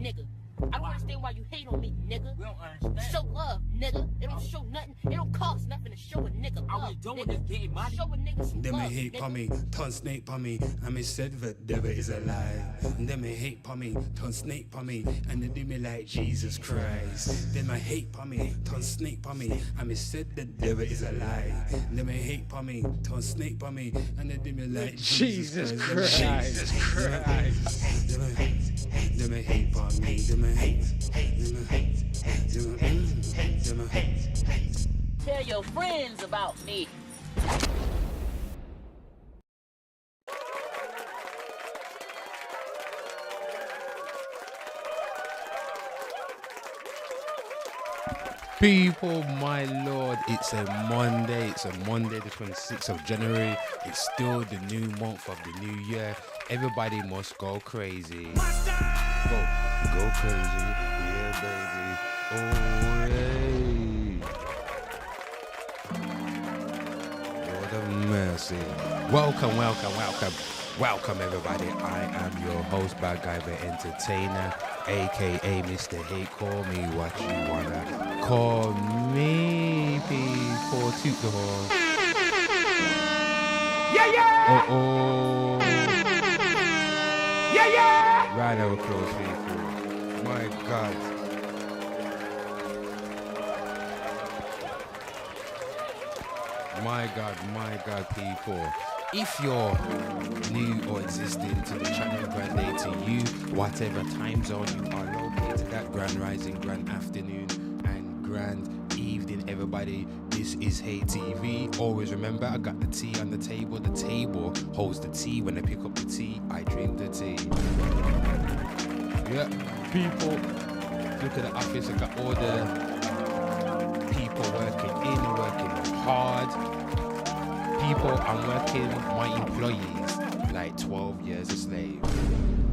nigga. I don't understand why you hate on me, nigga. We don't understand. Show love, nigga. It don't show nothing. It don't cost nothing to show a nigga love. All we doing is getting money. Show a nigga some Them love, me hate nigga. pa me, turn snake pa me, and me said the devil is a lie. Them me hate pa me, turn snake pa me, and they do me like Jesus Christ. Them me hate pa me, turn snake pa me, and me said the devil is a lie. Them me hate pa me, turn snake pa me, and they do me like Jesus Christ. Jesus Christ. Them me hate pa me, them me hate, them me hate, them me hate. Tell your friends about me. People, my lord, it's a Monday the 26th of January. It's still the new month of the new year. Everybody must go crazy. Go crazy, yeah, baby. Oh, hey. Lord of mercy. Welcome, everybody. I am your host, Bad Guy the Entertainer, aka Mr. Hate. Call me what you wanna call me, people. Toot the horn. Yeah. Oh. Yeah. Round of applause, people. My God. My God, people. If you're new or existing to the channel, grand day to you, whatever time zone you are located at, grand rising, grand afternoon, and grand evening, everybody. This is Hey TV. Always remember, I got the tea on the table. The table holds the tea. When I pick up the tea, I drink the tea. Yeah, people, look at the office. I got all the people working hard. People, I'm working my employees like 12 years a slave.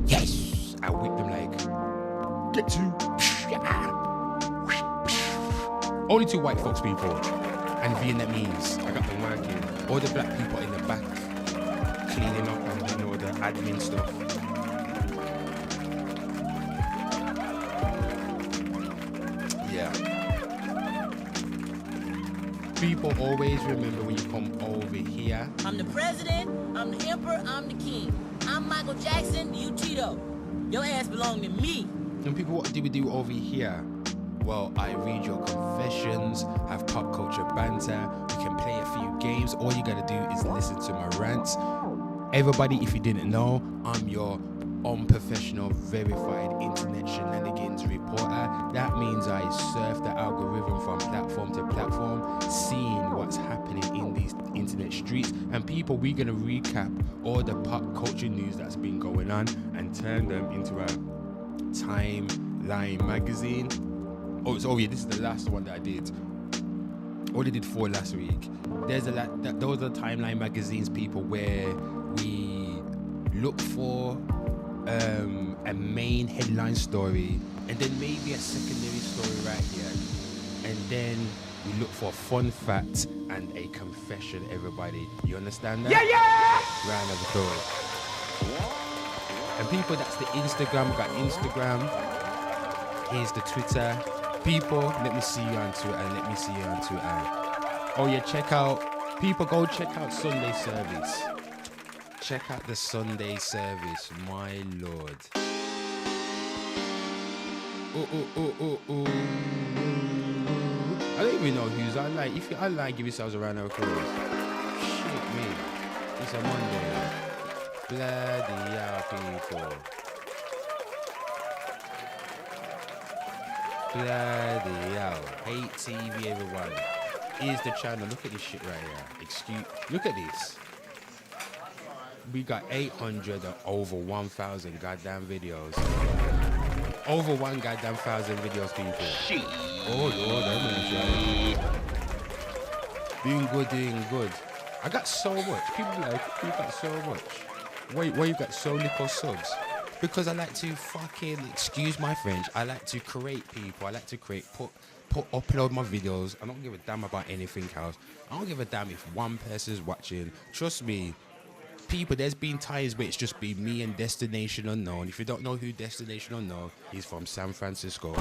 Yes! I whip them like, get to. Only two white folks, people, and Vietnamese. I got them working. All the black people in the back, cleaning up and doing all the admin stuff. Yeah. People always remember when you come over here. I'm the president, I'm the emperor, I'm the king. I'm Michael Jackson, you Tito. Your ass belong to me. And people, what do we do over here? Well, I read your confessions, have pop culture banter, we can play a few games. All you gotta do is listen to my rants. Everybody, if you didn't know, I'm your unprofessional, verified internet shenanigans reporter. That means I surf the algorithm from platform to platform, seeing what's happening in these internet streets. And people, we're gonna recap all the pop culture news that's been going on and turn them into a timeline magazine. Oh yeah, this is the last one that I did. Only did 4 last week. Those are the timeline magazines, people, where we look for a main headline story and then maybe a secondary story right here, and then we look for a fun fact and a confession. Everybody, you understand that? Yeah. Round of applause. And people, that's the Instagram. We got Instagram. Here's the Twitter. People, let me see you on Twitter and let me see you on Twitter. Oh yeah, go check out Sunday service. Check out the Sunday service, my lord. Oh. I don't even know who's online. If you're online, give yourselves a round of applause. Shit me. It's a Monday. Bloody hell, people. Bloody hell. Hate TV, everyone. Here's the channel. Look at this shit right here. Look at this. We got 800 and over 1,000 goddamn videos. Over 1,000 videos, people. Shit. Oh Lord, I'm doing good. I got so much. People like, you got so much. Why you got so little subs? Because I like to fucking, excuse my French, I like to create people. I like to upload my videos. I don't give a damn about anything else. I don't give a damn if one person's watching. Trust me, people, there's been times where it's just been me and Destination Unknown. If you don't know who Destination Unknown, he's from San Francisco.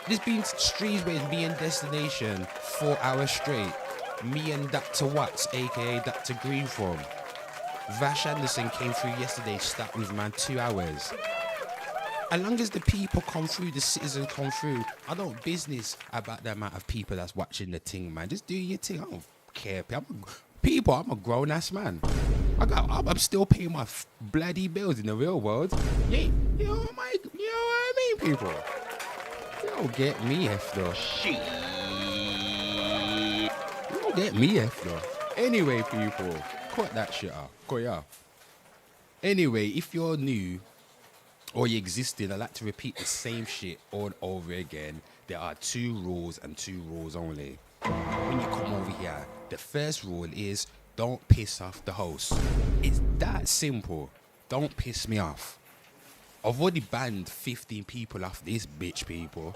There's been streams where it's me and Destination 4 hours straight. Me and Dr. Watts, aka Dr. Greenform. Vash Anderson came through yesterday, sat with man 2 hours. As long as the people come through, the citizens come through, I don't business about the amount of people that's watching the thing, man. Just do your thing. I don't care. I'm a grown ass man. I'm still paying my bloody bills in the real world. Yeah, you know what I mean, people? You don't get me F though. Shit. You don't get me F though. Anyway, people, cut that shit out. Cut it out. Anyway, if you're new or you're existing, I like to repeat the same shit all over again. There are 2 rules and 2 rules only. When you come over here, the first rule is don't piss off the host. It's that simple. Don't piss me off. I've already banned 15 people off this bitch, people.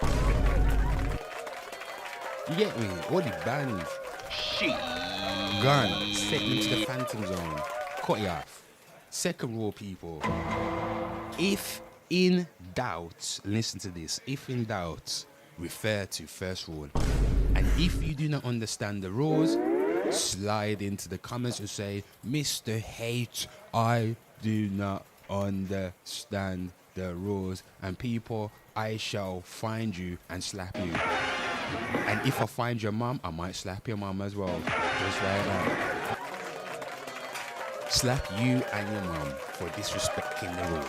You get me? Already banned. Shit. Gone. Set them to the phantom zone. Cut it off. Second rule, people. If in doubt, listen to this. If in doubt, refer to first rule. And if you do not understand the rules, slide into the comments and say, Mr. Hate, I do not understand the rules. And people, I shall find you and slap you. And if I find your mom, I might slap your mom as well. Just right now. Slap you and your mom for disrespecting the rule.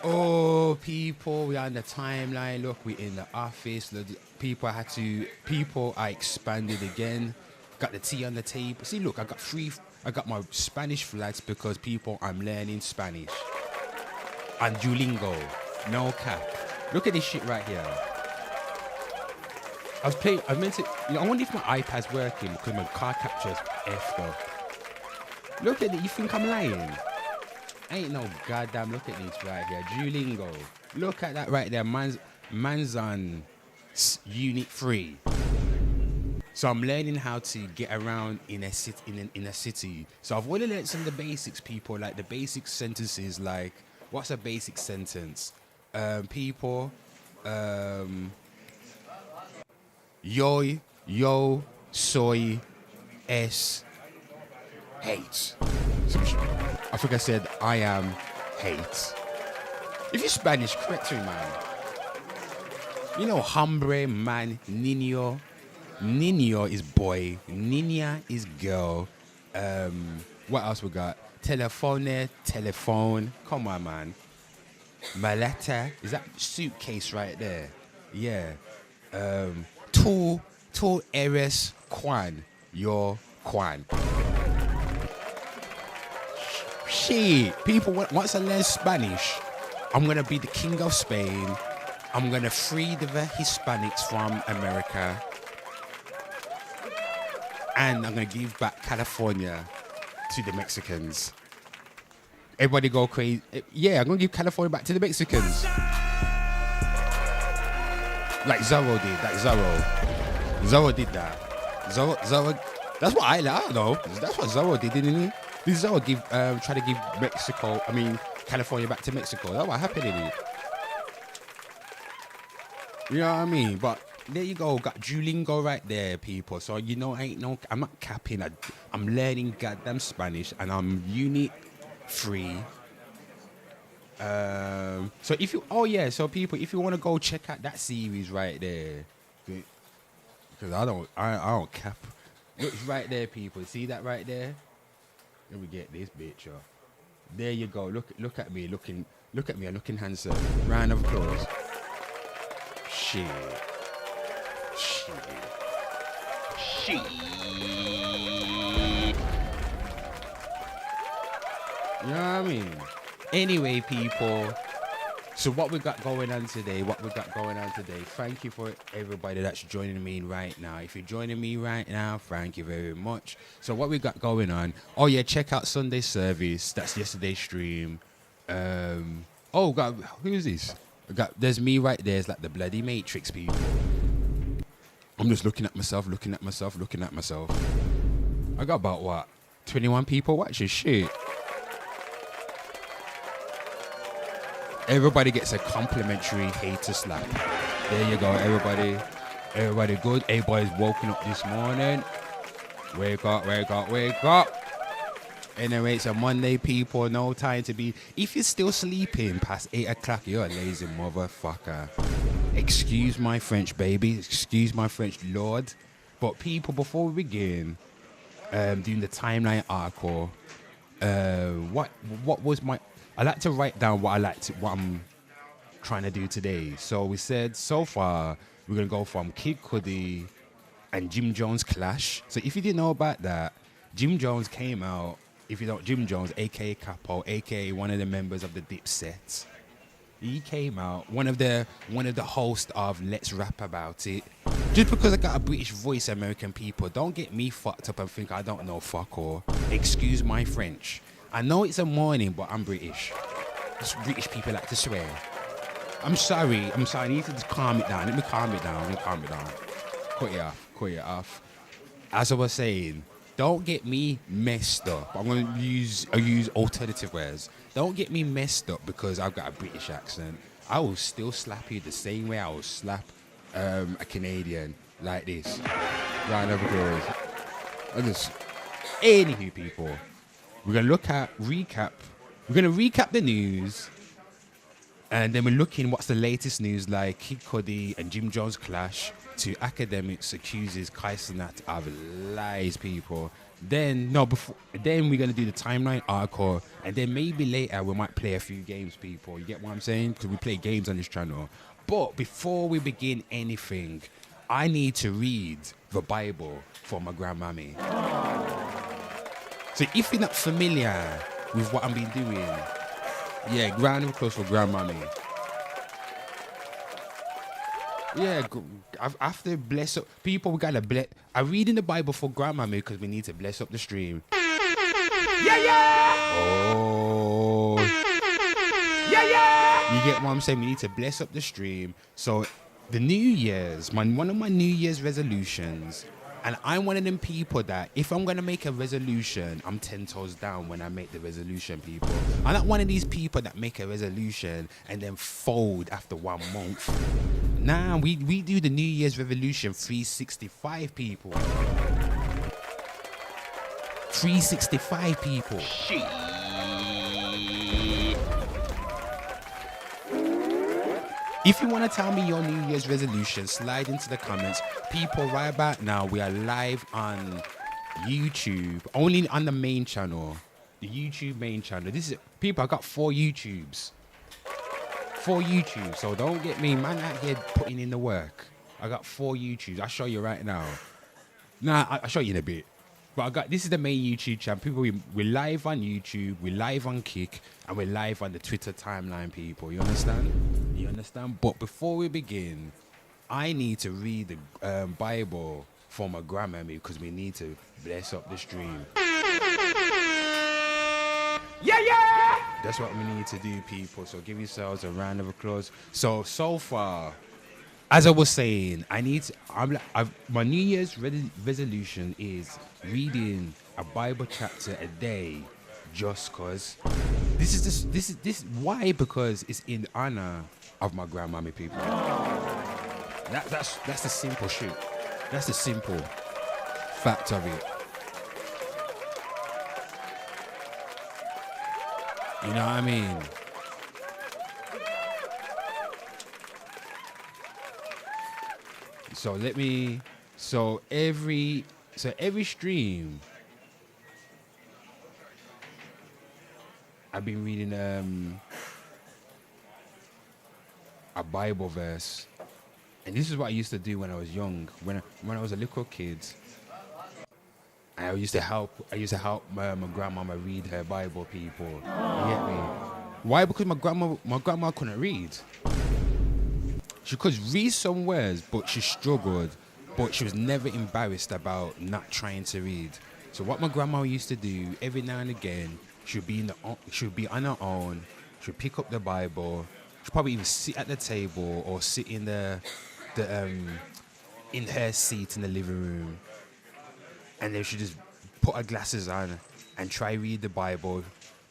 Oh, people, we are on the timeline. Look, we're in the office. Look, people are expanded again. Got the tea on the table. See, look, I got my Spanish flags because people, I'm learning Spanish. And Duolingo. No cap. Look at this shit right here. I wonder if my iPad's working because my car captures F though. Look at it, you think I'm lying? Ain't no goddamn, look at this right here. Duolingo. Look at that right there. Man's on Unit 3. So I'm learning how to get around in a city. So I've already learned some of the basics, people, like the basic sentences, like what's a basic sentence? People, yo, soy, es, hate. I think I said I am hate. If you're Spanish, correct me, man. You know, hombre, man, niño. Niño is boy. Niña is girl. What else we got? Telephone. Come on, man. Maleta. Is that suitcase right there? Yeah. Tú eres Juan. You're Juan. Shit. People, once I learn Spanish, I'm going to be the king of Spain. I'm going to free the Hispanics from America. And I'm going to give back California to the Mexicans. Everybody go crazy. Yeah, I'm going to give California back to the Mexicans. Like Zorro did. Zorro did that. Zorro. That's what I don't know. That's what Zorro did, didn't he? Did Zorro try to give California back to Mexico? That's what happened, didn't it? You know what I mean? But there you go. Got Duolingo right there, people. So, you know, I'm not capping. I'm learning goddamn Spanish and I'm Unit 3. So people, if you want to go check out that series right there, because I don't cap. Look, it's right there, people. See that right there? Let me get this bitch up. There you go. Look at me, looking handsome. Round of applause. Shit. You know what I mean? Anyway, people. So what we got going on today? Thank you for everybody that's joining me right now. If you're joining me right now, thank you very much. So what we got going on? Oh yeah, check out Sunday service. That's yesterday's stream. Oh God, who is this? There's me right there. It's like the bloody Matrix, people. I'm just looking at myself. I got about what? 21 people watching. Shit. Everybody gets a complimentary hater slap. There you go, everybody. Everybody good. Everybody's woken up this morning. Wake up. Anyway, it's a Monday, people. No time to be. If you're still sleeping past 8 o'clock, you're a lazy motherfucker. Excuse my French, baby. Excuse my French, Lord. But people, before we begin, doing the timeline article, what was my? I like to write down what I'm trying to do today. So we said so far we're gonna go from Kid Cudi and Jim Jones clash. So if you didn't know about that, Jim Jones came out. If you don't, Jim Jones, aka Capo, aka one of the members of the Dipset, he came out. One of the hosts of Let's Rap About It. Just because I got a British voice, American people, don't get me fucked up and think I don't know fuck all. Excuse my French. I know it's a morning, but I'm British. Just British people like to swear. I'm sorry. I need to just calm it down. Let me calm it down. Cut it off. As I was saying, don't get me messed up. I'm going to use alternative words. Don't get me messed up because I've got a British accent. I will still slap you the same way I will slap a Canadian like this. Round of applause. Anywho, people, we're going to recap. We're going to recap the news. And then we're looking what's the latest news, like Kid Cudi and Jim Jones clash to academics accuses Kai Cenat of lies, people. Then we're gonna do the timeline article, and then maybe later we might play a few games, people. You get what I'm saying? Because we play games on this channel. But before we begin anything, I need to read the Bible for my grandmammy. So if you're not familiar with what I've been doing, yeah, round of applause for grandmammy. Yeah, after bless up people, we gotta bless. I'm reading the Bible for grandmammy because we need to bless up the stream. Yeah. Oh. Yeah. You get what I'm saying? We need to bless up the stream. So the New Year's, one of my New Year's resolutions. And I'm one of them people that if I'm going to make a resolution, I'm 10 toes down when I make the resolution, people. I'm not one of these people that make a resolution and then fold after 1 month. Nah, we do the New Year's resolution 365, people. 365, people. Shit. If you want to tell me your New Year's resolution, slide into the comments. People, right about now, we are live on YouTube, only on the main channel, the YouTube main channel. This is, people, I got 4 YouTubes. 4 YouTubes, so don't get me, man, out here putting in the work. I got 4 YouTubes. I'll show you right now. Nah, I'll show you in a bit. But this is the main YouTube channel. People, we're live on YouTube, we're live on Kick, and we're live on the Twitter timeline, people. You understand? You understand? But before we begin, I need to read the Bible for my grandmammy because we need to bless up the stream. Yeah! That's what we need to do, people. So give yourselves a round of applause. So far, as I was saying, my New Year's resolution is reading a Bible chapter a day, just cause. This is why? Because it's in honor of my grandmammy, people. That's the simple shit. That's the simple fact of it. You know what I mean? So every stream I've been reading a Bible verse, and this is what I used to do when I was young. When I was a little kid, I used to help my grandmama read her Bible, people. You get me? Why? Because my grandma couldn't read. She could read some words, but she struggled. But she was never embarrassed about not trying to read. So what my grandma used to do, every now and again, she'd be on her own. She'd pick up the Bible. She'd probably even sit at the table or sit in the in her seat in the living room, and then she just put her glasses on and try read the Bible,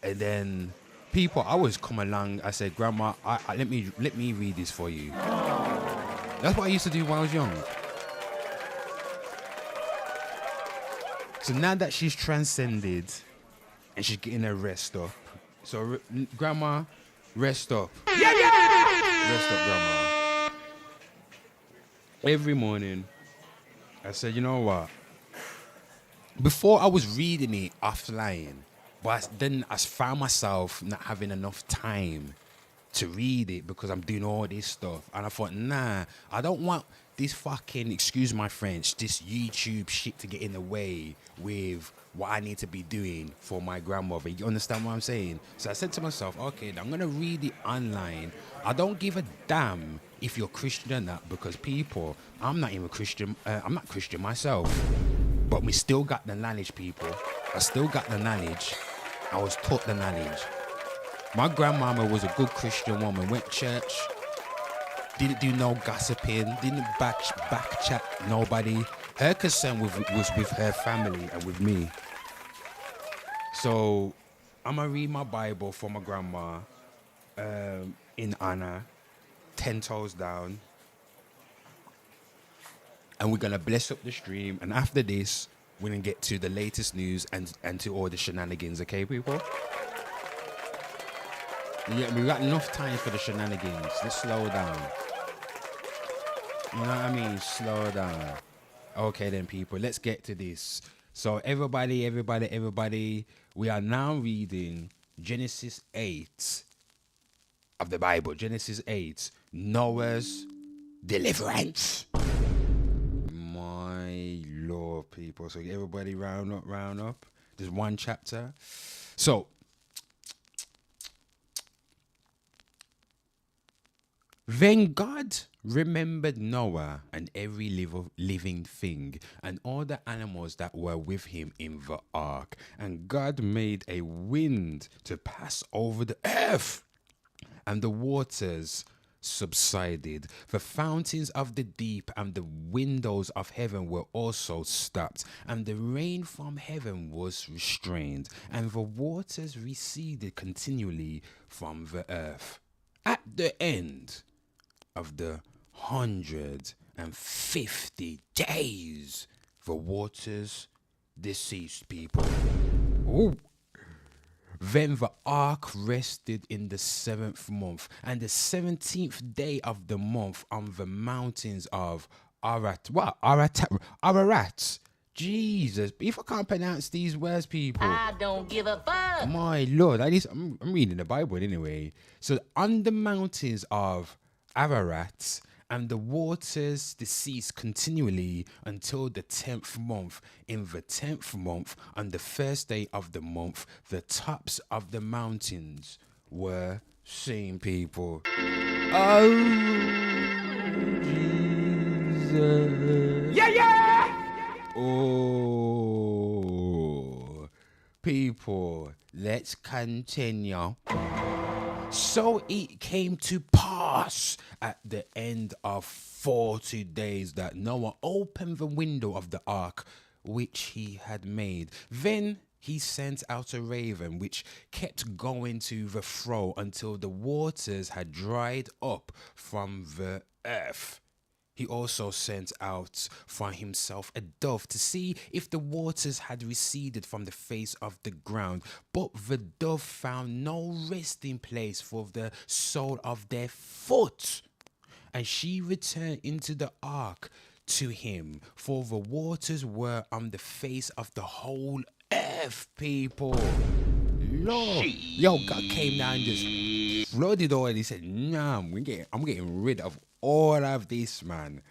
and then people always come along. I said, Grandma, let me read this for you. That's what I used to do when I was young. So now that she's transcended and she's getting her rest up, so Grandma, rest up. Rest up, Grandma. Every morning, I said, you know what? Before I was reading it offline, but then I found myself not having enough time to read it because I'm doing all this stuff. And I thought, nah, I don't want this fucking, excuse my French, this YouTube shit to get in the way with what I need to be doing for my grandmother. You understand what I'm saying? So I said to myself, okay, I'm going to read it online. I don't give a damn if you're Christian or not, because people, I'm not even Christian. I'm not Christian myself. But we still got the knowledge, people. I still got the knowledge. I was taught the knowledge. My grandmama was a good Christian woman. Went to church. Didn't do no gossiping. Didn't back chat nobody. Her concern was with her family and with me. So I'm going to read my Bible for my grandma in honor. 10 toes down. And we're going to bless up the stream. And after this, we're going to get to the latest news and to all the shenanigans, okay, people? Yeah, we got enough time for the shenanigans. Let's slow down. You know what I mean? Slow down. Okay, then, people. Let's get to this. So, everybody, we are now reading Genesis 8 of the Bible. Genesis 8, Noah's deliverance. My Lord, people. So everybody round up. There's one chapter. So, then God remembered Noah and every living thing and all the animals that were with him in the ark. And God made a wind to pass over the earth, and the waters subsided. The fountains of the deep and the windows of heaven were also stopped, and the rain from heaven was restrained, and the waters receded continually from the earth. At the end of the 150 days, the waters deceased, people. Ooh. Then the ark rested in the 7th month, and the 17th day of the month on the mountains of Ararat. Jesus, if I can't pronounce these words, people. I don't give a fuck. My Lord, I'm reading the Bible anyway. So on the mountains of Ararat, and the waters ceased continually until the 10th month. In the 10th month, on the first day of the month, the tops of the mountains were seen, people. Oh, Jesus. Yeah. Oh, people, let's continue. So it came to pass at the end of 40 days that Noah opened the window of the ark which he had made. Then he sent out a raven which kept going to the fro until the waters had dried up from the earth. He also sent out for himself a dove to see if the waters had receded from the face of the ground. But the dove found no resting place for the sole of their foot. And she returned into the ark to him, for the waters were on the face of the whole earth, people. Lord. Yo, God came down and just flooded all, and he said, nah, I'm getting rid of all of this, man.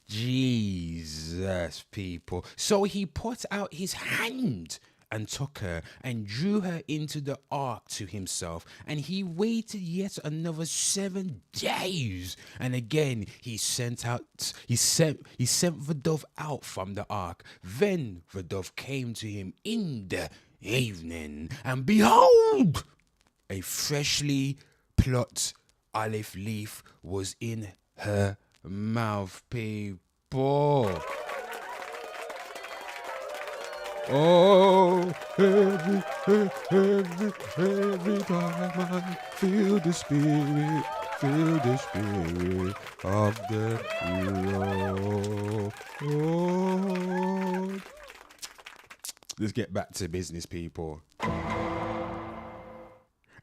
Jesus, people. So he put out his hand and took her and drew her into the ark to himself. And he waited yet another 7 days. And again he sent the dove out from the ark. Then the dove came to him in the evening, and behold, a freshly plucked olive leaf was in her mouth, people. people. Oh, every time I feel the spirit of the Lord. Let's get back to business, people.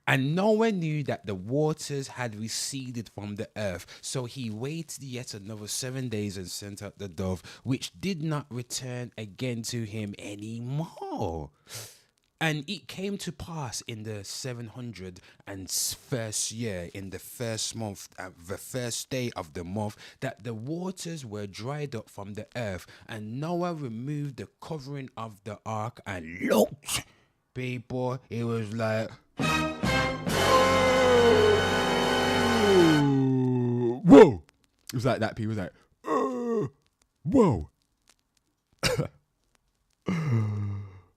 And Noah knew that the waters had receded from the earth, so he waited yet another 7 days and sent out the dove, which did not return again to him anymore. And it came to pass in the 701st year, in the first month, the first day of the month, that the waters were dried up from the earth. And Noah removed the covering of the ark and looked. People, it was like, whoa! It was like that. People was like, whoa!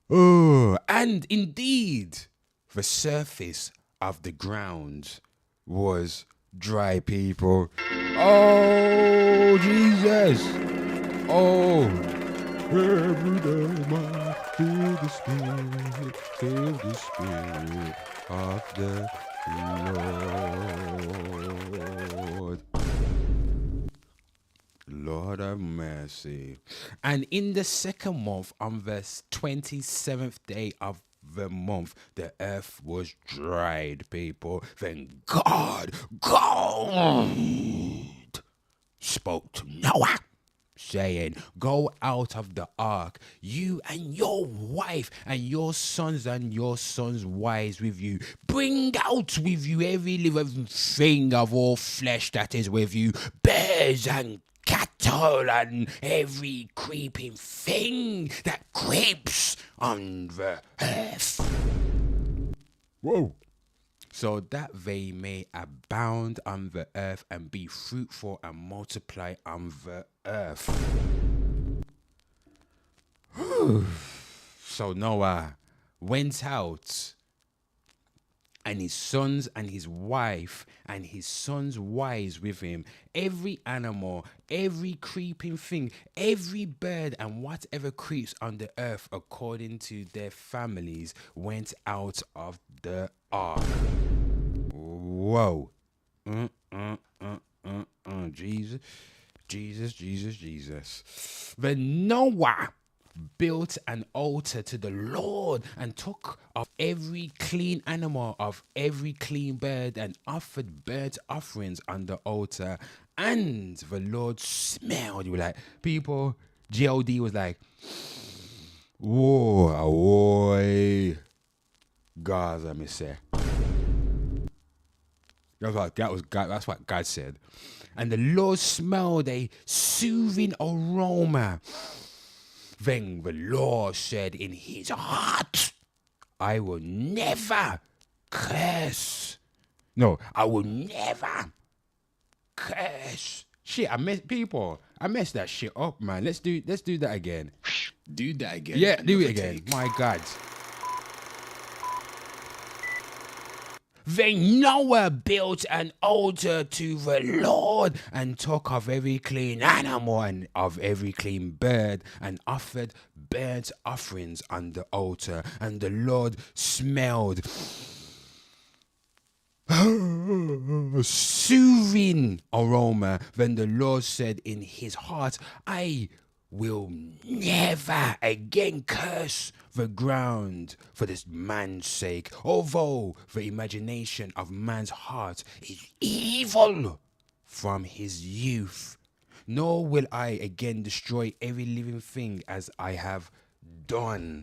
Oh, and indeed, the surface of the ground was dry, people. Oh, Jesus! Oh, every day I feel the spirit of the Lord. Lord have mercy. And in the second month, on the 27th day of the month, the earth was dried, people. Then God spoke to Noah, saying, go out of the ark, you and your wife and your sons wives with you. Bring out with you every living thing of all flesh that is with you, birds and cattle and every creeping thing that creeps on the earth. Whoa. So that they may abound on the earth and be fruitful and multiply on the earth. So Noah went out, and his sons and his wife and his sons' wives with him, every animal, every creeping thing, every bird and whatever creeps on the earth according to their families went out of the ark. Whoa. Jesus. Then Noah built an altar to the Lord and took of every clean animal, of every clean bird, and offered burnt offerings on the altar. And the Lord smelled. You were like, people, GLD was like, whoa, Gaza, me say. That's what God said. And the Lord smelled a soothing aroma. Then the Lord said in his heart, I will never curse. No, I will never curse. Shit, I messed that shit up, man. Let's do that again. Do that again. Yeah, do it Another again. take. My God. Then Noah built an altar to the Lord and took of every clean animal and of every clean bird and offered burnt offerings on the altar. And the Lord smelled soothing aroma. Then the Lord said in his heart, I will never again curse the ground for this man's sake, although the imagination of man's heart is evil from his youth. Nor will I again destroy every living thing as I have done.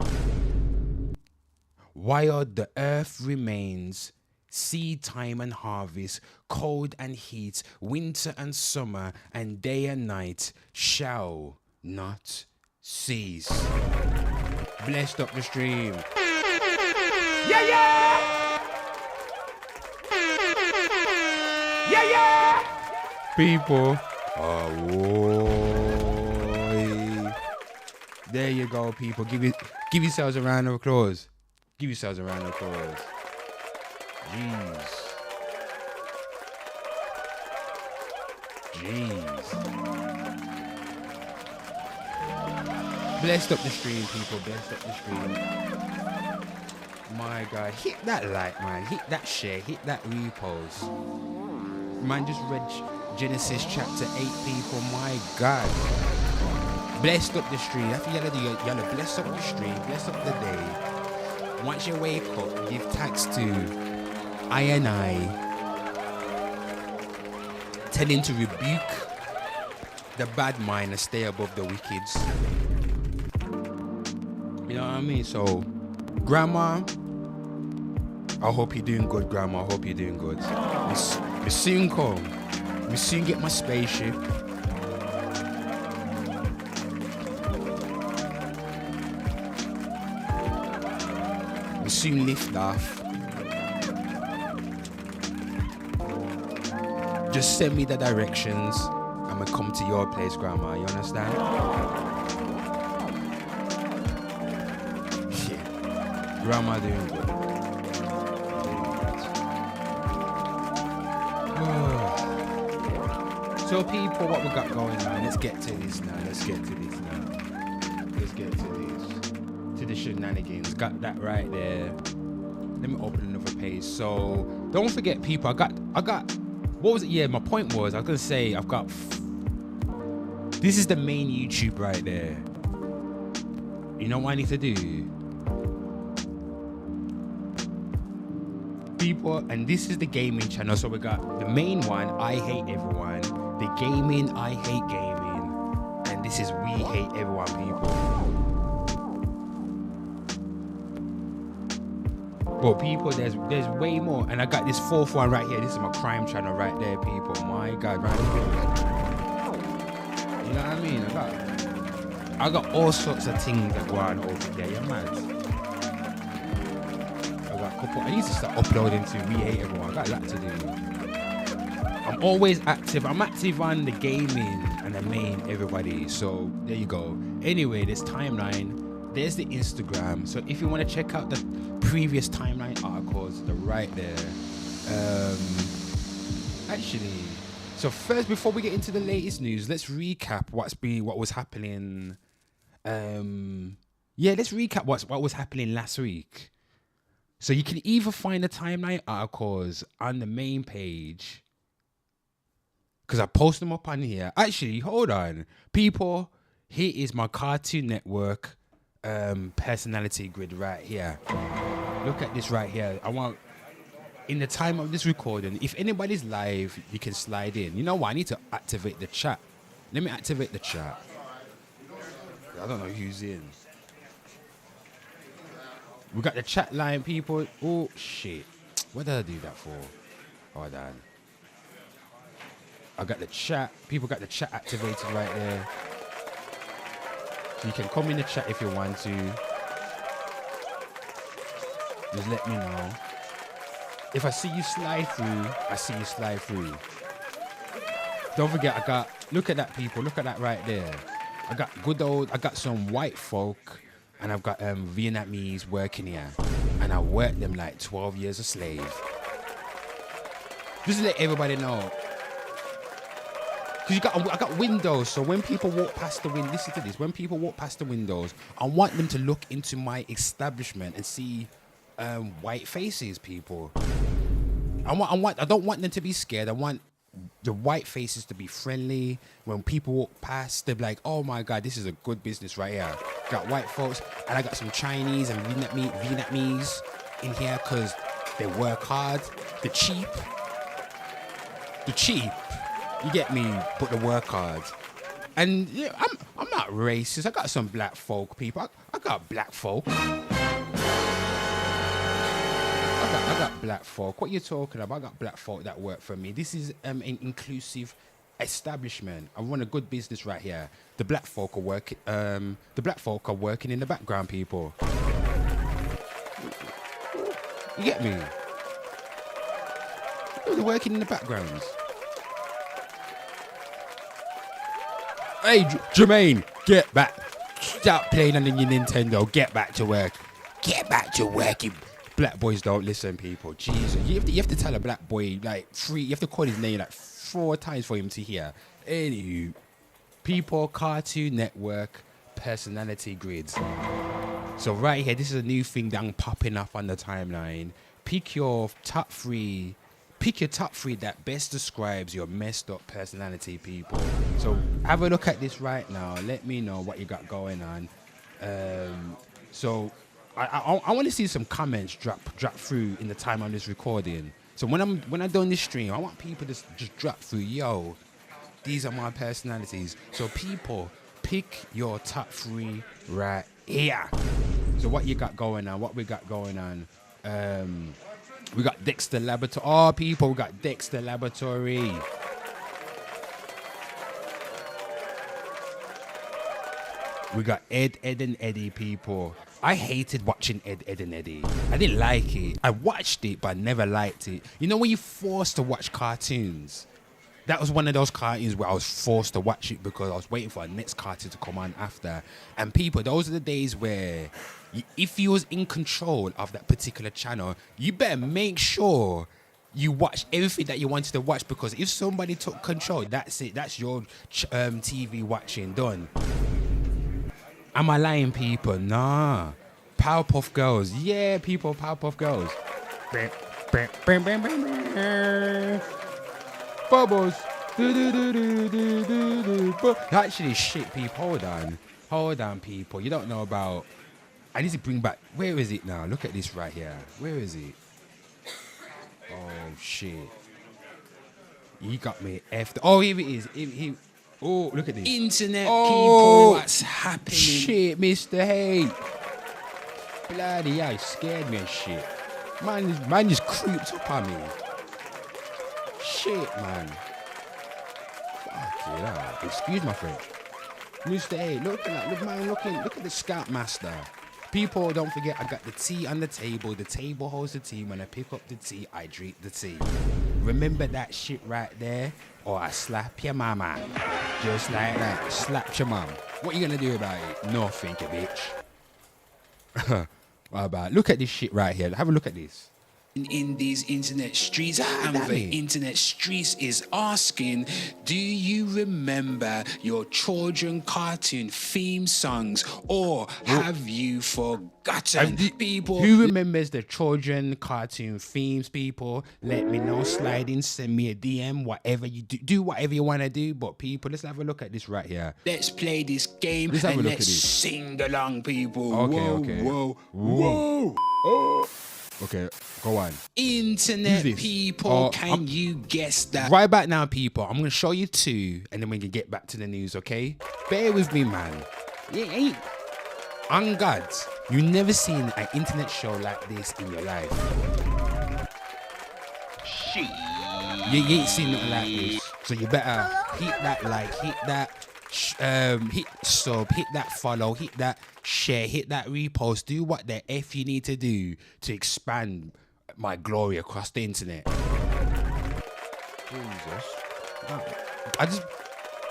While the earth remains, seed time and harvest, cold and heat, winter and summer, and day and night shall not cease. Blessed up the stream. Yeah. People. There you go, people. Give yourselves a round of applause. Give yourselves a round of applause. Jeez. Blessed up the stream, people. Blessed up the stream. My God, hit that like, man. Hit that share. Hit that repost. Man, just read Genesis chapter 8, people. My God. Blessed up the stream. That's what you gotta do. You gotta bless up the stream. Bless up the day. Once you wake up, give thanks to I and I. Tell him to rebuke the bad mind and stay above the wickeds. You know what I mean? So, Grandma, I hope you're doing good, Grandma. I hope you're doing good. We soon come. We soon get my spaceship. We soon lift off. Just send me the directions. I'm gonna come to your place, Grandma. You understand? Shit. Grandma doing good. So people, what we got going on? Let's get to this now. Let's get to this now. Let's get to this. To the shenanigans. Got that right there. Let me open another page. So don't forget, people. I got. What was it? Yeah, my point was I was gonna say I've got. This is the main YouTube right there. You know what I need to do? People, and this is the gaming channel. So we got the main one, I Hate Everyone. The gaming, I Hate Gaming. And this is We Hate Everyone, people. But people, there's way more. And I got this fourth one right here. This is my crime channel right there, people. My God, right here. You know what I mean? I got all sorts of things that go on over there. You're mad. I need to start uploading to We Hate Everyone. I got that to do. I'm always active. I'm active on the gaming and the main everybody. So there you go. Anyway, this timeline. There's the Instagram. So if you want to check out the previous timeline articles, they're right there. Actually, so first, before we get into the latest news, let's recap what was happening. Let's recap what was happening last week. So you can either find the timeline articles on the main page, because I post them up on here. Actually, hold on. People, here is my Cartoon Network personality grid right here. Look at this right here. I want, in the time of this recording, if anybody's live, you can slide in. You know what? I need to activate the chat. Let me activate the chat. I don't know who's in. We got the chat line, people. Oh, shit. What did I do that for? Hold on. I got the chat. People got the chat activated right there. So you can come in the chat if you want to. Just let me know. If I see you slide through, I see you slide through. Don't forget, look at that, people. Look at that right there. I got some white folk. And I've got Vietnamese working here. And I worked them like 12 years a slave. Just to let everybody know. Because I got windows. So when people walk past the window, listen to this. When people walk past the windows, I want them to look into my establishment and see white faces, people. I don't want them to be scared. I want the white faces to be friendly. When people walk past, they're like, oh my God, this is a good business right here. Got white folks, and I got some Chinese and Vietnamese in here because they work hard. They're cheap. You get me? But they work hard. And yeah, I'm not racist. I got some black folk, people. I got black folk. I got black folk. What you talking about? I got black folk that work for me. This is an inclusive establishment. I run a good business right here. The black folk are working. The black folk are working in the background, people. You get me? They're working in the background. Hey, Jermaine, get back. Stop playing on your Nintendo. Get back to work. Get back to work. Black boys don't listen, people. Jesus, you have to tell a black boy like you have to call his name like 4 times for him to hear. Anywho, people, Cartoon Network, personality grids. So right here, this is a new thing that I'm popping up on the timeline. Pick your top three that best describes your messed up personality, people. So have a look at this right now. Let me know what you got going on. So I want to see some comments drop through in the time I'm just recording. So when I'm doing this stream, I want people to just drop through. Yo, these are my personalities. So people, pick your top three right here. So what you got going on? What we got going on? We got Dexter Laboratory. Oh, people, we got Dexter Laboratory. We got Ed, and Eddie, people. I hated watching Ed, and Eddie. I didn't like it. I watched it, but I never liked it. You know when you're forced to watch cartoons? That was one of those cartoons where I was forced to watch it because I was waiting for the next cartoon to come on after. And people, those are the days where if you was in control of that particular channel, you better make sure you watch everything that you wanted to watch, because if somebody took control, that's it. That's your TV watching done. Am I lying, people? Nah. Powerpuff Girls. Yeah, people, Powerpuff Girls. Bubbles. Actually, shit, people. Hold on, people. You don't know about... I need to bring back... Where is it now? Look at this right here. Where is it? Oh, shit. He got me effed. Oh, here it is. Oh, look at this. Internet people, what's happening? Shit, Mr. Hate. Bloody hell, scared me and shit. Man just creeped up on me. Shit, man. Fuck it up. Excuse my French. Mr. Hate, look at the Scoutmaster. People, don't forget, I got the tea on the table. The table holds the tea. When I pick up the tea, I drink the tea. Remember that shit right there? Or I slap your mama. Just like that. Slap your mom. What you gonna do about it? Nothing, you bitch. What about? Look at this shit right here. Have a look at this. In these internet streets, and the internet streets is asking, do you remember your children cartoon theme songs, or have you forgotten? People, who remembers the children cartoon themes? People, let me know. Slide in, send me a DM. Whatever you do whatever you want to do. But people, let's have a look at this right here. Let's play this game and let's sing along, people. Okay. Whoa. Oh. Okay, go on. Internet people, can you guess that? Right back now, people. I'm going to show you two, and then we can get back to the news, okay? Bear with me, man. It ain't... On God, you never seen an internet show like this in your life. Shit. You ain't seen nothing like this. So you better hit that like, hit that... hit sub, hit that follow, hit that share, hit that repost. Do what the F you need to do to expand my glory across the internet. Jesus.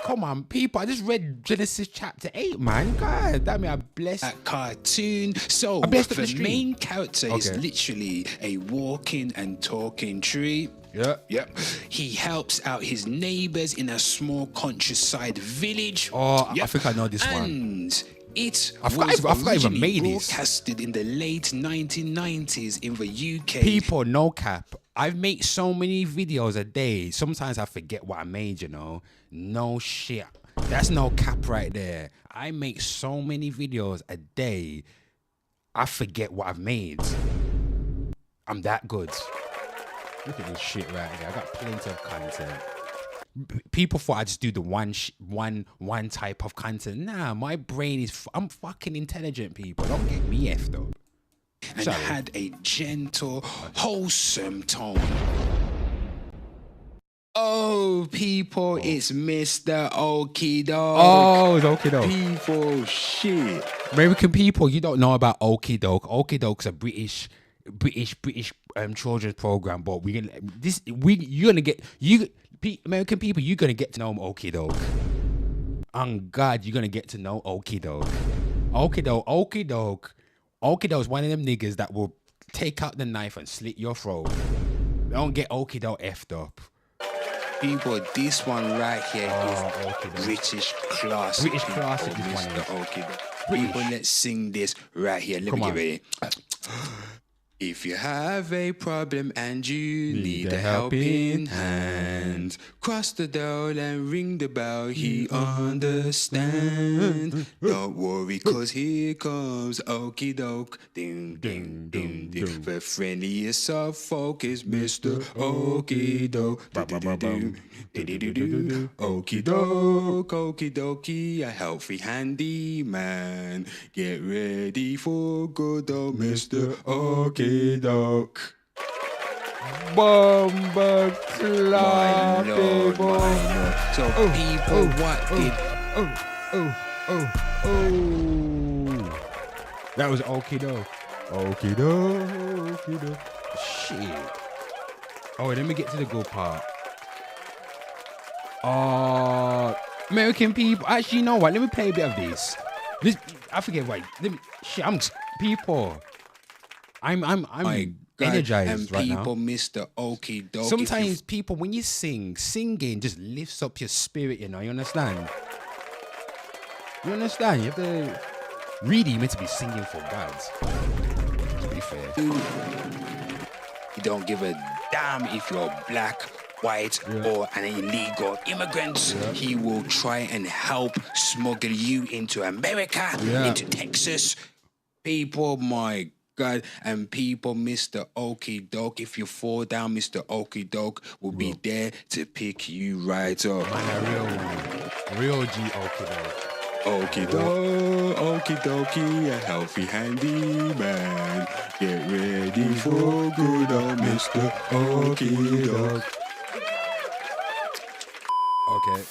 Come on, people. I just read Genesis chapter 8, man. God, that mean I blessed that cartoon. So the main character is literally a walking and talking tree. Yep. He helps out his neighbors in a small countryside village. Oh, I think I know this one. And it was originally broadcasted in the late 1990s in the UK. People, no cap. I make so many videos a day. Sometimes I forget what I made, you know. No shit. That's no cap right there. I make so many videos a day. I forget what I've made. I'm that good. Look at this shit right here. I got plenty of content. People thought I just do the one type of content. Nah, my brain is... I'm fucking intelligent, people. Don't get me F though. And had a gentle, wholesome tone. Oh, people, it's Mr. Okie Doke. Oh, it's Okie Doke. People, shit. American people, you don't know about Okie Doke. Okie Doke's a British children's program, but American people, you're gonna get to know Okie Doke. On God, you're gonna get to know Okie Doke. Okie Doke is one of them niggas that will take out the knife and slit your throat. Don't get Okie Doke effed up. People, this one right here is okay, then. British classic. British classic, this one Mr. is. Okay. British. People, let's sing this right here. Let Come me on. get ready. If you have a problem and you need a helping hand, cross the dial and ring the bell, he understands. Don't worry, cause here comes Okie Doke. Ding, ding, ding, ding. The friendliest of folk is Mr. Okie Doke. Okie Doke, Okie Dokie, a healthy handy man. Get ready for good old Mr. Okie Doke. Bomba My clap, lord, people. my lord. So people, what did... That was okie doke. Okie doke. Shit. Oh, let me get to the good part. American people. Actually, you know what? Let me play a bit of this. I forget what. People. I'm My God, energized and right now. people, Mr. Okie Doke. Sometimes people, when you singing just lifts up your spirit, you know, you understand? You understand? You have to really meant to be singing for God. To be fair. You don't give a damn if you're black, white, or an illegal immigrant. He will try and help smuggle you into America, into Texas. People, my God, and people, Mr. Okie Doke. If you fall down, Mr. Okie Doke will be there to pick you right up. Man, a real one. Real G Okie Doke. Okie Doke, Okie Dokie, a healthy handy man. Get ready for good old Mr. Okie Doke. Okay.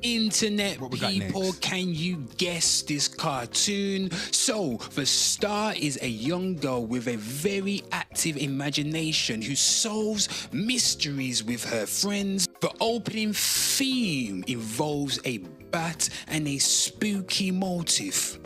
Internet What we got people, next? can you guess this cartoon? So, the star is a young girl with a very active imagination who solves mysteries with her friends. The opening theme involves a bat and a spooky motif.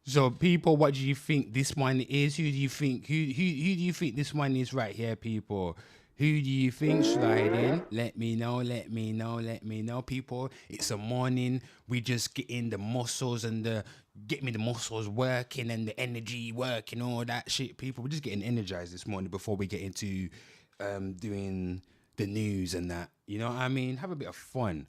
So, people, what do you think this one is? Who do you think? Who do you think this one is right here, people? Who do you think? Slide in. Let me know, people. It's a morning. We just getting the muscles and get me the muscles working and the energy working, all that shit, people. We're just getting energized this morning before we get into doing the news and that. You know what I mean? Have a bit of fun.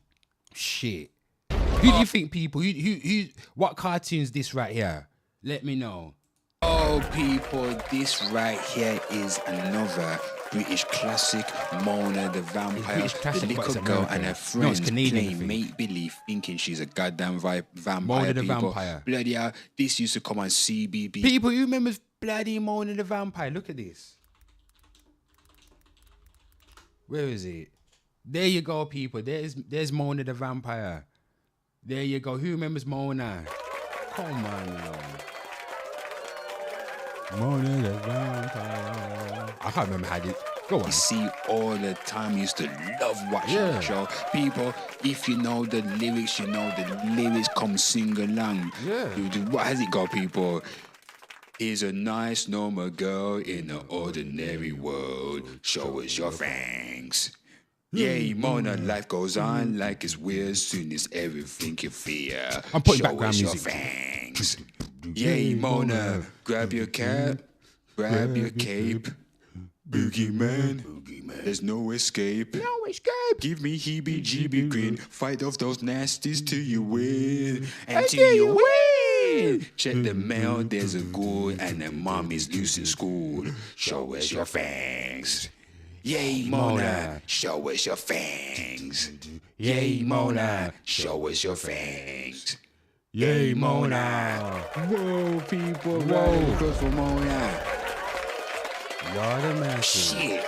Shit. Who do you think, people? Who what cartoon's this right here? Let me know. Oh, people, this right here is another British classic, Mona the Vampire. British classic, The but it's little girl American. and her No, it's friends Canadian, I playing think. make-believe, thinking she's a goddamn vampire. Mona the people. Vampire. Bloody hell, this used to come on CBB. People, who remembers bloody Mona the Vampire? Look at this. Where is it? There you go, people. There's Mona the Vampire. There you go. Who remembers Mona? Come on, yo. Mona the Vampire. I can't remember how it. Go on. You see all the time. Used to love watching the show. People, if you know the lyrics, you know the lyrics. Come sing along. Yeah. What has it got, people? Is a nice normal girl in an ordinary world. Show us your fangs. Yay, Mona, life goes on like it's weird. Soon as everything you fear. I'm putting Show background us your music. fangs. Yay, Mona, grab your cap, grab your cape. Boogeyman, there's no escape. No escape. Give me heebie-jeebie grin. Fight off those nasties till you win. And till you win. Check the mail, there's a ghoul, and the mom is loose in school. Show us your fangs. Yay, Mona, show us your fangs. Yay, Mona, show us your fangs. Yay, Mona. Whoa, people, whoa, good for Mona. You're the man. Shit.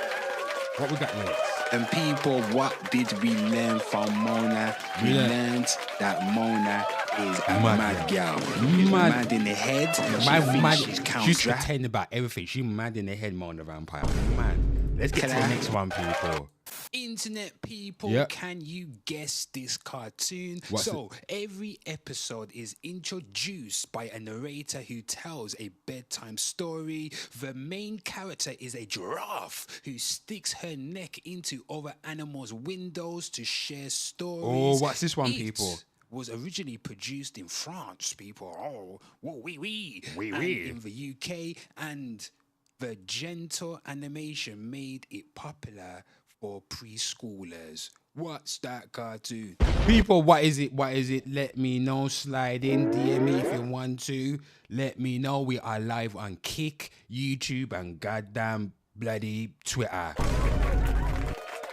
What we got next? And people, what did we learn from Mona? We learned that Mona is a mad girl. She's mad in the head. She thinks she's Count She's Dracula. pretending about everything. She's mad in the head, Mona the Vampire. Man, Let's get to the next one, people. Internet people, Yep. can you guess this cartoon? What's Every episode is introduced by a narrator who tells a bedtime story. The main character is a giraffe who sticks her neck into other animals' windows to share stories. Oh, what's this one, It people? was originally produced in France, people. Oh, whoa, wee wee. Wee And wee. in the UK, and the gentle animation made it popular for preschoolers. What's that cartoon? People, what is it? What is it? Let me know. Slide in, DM me if you want to. Let me know. We are live on Kick, YouTube, and goddamn bloody Twitter.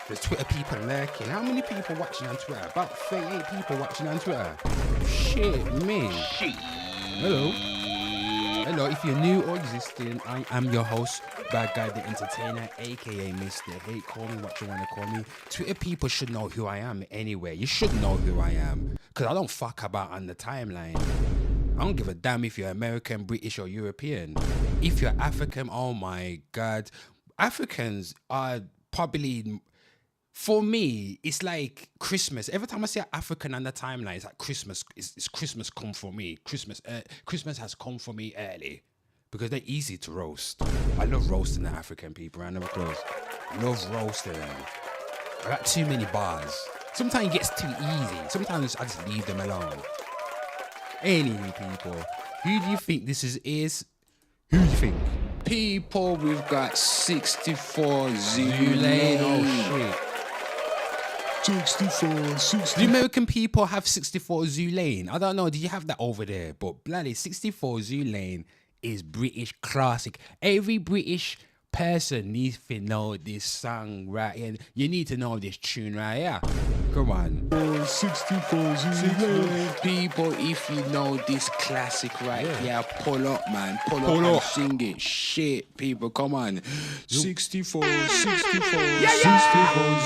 There's Twitter people lurking. How many people watching on Twitter? About 38 people watching on Twitter. Shit, man. Hello. Hello, if you're new or existing, I am your host, Bad Guy the Entertainer, aka Mr. Hate. Call me what you want to call me. Twitter people should know who I am anyway. You should know who I am, because I don't fuck about on the timeline. I don't give a damn if you're American, British, or European. If you're African, oh my God. Africans are probably... For me, it's like Christmas. Every time I see an African on the timeline, it's like Christmas. It's Christmas come for me. Christmas has come for me early because they're easy to roast. I love roasting the African people. Round of applause. Love roasting them. I got too many bars. Sometimes it gets too easy. Sometimes I just leave them alone. Anyway, people, who do you think this is? Who do you think? People, we've got 64 Zulu. Lane. Oh shit. 64. Do American people have 64 Zulane? I don't know. Do you have that over there? But bloody 64 Zulane is British classic. Every British person needs to know this song right here. You need to know this tune right here. Come on. 64 Zulane. People, if you know this classic right here, pull up, man. Pull up and sing it. Shit, people, come on. 64, 64, 64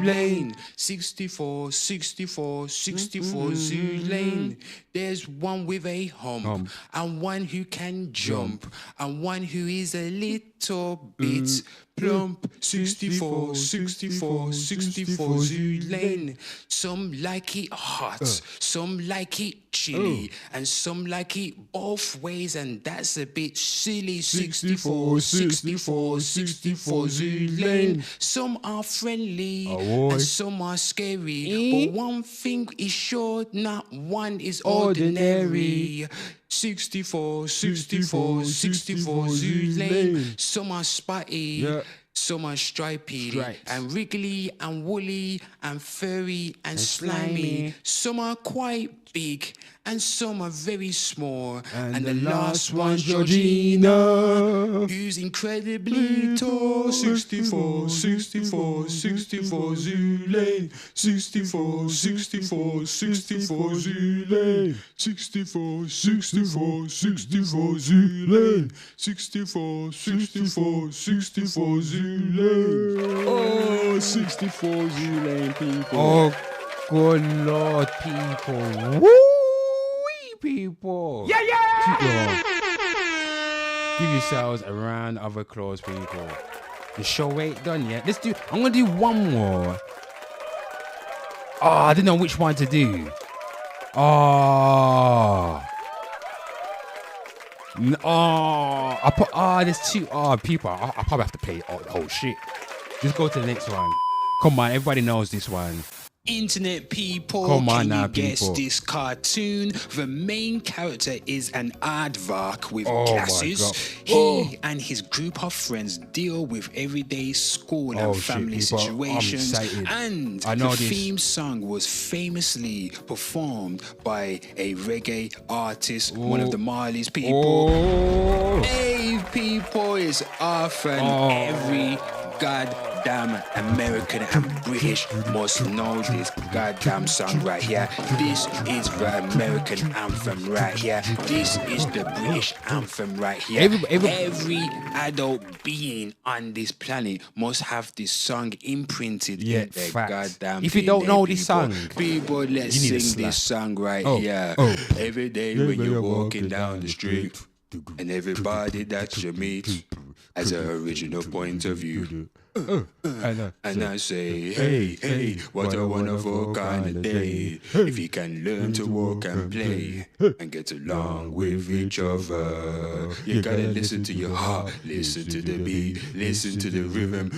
Zulane. 64, 64, 64 Zulane. There's one with a hump, and one who can jump, and one who is a little bit plump. 64, 64, 64 Zulane. Some like it hot, some like it chilly, and some like it both ways, and that's a bit silly. 64, 64, 64 Zulane. Some are friendly, and some are scary, but one thing is sure, not one is ordinary. 64, 64, 64 Zulane. Some are spotty, some are stripy, and wriggly, and woolly, and furry, and slimy. Some are quite big, and some are very small. And the last one, Georgina, who's incredibly tall. 64, 64, 64 Zulane. 64, 64, 64 Zulane. 64, 64, 64 Zulane. 64, 64, 64 Zulane. Oh, 64 Zulane, people. Oh, good Lord, people. Woo, people. Yeah. Give yourselves a round of applause, people. The show ain't done yet. I'm gonna do one more. Oh, I didn't know which one to do. There's two. People, I probably have to play the whole shit. Just go to the next one. Come on, everybody knows this one. Internet people, Come on can now, you guess people. this cartoon? The main character is an aardvark with Oh my glasses. God. He and his group of friends deal with everyday school and shit, family people. I'm situations. excited. And I know the this. theme song was famously performed by a reggae artist, one of the Marley's people. Hey people, it's often every goddamn American and British must know this goddamn song right here. This is the American anthem right here. This is the British anthem right here. Every adult being on this planet must have this song imprinted in their goddamn If you don't know people. this song, People, let's you need a sing slap. this song right here. Every day when you're walking down the street, and everybody that you meet as an original point of view. And I say, hey, what a wonderful kind of day. If you can learn to walk and play and get along with each other, you gotta listen to your heart, listen to the beat, listen to the rhythm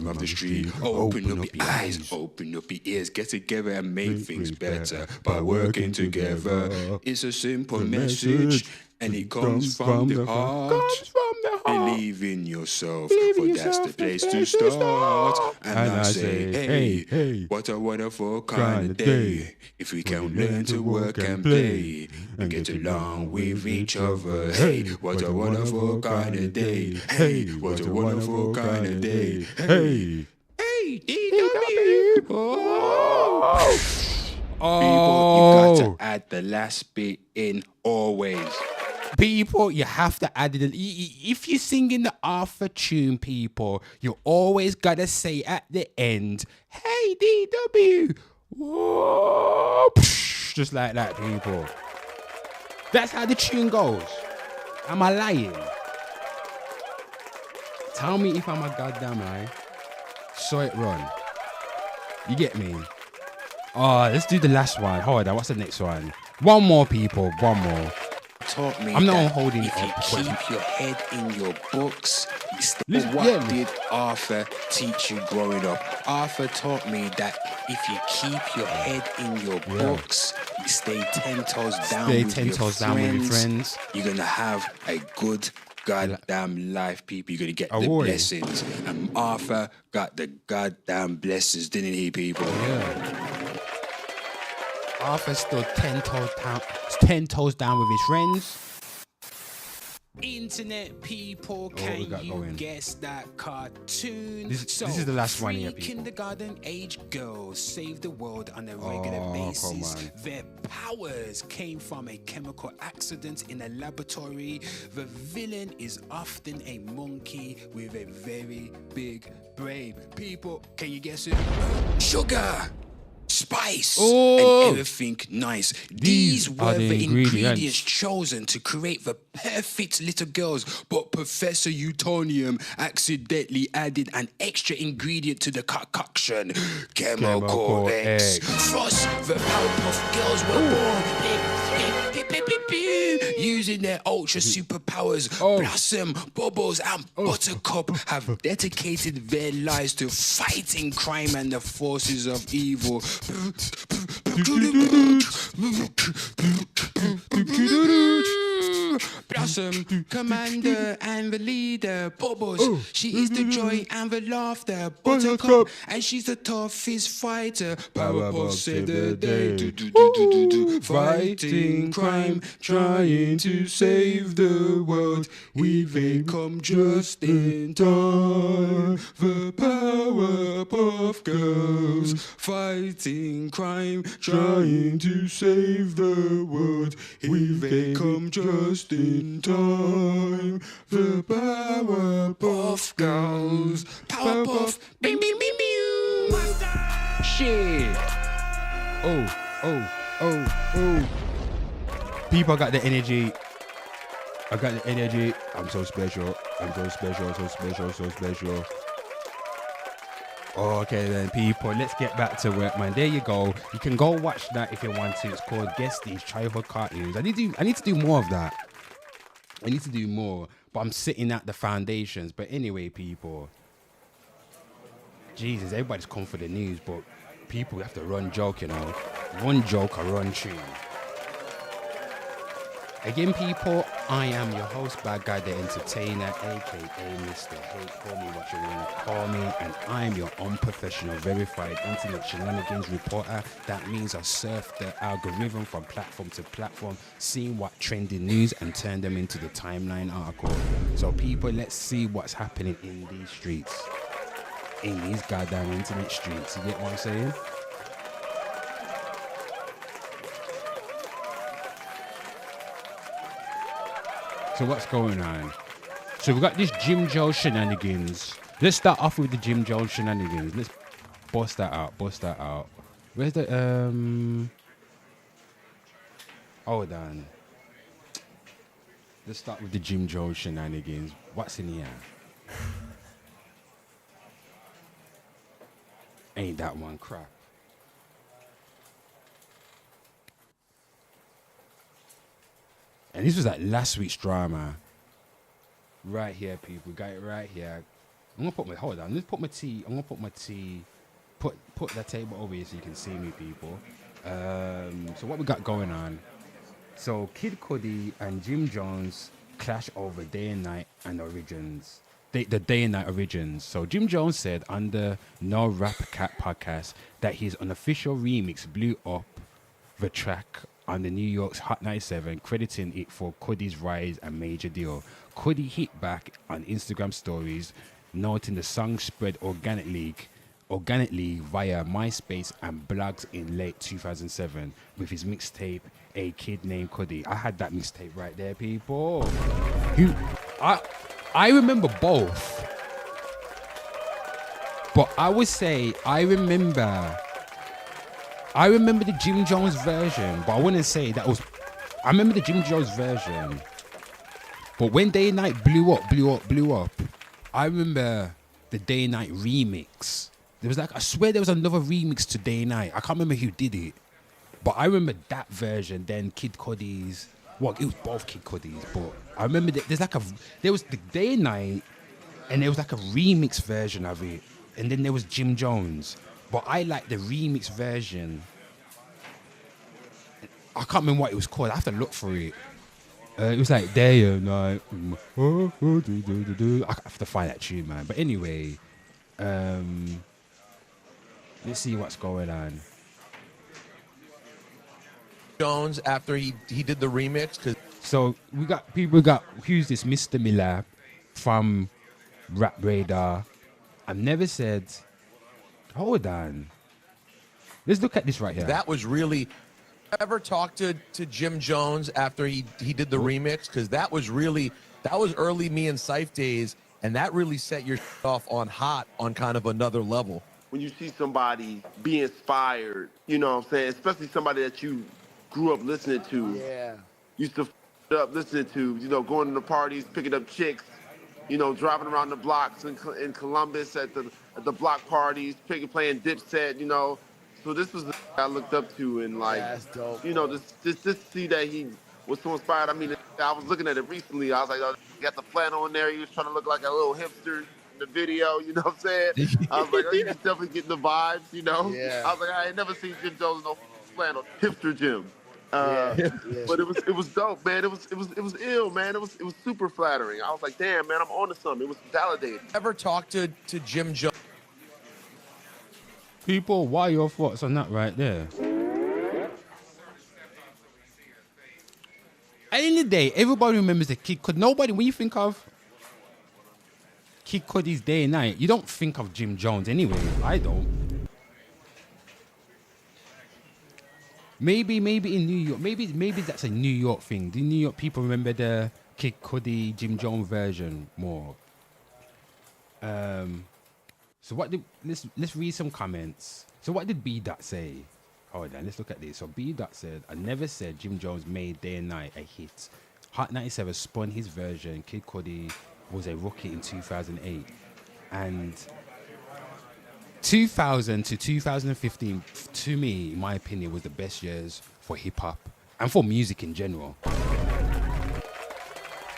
of the street. Open up your eyes, open up your ears, get together and make things better by working together. It's a simple message. And it comes from the heart. Believe in yourself, for that's the place to start. And I say, hey, what a wonderful kind of day. If we can learn to work and play and get along with each other. Hey, what a wonderful kind of day. Hey, what a wonderful kind of day. Hey, DW. People, you got to add the last bit in always. People, you have to add it. If you're singing the Arthur tune, people, you always gotta say at the end, hey, DW. Whoa. Just like that, people. That's how the tune goes. Am I lying? Tell me if I'm a goddamn lie. Saw it run. You get me? Oh, let's do the last one. Hold on, what's the next one? One more, people. One more. Taught me I'm not that holding if it you up. keep your head in your books, Listen, what yeah, did Arthur teach you growing up? Arthur taught me that if you keep your head in your books, you stay 10 toes down with your friends, you're gonna have a good goddamn life, people. You're gonna get the blessings. And Arthur got the goddamn blessings, didn't he, people? Yeah. Arthur stood 10 toes down with his friends. Internet people, can you guess that cartoon? This is the last one here, people. Kindergarten age girls save the world on a regular basis. Their powers came from a chemical accident in a laboratory. The villain is often a monkey with a very big brain. People, can you guess it? Sugar! Spice and everything nice. These were the ingredients chosen to create the perfect little girls, but Professor Utonium accidentally added an extra ingredient to the concoction: chemical X. Thus, the Powerpuff Girls were born. Using their ultra superpowers, Blossom, Bubbles, and Buttercup have dedicated their lives to fighting crime and the forces of evil. Blossom, commander and the leader. Bubbles, she is the joy and the laughter. Buttercup, and she's the toughest fighter. Powerpuff save the day. Fighting crime, trying to save the world. We've come just in time. The Powerpuff Girls, fighting crime, trying to save the world. We've come just in time. The Powerpuff Girls, Powerpuff, bing bing bing bing. Shit. People got the energy. I got the energy. I'm so special. I'm so special, so special, so special. Okay then, people, let's get back to work, man. There you go. You can go watch that if you want to. It's called Guess These Childhood Cartoons. I need to do more of that. I need to do more, but I'm sitting at the foundations. But anyway, people, Jesus, everybody's come for the news, but people have to run joke, you know. One joke or run tune. Again, people, I am your host, Bad Guy the Entertainer, aka Mr. Hate. Call me what you want to call me, and I'm your unprofessional, verified internet shenanigans reporter. That means I surf the algorithm from platform to platform, seeing what trending news and turn them into the timeline article. So, people, let's see what's happening in these streets, in these goddamn internet streets. You get what I'm saying? So what's going on? So we've got this Jim Jones shenanigans. Let's start off with the Jim Jones shenanigans. Let's bust that out. Where's the hold on. Let's start with the Jim Jones shenanigans. What's in here? Ain't that one crap? And this was like last week's drama. Right here, people. We got it right here. I'm gonna put my hold on. Let's put my tea. I'm gonna put my tea. Put that table over here so you can see me, people. So what we got going on? So Kid Cudi and Jim Jones clash over Day and Night and Origins. The Day and Night Origins. So Jim Jones said on the No Rap Cat podcast that his unofficial remix blew up the track on the New York's Hot 97, crediting it for Cudi's rise and major deal. Cudi hit back on Instagram stories, noting the song spread organically via MySpace and blogs in late 2007 with his mixtape A Kid Named Cudi. I had that mixtape right there, people. I remember both, but I would say I remember the Jim Jones version, but I wouldn't say that was. I remember the Jim Jones version, but when Day and Night blew up, I remember the Day and Night remix. There was I swear there was another remix to Day and Night. I can't remember who did it, but I remember that version. Then Kid Cudi's. Well, it was both Kid Cudi's, but I remember there was the Day and Night, and there was like a remix version of it, and then there was Jim Jones. But I like the remix version. I can't remember what it was called. I have to look for it. It was like Day and Night. I have to find that tune, man. But anyway, let's see what's going on. Jones after he did the remix. So we got who's this Mr. Miller from Rap Radar. I've never said. Hold on. Let's look at this right here. That was really. Ever talked to Jim Jones after he did the remix? Because that was early me and Syph days, and that really set your off on hot on kind of another level. When you see somebody be inspired, you know what I'm saying, especially somebody that you grew up listening to. Yeah. Used to up listening to, going to the parties, picking up chicks, driving around the blocks in Columbus at the block parties, playing Dipset, So this was the I looked up to, and that's dope, just to see that he was so inspired. I mean, I was looking at it recently. I was like, oh, he got the flannel in there. He was trying to look like a little hipster in the video. You know what I'm saying? I was like, oh, he's definitely getting the vibes. Yeah. I was like, I ain't never seen Jim Jones in no flannel, hipster Jim. But it was dope, man. It was ill, man. It was super flattering. I was like, damn, man, I'm onto something. It was validated. Ever talked to Jim Jones? People, what are your thoughts on that right there? At the end of the day, everybody remembers the Kid Cudi. Nobody, when you think of Kid Cudi's Day and Night, you don't think of Jim Jones anyway. I don't. Maybe in New York, maybe that's a New York thing. Do New York people remember the Kid Cudi, Jim Jones version more? So let's read some comments. So what did B Dot say? Hold on, let's look at this. So B Dot said, I never said Jim Jones made Day and Night a hit. Hot 97 spun his version. Kid Cudi was a rookie in 2008. And 2000 to 2015, to me, in my opinion, was the best years for hip hop and for music in general.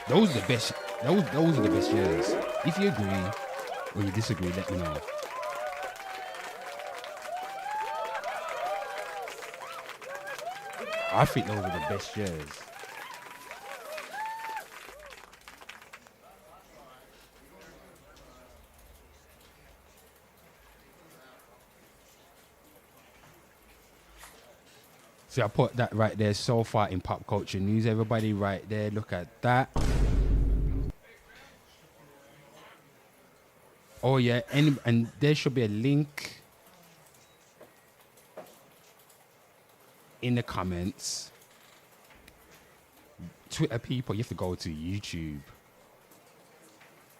Those are the best. Those are the best years. If you agree or you disagree, let me know. I think those are the best years. See, I put that right there so far in pop culture news. Everybody right there, look at that. Oh yeah, and there should be a link in the comments. Twitter people, you have to go to YouTube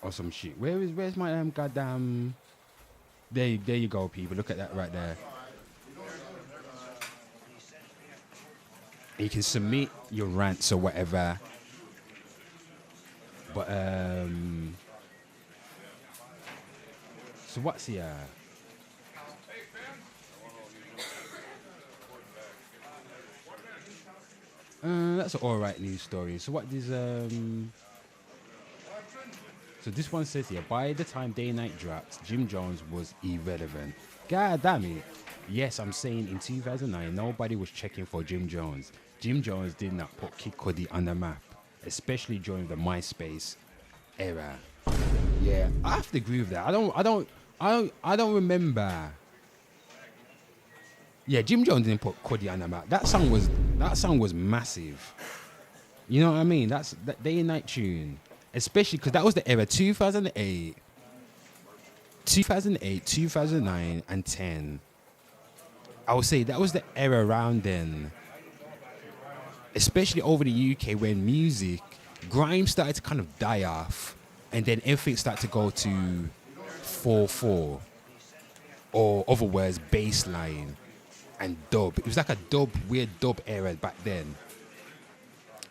or some shit. Where's my goddamn? There you go, people. Look at that right there. You can submit your rants or whatever, but So what's here? That's an alright news story. So what is So this one says here, by the time Day and Night dropped, Jim Jones was irrelevant. God damn it. Yes, I'm saying in 2009, nobody was checking for Jim Jones. Jim Jones did not put Kid Cudi on the map, especially during the MySpace era. Yeah, I have to agree with that. I don't remember. Yeah, Jim Jones didn't put Cudi on the map. That song was massive. You know what I mean? That Day and Night tune. Especially because that was the era 2008, 2009, and 10. I would say that was the era around then. Especially over the UK when grime started to kind of die off, and then everything started to go to 4/4, or other words, bassline and dub. It was like a weird dub era back then.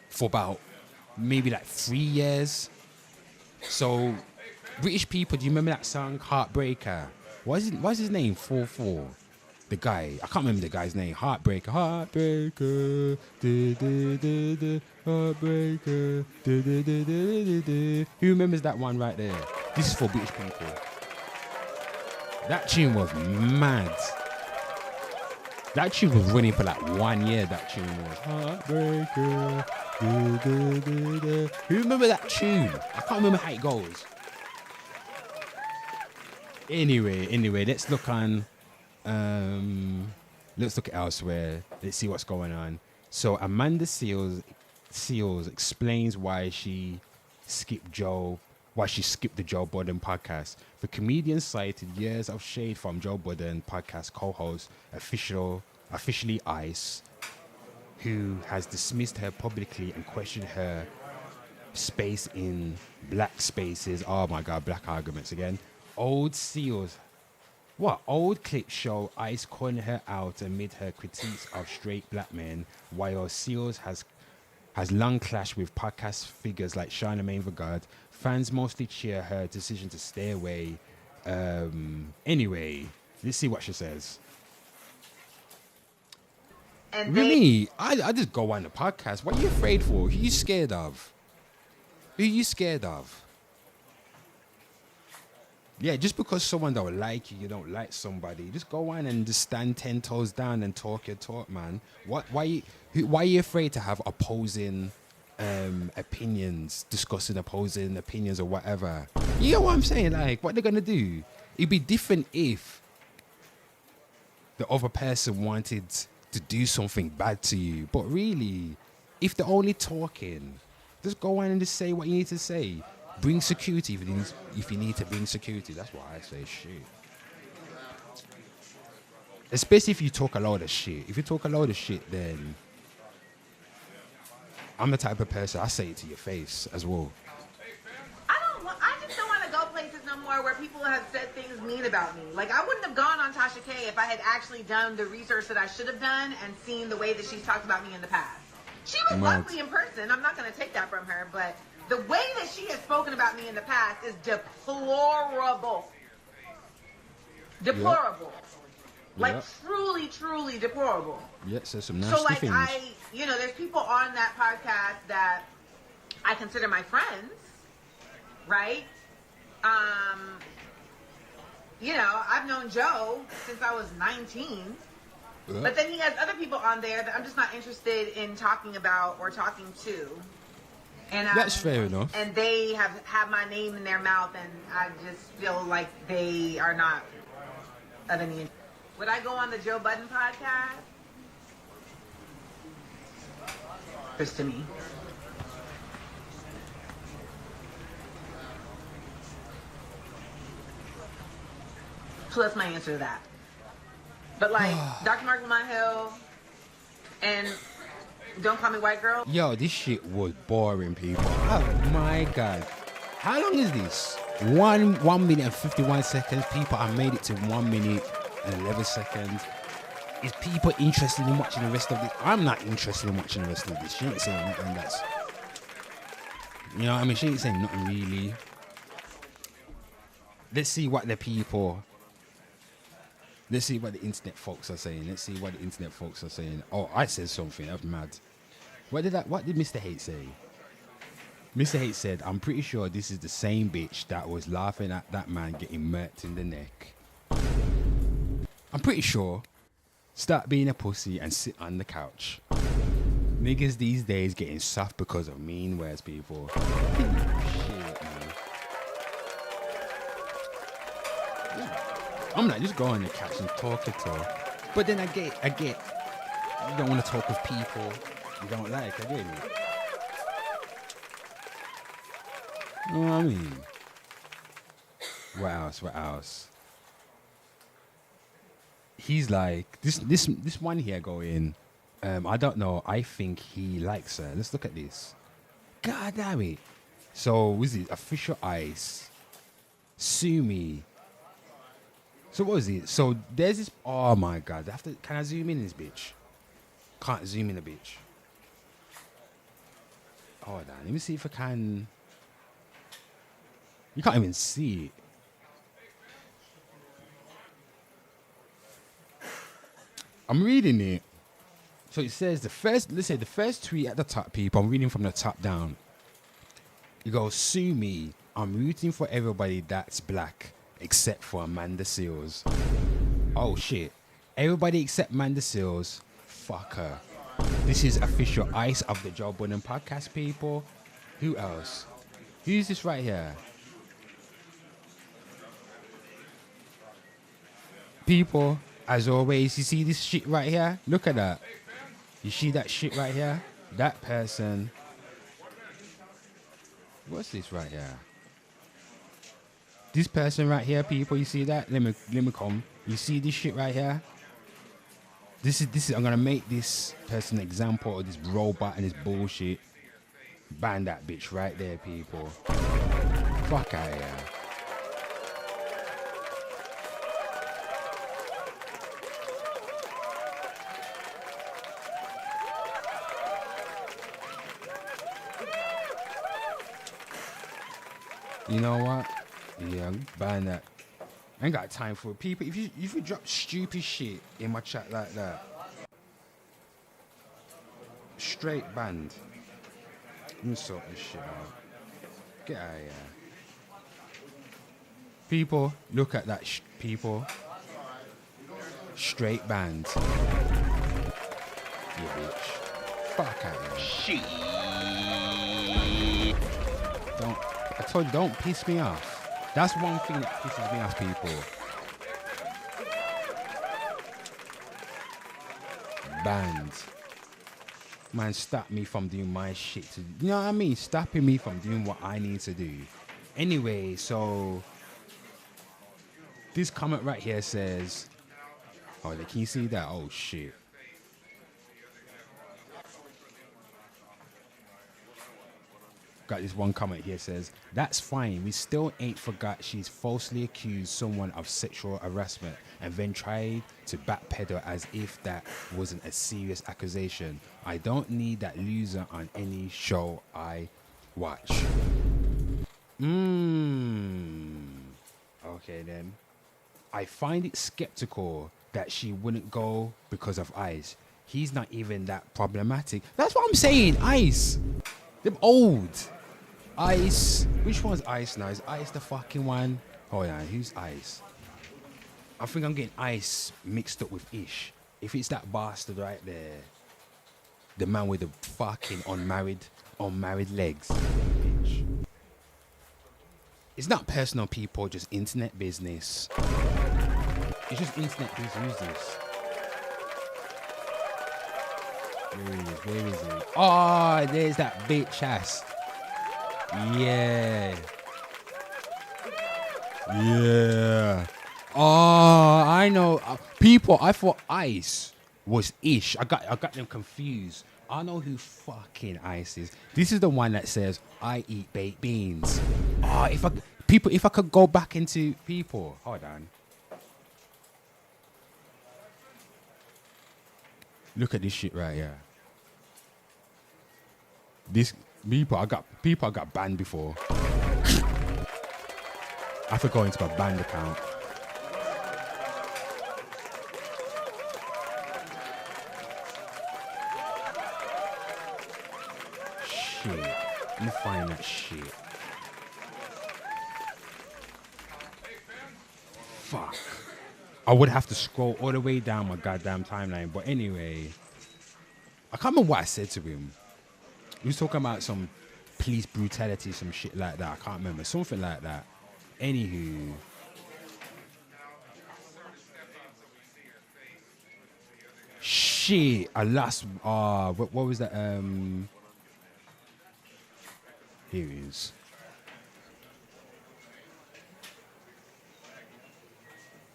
For about maybe like 3 years. So, British people, do you remember that song Heartbreaker? What's his name? 4/4. The guy, I can't remember the guy's name. Heartbreaker, Heartbreaker, Heartbreaker, Who remembers that one right there? This is for British people. That tune was mad. That tune was running for like 1 year. That tune was Heartbreaker. Who remember that tune? I can't remember how it goes. Anyway, let's look elsewhere. Let's see what's going on. So Amanda Seals explains why she skipped the Joe Budden podcast. The comedian cited years of shade from Joe Budden podcast co-host officially Ice, who has dismissed her publicly and questioned her space in black spaces. Oh my God, black arguments again. Old clips show Ice calling her out amid her critiques of straight black men, while Seals has long clashed with podcast figures like Charlamagne the God. Fans mostly cheer her decision to stay away. Anyway, let's see what she says. And Really? I just go on the podcast. What are you afraid for? Who are you scared of? Yeah, just because someone don't like you don't like somebody. Just go on and just stand 10 toes down and talk your talk, man. Why are you afraid to have opposing opinions, discussing opposing opinions or whatever? You know what I'm saying? Like, what they're gonna do? It'd be different if the other person wanted to do something bad to you. But really, if they're only talking, just go on and just say what you need to say. Bring security if you need to bring security. That's why I say shit. Especially if you talk a lot of shit. If you talk a lot of shit, then I'm the type of person, I say it to your face as well. I just don't want to go places no more where people have said things mean about me. Like, I wouldn't have gone on Tasha K if I had actually done the research that I should have done and seen the way that she's talked about me in the past. She was lovely in person. I'm not going to take that from her, but the way that she has spoken about me in the past is deplorable. Deplorable. Like, truly, truly deplorable. Yeah, says some nasty things. There's people on that podcast that I consider my friends, right? I've known Joe since I was 19. But then he has other people on there that I'm just not interested in talking about or talking to. And that's fair enough. And they have my name in their mouth, and I just feel like they are not of any interest. Would I go on the Joe Budden podcast? Just to me. So that's my answer to that. But like Dr. Mark Lamont Hill and Don't Call Me White Girl. Yo, this shit was boring, people. Oh my God. How long is this? 1 minute and 51 seconds. People, I made it to 1 minute and 11 seconds. Is people interested in watching the rest of this? I'm not interested in watching the rest of this. She ain't saying nothing that's... You know what I mean? She ain't saying nothing really. let's see what the people. Let's see what the internet folks are saying. Oh, I said something. I'm mad. What did Mr. Hate say? Mr. Hate said, I'm pretty sure this is the same bitch that was laughing at that man getting murked in the neck. I'm pretty sure. Start being a pussy and sit on the couch. Niggas these days getting soft because of mean words, people. Shit, man. I'm like, just go on the couch and talk it to her. But then I get, you don't want to talk with people you don't like, I get it. You know what I mean? What else? He's like, this one here going, I don't know, I think he likes her. Let's look at this. God damn it. So, was it official ice? Sue me. So what was it? So there's this, oh my God. Can I zoom in this bitch? Can't zoom in a bitch. Hold on, let me see if I can. You can't even see it. I'm reading it. So it says the first tweet at the top, people. I'm reading from the top down. You go, sue me. I'm rooting for everybody that's black except for Amanda Seals. Oh shit. Everybody except Amanda Seals. Fuck her. This is official ice of the Joe Budden podcast, people. Who else? Who's this right here? People, as always, you see this shit right here? Look at that. You see that shit right here? That person. What's this right here? This person right here, people, you see that? Let me come. You see this shit right here? This is I'm gonna make this person an example of this robot and this bullshit. Ban that bitch right there, people. Fuck out of here. You know what? Yeah, ban that. I ain't got time for it. People. If you drop stupid shit in my chat like that, straight banned. Let me sort this shit out. Get out of here. People, look at that. People, straight banned. You bitch. Fuck out of here. Shit. I told you, don't piss me off. That's one thing that pisses me off, people. Banned. Man, stop me from doing my shit. You know what I mean? Stopping me from doing what I need to do. Anyway, so this comment right here says, oh, can you see that? Oh, shit. Got this one comment here says, that's fine. We still ain't forgot she's falsely accused someone of sexual harassment and then tried to backpedal as if that wasn't a serious accusation. I don't need that loser on any show I watch. Okay then. I find it skeptical that she wouldn't go because of Ice. He's not even that problematic. That's what I'm saying, Ice. They're old. Ice. Which one's Ice now? Is Ice the fucking one? Hold on, who's Ice? I think I'm getting Ice mixed up with Ish. If it's that bastard right there, the man with the fucking unmarried legs. Bitch. It's not personal, people, just internet business. It's just internet business. Where is it? Oh, there's that bitch ass. Yeah. Oh, I know. People, I thought Ice was Ish. I got them confused. I know who fucking Ice is. This is the one that says, I eat baked beans. Oh, if I could go back into people. Hold on. Look at this shit right here. This people I got banned before. I have to go into my band account. Shit. Let me find that shit. Fuck. I would have to scroll all the way down my goddamn timeline. But anyway, I can't remember what I said to him. He was talking about some police brutality, some shit like that. I can't remember. Something like that. Anywho. Shit. I lost. What was that? Here it is.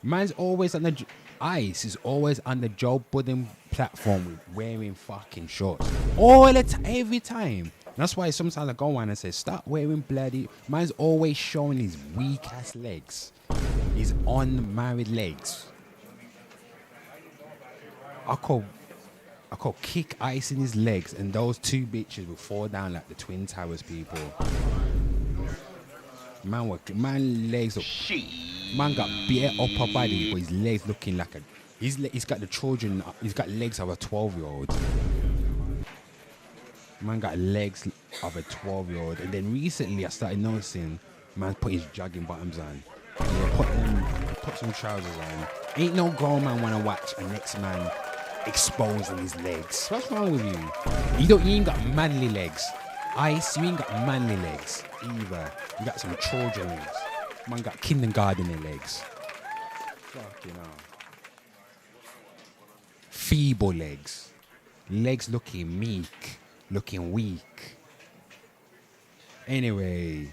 Man's always on the Ice is always on the Joe Budden platform with wearing fucking shorts all the time, every time. That's why sometimes I go on and say, stop wearing bloody. Man's always showing his weak ass legs, his unmarried legs. I could kick Ice in his legs, and those two bitches would fall down like the Twin Towers, people. Man legs up. Man got bare upper body, but his legs looking like a. He's got the children. He's got legs of a 12-year-old. Man got legs of a 12-year-old, and then recently I started noticing man put his jogging bottoms on. Yeah, put some trousers on. Ain't no grown man wanna watch a next man exposing his legs. What's wrong with you? You ain't got manly legs. Ice, you ain't got manly legs either. You got some children legs. Man got kindergarten legs. Fucking hell. Feeble legs. Legs looking meek. Looking weak. Anyway,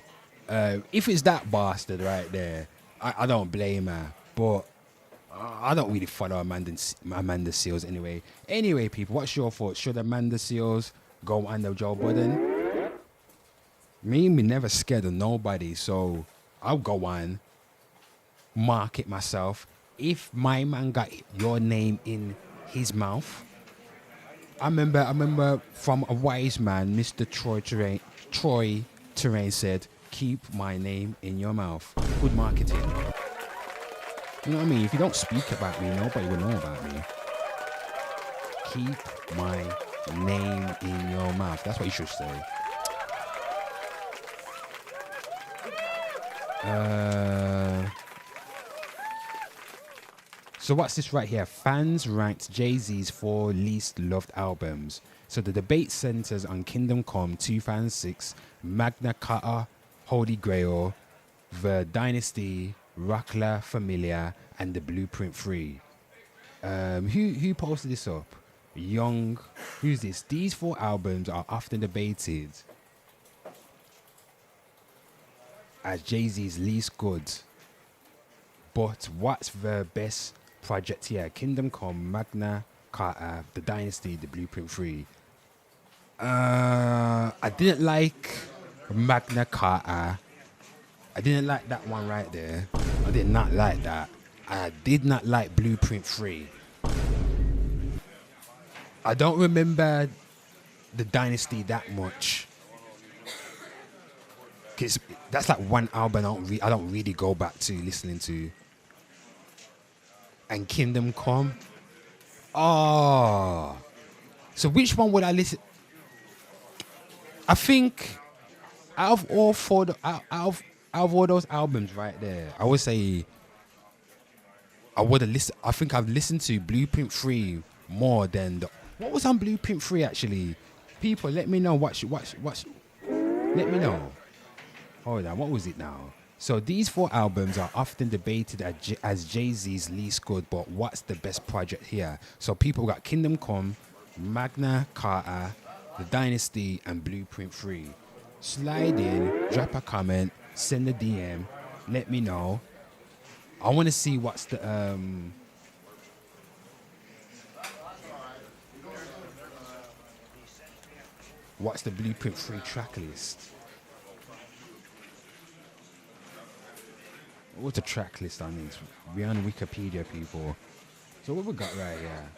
if it's that bastard right there, I don't blame her. But I don't really follow Amanda Seals anyway. Anyway, people, what's your thoughts? Should Amanda Seals go under Joe Budden? Me never scared of nobody, so I'll go on, market myself. If my man got your name in his mouth, I remember from a wise man, Mr. Troy Terrain said, keep my name in your mouth. Good marketing. You know what I mean? If you don't speak about me, nobody will know about me. Keep my name in your mouth. That's what you should say. So what's this right here? Fans ranked Jay-Z's 4 least loved albums. So the debate centers on Kingdom Come 2006, Magna Carta, Holy Grail, The Dynasty, Rock La Familia, and The Blueprint 3. Who posted this up? Young. Who's this? These 4 albums are often debated as Jay-Z's least good. But what's the best project here? Kingdom Come, Magna Carta, The Dynasty, The Blueprint 3. I didn't like Magna Carta. I didn't like that one right there. I did not like that. I did not like Blueprint 3. I don't remember The Dynasty that much. Cause that's like one album I don't really go back to listening to. And Kingdom Come. Oh. So which one would I listen? I think out of all 4, out of all those albums right there, I would say I would have listened. I think I've listened to Blueprint 3 more than what was on Blueprint 3 actually. People, let me know what. Let me know. Hold on, what was it now? So these 4 albums are often debated as Jay-Z's least good, but what's the best project here? So people got Kingdom Come, Magna Carta, The Dynasty, and Blueprint 3. Slide in, drop a comment, send a DM, let me know. I want to see what's the Blueprint 3 track list. What's the track list on these? We're on Wikipedia, people. So what we got right here?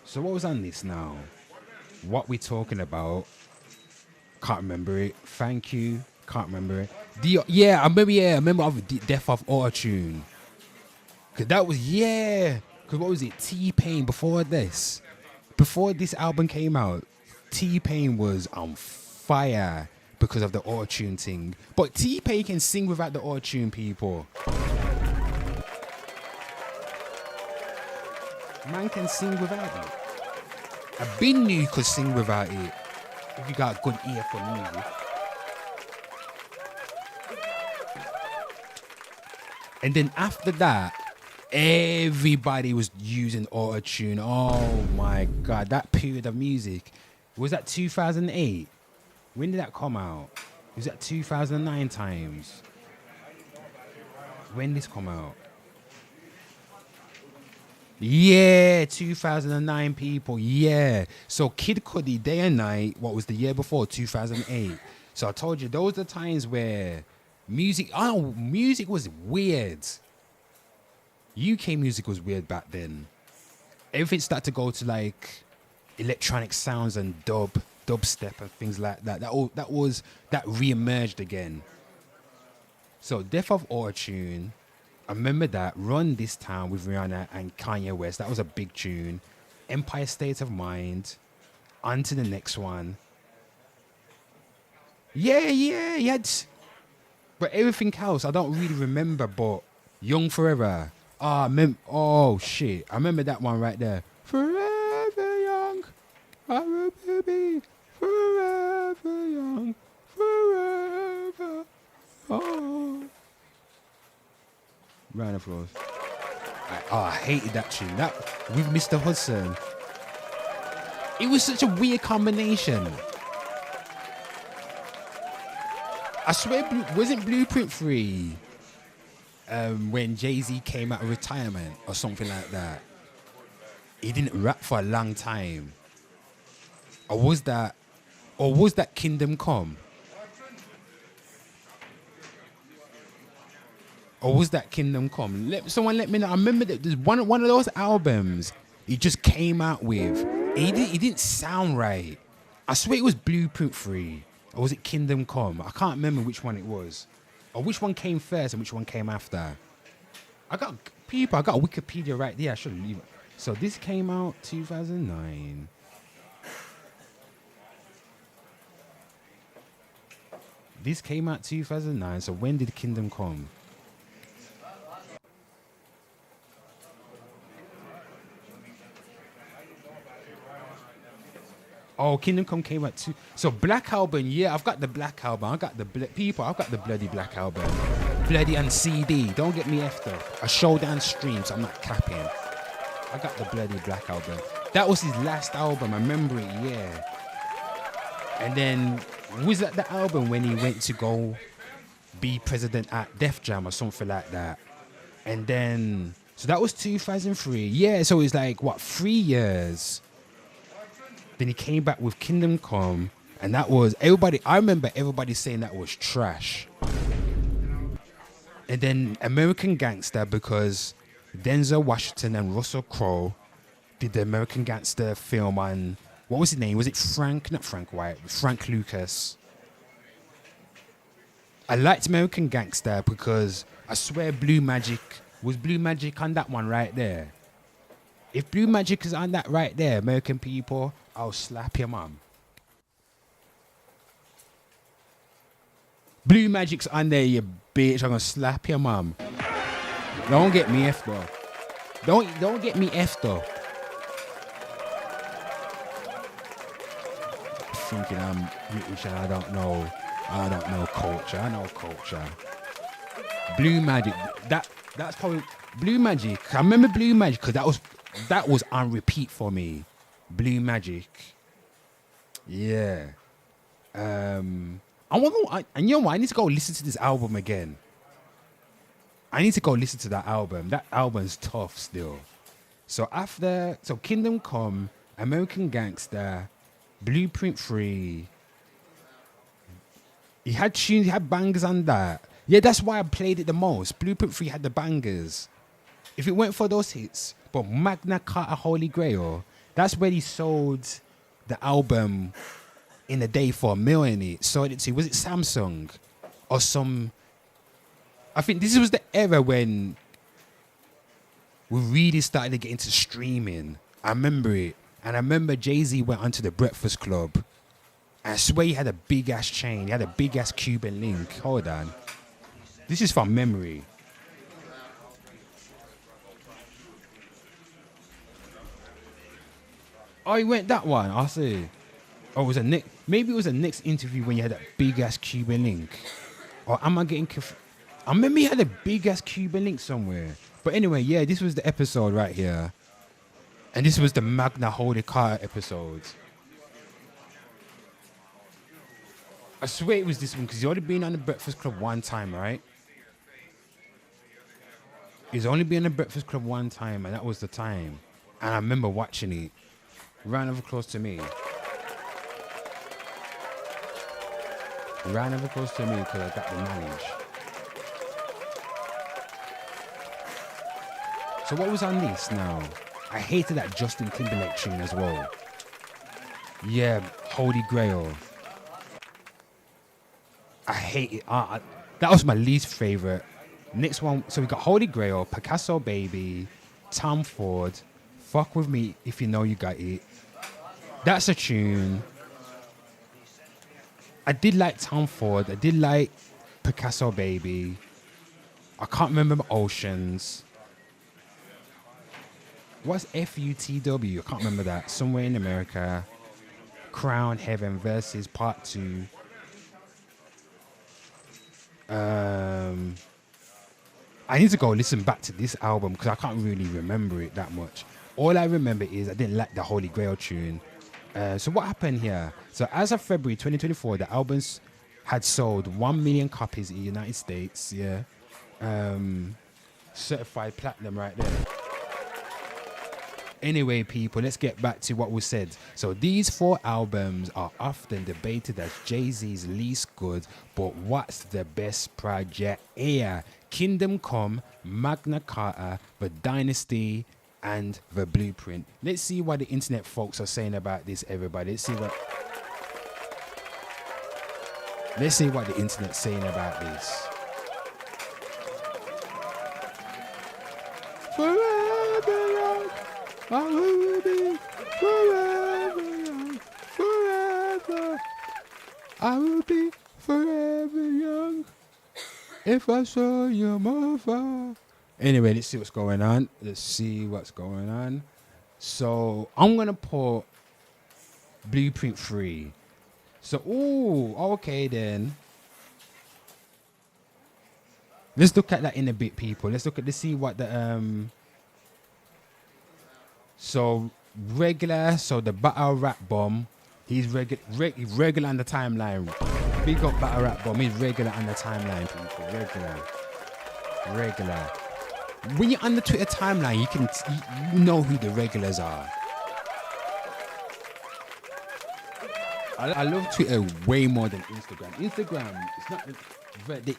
So what was on this now? What we talking about? Can't remember it. Thank you. Can't remember it. I remember of Death of Auto-Tune. Cause that was Cause what was it? T-Pain before this album came out, T-Pain was on fire because of the auto-tune thing. But T-Pain can sing without the auto-tune, people. Man can sing without it. I been knew you could sing without it if you got a good ear for music. And then after that, everybody was using auto-tune. Oh my God, that period of music. Was that 2008? When did that come out? Was that 2009 times? When did this come out? Yeah, 2009 people, yeah. So Kid Cudi, Day and Night, what was the year before? 2008. So I told you, those are the times where music was weird. UK music was weird back then. Everything started to go to like electronic sounds and dubstep and things like that. That re-emerged again. So Death of Auto-Tune, I remember that. Run This Town with Rihanna and Kanye West. That was a big tune. Empire State of Mind. On to the next one. Yeah. But everything else, I don't really remember. But Young Forever. Oh shit. I remember that one right there. Forever young. I will be forever young. Forever. Oh. Round of applause. I hated that tune. That with Mr. Hudson. It was such a weird combination. I swear, wasn't Blueprint 3 when Jay-Z came out of retirement or something like that? He didn't rap for a long time. Or was that Kingdom Come? Or was that Kingdom Come? Someone let me know. I remember that there's one of those albums he just came out with. He didn't sound right. I swear it was Blueprint 3. Or was it Kingdom Come? I can't remember which one it was. Or which one came first and which one came after. I got Wikipedia right there. I should leave it. So this came out 2009. This came out 2009. So when did Kingdom Come? Oh, Kingdom Come came out too. So Black Album, yeah, I've got the Black Album. I've got the bloody Black Album. Bloody and CD. Don't get me effed up. A showdown stream, so I'm not capping. I got the bloody Black Album. That was his last album. I remember it, yeah. And then, was that the album when he went to go be president at Def Jam or something like that? And then, so that was 2003. Yeah, so it's like, 3 years. Then he came back with Kingdom Come, and that was I remember everybody saying that was trash. And then American Gangster, because Denzel Washington and Russell Crowe did the American Gangster film on, what was his name? Was it Frank? Not Frank White, Frank Lucas. I liked American Gangster because I swear Blue Magic on that one right there. If Blue Magic is on that right there, American people, I'll slap your mum. Blue Magic's on there, you bitch. I'm gonna slap your mum. Don't get me effed up. Don't get me effed up. Thinking I'm British and I don't know culture. I know culture. Blue Magic. That's probably Blue Magic. I remember Blue Magic because that was on repeat for me. Blue Magic. Yeah. And you know what? I need to go listen to this album again. I need to go listen to that album. That album's tough still. So Kingdom Come, American Gangster, Blueprint 3. He had tunes, he had bangers on that. Yeah, that's why I played it the most. Blueprint 3 had the bangers. If it weren't for those hits, but Magna Carta Holy Grail, that's where he sold the album in a day for $1 million. Sold it to, was it Samsung? or some. I think this was the era when we really started to get into streaming. I remember it. And I remember Jay-Z went onto the Breakfast Club. I swear he had a big ass chain. He had a big ass Cuban link. Hold on. This is from memory. Oh, he went that one. I see. Oh, it was maybe it was a next interview when you had that big ass Cuban link. Or am I getting I remember he had a big ass Cuban link somewhere. But anyway, yeah, this was the episode right here. And this was the Magna Holy Carta episode. I swear it was this one because he's only been on the Breakfast Club one time, right? He's only been on the Breakfast Club one time, and that was the time. And I remember watching it. Ran over close to me. Ran over close to me because I got the knowledge. So what was on this now? I hated that Justin Timberlake tune as well. Yeah, Holy Grail. I hate it. That was my least favorite. Next one, so we got Holy Grail, Picasso Baby, Tom Ford, Fuck With Me If You Know You Got It. That's a tune. I did like Tom Ford. I did like Picasso Baby. I can't remember Oceans. What's FUTW? I can't remember that. Somewhere in America. Crown Heaven versus Part 2. I need to go listen back to this album because I can't really remember it that much. All I remember is I didn't like the Holy Grail tune. So what happened here? So as of February 2024, the albums had sold 1 million copies in the United States. Yeah. Certified platinum right there. Anyway, people, let's get back to what was said. So these 4 albums are often debated as Jay-Z's least good, but what's the best project here? Kingdom Come, Magna Carta, The Dynasty, and The Blueprint. Let's see what the internet folks are saying about this, everybody. Let's see what the internet's saying about this. Forever young, I will be forever young, forever. I will be forever young if I saw your mother. Anyway, let's see what's going on. So I'm gonna put Blueprint 3. So okay then. Let's look at that in a bit, people. Let's see what the so regular. So the Battle Rap Bomb, he's regular on the timeline. Big up Battle Rap Bomb. He's regular on the timeline, people. Regular. When you're on the Twitter timeline, you know who the regulars are. I love Twitter way more than Instagram. Instagram, it's not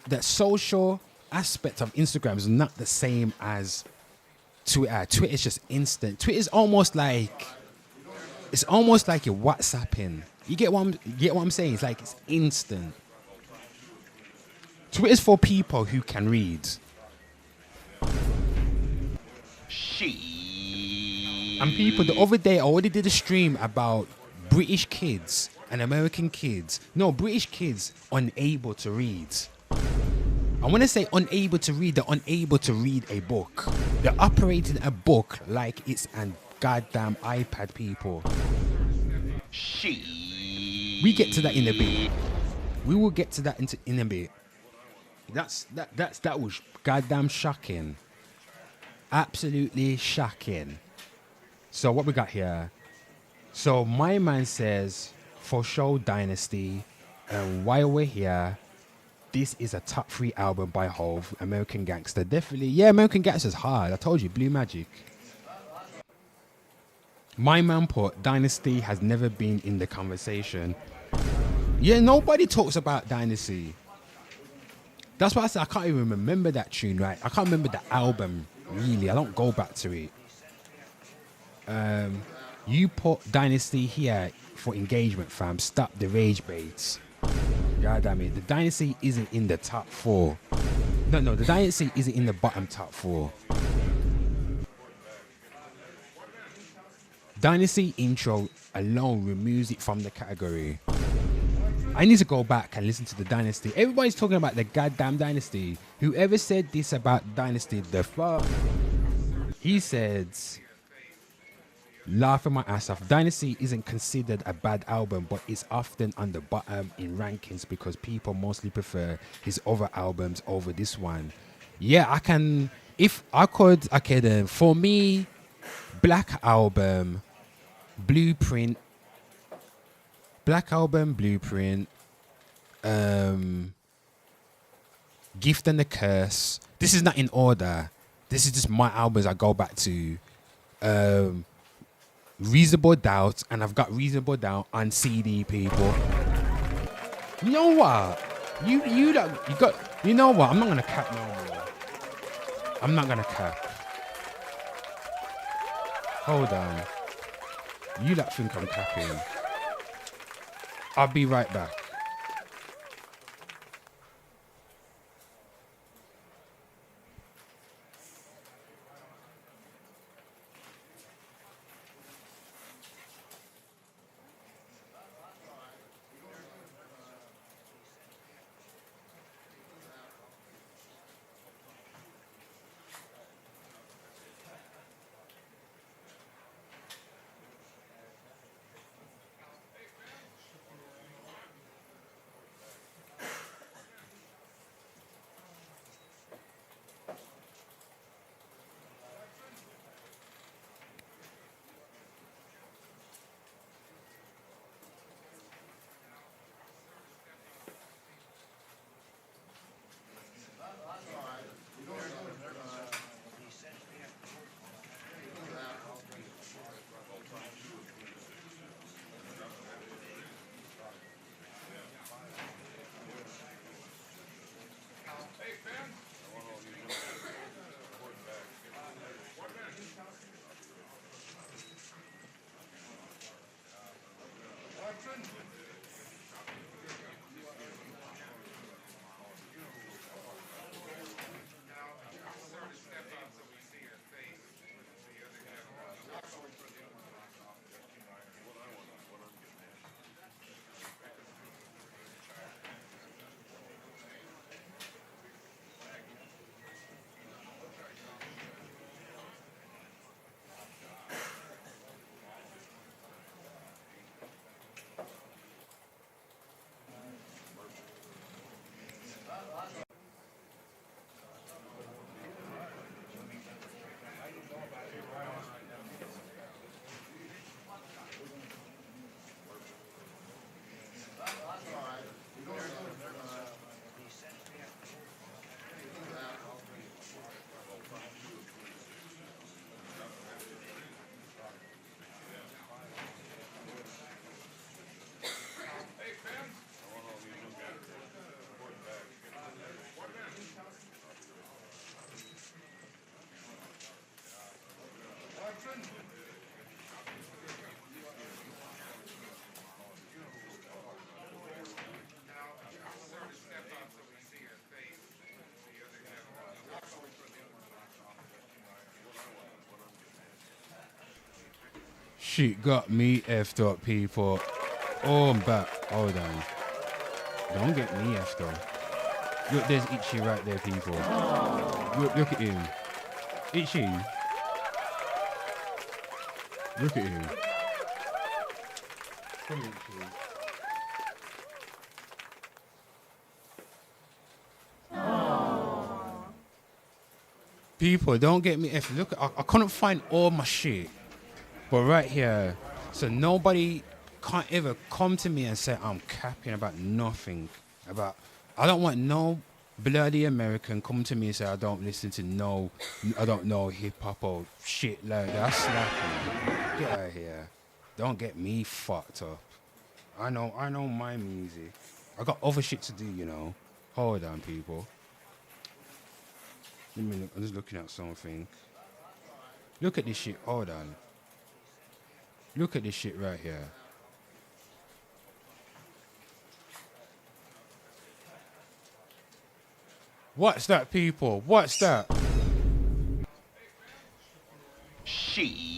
the social aspect of Instagram is not the same as Twitter. Twitter is just instant. Twitter is almost like you're WhatsApping. You get what I'm saying? It's like it's instant. Twitter's for people who can read. And people, the other day I already did a stream about British kids and American kids. No, British kids unable to read. I want to say unable to read. They're unable to read a book. They're operating a book like it's a goddamn iPad, people. We get to that in a bit. We will get to that in a bit. That was goddamn shocking. Absolutely shocking. So what we got here? So my man says for show Dynasty, and while we're here, this is a top 3 album by Hove. American Gangster, definitely. Yeah, American Gangster's hard. I told you, Blue Magic. My man put Dynasty has never been in the conversation. Yeah, nobody talks about Dynasty. That's why I said I can't even remember that tune, right? I can't remember the album, really. I don't go back to it. You put Dynasty here for engagement, fam. Stop the rage baits. God damn it. The Dynasty isn't in the top 4. No, the Dynasty isn't in the bottom top 4. Dynasty intro alone removes it from the category. I need to go back and listen to the Dynasty. Everybody's talking about the goddamn Dynasty. Whoever said this about Dynasty, the fuck? He said, laughing my ass off. Dynasty isn't considered a bad album, but it's often on the bottom in rankings because people mostly prefer his other albums over this one. Yeah, I can. If I could, okay then. For me, Black Album, Blueprint, Gift and the Curse. This is not in order. This is just my albums I go back to. Reasonable Doubt, and I've got Reasonable Doubt on CD, people. You know what? You know what? I'm not gonna cap no more. I'm not gonna cap. Hold on. You lot think I'm capping. I'll be right back. Shit got me effed up, people. Oh, I'm back. Hold on. Don't get me effed up. Look, there's Itchy right there, people. Look at him. Itchy. Look at him. Come here, Itchy. People, don't get me effed. Look, I couldn't find all my shit. But right here, so nobody can't ever come to me and say I'm capping about nothing. I don't want no bloody American come to me and say I don't listen to I don't know hip hop or shit like that. That's slapping. Get out of here. Don't get me fucked up. I know my music. I got other shit to do, you know. Hold on, people. Let me look. I'm just looking at something. Look at this shit. Hold on. Look at this shit right here. What's that, people? What's that?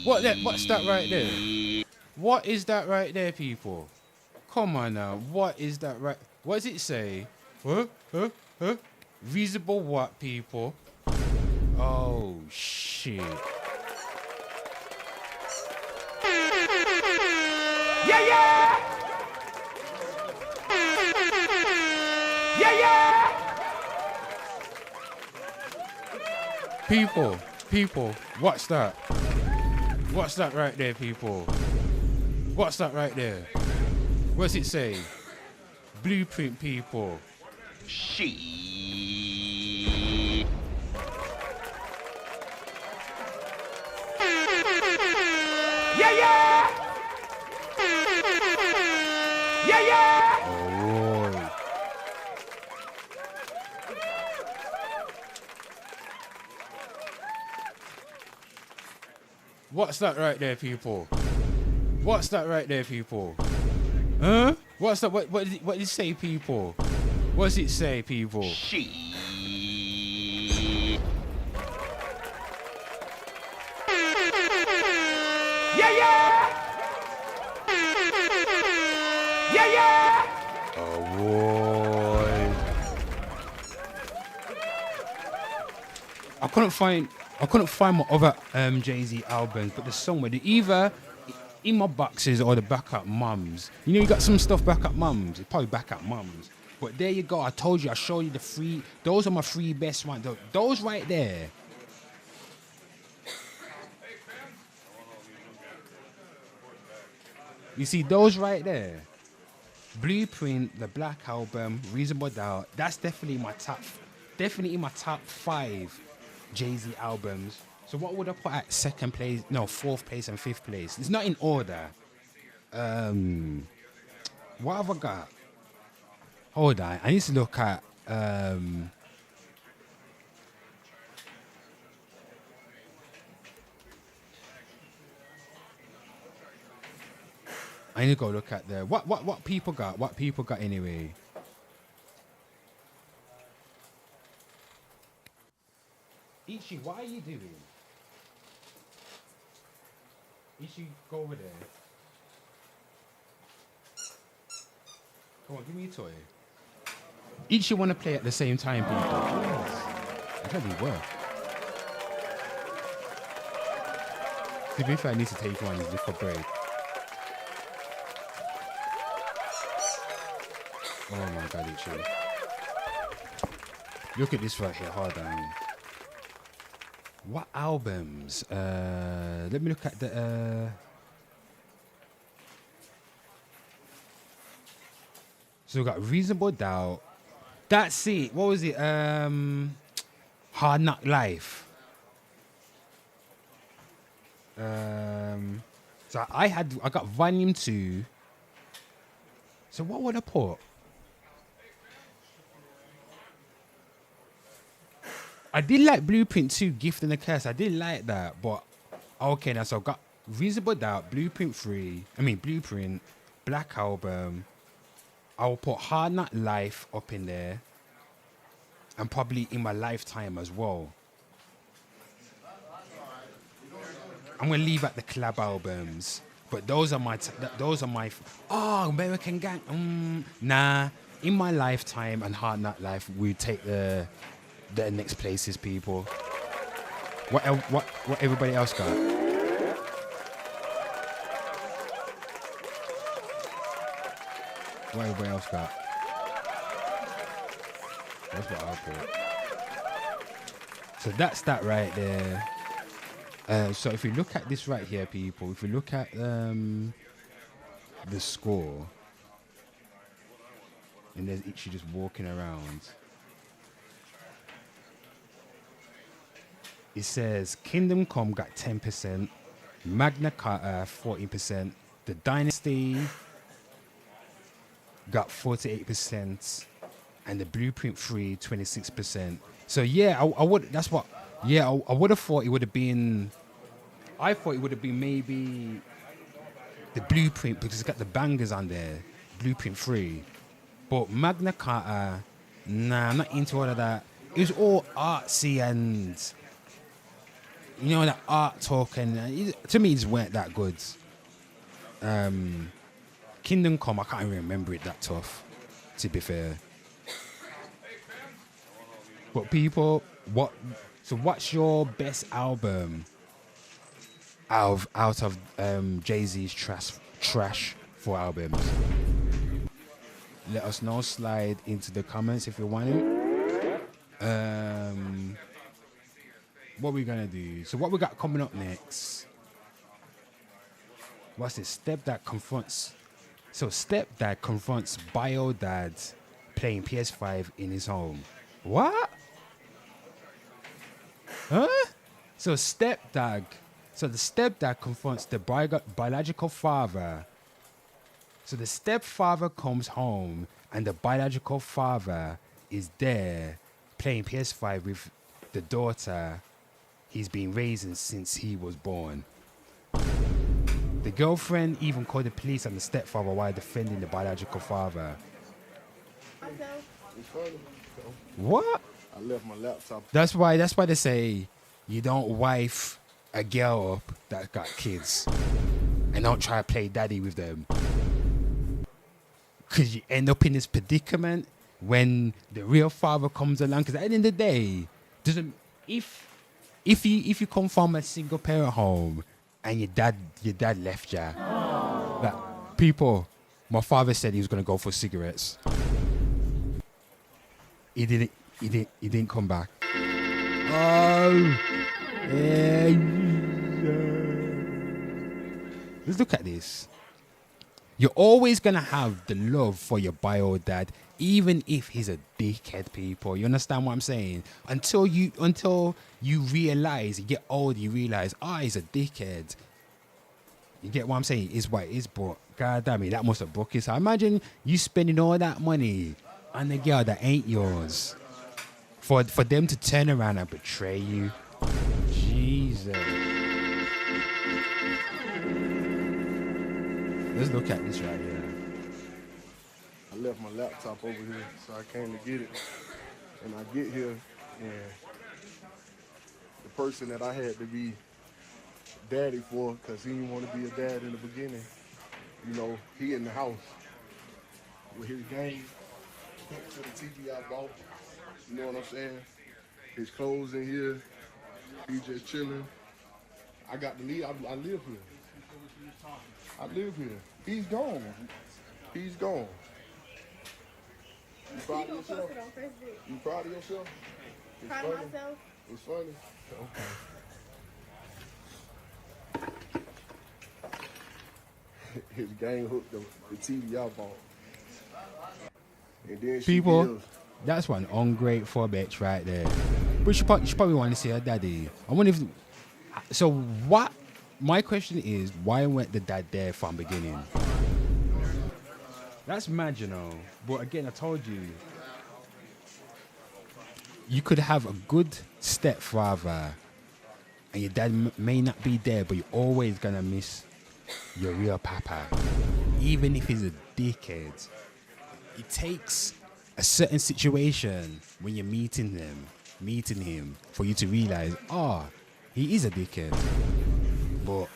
What's that right there? What is that right there, people? Come on now. What is that right? What does it say? Huh? Reasonable what, people? Oh, shit. Yeah! People, what's that? What's that right there, people? What's that right there? What does it say? Blueprint, people. Oh, boy. What's that right there, people? What's that right there, people? Huh? What's that? What did it say, people? What does it say, people? Oh boy. I couldn't find my other Jay-Z albums, but there's somewhere. They're either in my boxes or the backup mums. You know, you got some stuff backup mums. It's probably backup mums. But there you go. I told you. I showed you the three. Those are my three best ones. Those right there. You see those right there? Blueprint, the Black Album, Reasonable Doubt. That's definitely in my top 5 Jay-Z albums. So what would I put at second place? No, fourth place and fifth place. It's not in order. What have I got? Hold on. I need to look at I need to go look at the what people got. What people got anyway. Ichi, what are you doing? Ichi, go over there. Come on, give me a toy. Ichi want to play at the same time, people. Yes. That can't be work. To be fair, I need to take one just for break. Oh my god, Ichi. Look at this right here, hold on. What albums? Let me look at the so we got Reasonable Doubt. That's it. What was it? Hard Knock Life. So I got Volume 2. So what would I put? I did like Blueprint 2, Gift and the Curse. I did like that, but okay now. So I got Reasonable Doubt, Blueprint, Black Album. I will put Hard Knock Life up in there, and probably In My Lifetime as well. I'm gonna leave out the collab albums, but those are my American Gang. Nah, In My Lifetime and Hard Knock Life we take the next places, people. What everybody else got? What everybody else got? That's what I put. So that's that right there. So if you look at this right here, people, if you look at the score, and there's Ichi just walking around. It says Kingdom Come got 10%, Magna Carta 14%, The Dynasty got 48%, and the Blueprint 3 26%. So yeah, I would. That's what. Yeah, I would have thought it would have been. I thought it would have been maybe the Blueprint because it's got the bangers on there, Blueprint 3. But Magna Carta, nah, I'm not into all of that. it was all artsy and that art talk, and to me, it just weren't that good. Kingdom Come, I can't even remember it that tough, to be fair. But people, what's your best album out of Jay-Z's trash 4 albums? Let us know. Slide into the comments if you want to. What we gonna do? So what we got coming up next? What's this? Stepdad confronts bio dad playing PS5 in his home. What? Huh? So the stepdad confronts the biological father. So the stepfather comes home and the biological father is there playing PS5 with the daughter he's been raising since he was born. The girlfriend even called the police on the stepfather while defending the biological father. What? I left my laptop. That's why they say you don't wife a girl up that got kids and don't try to play daddy with them. Because you end up in this predicament when the real father comes along. Because at the end of the day, if you come from a single parent home and your dad left you, like, people, my father said he was gonna go for cigarettes. He didn't come back. Oh, let's look at this. You're always gonna have the love for your bio dad, even if he's a dickhead, people. You understand what I'm saying? Until you realize, you get old, you realize, he's a dickhead. You get what I'm saying? It's what it is, but god damn it, that must have broke his heart. Imagine you spending all that money on a girl that ain't yours. For them to turn around and betray you. Jesus. Let's look at this right here. I left my laptop over here, so I came to get it. And I get here, and the person that I had to be daddy for, because he didn't want to be a dad in the beginning, he in the house with his game, hooked to the TV I bought. You know what I'm saying? His clothes in here. He just chilling. I got to leave. I live here. I live here. He's gone. He's gone. You proud of yourself? You proud of yourself? It's Proud funny. of myself. It's funny. Okay. His gang hooked the TV I bought. And then she People, gives. that's one ungrateful bitch right there. But she probably want to see her daddy. I wonder if. So what? My question is, why weren't the dad there from the beginning? That's mad, But again, I told you, you could have a good stepfather, and your dad may not be there, but you're always gonna miss your real papa, even if he's a dickhead. It takes a certain situation when you're meeting him, for you to realize, he is a dickhead. But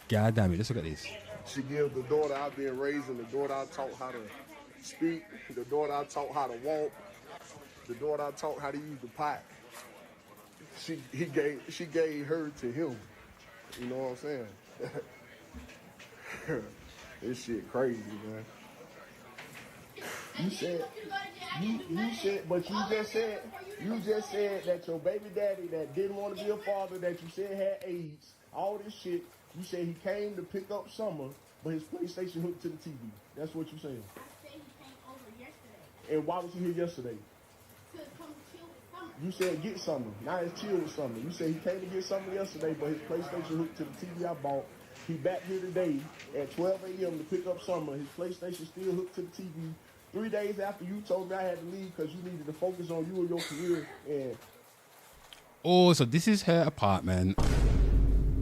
god damn it, let's look at this. She gives the daughter I've been raising, the daughter I taught how to speak, the daughter I taught how to walk, the daughter I taught how to use the pot. She gave her to him. You know what I'm saying? This shit crazy, man. You said, but you just said that your baby daddy that didn't want to be a father, that you said had AIDS, all this shit. You said he came to pick up Summer, but his PlayStation hooked to the TV. That's what you saying. I said he came over yesterday And why was he here yesterday? to come chill with Summer. You said get Summer. Now it's chill with Summer. You said he came to get Summer yesterday, but his PlayStation hooked to the TV I bought. He back here today at 12 a.m. to pick up Summer. His PlayStation still hooked to the TV. 3 days after you told me I had to leave because you needed to focus on you and your career. And Oh, so this is her apartment.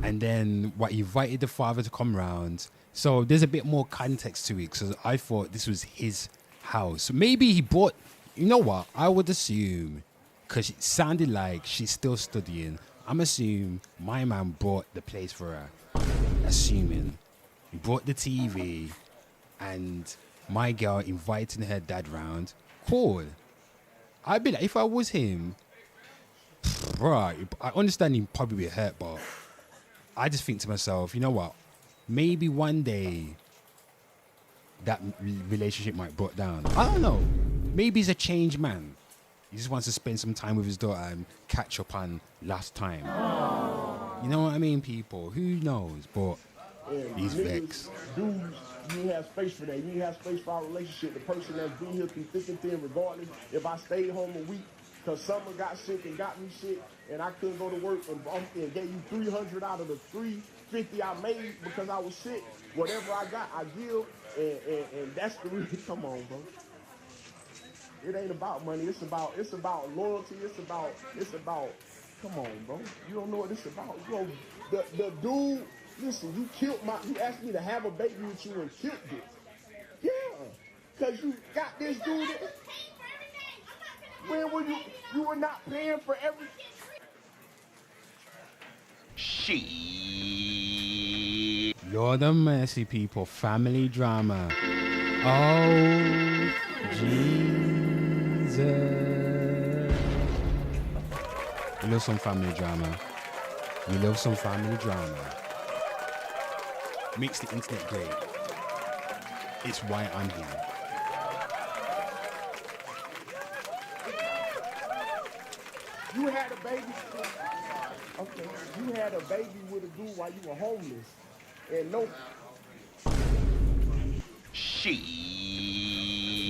And then he invited the father to come round. So there's a bit more context to it, because I thought this was his house. Maybe he bought, you know what? I would assume because it sounded like she's still studying. I'm assuming my man bought the place for her. Assuming he brought the TV, and my girl inviting her dad round. Cool. I'd be like, if I was him, right, I understand he'd probably be hurt, but I just think to myself, you know what? Maybe one day that relationship might brought down. I don't know. Maybe he's a changed man. He just wants to spend some time with his daughter and catch up on last time. You know what I mean, people? Who knows? But he's vexed. Dudes, you ain't have space for that. You ain't have space for our relationship. The person that's been here through thick and thin, regardless if I stayed home a week because someone got sick and got me sick and I couldn't go to work and gave you 300 out of the 350 I made because I was sick. Whatever I got, I give, and that's the real. Come on, bro. It ain't about money. It's about loyalty. It's about. Come on, bro. You don't know what it's about. Yo, the dude. Listen, you asked me to have a baby with you and killed it. Yeah, because you got this dude. When were you were not paying for everything. Lord of mercy, people. Family drama. Oh, Jesus. We love some family drama. We love some family drama. Makes the internet great. It's why I'm here. You had a baby. Okay, you had a baby with a dude while you were homeless, and no.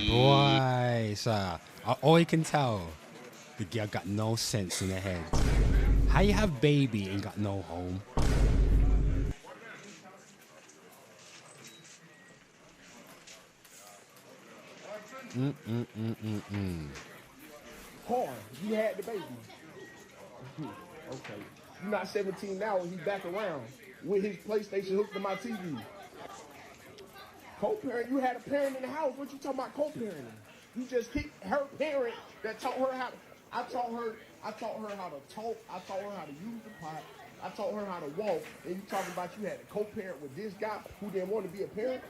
Boy, sir, all you can tell, the girl got no sense in her head. How you have baby and got no home? Car, you had the baby. Okay. You're not 17 now and he's back around with his PlayStation hooked to my TV. Co-parent, you had a parent in the house. What you talking about co-parenting? You just kicked her parent that taught her how to, I taught her how to talk, I taught her how to use the pot, I taught her how to walk, and you talking about you had a co-parent with this guy who didn't want to be a parent?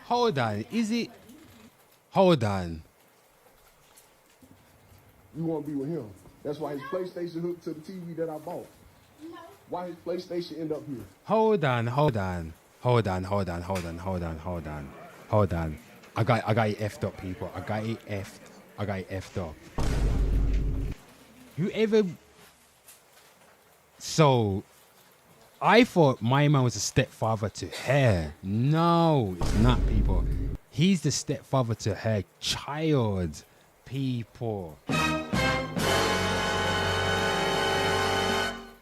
Hold on, is it? Hold on. You want to be with him. That's why his PlayStation hooked to the TV that I bought. Why his PlayStation end up here? Hold on. I got it effed up, people. I got it effed up. So, I thought my man was a stepfather to her. No, it's not, people. He's the stepfather to her child, people.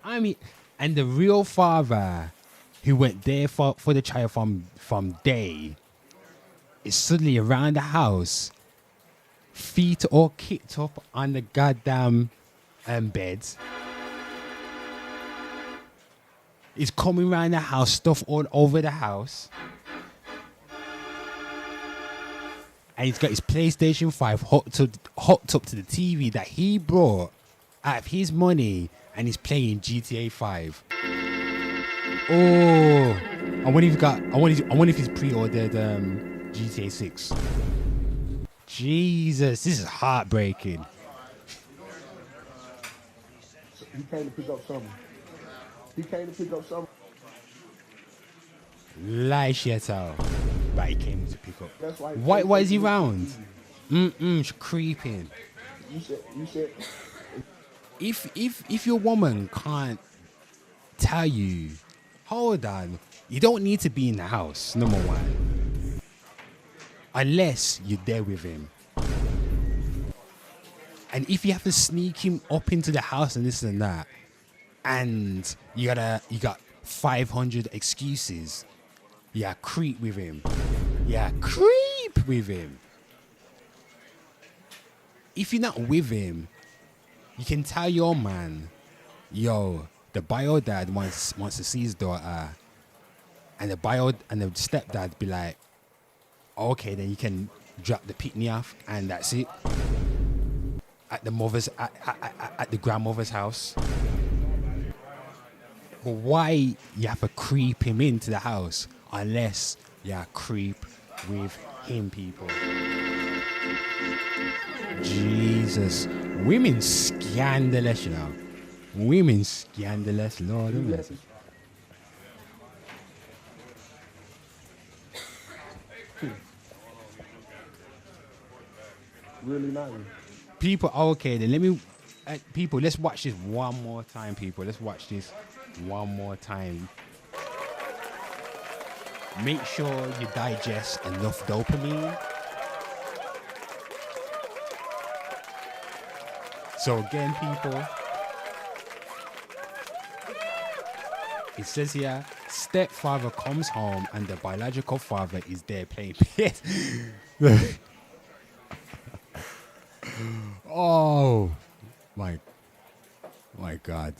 I mean, and the real father who went there for the child from day is suddenly around the house, feet all kicked up on the goddamn beds. He's coming around the house, stuff all over the house. And he's got his PlayStation 5 hooked up to the TV that he brought out of his money, and he's playing GTA 5. Oh, I wonder if he's pre-ordered GTA 6. Jesus, this is heartbreaking. He came to pick up something. Lie shit out. But he came to pick up. That's why. Why is he round? She's creeping. You said. If your woman can't tell you, hold on, you don't need to be in the house, number one. Unless you're there with him. And if you have to sneak him up into the house and this and that, and you got 500 excuses, creep with him. If you're not with him, you can tell your man, yo, the bio dad wants to see his daughter, and the stepdad be like, okay, then you can drop the pitney off, and that's it. at the mother's at the grandmother's house. But why you have to creep him into the house unless you creep with him, people? Jesus, women scandalous, you know. Women scandalous, Lord of mercy. Really nice. People, okay, then let me, people, let's watch this one more time, people. Let's watch this one more time. Make sure you digest enough dopamine. So again, people, it says here, stepfather comes home and the biological father is there playing PS. Oh, my God.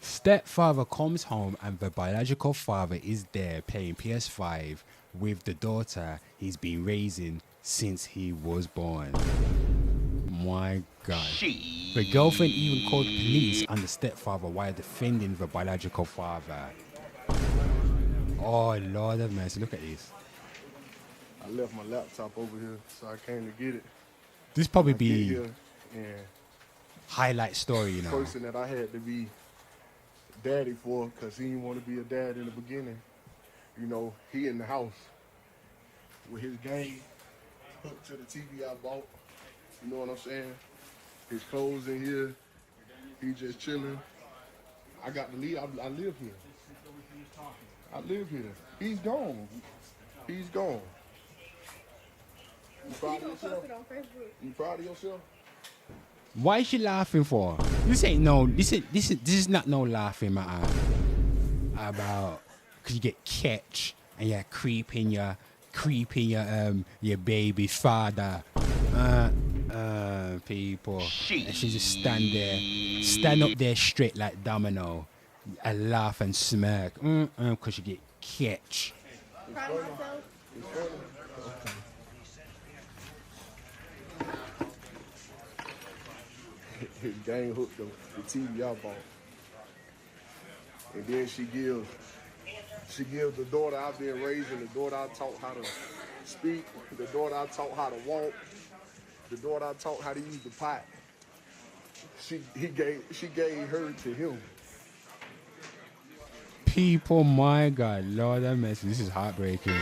Stepfather comes home and the biological father is there playing PS5 with the daughter he's been raising since he was born. My God. The girlfriend even called police on the stepfather while defending the biological father. Oh, Lord of mercy. Look at this. I left my laptop over here, so I came to get it. This probably I get be here, and highlight story, you the know. person that I had to be daddy for, because he didn't want to be a dad in the beginning. You know, he in the house with his game hooked to the TV I bought. You know what I'm saying? His clothes in here. He just chilling. I got to leave. I live here. I live here. He's gone. He's gone. You proud of yourself? You proud of yourself? Why is she laughing for? This ain't no. This is not no laughing matter about because you get catch and you creeping your baby father. People. And she just stand up there straight like domino, and laugh and smirk. Because you get catch. Proud of myself. His gang hooked the TV I bought. And then she gives the daughter I've been raising, the daughter I taught how to speak, the daughter I taught how to walk, the daughter I taught how to use the pot. She gave her to him. People, my God, Lord have mercy, this is heartbreaking.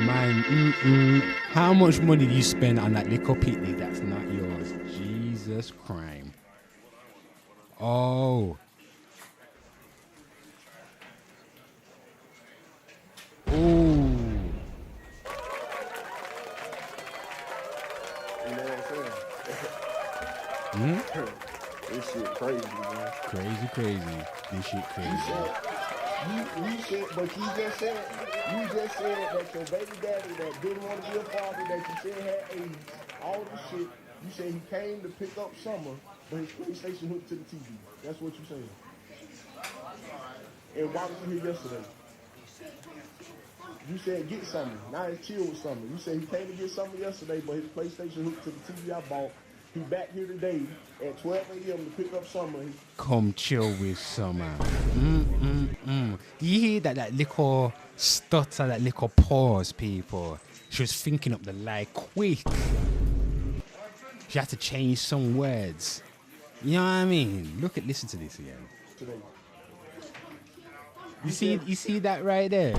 Man, how much money do you spend on that little picnic that's not yours? Jesus crime. Oh. Ooh. You know what I'm saying? This shit crazy, man. Crazy. This shit crazy. You just said that your baby daddy that didn't want to be a father, that you said had AIDS, all this shit, you said he came to pick up Summer, but his PlayStation hooked to the TV. That's what you said. And why was you here yesterday? You said get Summer. Now it's chill with Summer. You said he came to get Summer yesterday, but his PlayStation hooked to the TV I bought. He back here today at 12 a.m. to pick up Summer. Come chill with Summer. Do you hear that little stutter, that little pause, people? She was thinking up the lie quick. She had to change some words. You know what I mean? Listen to this again. Today. You see that right there?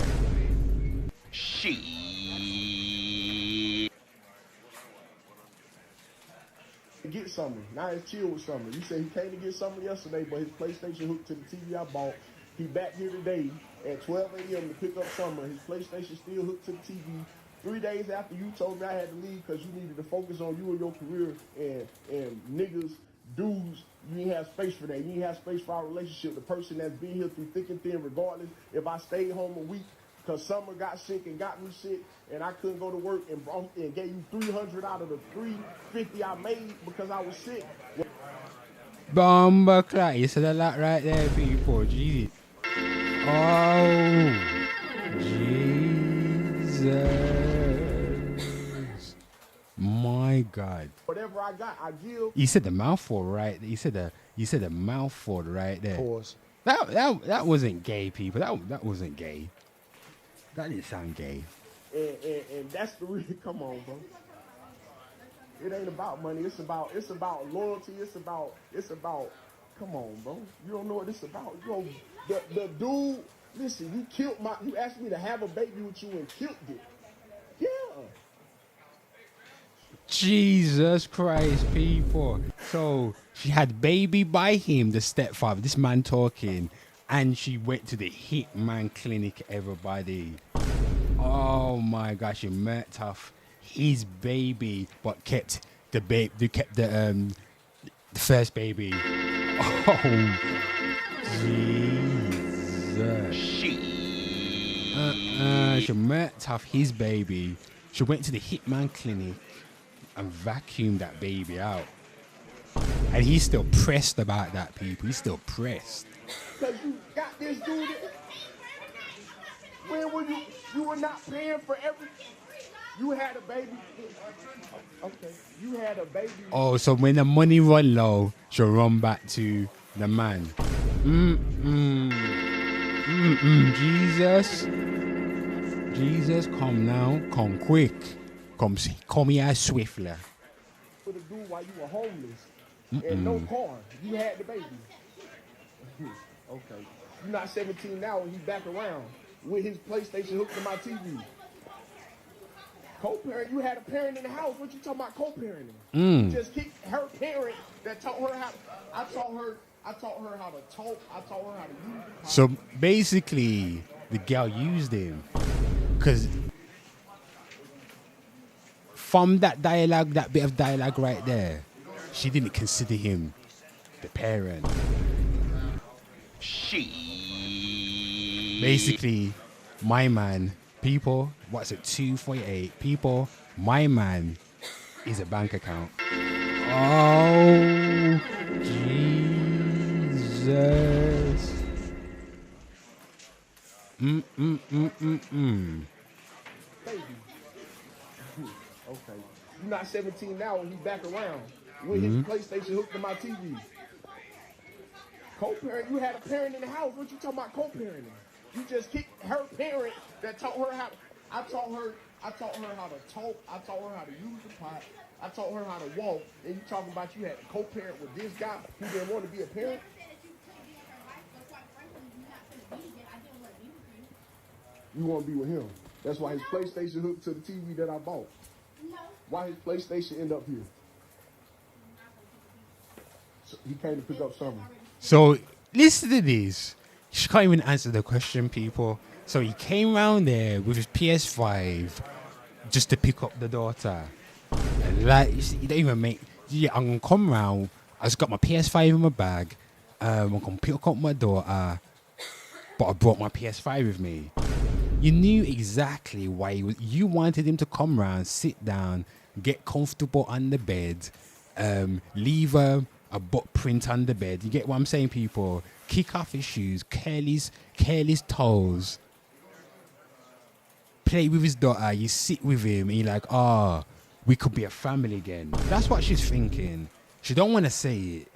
Get Summer. Now it's chill with Summer. You said he came to get Summer yesterday, but his PlayStation hooked to the TV I bought. He back here today at 12 a.m. to pick up Summer. His PlayStation still hooked to the TV. 3 days after you told me I had to leave because you needed to focus on you and your career and niggas, dudes, you didn't have space for that. You didn't have space for our relationship. The person that's been here through thick and thin, regardless if I stayed home a week because Summer got sick and got me sick and I couldn't go to work and gave you 300 out of the 350 I made because I was sick. Bomba crack. You said a lot right there, people. Jesus. Oh, Jesus. My God. Whatever I got, I give. You said the mouthful, right? You said the mouthful right there. Pause. That wasn't gay, people. That wasn't gay. That didn't sound gay. And that's the reason. Come on, bro. It ain't about money. It's about loyalty. It's about. Come on, bro. You don't know what it's about. You know, the dude. Listen, you asked me to have a baby with you and killed it. Yeah. Jesus Christ, people. So she had baby by him, the stepfather, this man talking, and she went to the hitman clinic, everybody. Oh my gosh, she murked off his baby, but kept the first baby. Oh, Jesus. She murked off his baby. She went to the hitman clinic and vacuumed that baby out. And he's still pressed about that, people. He's still pressed. Because you got this dude. When were you? You were not paying for everything. You had a baby. Okay. You had a baby. Oh, so when the money run low, she'll run back to the man. Jesus, come now. Come quick. Come here swiftly. For the dude while you were homeless and no car. You had the baby. Okay. You're not 17 now and he's back around with his PlayStation hooked to my TV. Co-parent, you had a parent in the house. What you talking about co-parenting? You just kicked her parent that taught her how. I taught her how to talk. I taught her how to use it. So basically, the girl used him because from that dialogue, that bit of dialogue right there, she didn't consider him the parent. Basically, my man, people, what's it, 248? People, my man is a bank account. Oh, Jesus. Baby. Okay. You're not 17 now and he's back around with his PlayStation hooked to my TV. Co-parent, you had a parent in the house. What you talking about co-parenting? You just kicked her parent that taught her how. I taught her how to talk. I taught her how to use the pot. I taught her how to walk. And you talking about you had a co-parent with this guy who didn't want to be a parent? You want to be with him. That's why his PlayStation hooked to the TV that I bought. Why his PlayStation end up here? So he came to pick up Summer. So listen to this. She can't even answer the question, people. So he came round there with his PS5 just to pick up the daughter. And like, you see, you don't even make. Yeah, I'm gonna come round. I just got my PS5 in my bag. I'm gonna pick up my daughter, but I brought my PS5 with me. You knew exactly why you wanted him to come round, sit down, get comfortable on the bed, leave a butt print on the bed. You get what I'm saying, people? Kick off his shoes, curl his toes, play with his daughter. You sit with him, and you're like, we could be a family again. That's what she's thinking. She don't want to say it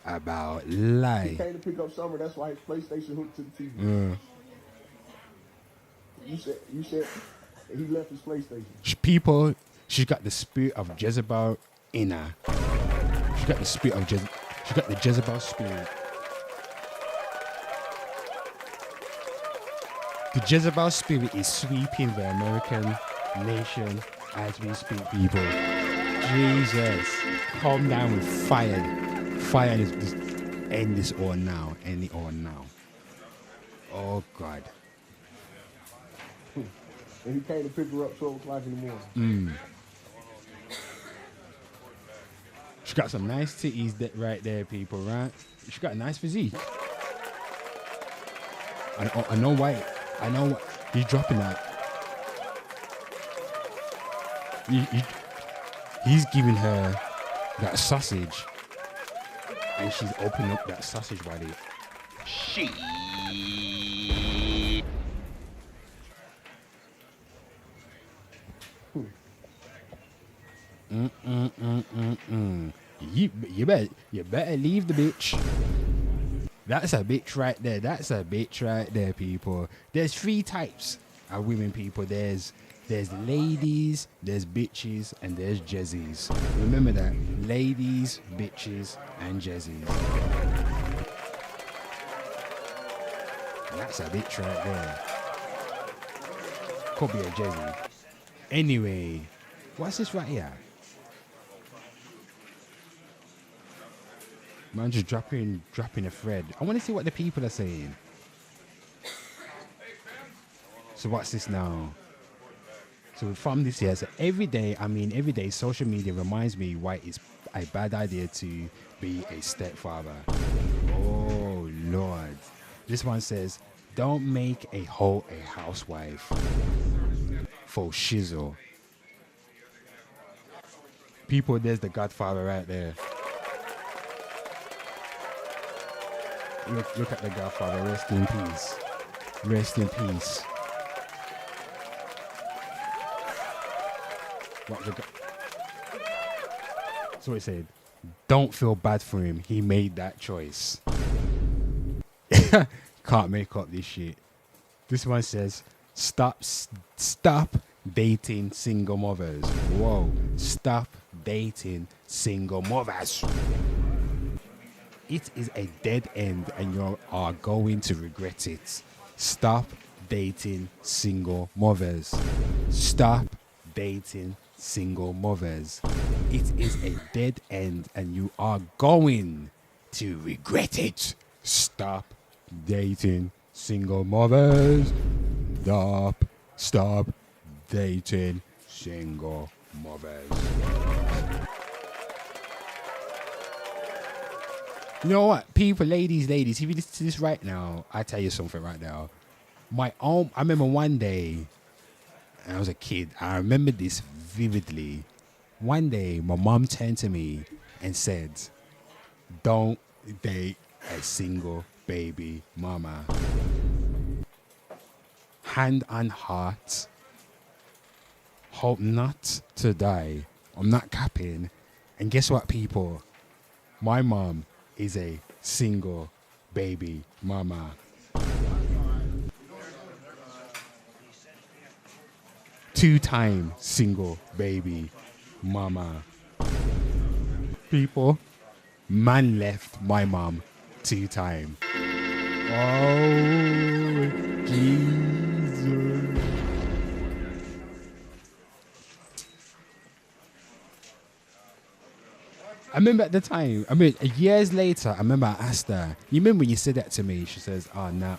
about lie. He came to pick up Summer. That's why his PlayStation hooked to the TV. You said he left his PlayStation. People, she's got the spirit of Jezebel in her. She got the spirit of Jezebel. She got the Jezebel spirit. The Jezebel spirit is sweeping the American nation as we speak, people. Jesus, calm down with fire. Fire is just end this all now. End it all now. Oh God. And he came to pick her up 12 o'clock in the morning. She got some nice titties right there, people, right? She got a nice physique. I know why. I know why. He's dropping that. He's giving her that sausage. And she's opening up that sausage body. You better leave the bitch. That's a bitch right there. That's a bitch right there, people. There's 3 types of women, people. There's ladies, there's bitches, and there's jezzies. Remember that. Ladies, bitches, and jezzies. That's a bitch right there. Could be a jezzy. Anyway, what's this right here? Man, just dropping a thread. I want to see what the people are saying. So what's this now? So from this year, so every day, social media reminds me why it's a bad idea to be a stepfather. Oh, Lord. This one says, don't make a hoe a housewife. For shizzle. People, there's the Godfather right there. Look at the Godfather. Rest in peace. Rest in peace. So it said, don't feel bad for him. He made that choice. Can't make up this shit. This one says, stop dating single mothers. Whoa. Stop dating single mothers. It is a dead end and you are going to regret it. Stop dating single mothers. Stop dating single mothers. It is a dead end and you are going to regret it. Stop dating single mothers. Stop dating single mothers. You know what? People, ladies, if you listen to this right now, I tell you something right now. I remember one day, and I was a kid, I remember this vividly. One day, my mom turned to me and said, don't date a single baby mama. Hand on heart, hope not to die. I'm not capping. And guess what, people? My mom is a single baby mama. Two-time single baby mama. People, man left my mom 2 times. Oh, Jesus. I remember at the time, years later, I remember I asked her, you remember when you said that to me? She says, oh, nah,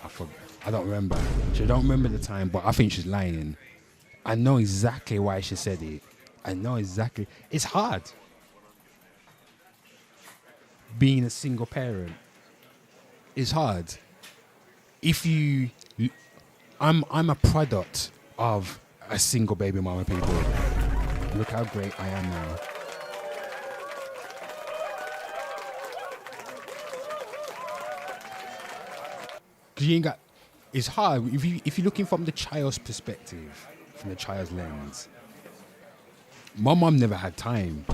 I don't remember. She don't remember the time, but I think she's lying. I know exactly why she said it. I know exactly. It's hard. Being a single parent. It's hard. I'm a product of a single baby mama, people. Look how great I am now. It's hard if you're looking from the child's perspective, from the child's lens. My mom never had time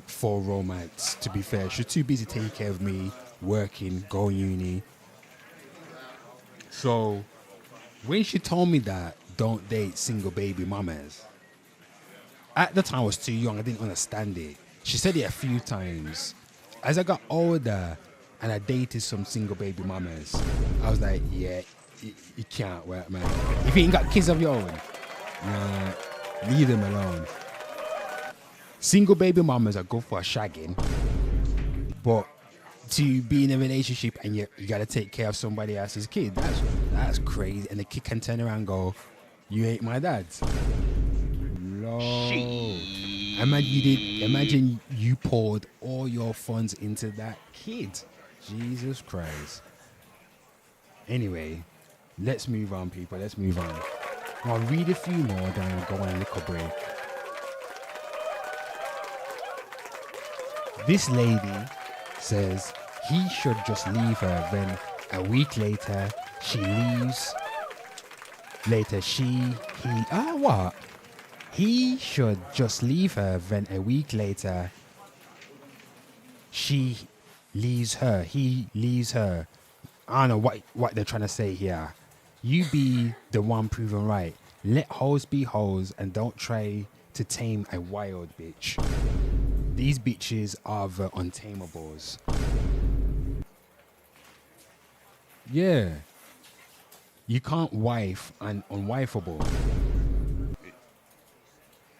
for romance, to be fair. She was too busy taking care of me, working, going uni. So when she told me that don't date single baby mamas, at the time I was too young, I didn't understand it. She said it a few times. As I got older and I dated some single baby mamas, I was like, yeah, it can't work, man. If you ain't got kids of your own, nah, leave them alone. Single baby mamas are good for shagging, but to be in a relationship and you gotta take care of somebody else's kid, that's crazy. And the kid can turn around and go, you ain't my dad. Lord. Imagine you poured all your funds into that kid. Jesus Christ. Anyway, let's move on, people. Let's move on. I'll read a few more, then I'll go on a little break. This lady says he should just leave her. Then a week later, she leaves. Later, what? He should just leave her. Then a week later, she leaves her. He leaves her. I don't know what they're trying to say here. You be the one proven right. Let hoes be hoes and don't try to tame a wild bitch. These bitches are the untamables. Yeah. You can't wife an unwifeable.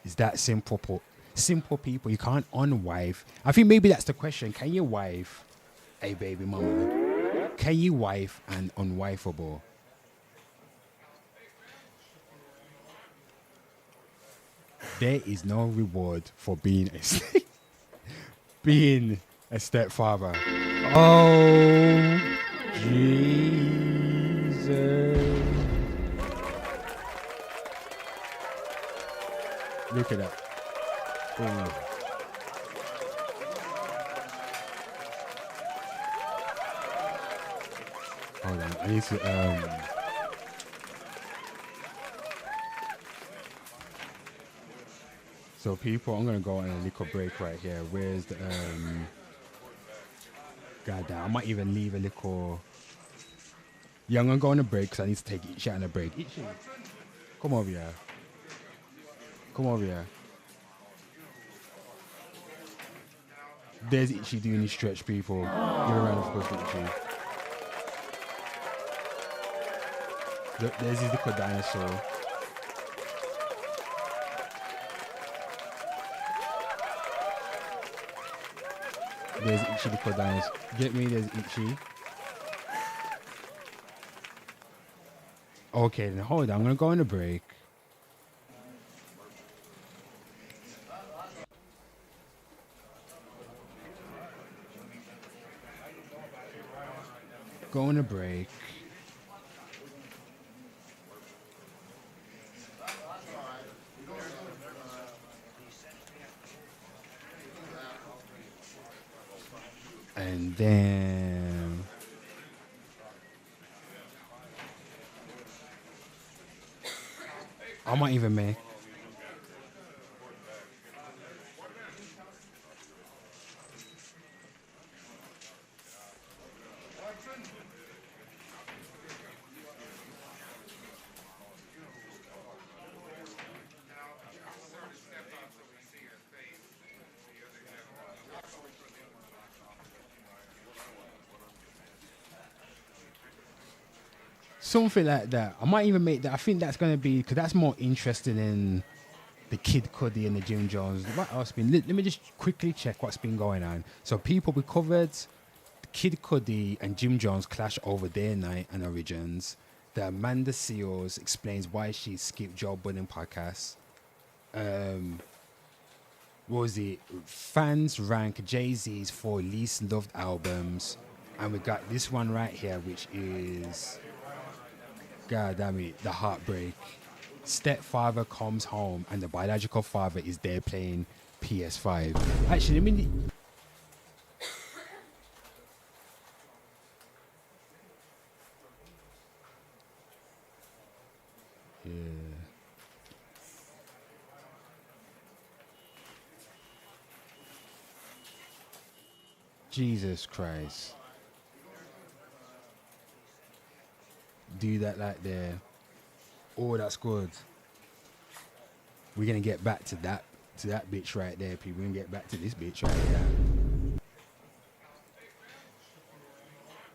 It's that simple. Simple people. You can't unwife. I think maybe that's the question. Can you wife a baby mama? Can you wife an unwifeable? There is no reward for being being a stepfather. Oh, Jesus. Look at that. Boom. Hold on. I need to so people, I'm gonna go on a little break right here. Where's the God damn, I might even leave a little. Yeah, I'm gonna go on a break because I need to take Itchy on a break. Itchy, come over here. Come over here. There's Itchy doing his stretch, people. Give a round of applause for Itchy. There's his little dinosaur. There's Itchy the Cordanis. Get me, there's Itchy. Okay, then hold on. I'm going to go on a break. Go on a break. And then I might even make something like that. I might even make that. I think that's going to be, because that's more interesting than the Kid Cudi and the Jim Jones. What else been? Let me just quickly check what's been going on. So people, we covered Kid Cudi and Jim Jones clash over their night and origins. The Amanda Seals explains why she skipped Joe Budden podcast. What was it? Fans rank Jay-Z's 4 least loved albums. And we got this one right here, which is, God damn it, The Heartbreak. Stepfather comes home and the biological father is there playing PS5. Actually, let me... Yeah. Jesus Christ. Do that like there. Oh, that's good. We're gonna get back to that bitch right there, people. We're gonna get back to this bitch right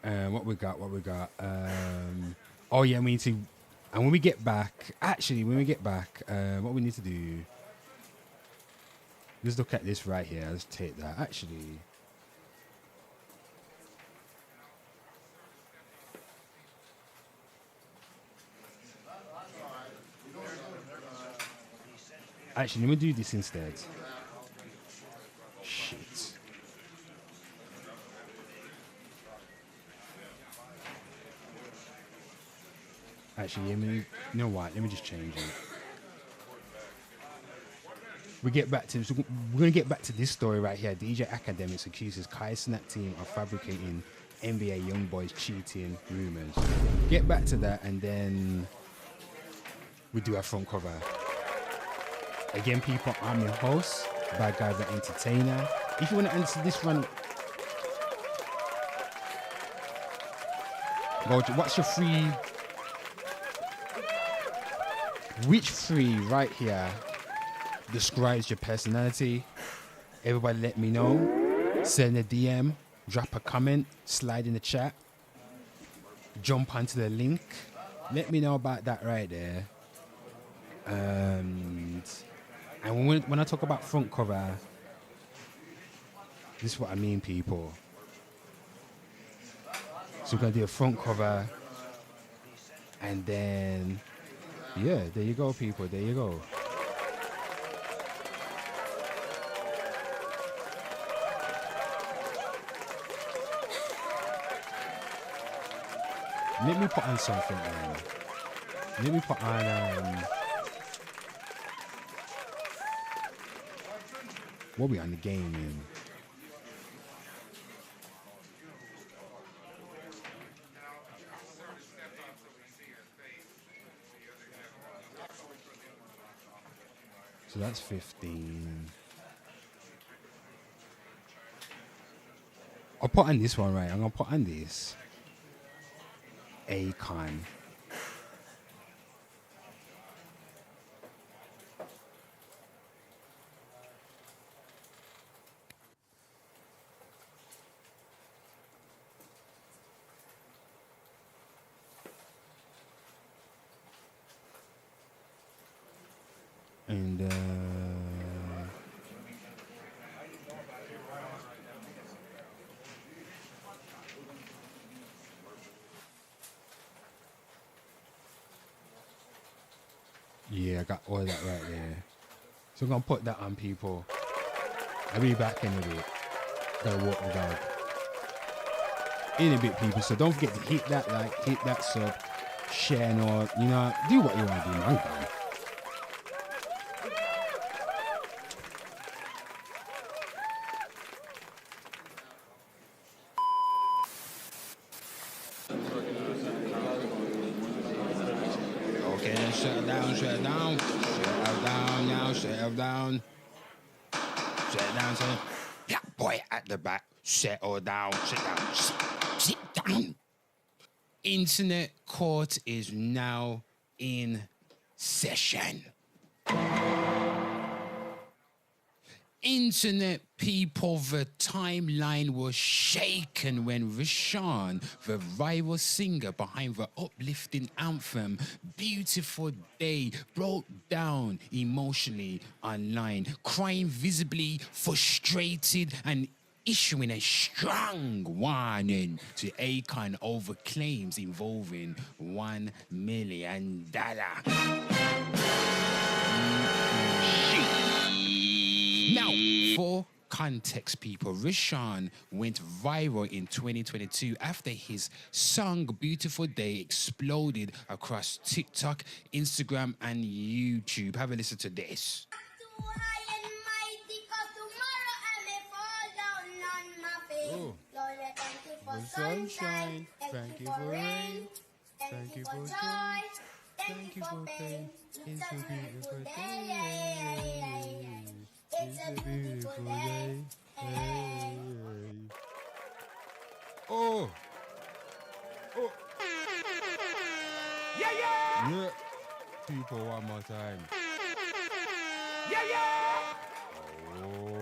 here. What we got? Oh yeah, we need to. And when we get back, what we need to do? Let's look at this right here. Let's take that. Actually, let me do this instead. Shit. Actually, you know what? Let me just change it. We're gonna get back to this story right here. DJ Academics accuses Kai Snap team of fabricating NBA young boys cheating rumors. Get back to that, and then we do our front cover. Again, people, I'm your host, Bad Guy the Entertainer. If you want to answer this one, go to what's your free? Which free right here describes your personality? Everybody let me know. Send a DM, drop a comment, slide in the chat, jump onto the link. Let me know about that right there. And when I talk about front cover, this is what I mean, people. So we're going to do a front cover. And then, yeah, there you go, people. There you go. Let me put on something, man. Let me put on, what we on the game, man? So that's 15. I'll put on this one, right? I'm going to put on this. Akon. And yeah, I got all that right there. So I'm gonna put that on, people. I'll be back in a bit. Gotta walk the dog. In a bit, people. So don't forget to hit that like, hit that sub, share and all. You know, do what you want to do, man. Okay, then shut down, shut down. Shut down now, shut down. Shut down, son. Yeah, boy at the back. Settle down, sit down, sit down. Internet court is now in session. Internet people, the timeline was shaken when Rashawn, the viral singer behind the uplifting anthem Beautiful Day, broke down emotionally online, crying visibly frustrated and issuing a strong warning to Akon over claims involving $1 million. Now, for context, people, Rashawn went viral in 2022 after his song Beautiful Day exploded across TikTok, Instagram, and YouTube. Have a listen to this. Oh. For sunshine, thank you for rain, thank you for joy, thank you for pain. It's a beautiful day. It's a beautiful day. Hey. Oh. Oh. Yeah, yeah. Yeah. People, one more time. Yeah, yeah. Oh.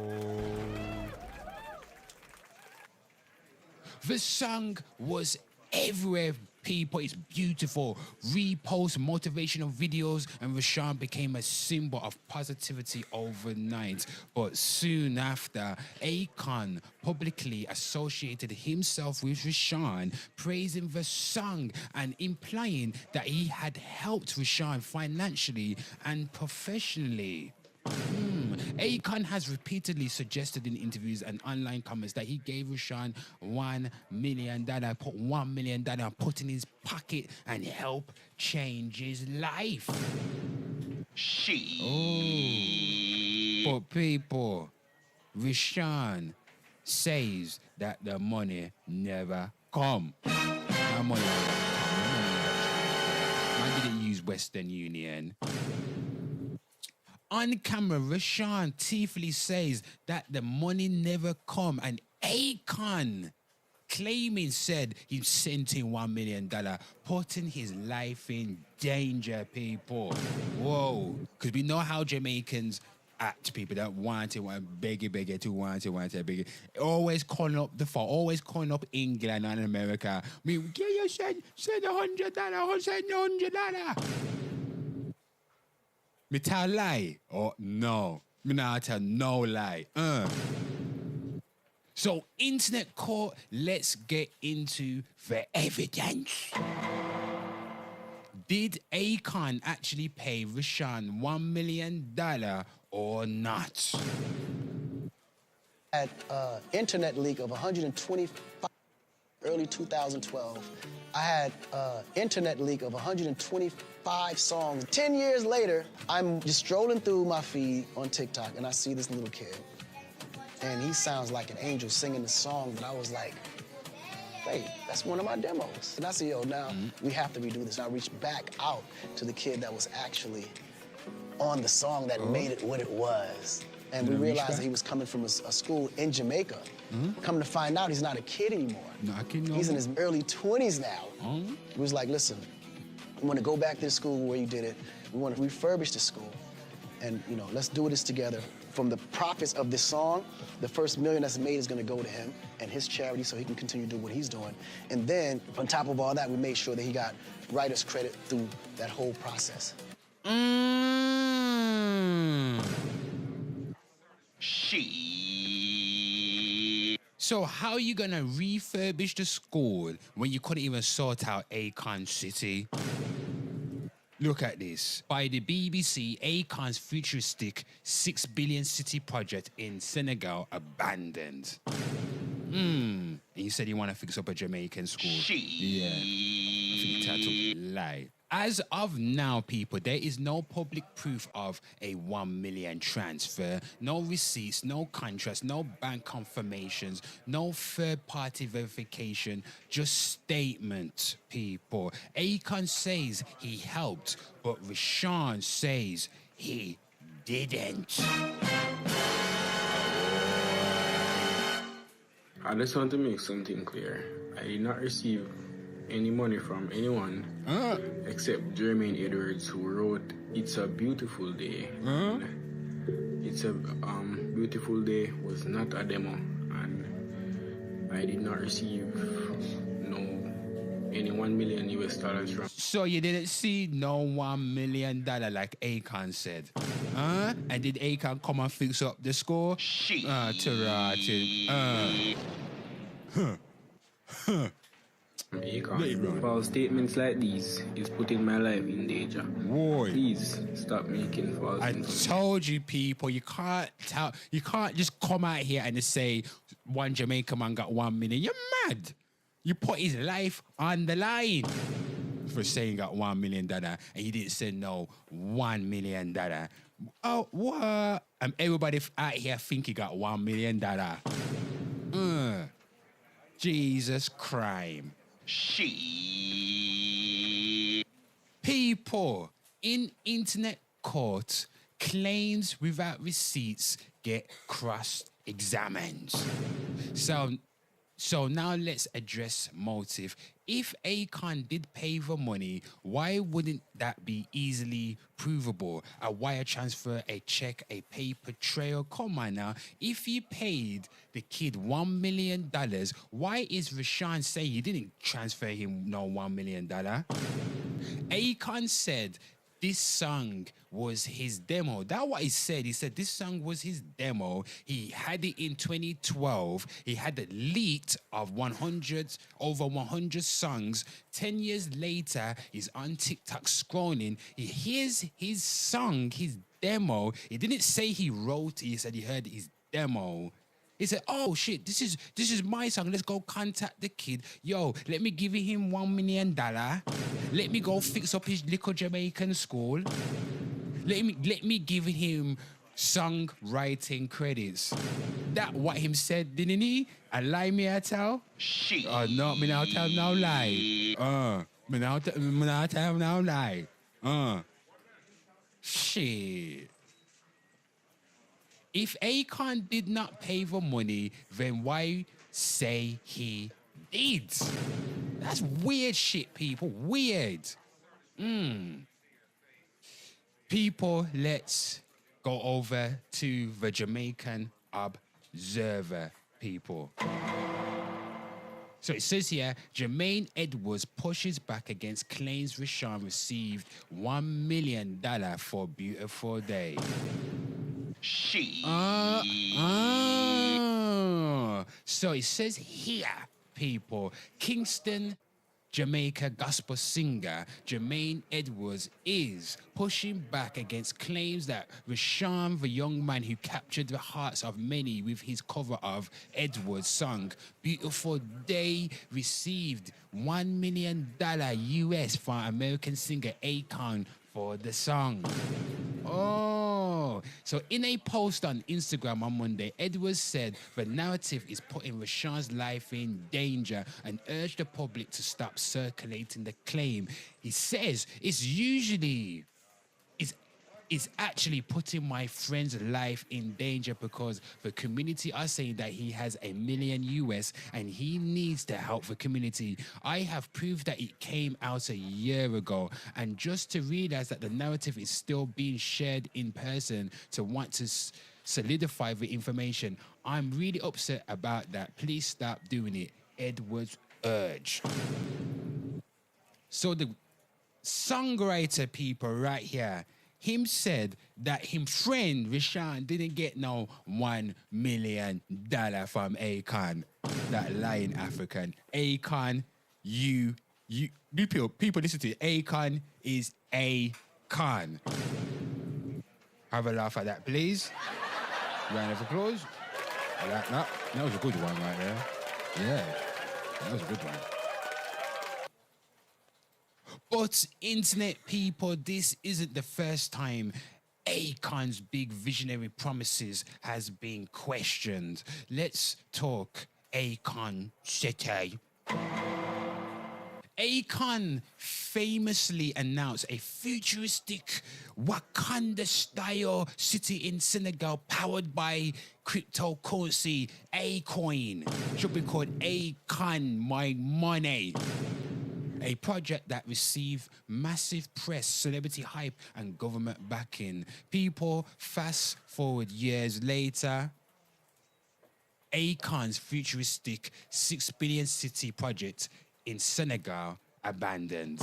The song was everywhere, people. It's beautiful. Repost motivational videos, and Rashawn became a symbol of positivity overnight. But soon after, Akon publicly associated himself with Rashawn, praising the song and implying that he had helped Rashawn financially and professionally. Akon has repeatedly suggested in interviews and online comments that he gave Rashawn $1 million, put $1 million put in his pocket and help change his life. But people, Rashawn says that the money never come. That money never come. Man didn't use Western Union. On camera, Rashawn tearfully says that the money never come, and Akon claiming said he sent him $1 million, putting his life in danger, people. Whoa. Because we know how Jamaicans act, people that want it, beg it, to want it, beg it. Always calling up the phone, always calling up England and America. Me, yeah, you send $100, send $100. Me tell lie? Oh, no. Me not tell no lie. So, internet court, let's get into the evidence. Did Akon actually pay Rashawn $1 million or not? Had internet leak of 125 early 2012. I had internet leak of 125 songs. 10 years later, I'm just strolling through my feed on TikTok and I see this little kid. And he sounds like an angel singing the song, but I was like, wait, that's one of my demos. And I said, yo, now we have to redo this. And I reached back out to the kid that was actually on the song that made it what it was. And we realized that he was coming from a school in Jamaica. Come to find out, he's not a kid anymore. Not a kid no He's in more. his early 20s now. He was like, listen, we want to go back to the school where you did it. We want to refurbish the school. And, you know, let's do this together. From the profits of this song, the first $1 million that's made is going to go to him and his charity so he can continue to do what he's doing. And then, on top of all that, we made sure that he got writer's credit through that whole process. So how are you gonna refurbish the school when you couldn't even sort out Akon City? Look at this. By the BBC, Akon's futuristic 6 billion city project in Senegal abandoned. And you said you want to fix up a Jamaican school. Yeah. I think that's a lie. As of now, people, there is no public proof of a 1 million transfer, no receipts, no contracts, no bank confirmations, no third-party verification, just statement, people. Akon says he helped, but Rashawn says he didn't. I just want to make something clear. I did not receive any money from anyone except Jermaine Edwards, who wrote "It's a Beautiful Day." It's a Beautiful Day was not a demo, and I did not receive any $1 million from. So you didn't see no $1 million like Akon said, And did Akon come and fix up the score? Akon, false statements like these is putting my life in danger. Boy. Please stop making false I information. told you, people, you can't just come out here and just say one Jamaican man got 1 million. You're mad. You put his life on the line for saying he got $1 million and he didn't say no $1 million. Oh, what? Everybody out here think he got $1 million. Jesus crime. People in internet court, claims without receipts get cross-examined. So now let's address motive. If Akon did pay the money, why wouldn't that be easily provable? A wire transfer, a check, a paper trail? Come on now. If you paid the kid $1 million, why is Rashawn saying you didn't transfer him no $1 million? Akon said this song was his demo. That's what he said. He said this song was his demo. He had it in 2012. He had it leaked of over 100 songs. 10 years later, he's on TikTok scrolling. He hears his song, his demo. He didn't say he wrote it. He said he heard his demo. He said, oh, shit, this is my song. Let's go contact the kid. Yo, let me give him $1 million. Let me go fix up his little Jamaican school. Let me give him songwriting credits. That what him said, didn't he? A lie me I tell? Shit. Oh, no, me now tell no lie. Me now tell no lie. Shit. If Akon did not pay the money, then why say he did? That's weird shit, people. Weird. People, let's go over to the Jamaican Observer, people. So it says here, Jermaine Edwards pushes back against claims Rashawn received $1 million for Beautiful Day. So it says here, people, Kingston, Jamaica gospel singer Jermaine Edwards is pushing back against claims that Rashawn, the young man who captured the hearts of many with his cover of Edwards' song Beautiful Day, received $1 million US from American singer Akon for the song. Oh, so in a post on Instagram on Monday, Edwards said the narrative is putting Rashawn's life in danger and urged the public to stop circulating the claim. He says it's actually putting my friend's life in danger because the community are saying that he has $1 million US and he needs to help the community. I have proved that it came out a year ago, and just to realize that the narrative is still being shared in person to want to solidify the information, I'm really upset about that. Please stop doing it, Edwards urged. So the songwriter people right here, him said that him friend Rashawn didn't get no $1 million from Akon, that lying African. Akon, people listen to it. Akon is Akon. Have a laugh at that, please. Round of applause. I like that. That was a good one right there. Yeah, that was a good one. But internet people, this isn't the first time Akon's big visionary promises has been questioned. Let's talk Akon City. Akon famously announced a futuristic Wakanda-style city in Senegal powered by cryptocurrency Acoin. Should be called Akon My Money. A project that received massive press, celebrity hype, and government backing. People, fast forward years later, Akon's futuristic 6 billion city project in Senegal abandoned.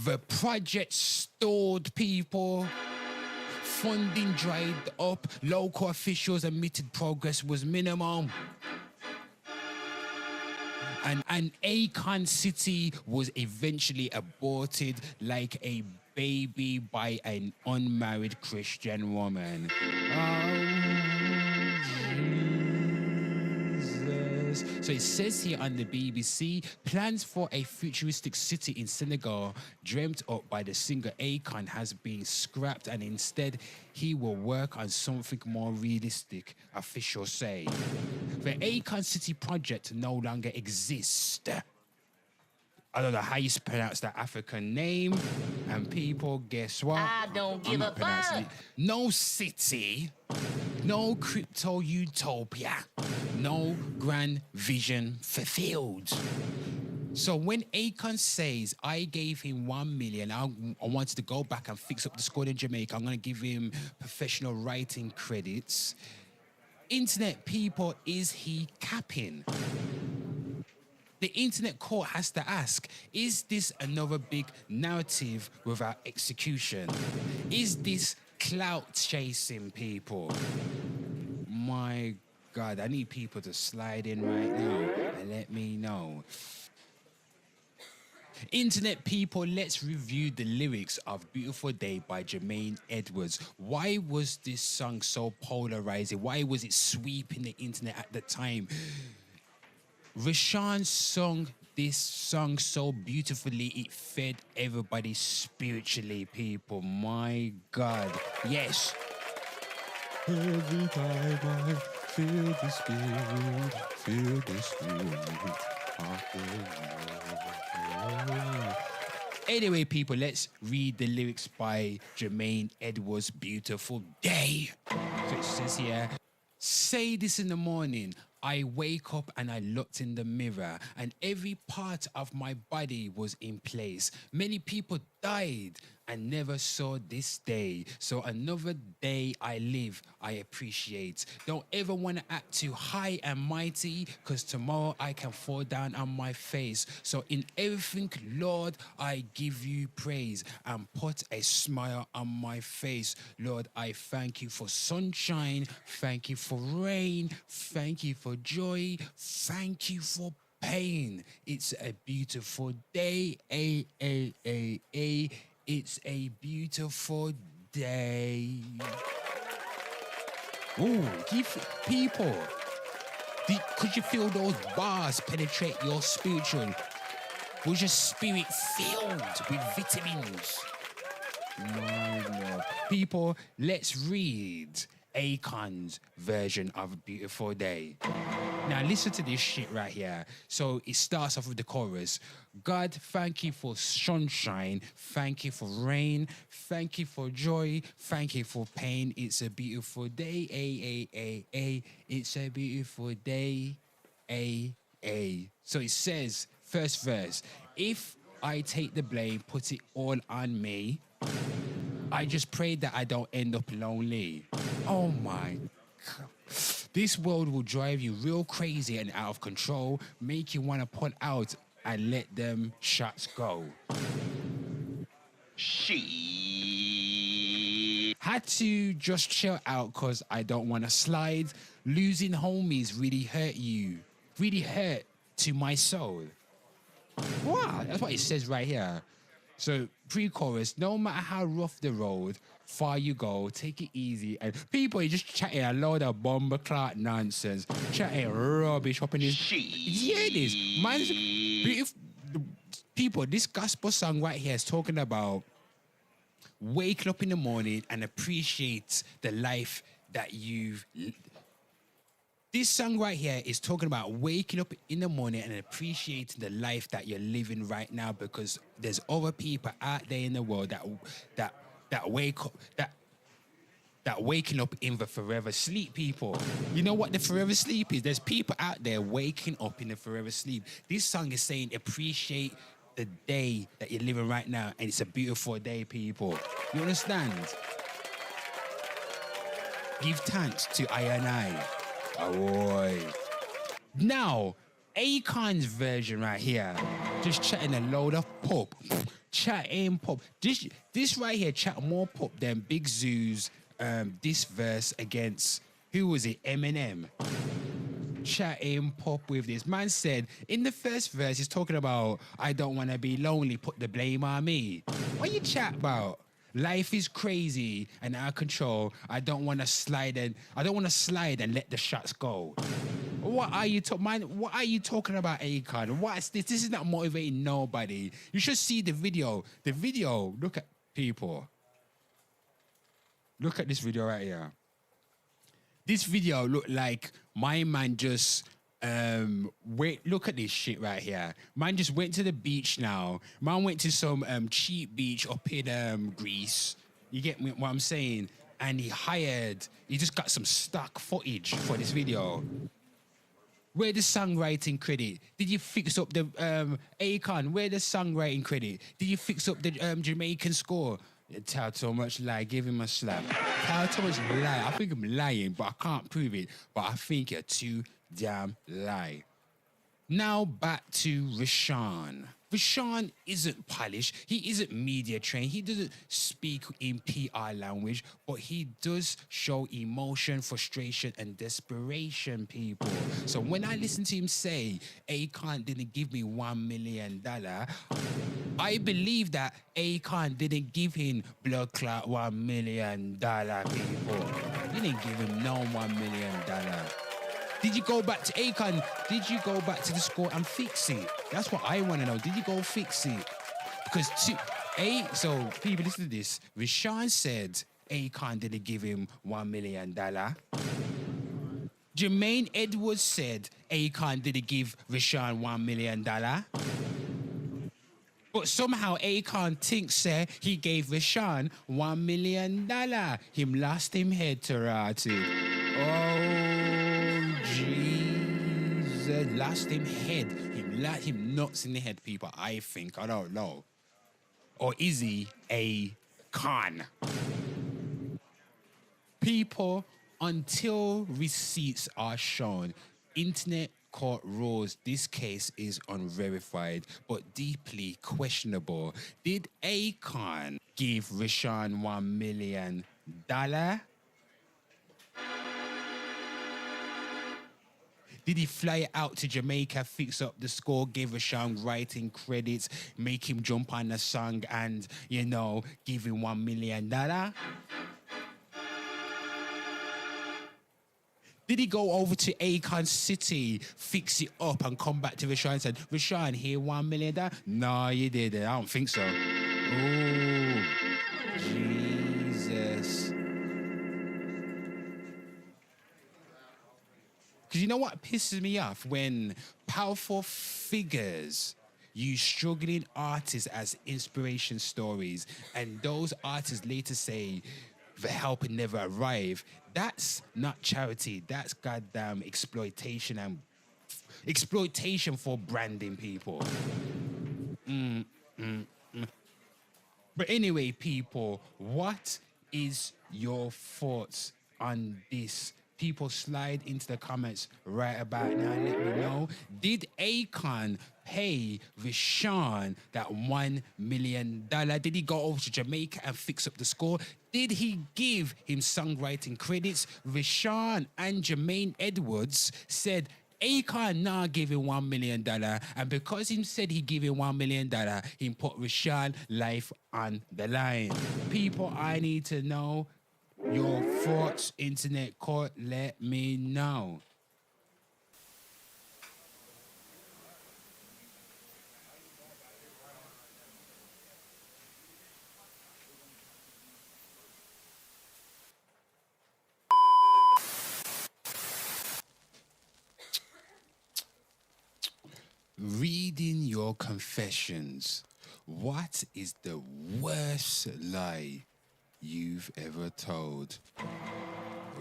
The project stalled, people. Funding dried up. Local officials admitted progress was minimal. And Akon City was eventually aborted like a baby by an unmarried Christian woman. Jesus. So it says here on the BBC, plans for a futuristic city in Senegal dreamt up by the singer Akon has been scrapped, and instead he will work on something more realistic, officials say. The Akon City project no longer exists. I don't know how you pronounce that African name. And people, guess what? I don't give a fuck. No city, no crypto utopia, no grand vision fulfilled. So when Akon says, I gave him 1 million, I wanted to go back and fix up the squad in Jamaica, I'm going to give him professional writing credits. Internet people, is he capping? The internet court has to ask, is this another big narrative without execution? Is this clout chasing, people? My God, I need people to slide in right now and let me know. Internet people, let's review the lyrics of Beautiful Day by Jermaine Edwards. Why was this song so polarizing? Why was it sweeping the internet at the time? Rashawn sung this song so beautifully, it fed everybody spiritually, people. My God. Yes. Every time I feel the spirit, Anyway, people, let's read the lyrics by Jermaine Edwards' Beautiful Day. So it says here, say this in the morning. I wake up and I looked in the mirror and every part of my body was in place. Many people died and never saw this day. So another day I live, I appreciate. Don't ever want to act too high and mighty, because tomorrow I can fall down on my face. So in everything, Lord, I give you praise and put a smile on my face. Lord, I thank you for sunshine. Thank you for rain. Thank you for joy. Thank you for pain. It's a beautiful day. It's a beautiful day. Ooh, people, could you feel those bars penetrate your spiritual? Was your spirit filled with vitamins? My Lord. People, let's read Akon's version of a Beautiful Day. Now listen to this shit right here. So it starts off with the chorus. God, thank you for sunshine. Thank you for rain. Thank you for joy. Thank you for pain. It's a beautiful day. It's a beautiful day. So it says, first verse, if I take the blame, put it all on me. I just pray that I don't end up lonely. Oh my God. This world will drive you real crazy and out of control, make you want to pull out and let them shots go. She had to just chill out because I don't want to slide. Losing homies really hurt you. Really hurt to my soul. Wow, that's what it says right here. So, pre-chorus, no matter how rough the road, far you go, take it easy. And people are just chatting a load of bomber clot nonsense, chatting rubbish up in his... Yeah, it is. Man's beautiful... People, this gospel song right here is talking about waking up in the morning and appreciate the life that you've... This song right here is talking about waking up in the morning and appreciating the life that you're living right now, because there's other people out there in the world that wake up that waking up in the forever sleep. People, you know what the forever sleep is? There's people out there waking up in the forever sleep. This song is saying appreciate the day that you're living right now, and it's a beautiful day, people. You understand? Give thanks to I and I. Oh boy. Now, Akon's version right here, just chatting a load of pop. Chatting pop. This right here chat more pop than Big Zoo's this verse against, who was it, Eminem. Chatting pop with this. Man said, in the first verse, he's talking about, I don't want to be lonely, put the blame on me. What you chat about? Life is crazy and out of control. I don't want to slide and let the shots go. What are you What are you talking about, Akon? What is this? This is not motivating nobody. You should see the video. The video. Look at people. Look at this video right here. This video looked like my man just look at this shit right here. Man just went to the beach now. Man went to some cheap beach up in Greece. You get me what I'm saying? And he just got some stock footage for this video. Where the songwriting credit? Did you fix up the Akon? Where the songwriting credit? Did you fix up the Jamaican score? Tell too much lie, give him a slap. Tell too much lie. I think I'm lying, but I can't prove it. But I think you're too damn lie. Now back to Rashawn. Rashawn isn't polished. He isn't media trained. He doesn't speak in PR language, but he does show emotion, frustration, and desperation, people. So when I listen to him say, Akon didn't give me $1 million, I believe that Akon didn't give him blood clot $1 million, people. He didn't give him no $1 million. Did you go back to Akon? Did you go back to the score and fix it? That's what I want to know. Did you go fix it? Because so people, listen to this. Rashawn said Akon didn't give him $1 million. Jermaine Edwards said Akon didn't give Rashawn $1 million. But somehow Akon thinks he gave Rashawn $1 million. Him lost him head to Ratu. Oh, Jesus. Lost him head. Him nuts in the head, people, I think. I don't know. Or is he a con? People, until receipts are shown, internet court rules this case is unverified but deeply questionable. Did Akon give Rashawn $1 million? Did he fly out to Jamaica, fix up the score, give Rashawn writing credits, make him jump on the song and, give him $1 million? Did he go over to Akon City, fix it up, and come back to Rashawn and said, Rashawn, here $1 million? No, you didn't. I don't think so. Oh, Jesus. Because you know what pisses me off? When powerful figures use struggling artists as inspiration stories, and those artists later say the help never arrived. That's not charity. That's goddamn exploitation and exploitation for branding people. But anyway, people, what is your thoughts on this? People, slide into the comments right about now and let me know. Did Akon pay Rashawn that $1 million? Did he go over to Jamaica and fix up the score? Did he give him songwriting credits? Rashawn and Jermaine Edwards said Akon now give him $1 million, and because he said he give him $1 million, he put Rashawn's life on the line. People, I need to know your thoughts, internet court, let me know. Reading your confessions, what is the worst lie you've ever told?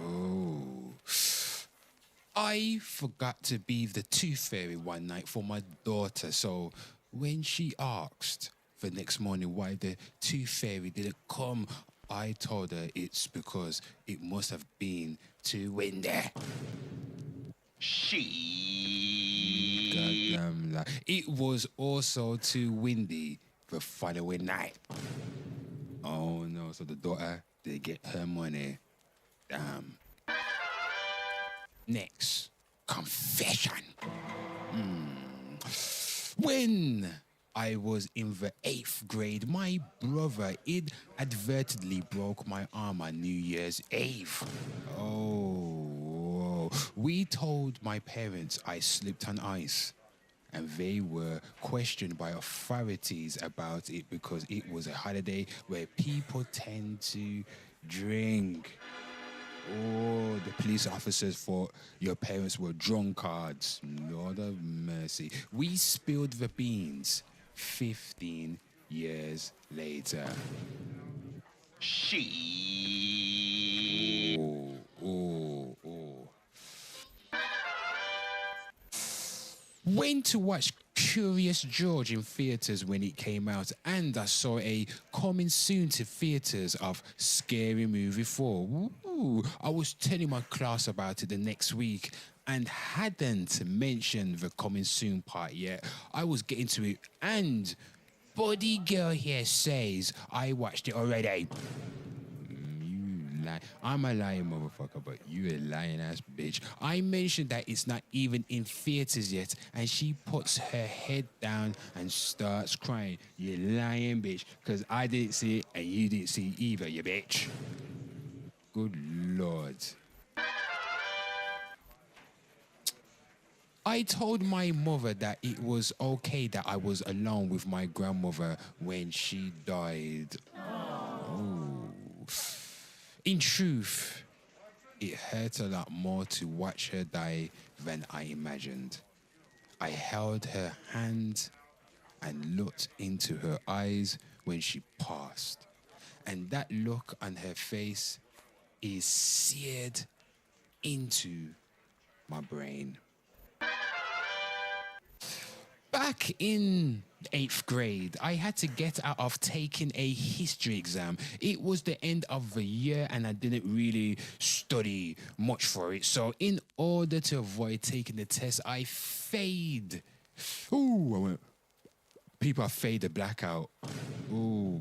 Oh. I forgot to be the tooth fairy one night for my daughter, so when she asked the next morning why the tooth fairy didn't come, I told her it's because it must have been too windy. Goddamn lie. It was also too windy the following night. Oh no, so the daughter did get her money. Damn. Next, confession. When I was in the 8th grade, my brother inadvertently broke my arm on New Year's Eve. Oh, we told my parents I slipped on ice, and they were questioned by authorities about it because it was a holiday where people tend to drink. Oh, the police officers thought your parents were drunkards. Lord of mercy. We spilled the beans 15 years later. Went to watch Curious George in theaters when it came out, and I saw a coming soon to theaters of Scary Movie 4. Ooh, I was telling my class about it the next week and hadn't mentioned the coming soon part yet. I was getting to it, and Body Girl here says I watched it already. I'm a lying motherfucker, but you a lying ass bitch. I mentioned that it's not even in theaters yet, and she puts her head down and starts crying. You lying bitch, because I didn't see it and you didn't see it either, you bitch. Good Lord. I told my mother that it was okay that I was alone with my grandmother when she died. Ooh. In truth, it hurt a lot more to watch her die than I imagined. I held her hand and looked into her eyes when she passed. And that look on her face is seared into my brain. Back in 8th grade, I had to get out of taking a history exam. It was the end of the year and I didn't really study much for it. So in order to avoid taking the test, I fade. Ooh, I went. People fade the blackout. Ooh.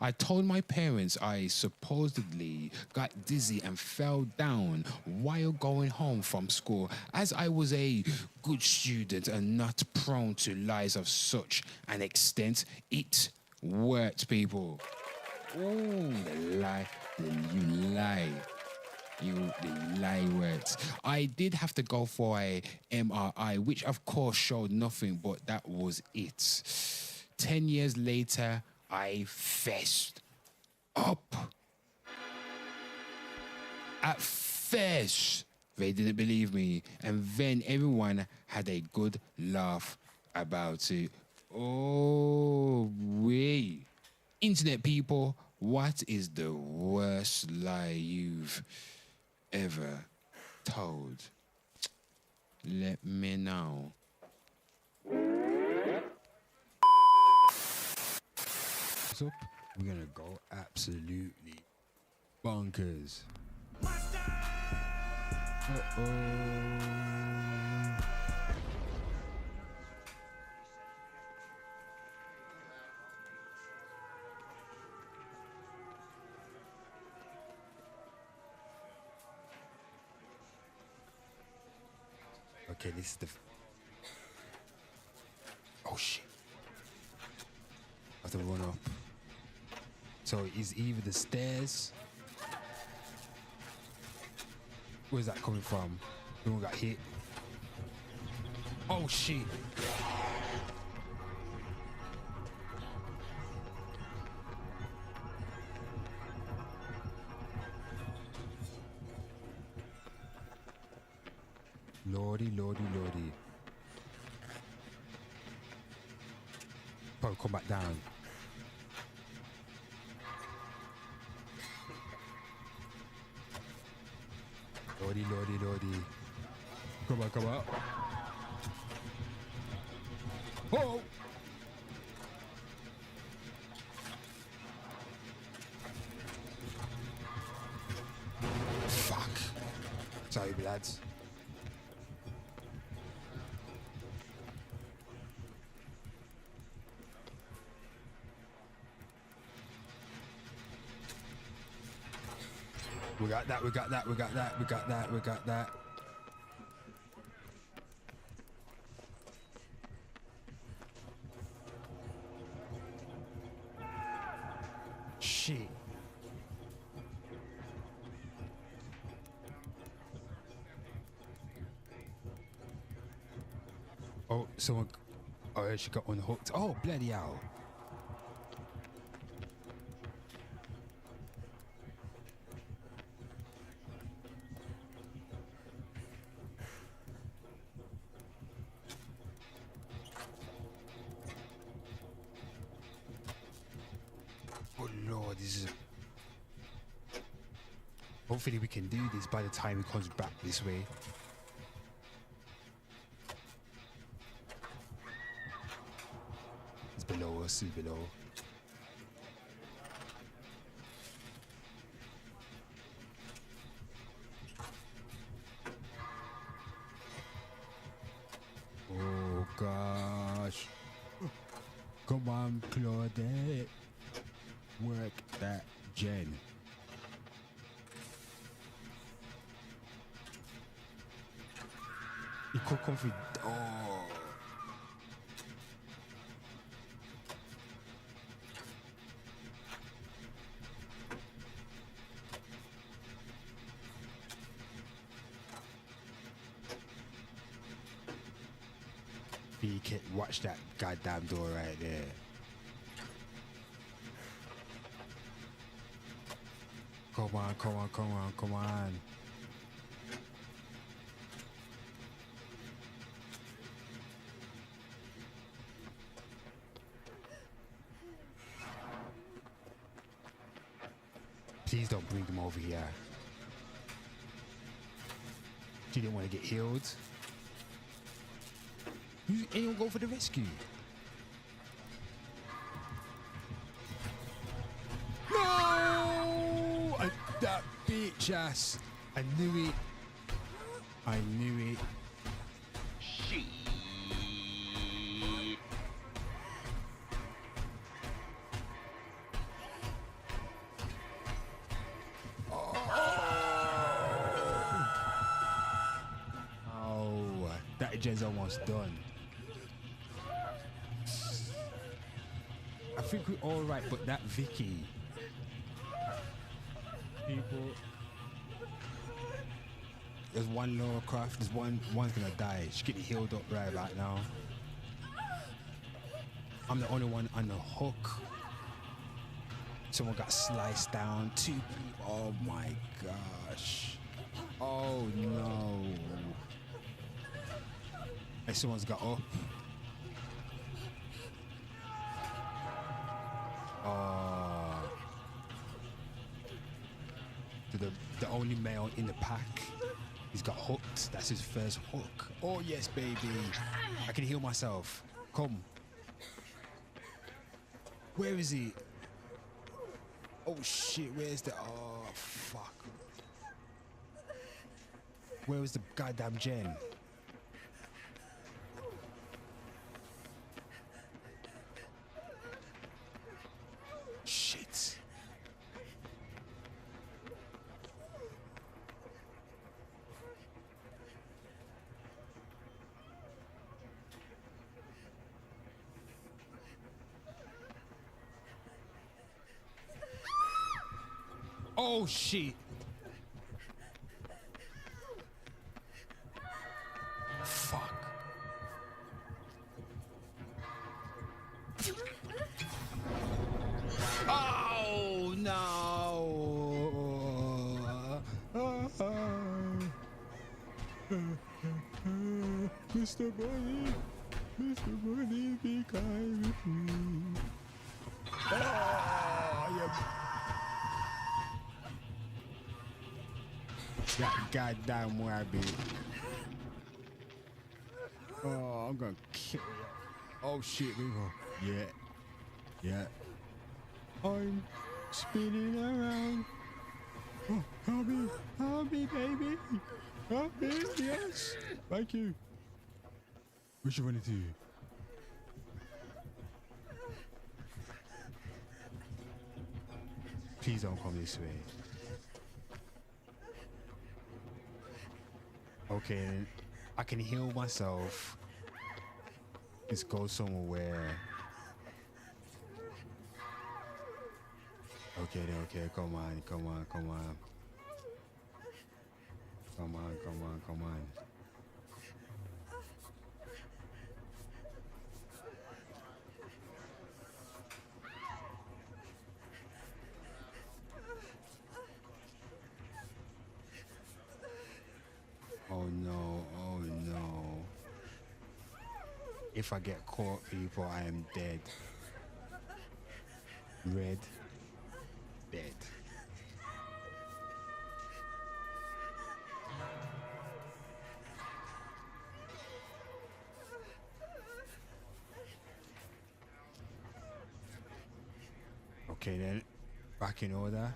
I told my parents I supposedly got dizzy and fell down while going home from school, as I was a good student and not prone to lies of such an extent. It worked, people. Ooh, the lie, you lie. The lie words. I did have to go for a MRI, which of course showed nothing, but that was it. 10 years later, I fessed up. At first, they didn't believe me, and then everyone had a good laugh about it. Oh, wait. Internet people, what is the worst lie you've ever told? Let me know. What's up? We're gonna go absolutely bonkers. Okay, this is the. Oh shit! I have to run up. So it's either the stairs. Where's that coming from? Someone got hit. Oh shit! Lordy, lordy, lordy. Probably come back down. Lordy, lordy, lordy. Come on, come on. Oh! Fuck. Sorry, lads. We got that, we got that, we got that, we got that, we got that. Shit. Oh, someone. Oh, she got unhooked. Oh, bloody hell. Oh Lord, this is. Hopefully we can do this by the time he comes back this way. It's below us, it's below. Oh gosh. Come on, Claudette. Work that gen. He could come for. Oh. You can watch that goddamn door right there. Come on, come on, come on, come on. Please don't bring him over here. She didn't want to get healed. Anyone go for the rescue? No! That bitch ass. I knew it. I knew it. Shit. Oh, that gen's almost done. I think we're all right, but that Vicky. People. There's one Laura Croft. There's one's gonna die. She's getting healed up right now. I'm the only one on the hook. Someone got sliced down. 2 people. Oh my gosh. Oh no. And someone's got up. The only male in the pack. He's got hooked. That's his first hook. Oh yes, baby. I can heal myself. Come. Where is he? Oh shit, where's the... Oh, fuck. Where was the goddamn gen? Shit. Oh shit. Fuck. Oh no. Mr. Bunny, Mr. Bunny, be kind with me. Oh, yeah. That goddamn rabbit. Oh, I'm gonna kill you. Oh shit, we go. Yeah. Yeah. I'm spinning around. Oh, help me, baby. Help me, yes. Thank you. What you want to do? Please don't come this way. Okay, I can heal myself. Let's go somewhere. Okay, okay, come on. Come on. Oh no. If I get caught, people, I am dead. Red. Dead. Okay then, back in order.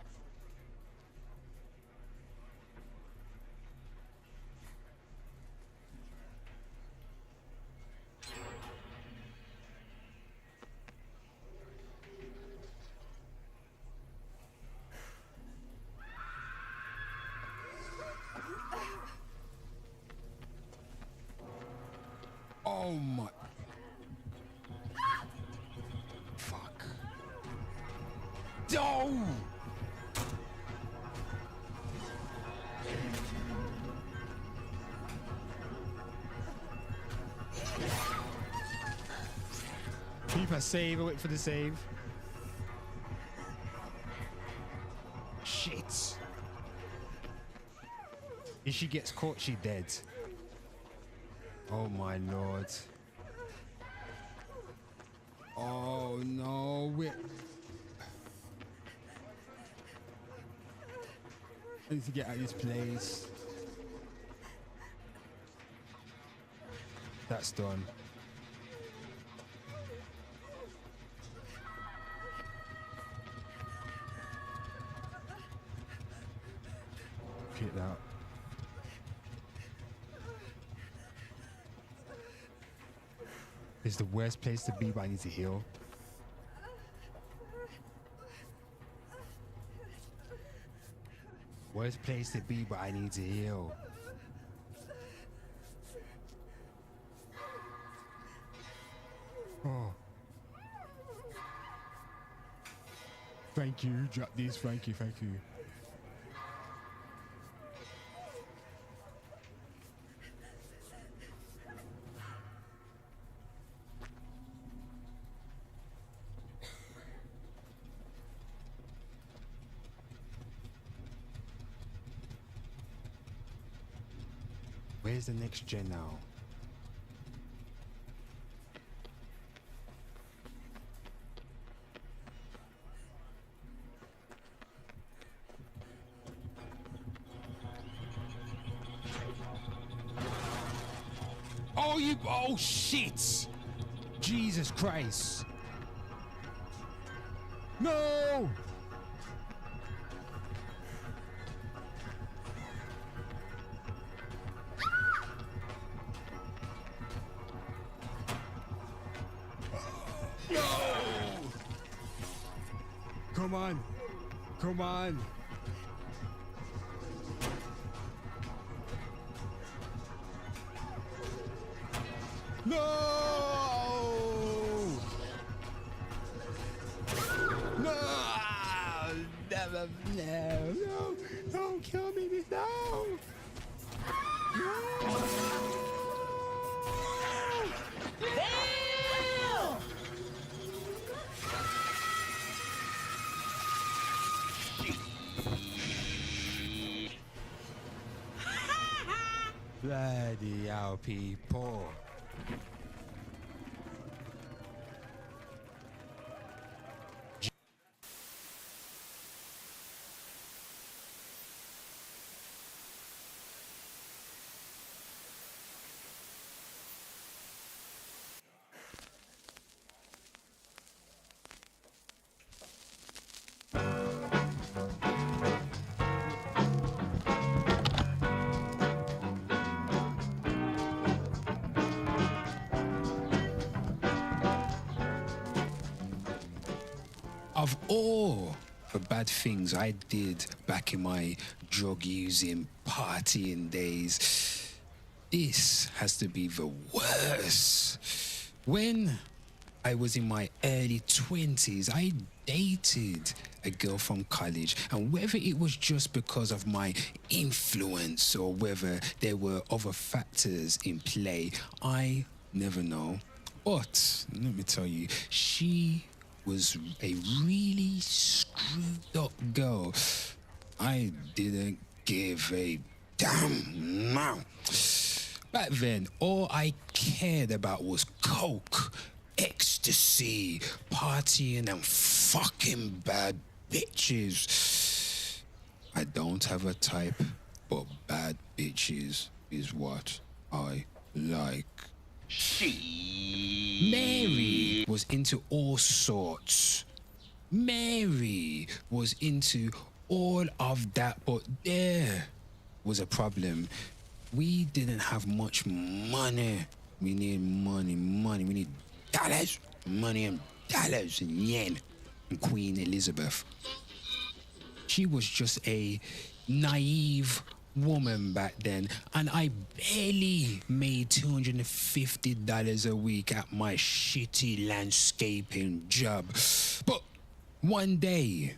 Oh my. Fuck. No! Keep a save, wait for the save. Shit. If she gets caught, she dead. Oh my lord. Oh no, I need to get out of this place. That's done. Get out. It's the worst place to be, but I need to heal. Worst place to be, but I need to heal. Oh. Thank you. Drop these. Thank you. Thank you. Where's the next gen now? Oh shit! Jesus Christ! No! No! Come on! Come on! No! No! Never, no! Don't kill me, no! No! Bloody hell, people. Of all the bad things I did back in my drug using partying days, this has to be the worst. When I was in my early 20s, I dated a girl from college, and whether it was just because of my influence or whether there were other factors in play, I never know. But let me tell you, she was a really screwed up girl. I didn't give a damn now. Back then, all I cared about was coke, ecstasy, partying, and fucking bad bitches. I don't have a type, but bad bitches is what I like. Mary was into all sorts. Mary was into all of that, but there was a problem. We didn't have much money. We need money. We need dollars, money and dollars and yen. And Queen Elizabeth. She was just a naive woman back then, and I barely made $250 a week at my shitty landscaping job. But one day,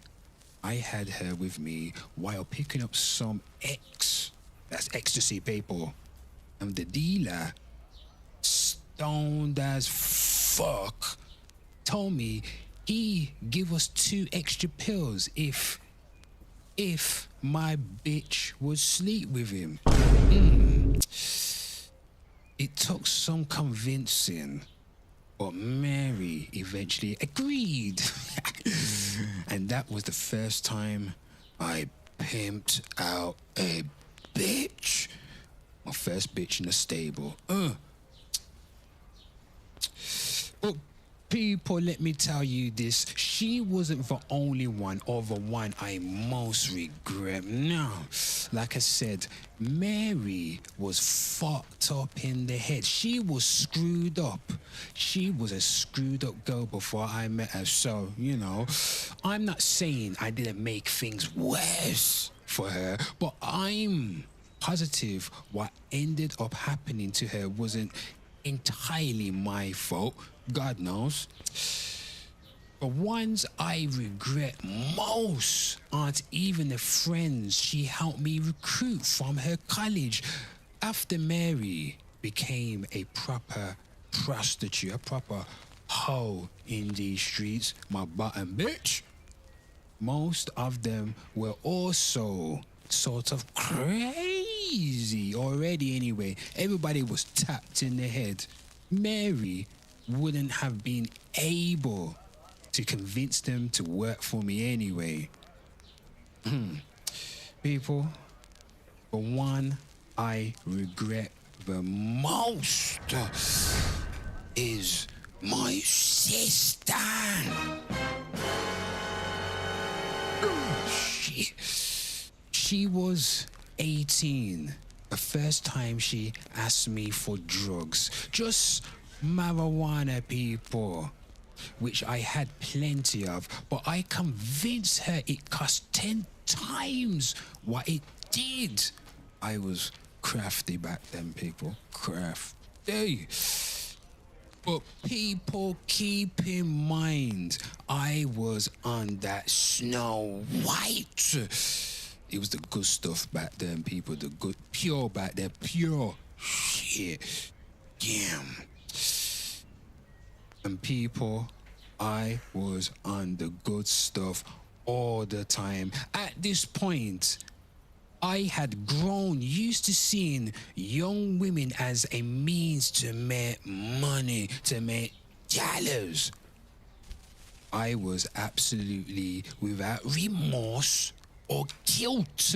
I had her with me while picking up some that's ecstasy paper, and the dealer, stoned as fuck, told me he give us 2 extra pills if my bitch would sleep with him. It took some convincing, but Mary eventually agreed. And that was the first time I pimped out a bitch. My first bitch in the stable. But people, let me tell you this. She wasn't the only one or the one I most regret. No. Like I said, Mary was fucked up in the head. She was screwed up. She was a screwed up girl before I met her. So, you know, I'm not saying I didn't make things worse for her, but I'm positive what ended up happening to her wasn't entirely my fault. God knows. The ones I regret most aren't even the friends she helped me recruit from her college. After Mary became a proper prostitute, a proper hoe in these streets, my bottom bitch, most of them were also sort of crazy already anyway. Everybody was tapped in the head. Mary wouldn't have been able to convince them to work for me anyway. People, the one I regret the most is my sister. She was 18 the first time she asked me for drugs. Just marijuana, people, which I had plenty of, but I convinced her it cost 10 times what it did. I was crafty back then, people. Crafty. But people, keep in mind, I was on that Snow White. It was the good stuff back then, people. The good, pure back then, pure shit. Damn. And people, I was on the good stuff all the time. At this point, I had grown used to seeing young women as a means to make money, to make dollars. I was absolutely without remorse or guilt.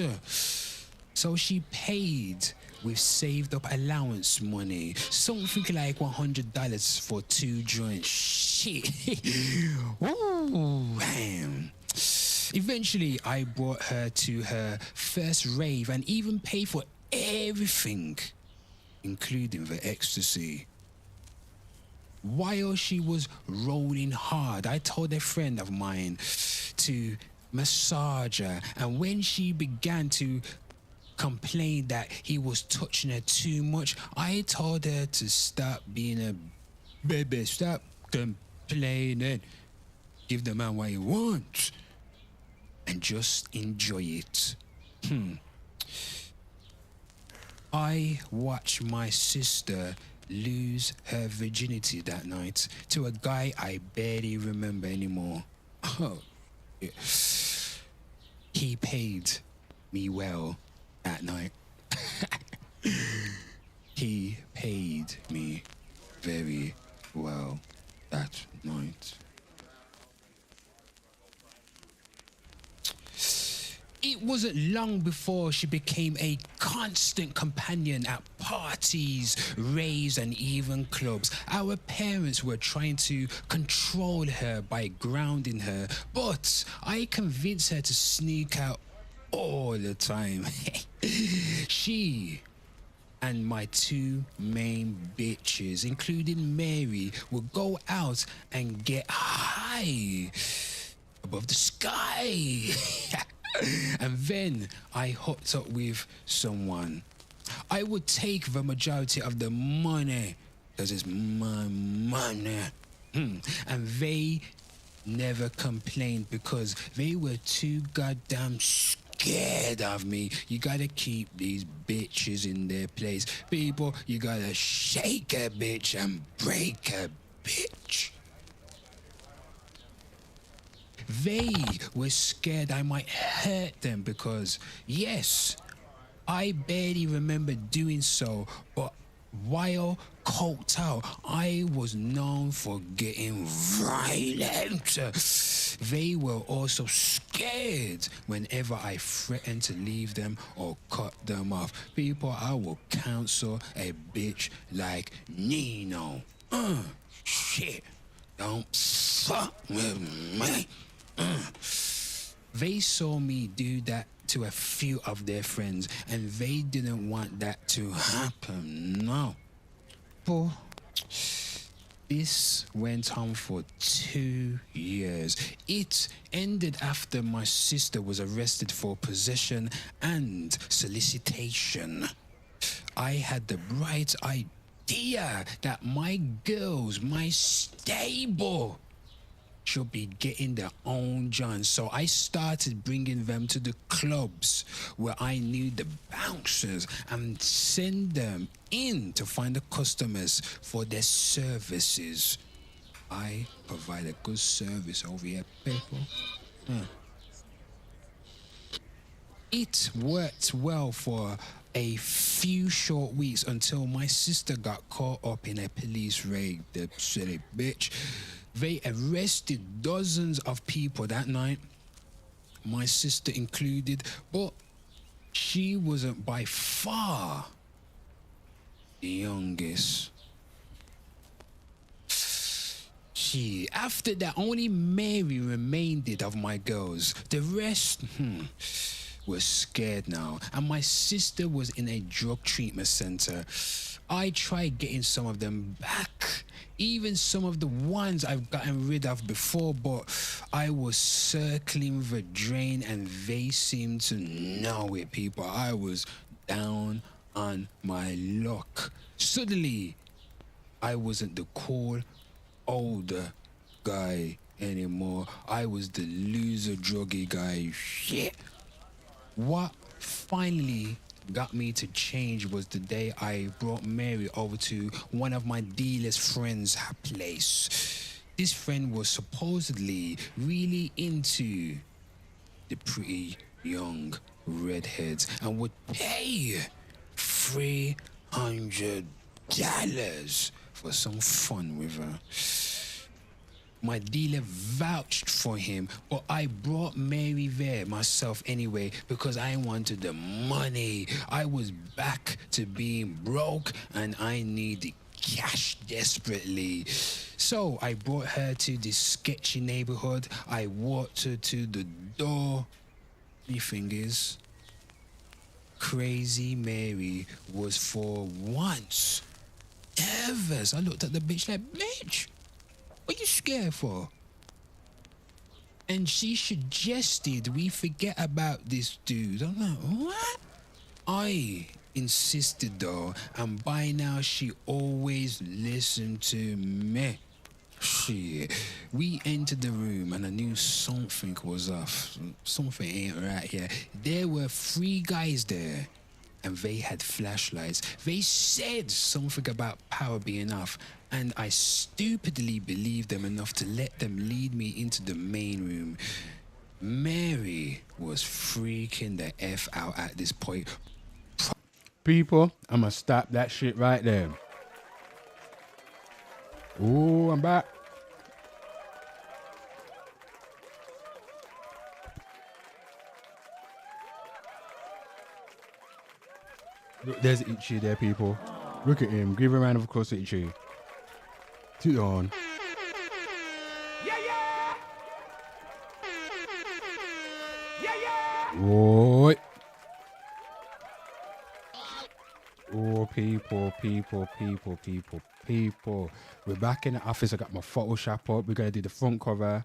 So she paid with saved up allowance money, something like $100 for 2 joints. Shit. Ooh, damn. Eventually, I brought her to her first rave and even paid for everything, including the ecstasy. While she was rolling hard, I told a friend of mine to massage her, and when she began to complain that he was touching her too much, I told her to stop being a baby, stop complaining, give the man what he wants, and just enjoy it. I watched my sister lose her virginity that night to a guy I barely remember anymore. Oh, yeah. He paid me well that night. He paid me very well that night. It wasn't long before she became a constant companion at parties, raves, and even clubs. Our parents were trying to control her by grounding her, but I convinced her to sneak out all the time. She and my 2 main bitches, including Mary, would go out and get high above the sky. And then I hooked up with someone. I would take the majority of the money, because it's my money. And they never complained because they were too goddamn scared of me. You gotta keep these bitches in their place. People, you gotta shake a bitch and break a bitch. They were scared I might hurt them because, yes, I barely remember doing so, but while coked out, I was known for getting violent. They were also scared whenever I threatened to leave them or cut them off. People, I will counsel a bitch like Nino. Shit. Don't fuck with me. They saw me do that to a few of their friends, and they didn't want that to happen. No. But this went on for 2 years. It ended after my sister was arrested for possession and solicitation. I had the bright idea that my girls, my stable, should be getting their own John. So I started bringing them to the clubs where I knew the bouncers and send them in to find the customers for their services. I provide a good service over here, people. It worked well for a few short weeks until my sister got caught up in a police raid, the silly bitch. They arrested dozens of people that night, my sister included, but she wasn't by far the youngest. After that, only Mary remained of my girls. The rest, was scared now, and my sister was in a drug treatment center. I tried getting some of them back, even some of the ones I've gotten rid of before, but I was circling the drain and they seemed to know it, people. I was down on my luck. Suddenly, I wasn't the cool, older guy anymore. I was the loser, druggy guy. Shit. What finally got me to change was the day I brought Mary over to one of my dealer's friends' place. This friend was supposedly really into the pretty young redheads and would pay $300 for some fun with her. My dealer vouched for him, but I brought Mary there myself anyway because I wanted the money. I was back to being broke and I needed cash desperately. So I brought her to this sketchy neighborhood. I walked her to the door. My fingers. Crazy Mary was for once nervous. I looked at the bitch like, bitch, what you scared for? And she suggested we forget about this dude. I'm like, what? I insisted though, and by now she always listened to me. Shit. We entered the room and I knew something was off. Something ain't right here. There were 3 guys there and they had flashlights. They said something about power being off, and I stupidly believed them enough to let them lead me into the main room. Mary was freaking the F out at this point. People, I'm gonna stop that shit right there. Ooh, I'm back. Look, there's Ichi there, people. Look at him. Give a round of applause to Ichi. Sit on. What? Oh, people. We're back in the office. I got my Photoshop up. We're going to do the front cover.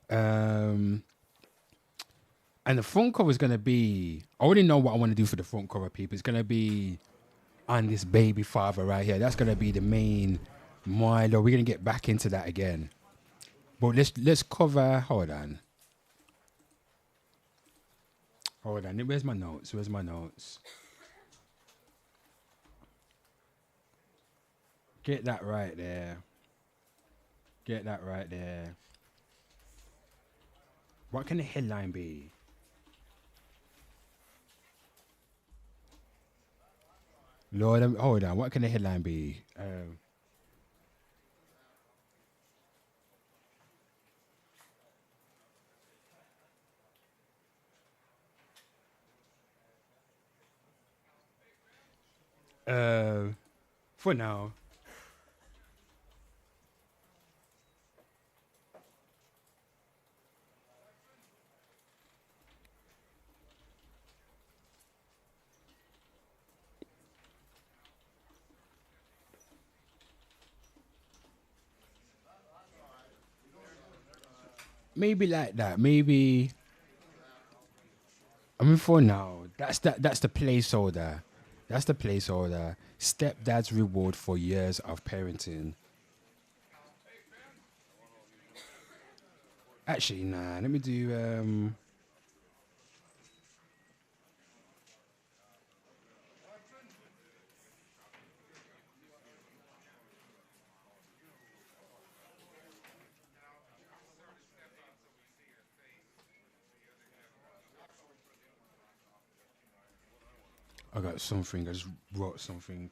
And the front cover is going to be... I already know what I want to do for the front cover, people. It's going to be on this baby father right here. That's going to be the main Milo. We're going to get back into that again. But let's cover... Hold on. Where's my notes? Get that right there. What can the headline be? Lord, hold on. What can the headline be? For now. Maybe like that. Maybe. I mean, for now, that's the placeholder. That's the placeholder. Stepdad's reward for years of parenting. Actually, nah. Let me do. I got something. I just wrote something.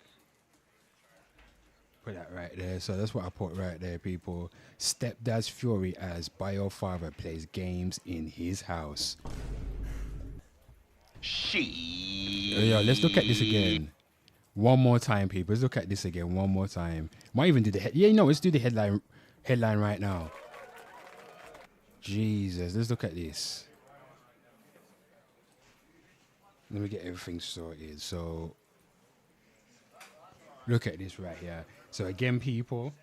Put that right there. So that's what I put right there, people. Stepdad's fury as bio father plays games in his house. Yo, let's look at this again. One more time, people. Let's look at this again. One more time. Might even do the head. Yeah, let's do the headline right now. Jesus, let's look at this. Let me get everything sorted. So, look at this right here. So again, people,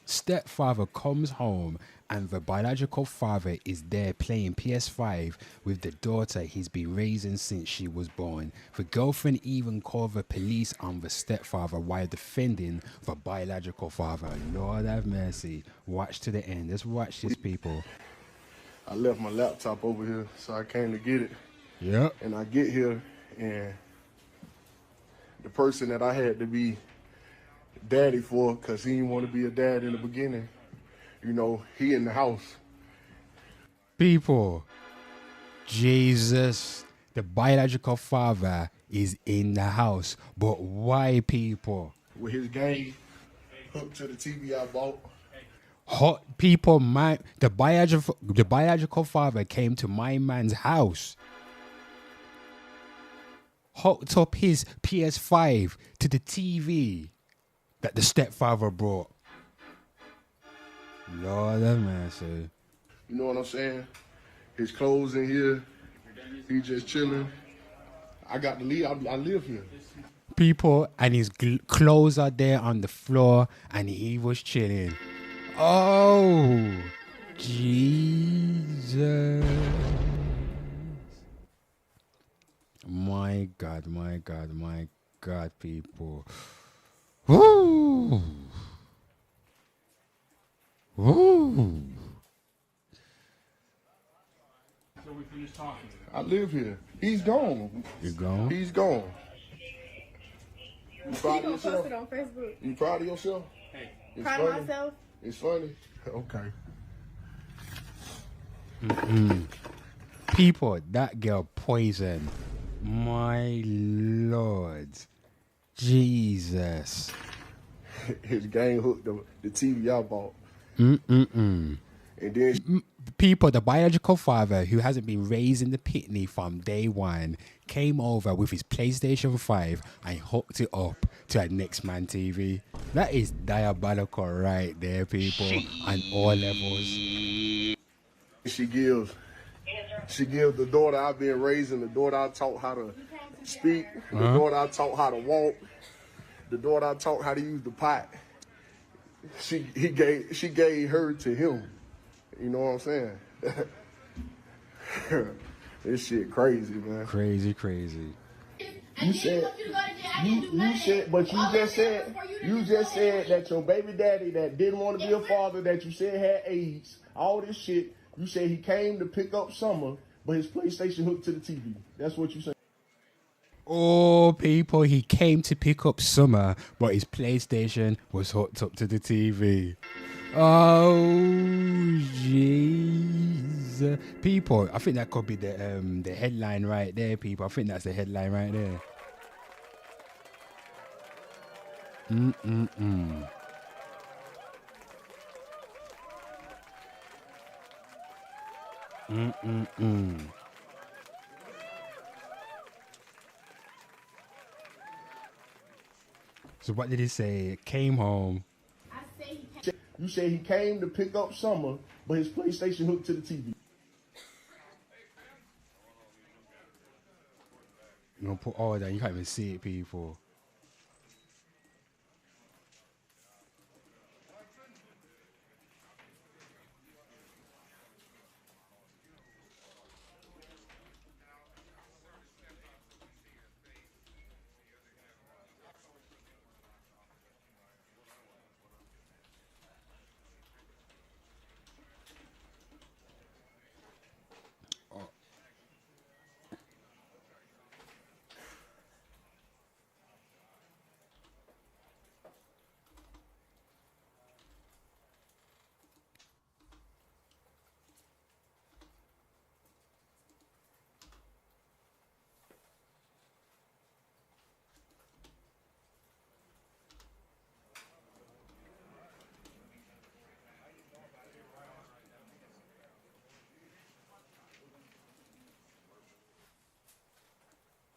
stepfather comes home and the biological father is there playing PS5 with the daughter he's been raising since she was born. The girlfriend even called the police on the stepfather while defending the biological father. Lord have mercy. Watch to the end. Let's watch this, people. I left my laptop over here, so I came to get it. Yep. And I get here, and the person that I had to be daddy for, because he didn't want to be a dad in the beginning, he in the house. People, Jesus, the biological father is in the house. But why, people? With his game hooked to the TV I bought. Hot people, the biological father came to my man's house, hooked up his PS5 to the TV that the stepfather brought. Lord have mercy. You know what I'm saying? His clothes in here. He just chilling. I got to leave. I live here. People, and his clothes are there on the floor, and he was chilling. Oh, Jesus. My God, my God, my God, people. Woo! Woo! So we finished talking. I live here. He's gone. You gone? He's gone. You proud of yourself? Post it on Facebook. You proud of yourself? Hey. It's Proud funny. of myself. It's funny. Okay. People, that girl poison. My Lord. Jesus. His gang hooked the TV I bought. And then people, the biological father who hasn't been raised in the pitney from day one came over with his PlayStation 5 and hooked it up to a Next Man TV. That is diabolical right there, people, on all levels. She gives the daughter I've been raising, the daughter I taught how to speak, the daughter I taught how to walk, the daughter I taught how to use the pot. She gave her to him. You know what I'm saying? This shit crazy, man. Crazy, crazy. You said, but you just said that your baby daddy that didn't want to be a father, that you said had AIDS, all this shit. You said he came to pick up Summer, but his PlayStation hooked to the TV. That's what you said. Oh, people, he came to pick up Summer, but his PlayStation was hooked up to the TV. Oh, jeez. People, I think that could be the headline right there, people. I think that's the headline right there. So what did he say? Came home. I say he came. You said he came to pick up Summer, but his PlayStation hooked to the TV. You gonna put all that? You can't even see it, people.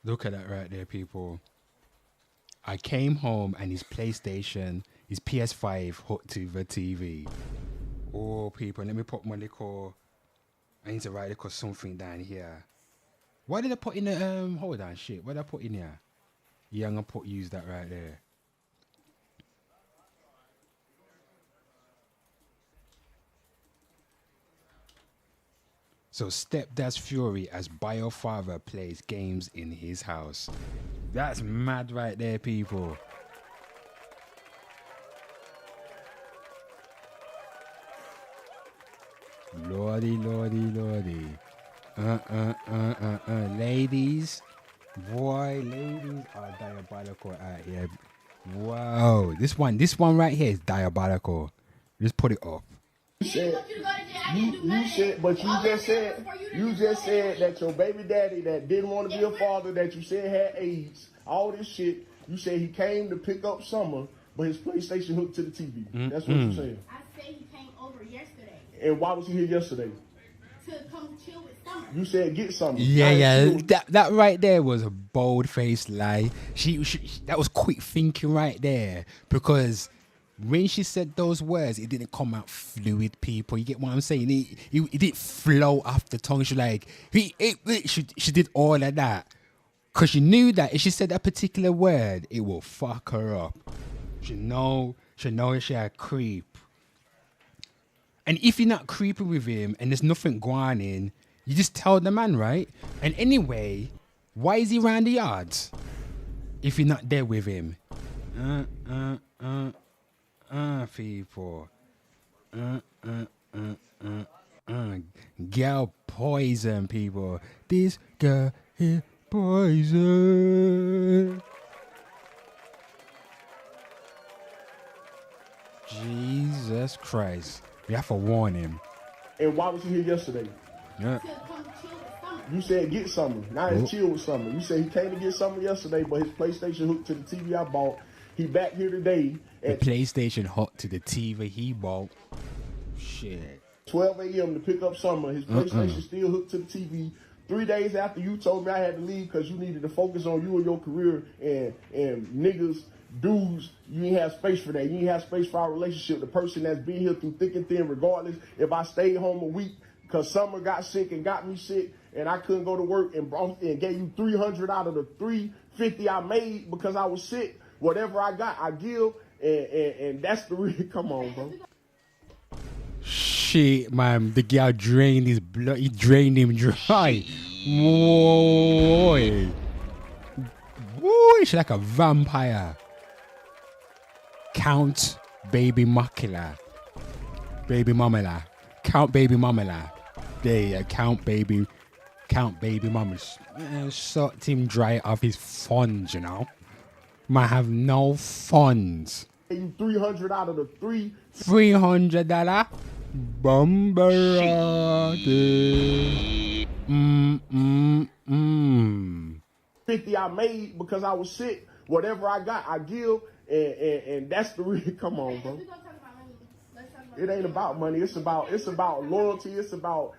Look at that right there, people. I came home and his PlayStation, his PS5 hooked to the TV. Oh, people, let me put my little... I need to write little something down here. What did I put in the... hold on, shit. What did I put in here? Yeah, I'm going to use that right there. So Stepdad's Fury as Biofather plays games in his house. That's mad right there, people. Lordy, lordy, lordy. Ladies. Boy, ladies are diabolical out here. Wow. This one right here is diabolical. Just put it up. You just said that your baby daddy that didn't want to be a father, that you said had AIDS, all this shit. You said he came to pick up Summer, but his PlayStation hooked to the TV. That's what you said. I say he came over yesterday. And why was he here yesterday? To come chill with Summer. You said get Summer. Yeah. That right there was a bold-faced lie. She that was quick thinking right there, because when she said those words, it didn't come out fluid, people. You get what I'm saying? It didn't flow off the tongue. She she did all of that because she knew that if she said that particular word, it will fuck her up. She know she a creep. And if you're not creeping with him and there's nothing going in, you just tell the man, right? And anyway, why is he around the yards if you're not there with him? People. Girl poison, people. This girl is poison. Jesus Christ. We have to warn him. And why was he here yesterday? Yeah. To come chill with Summer. You said get Summer. Now it's chill with Summer. You said he came to get Summer yesterday, but his PlayStation hooked to the TV I bought. He back here today. The PlayStation hooked to the TV he bought. Shit. 12 a.m. to pick up Summer. His PlayStation still hooked to the TV. 3 days after you told me I had to leave because you needed to focus on you and your career, and niggas, dudes, you ain't have space for that. You ain't have space for our relationship. The person that's been here through thick and thin, regardless if I stayed home a week because Summer got sick and got me sick and I couldn't go to work and gave you $300 out of the $350 I made because I was sick. Whatever I got, I give, and that's the real. Come on, bro. Shit, man. The girl drained his blood. He drained him dry. Boy. Boy, she's like a vampire. Count Baby Macula. Baby Mamela. Count Baby Mamela. There you go. Count Baby Mama. Sucked him dry off his funds, you know. Might have no funds. You $300 out of the $300. Bumbarati. 50 I made because I was sick. Whatever I got, I give, and that's the real. Come on, bro. It ain't about money. It's about loyalty. It's about.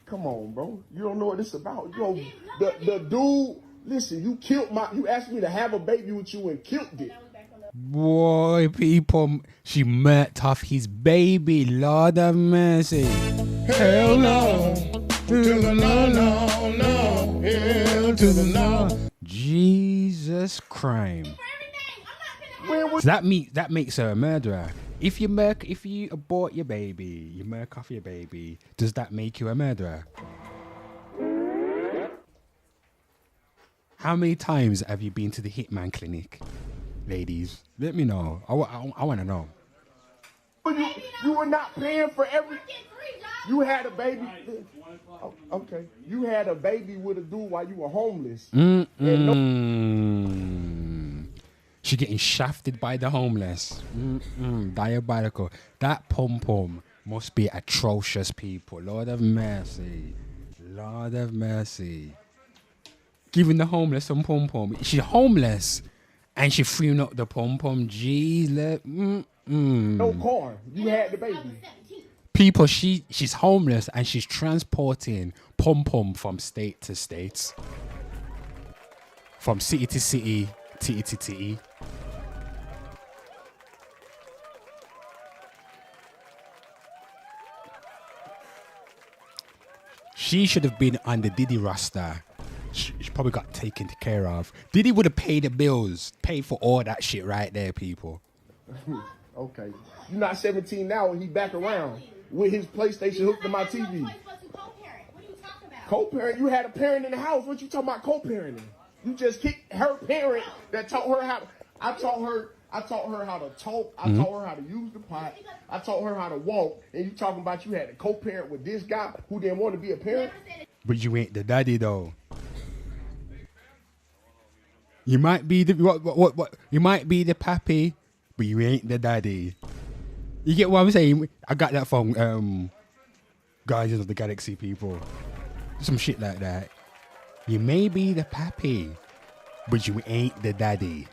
Come on, bro. You don't know what it's about. You know, the dude. Listen, you asked me to have a baby with you and killed it. Boy, people, she murked off his baby. Lord have mercy. Hell no. To the no, no, no. Hell to the no. Jesus crime. So that makes her a murderer. If you abort your baby, you murk off your baby, does that make you a murderer? How many times have you been to the Hitman clinic? Ladies, let me know. I want to know. You were not paying for every. You had a baby. Oh, okay. You had a baby with a dude while you were homeless. She getting shafted by the homeless. Diabolical. That pom-pom must be atrocious, people. Lord have mercy. Lord have mercy. Giving the homeless some pom-pom. She's homeless. And she freeing up the pom-pom. Jeez. No car. You had the baby. People, she's homeless and she's transporting pom-pom from state to state. From city to city, titty to titty. She should have been on the Diddy roster. She probably got taken care of. Diddy would have paid the bills, paid for all that shit right there, people. Okay. You're not 17 now and he back around with his PlayStation hooked to my TV. Co-parent? You had a parent in the house. What you talking about co-parenting? You just kicked her parent that taught her how. I taught her how to talk. I taught her how to use the pot. I taught her how to walk. And you talking about you had a co-parent with this guy who didn't want to be a parent? But you ain't the daddy though. You might be the what? You might be the pappy, but you ain't the daddy. You get what I'm saying? I got that from Guardians of the Galaxy people. Some shit like that. You may be the pappy, but you ain't the daddy.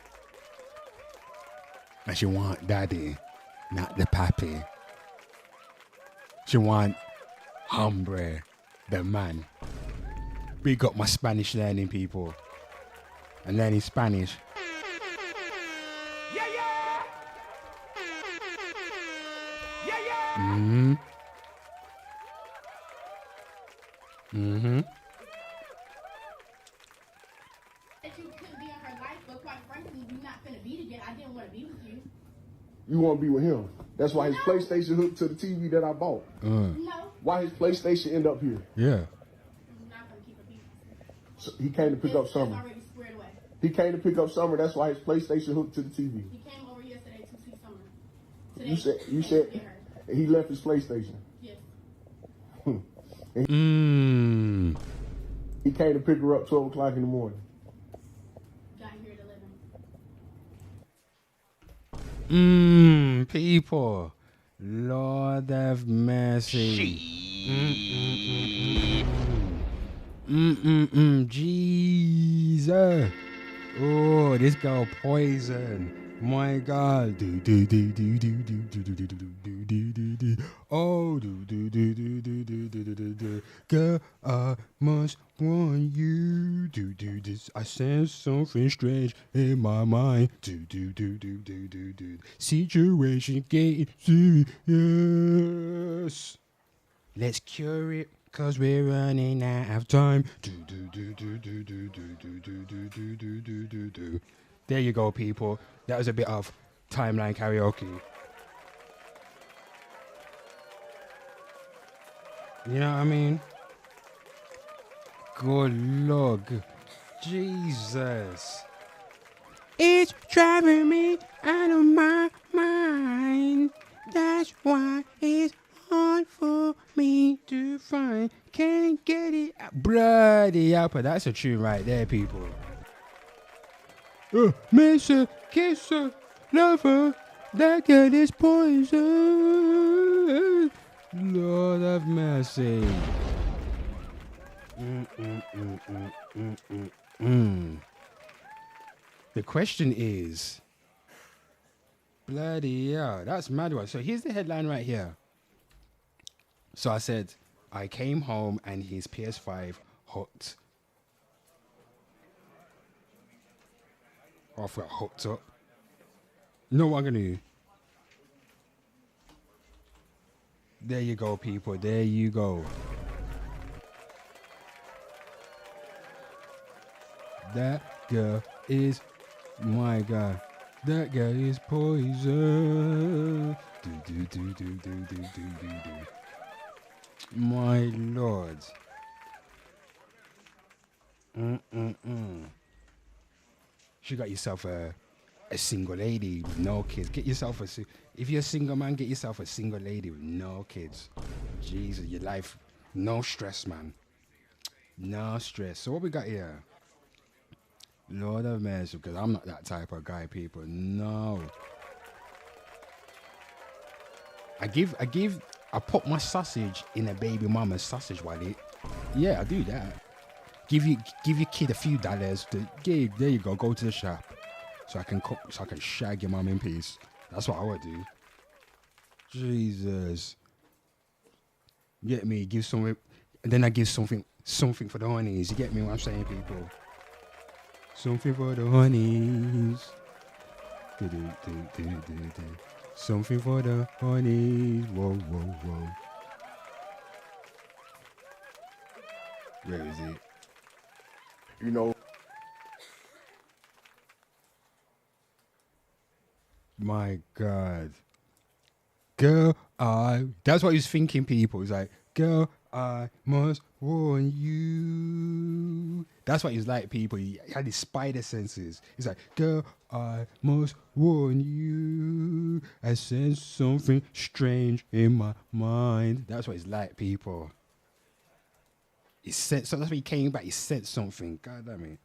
And she want daddy, not the pappy. She want hombre, the man. Big up my Spanish learning people. And learning Spanish. That you couldn't be in her life, but quite frankly, we're not finna be together. I didn't want to be with you. You want to be with him. That's why his PlayStation hooked to the TV that I bought. No. Why his PlayStation end up here? Yeah. I'm not gonna keep a peace. So he came to pick up It's Summer. already squared away. He came to pick up Summer. That's why his PlayStation hooked to the TV. He came over yesterday to see Summer. Today, You said he came to get her. he left his PlayStation. Yes. He came to pick her up 12 o'clock in the morning. Got here at 11. People. Lord have mercy. Jesus. Oh, this girl poison. My God. Do do do do do do do do do do do do do do. Oh, do do do do do do do do do. Girl, I must want you. Do do this. I sense something strange in my mind. Do do do do do do do. Situation getting serious. Let's cure it. Cause we're running out of time. Do do do do do do do do do do do do do do do. There you go, people. That was a bit of timeline karaoke. You know what I mean? Good Lord. Jesus. It's driving me out of my mind. That's why it's hard for me to find. Can't get it out. Bloody apple. That's a tune right there, people. Mr. Kisser, lover, that girl is poison. Lord have mercy. The question is, bloody hell, that's mad one. So here's the headline right here. So I said, I came home and his PS5 hooked. I got hooked up. You know what I'm gonna do? There you go, people. There you go. That girl is, my God. That girl is poison. Do do do do do do do do do. My Lord. She got yourself a single lady with no kids. Get yourself if you're a single man, get yourself a single lady with no kids. Jesus, your life, no stress, man. No stress. So what we got here? Lord of mercy, because I'm not that type of guy, people. No. I put my sausage in a baby mama's sausage wallet. Yeah, I do that. Give your kid a few dollars. There you go. Go to the shop, so I can cook, so I can shag your mom in peace. That's what I would do. Jesus. Get me? Give something, and then I give something for the honeys. You get me what I'm saying, people? Something for the honeys. Something for the honeys. Whoa, whoa, whoa. Where is it? You know, my God. Girl, that's what he was thinking, people. He's like, girl, I must warn you. That's what he's like, people. He had his spider senses. He's like, girl, I must warn you. I sense something strange in my mind. That's what he's like, people. He said, so that's why he came back. He said something. God damn it.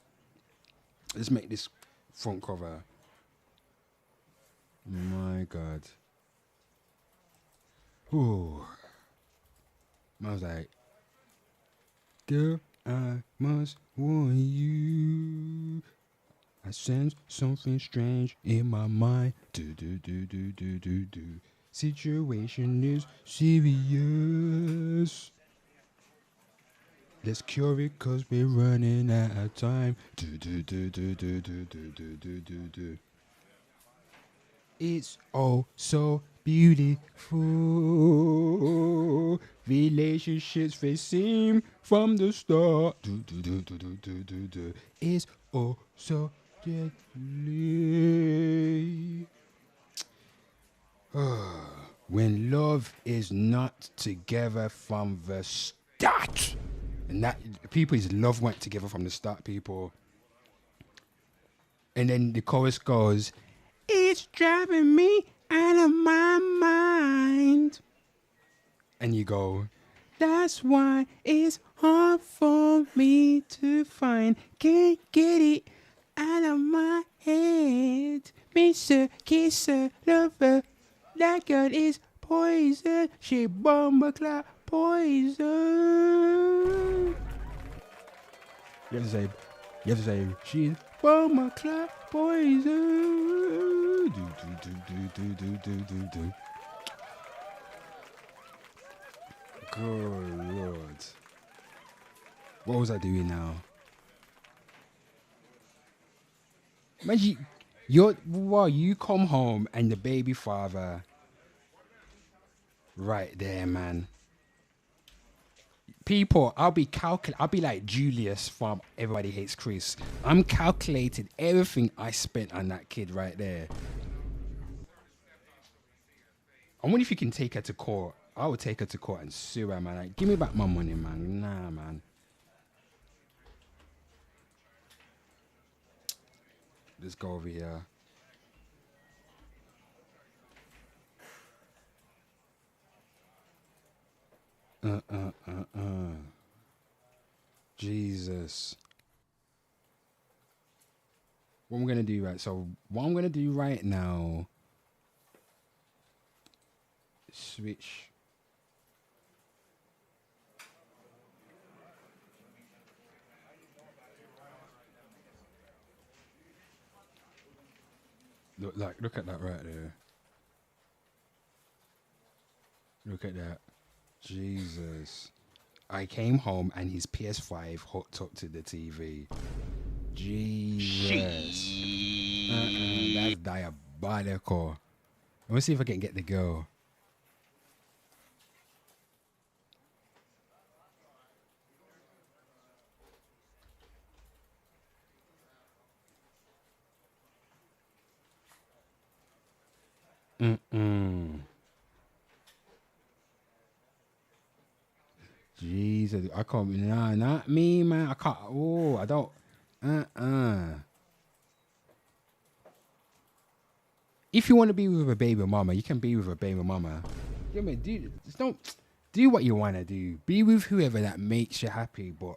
Let's make this front cover. My God. Ooh. I was like, girl, I must warn you. I sense something strange in my mind. Do do do do do do do. Situation is serious. Let's cure it, cause we're running out of time. Do do do do do do do do do do do. It's oh so beautiful. Relationships they seem from the start. Do do do do do do do do. It's oh so deadly. When love is not together from the start. And that his love went together from the start, people. And then the chorus goes, it's driving me out of my mind. And you go, that's why it's hard for me to find. Can't get it out of my head. Mr. Kisser, lover, that girl is poison. She bomb clock poison. You have to say, she's bomb clock poison. Do do do do do do do do. Good Lord. What was I doing now? Imagine you come home and the baby father right there, man. People, I'll be like Julius from Everybody Hates Chris. I'm calculating everything I spent on that kid right there. I wonder if you can take her to court. I would take her to court and sue her, man. Like, give me back my money, man. Nah, man. Let's go over here. Jesus. What I'm gonna do right now. Switch. Look at that right there. Look at that. Jesus. I came home and his PS5 hooked up to the TV. Jesus. That's Diabolical. Let me see if I can get the girl. Jesus, I can't. Nah, not me, man. I can't. Oh, I don't. If you want to be with a baby mama, you can be with a baby mama. You know what I mean? Just don't do what you want to do. Be with whoever that makes you happy, but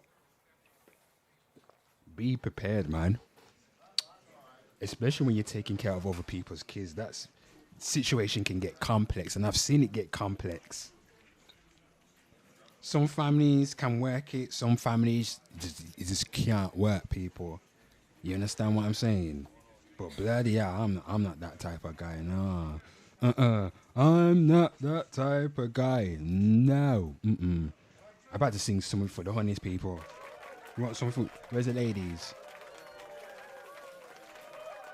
be prepared, man. Especially when you're taking care of other people's kids, that situation can get complex, and I've seen it get complex. Some families can work it. Some families it just can't work. People, you understand what I'm saying? But bloody hell, I'm not that type of guy. No, I'm not that type of guy. No, I'm about to sing something for the honeys, people. You want something? Where's the ladies?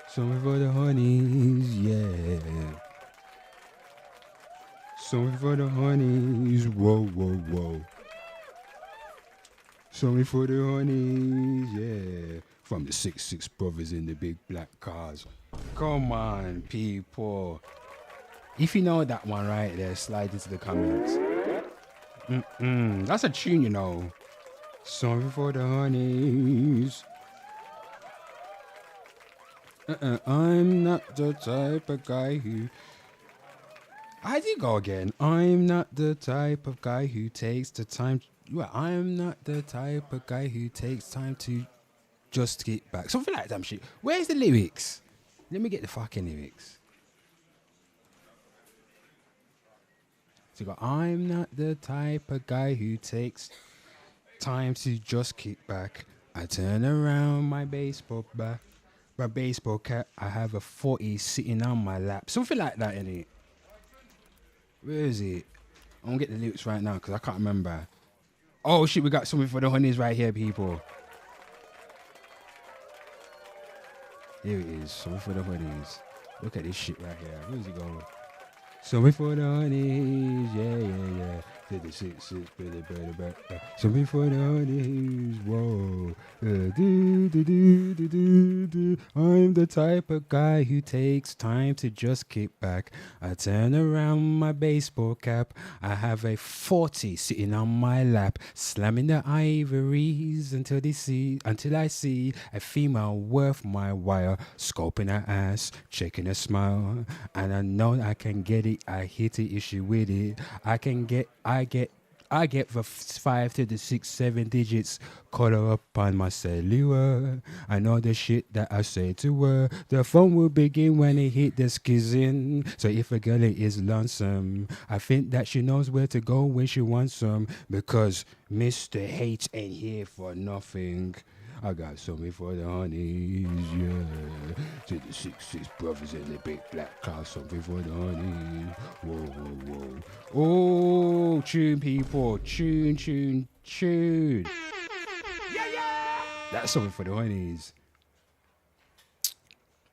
Something for the honeys, yeah. Something for the honeys, whoa, whoa, whoa. Something for the honeys, yeah. From the 6'6" brothers in the big black cars. Come on, people. If you know that one right there, slide into the comments. That's a tune, you know. Something for the honeys. I'm not the type of guy who... How'd you go again? I'm not the type of guy who takes the time... Well, I'm not the type of guy who takes time to just get back. Something like that shit. Where's the lyrics? Let me get the fucking lyrics. So you go, I'm not the type of guy who takes time to just kick back. I turn around my baseball bat. My baseball cap, I have a 40 sitting on my lap. Something like that, innit? Where is it? I won't get the lyrics right now because I can't remember. Oh shit, we got something for the honeys right here, people. Here it is, something for the honeys. Look at this shit right here. Where's it going? Something for the honeys, yeah. Something for the honeys, whoa. I'm the type of guy who takes time to just kick back. I turn around my baseball cap. I have a 40 sitting on my lap, slamming the ivories until I see a female worth my while, scoping her ass, checking her smile, and I know I can get it. I hit the issue with it. I get the 5 to the 6, 7 digits caught her up on my cellular. I know the shit that I say to her. The phone will begin when it hit the skizzing. So if a girl is lonesome, I think that she knows where to go when she wants some. Because Mr. H ain't here for nothing. I got something for the honeys, yeah. To the 6'6" brothers in the big black car, something for the honeys. Whoa, whoa, whoa. Oh, tune, people. Tune. Yeah. That's something for the honeys.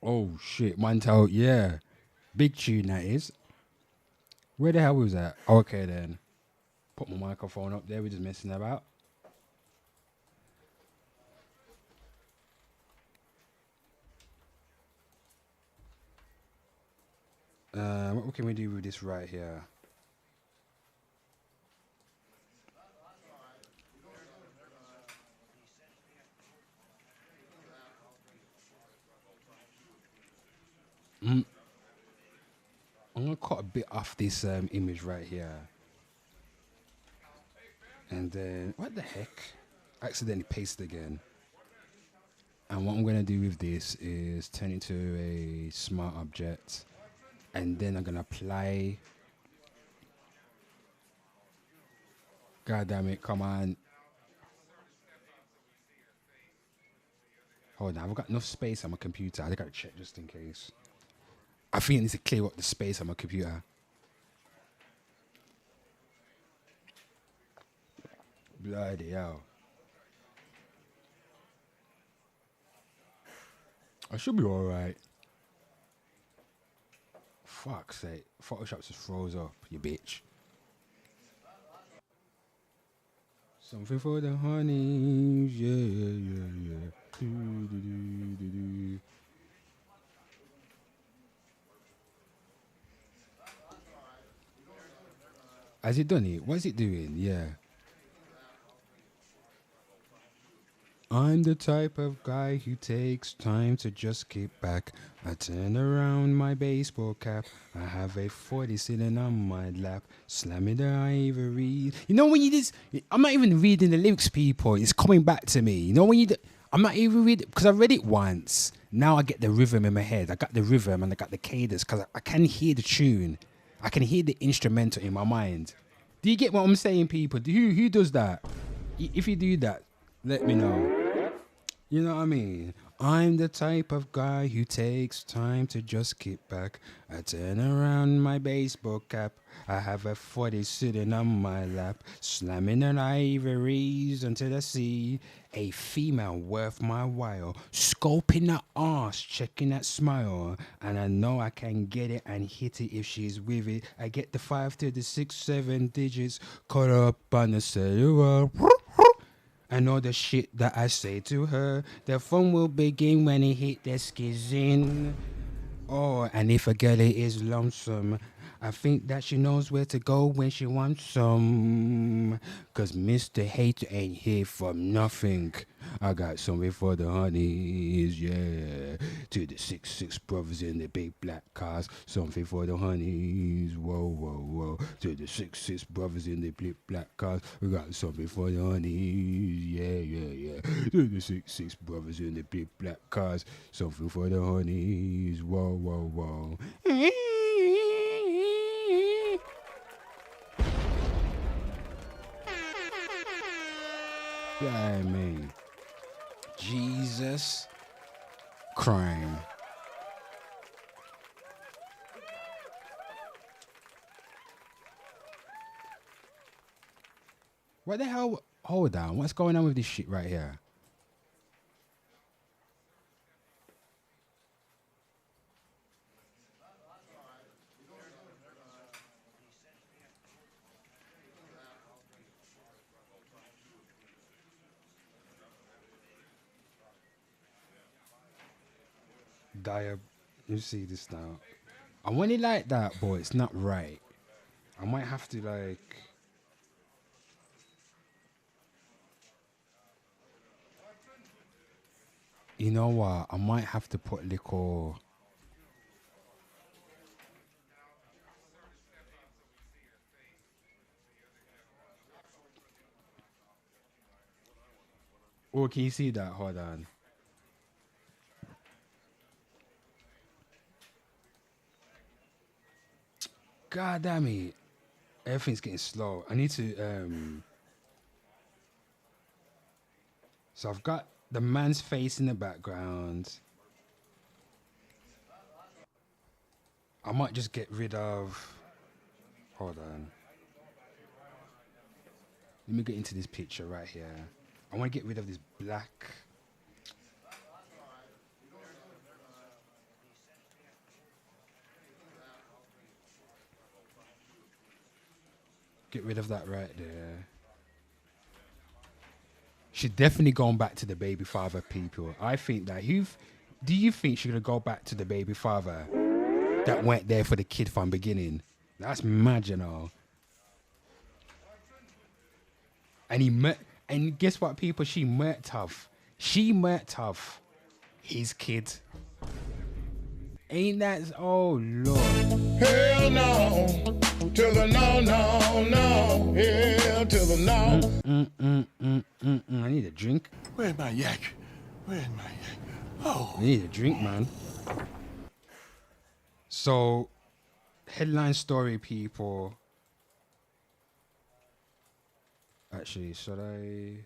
Oh, shit. Mantel, yeah. Big tune, that is. Where the hell was that? Okay, then. Put my microphone up there. We're just messing about. What can we do with this right here? I'm gonna cut a bit off this image right here. And then, what the heck? I accidentally pasted again. And what I'm gonna do with this is turn it to a smart object. And then I'm gonna apply. God damn it, come on. Hold on, I've got enough space on my computer. I gotta check just in case. I think I need to clear up the space on my computer. Bloody hell. I should be alright. Fuck's sake. Photoshop just froze up, you bitch. Something for the honeys, yeah, yeah, yeah. Do, do, do, do, do. Has it done it? What's it doing? Yeah. I'm the type of guy who takes time to just kick back. I turn around my baseball cap. I have a 40 sitting on my lap, slamming the ivory. You know when you just, I'm not even reading the lyrics, people. It's coming back to me. You know when I'm not even reading, because I read it once. Now I get the rhythm in my head. I got the rhythm and I got the cadence, because I can hear the tune. I can hear the instrumental in my mind. Do you get what I'm saying, people? Who does that? If you do that, let me know. You know what I mean? I'm the type of guy who takes time to just kick back. I turn around my baseball cap. I have a 40 sitting on my lap, slamming an ivories until I see a female worth my while. Scoping that ass, checking that smile, and I know I can get it and hit it if she's with it. I get the 5 to the 6, 7 digits caught up on the cellular. I know the shit that I say to her. The fun will begin when it hit the skizzing. Oh, and if a girl is lonesome, I think that she knows where to go when she wants some. Cause Mr. Hater ain't here for nothing. I got something for the honeys, yeah. To the 6'6" brothers in the big black cars. Something for the honeys, whoa, whoa, whoa. To the 6'6" brothers in the big black cars. We got something for the honeys, yeah, yeah, yeah. To the 6'6" brothers in the big black cars. Something for the honeys, whoa, whoa, whoa. Yeah, man. Jesus. Crime. What the hell? Hold on. What's going on with this shit right here? You see this now. I want it like that, but it's not right. I might have to like. You know what? I might have to put little. Oh, can you see that? Hold on. God damn it. Everything's getting slow. I need to so I've got the man's face in the background. I might just get rid of. Hold on. Let me get into this picture right here. I want to get rid of this black. Get rid of that right there. She's definitely going back to the baby father, people. I think that. Do you think she's going to go back to the baby father that went there for the kid from beginning? That's mad, you know. And guess what, people? She murked tough. She murked tough. His kid. Ain't that? Oh, Lord. Hell no. To the no, no, no. Hell to the no. I need a drink. Where's my yak? Where's my yak? Oh. I need a drink, man. So, headline story, people. Actually, should I?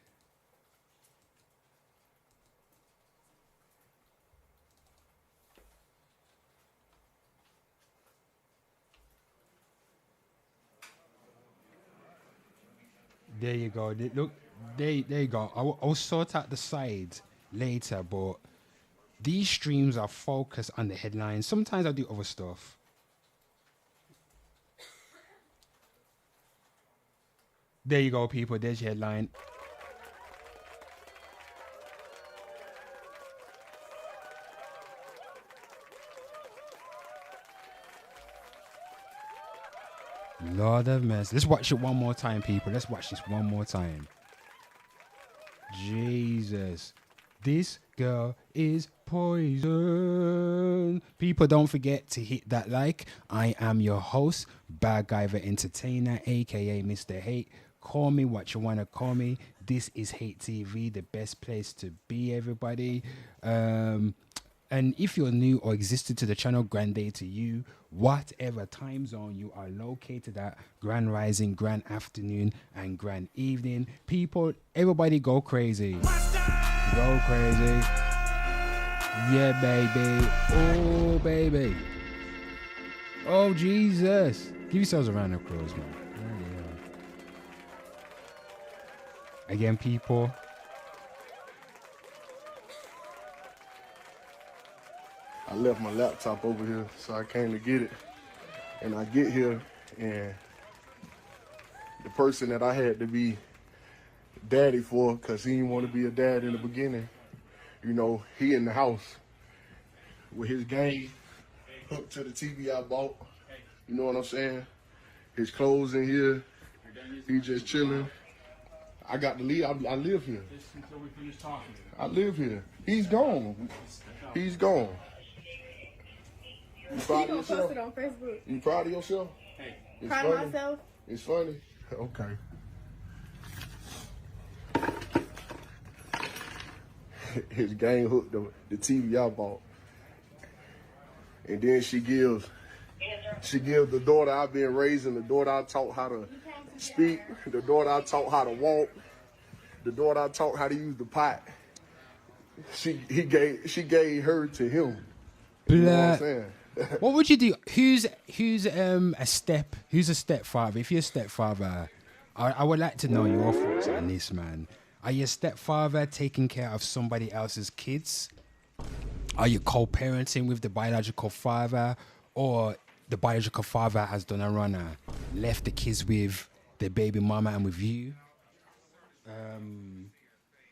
There you go. Look, there you go. I'll sort out the side later, but these streams are focused on the headlines. Sometimes I do other stuff. There you go, people. There's your headline. Lord of mercy. Let's watch it one more time, people. Let's watch this one more time. Jesus. This girl is poison. People, don't forget to hit that like. I am your host, Bad Guy the Entertainer, aka Mr. Hate. Call me what you want to call me. This is Hate TV, the best place to be, everybody. And if you're new or existed to the channel, grand day to you. Whatever time zone you are located at, grand rising, grand afternoon, and grand evening. People, everybody go crazy. Go crazy. Yeah, baby. Oh, baby. Oh, Jesus. Give yourselves a round of applause, man. Again, people. I left my laptop over here, so I came to get it. And I get here, and the person that I had to be daddy for, because he didn't want to be a dad in the beginning, you know, he in the house with his game hooked to the TV I bought. You know what I'm saying? His clothes in here. He just chilling. I got to leave. I live here. I live here. He's gone. He's gone. You proud of yourself? Post it on Facebook. You proud of yourself? It's Proud funny. of myself. It's funny. Okay. His gang hooked the TV I bought. And then she gives the daughter I've been raising, the daughter I taught how to speak, the daughter I taught how to walk, the daughter I taught how to use the pot. She gave her to him. You know what I'm saying? What would you do? Who's a stepfather? If you're a stepfather, I would like to know your thoughts on this, man. Are you a stepfather taking care of somebody else's kids? Are you co-parenting with the biological father, or the biological father has done a runner, left the kids with their baby mama and with you?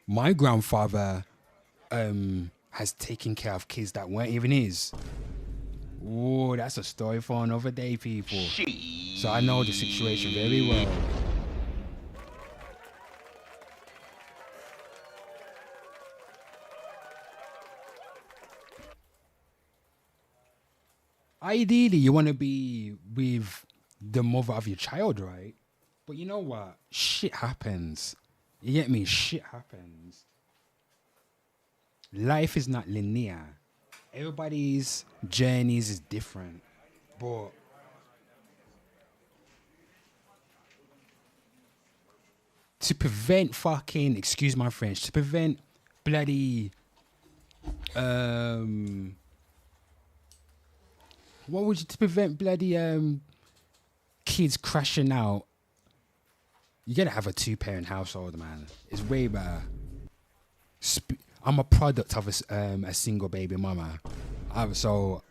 My grandfather has taken care of kids that weren't even his. Oh, that's a story for another day, people. So I know the situation very well. Ideally, you want to be with the mother of your child, right? But you know what? Shit happens. You get me? Shit happens. Life is not linear. Everybody's journeys is different. But to prevent fucking, excuse my French, to prevent bloody what would you, to prevent bloody kids crashing out, you gotta have a 2-parent household, man. It's way better. I'm a product of a single baby mama. So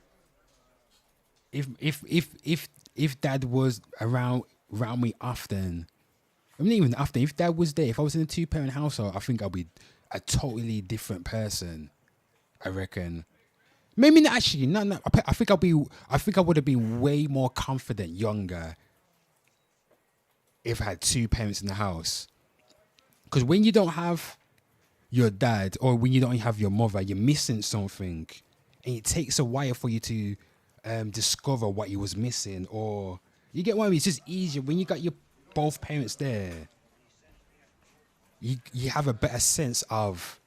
if dad was around me often, I mean even often, if dad was there, if I was in a 2-parent household, I think I'd be a totally different person. I reckon. Maybe not actually. No. I think I would have been way more confident younger if I had 2 parents in the house. Because when you don't have your dad, or when you don't have your mother, you're missing something, and it takes a while for you to discover what you was missing. Or you get what I mean? It's just easier when you got your both parents there. You have a better sense of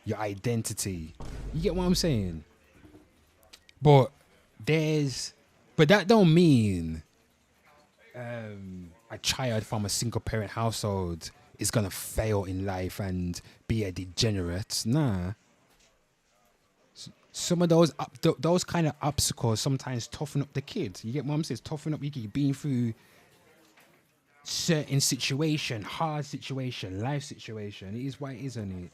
your identity. You get what I'm saying? But that don't mean a child from a single parent household is gonna fail in life and be a degenerate. Nah. Some of those kind of obstacles sometimes toughen up the kid. You get what I'm saying? Toughen up. You've been through certain situation, hard situation, life situation. It is what it is, isn't it?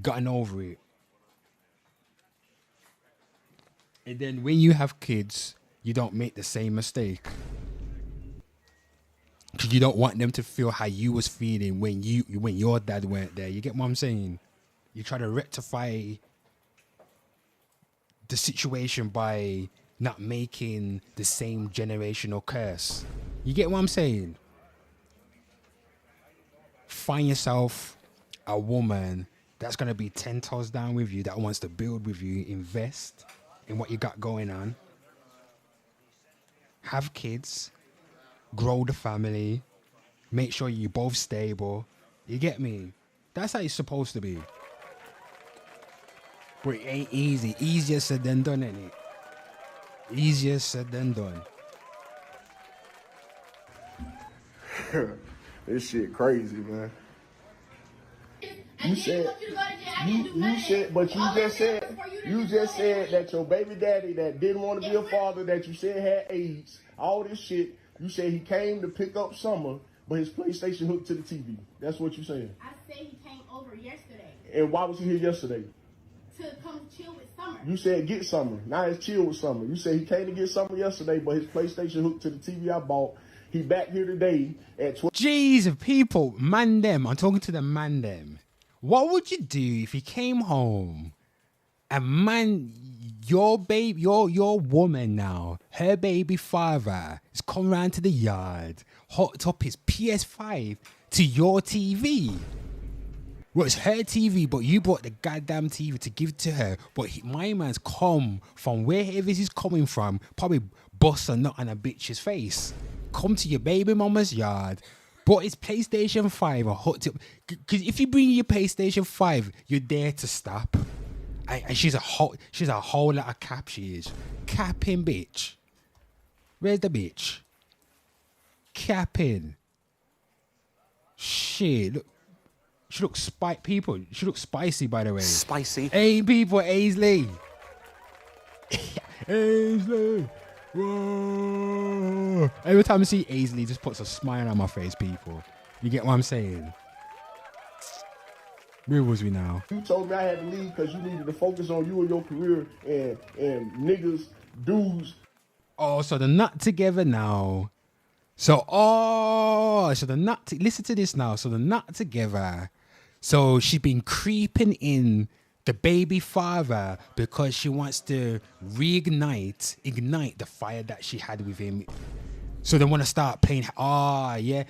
Gotten over it. And then when you have kids, you don't make the same mistake. Because you don't want them to feel how you was feeling when your dad weren't there. You get what I'm saying? You try to rectify the situation by not making the same generational curse. You get what I'm saying? Find yourself a woman that's going to be 10 toes down with you, that wants to build with you, invest in what you got going on, have kids, grow the family, make sure you're both stable. You get me? That's how it's supposed to be. But it ain't easy. Easier said than done, ain't it? Easier said than done. This shit crazy, man. You said, but you just said that your baby daddy that didn't want to be a father, that you said had AIDS, all this shit. You said he came to pick up Summer, but his PlayStation hooked to the TV. That's what you saying. I said he came over yesterday. And why was he here yesterday? To come chill with Summer. You said get Summer. Now it's chill with Summer. You said he came to get Summer yesterday, but his PlayStation hooked to the TV I bought. He back here today at 12. Jeez, people, man them. I'm talking to the man them. What would you do if you came home and man, your baby, your woman now, her baby father has come round to the yard, hooked up his PS5 to your TV? Well, it's her TV, but you bought the goddamn TV to give to her. But my man's come from wherever he's coming from, probably bust a nut on a bitch's face. Come to your baby mama's yard, bought his PlayStation 5 and hooked up. Because if you bring your PlayStation 5, you're there to stop. And she's a whole lot of cap, she is. Capping bitch. Where's the bitch? Capping. Shit, look. She looks She looks spicy, by the way. Spicy. Hey, people, Aisley. Aisley. Whoa. Every time I see Aisley, just puts a smile on my face, people. You get what I'm saying? Where was we now? You told me I had to leave because you needed to focus on you and your career and niggas, dudes. Oh, so they're not together now. So they're not. Listen to this now. So they're not together. So she's been creeping in the baby father because she wants to ignite the fire that she had with him. So they want to start playing. Oh, yeah.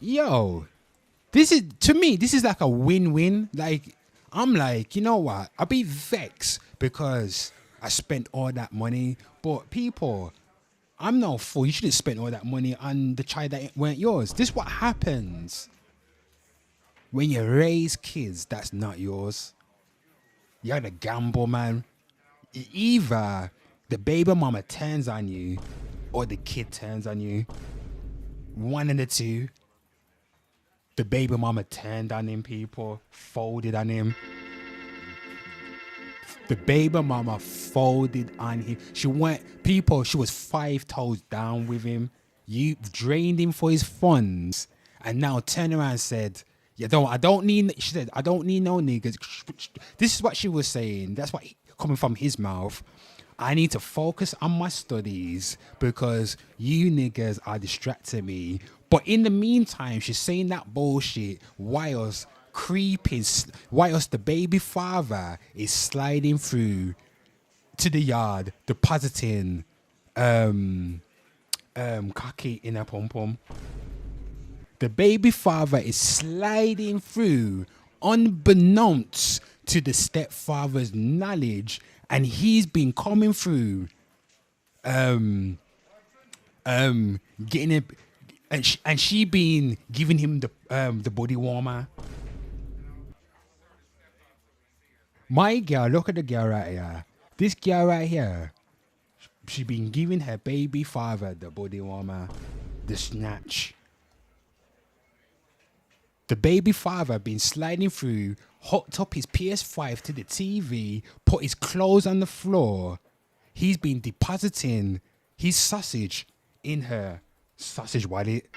Yo, this is like a win-win. Like, I'm like, you know what? I'll be vexed because I spent all that money. But people, I'm no fool. You shouldn't spend all that money on the child that weren't yours. This is what happens when you raise kids that's not yours. You gotta gamble, man. Either the baby mama turns on you or the kid turns on you. One of the two. The baby mama turned on him, people. Folded on him. The baby mama folded on him. She was 5 toes down with him. You drained him for his funds. And now turned around and said, she said, I don't need no niggas. This is what she was saying. That's what coming from his mouth. I need to focus on my studies because you niggas are distracting me. But in the meantime, she's saying that bullshit whilst the baby father is sliding through to the yard, depositing cocky in a pom-pom. The baby father is sliding through unbeknownst to the stepfather's knowledge, and he's been coming through getting it, and she been giving him the body warmer. My girl, look at the girl right here. This girl right here, she been giving her baby father the body warmer, the snatch. The baby father been sliding through, hooked up his PS5 to the TV, put his clothes on the floor. He's been depositing his sausage in her sausage wallet.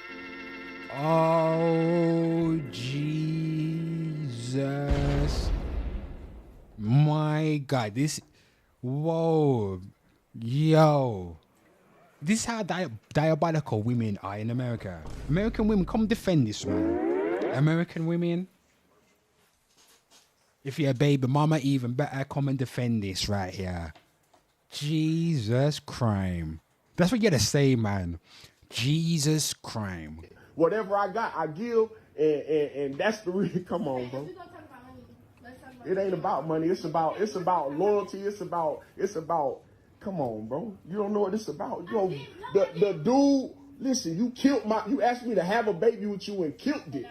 Oh, Jesus. My God, whoa, yo. This is how diabolical women are in America. American women, come defend this man. American women, if you're a baby mama, even better, come and defend this right here. Jesus crime. That's what you gotta say, man. Jesus crime. Whatever I got, I give, and that's the real. Come on, bro. It ain't about money. It's about loyalty. It's about. Come on, bro. You don't know what it's about. Yo, the dude. Listen, you asked me to have a baby with you and killed it.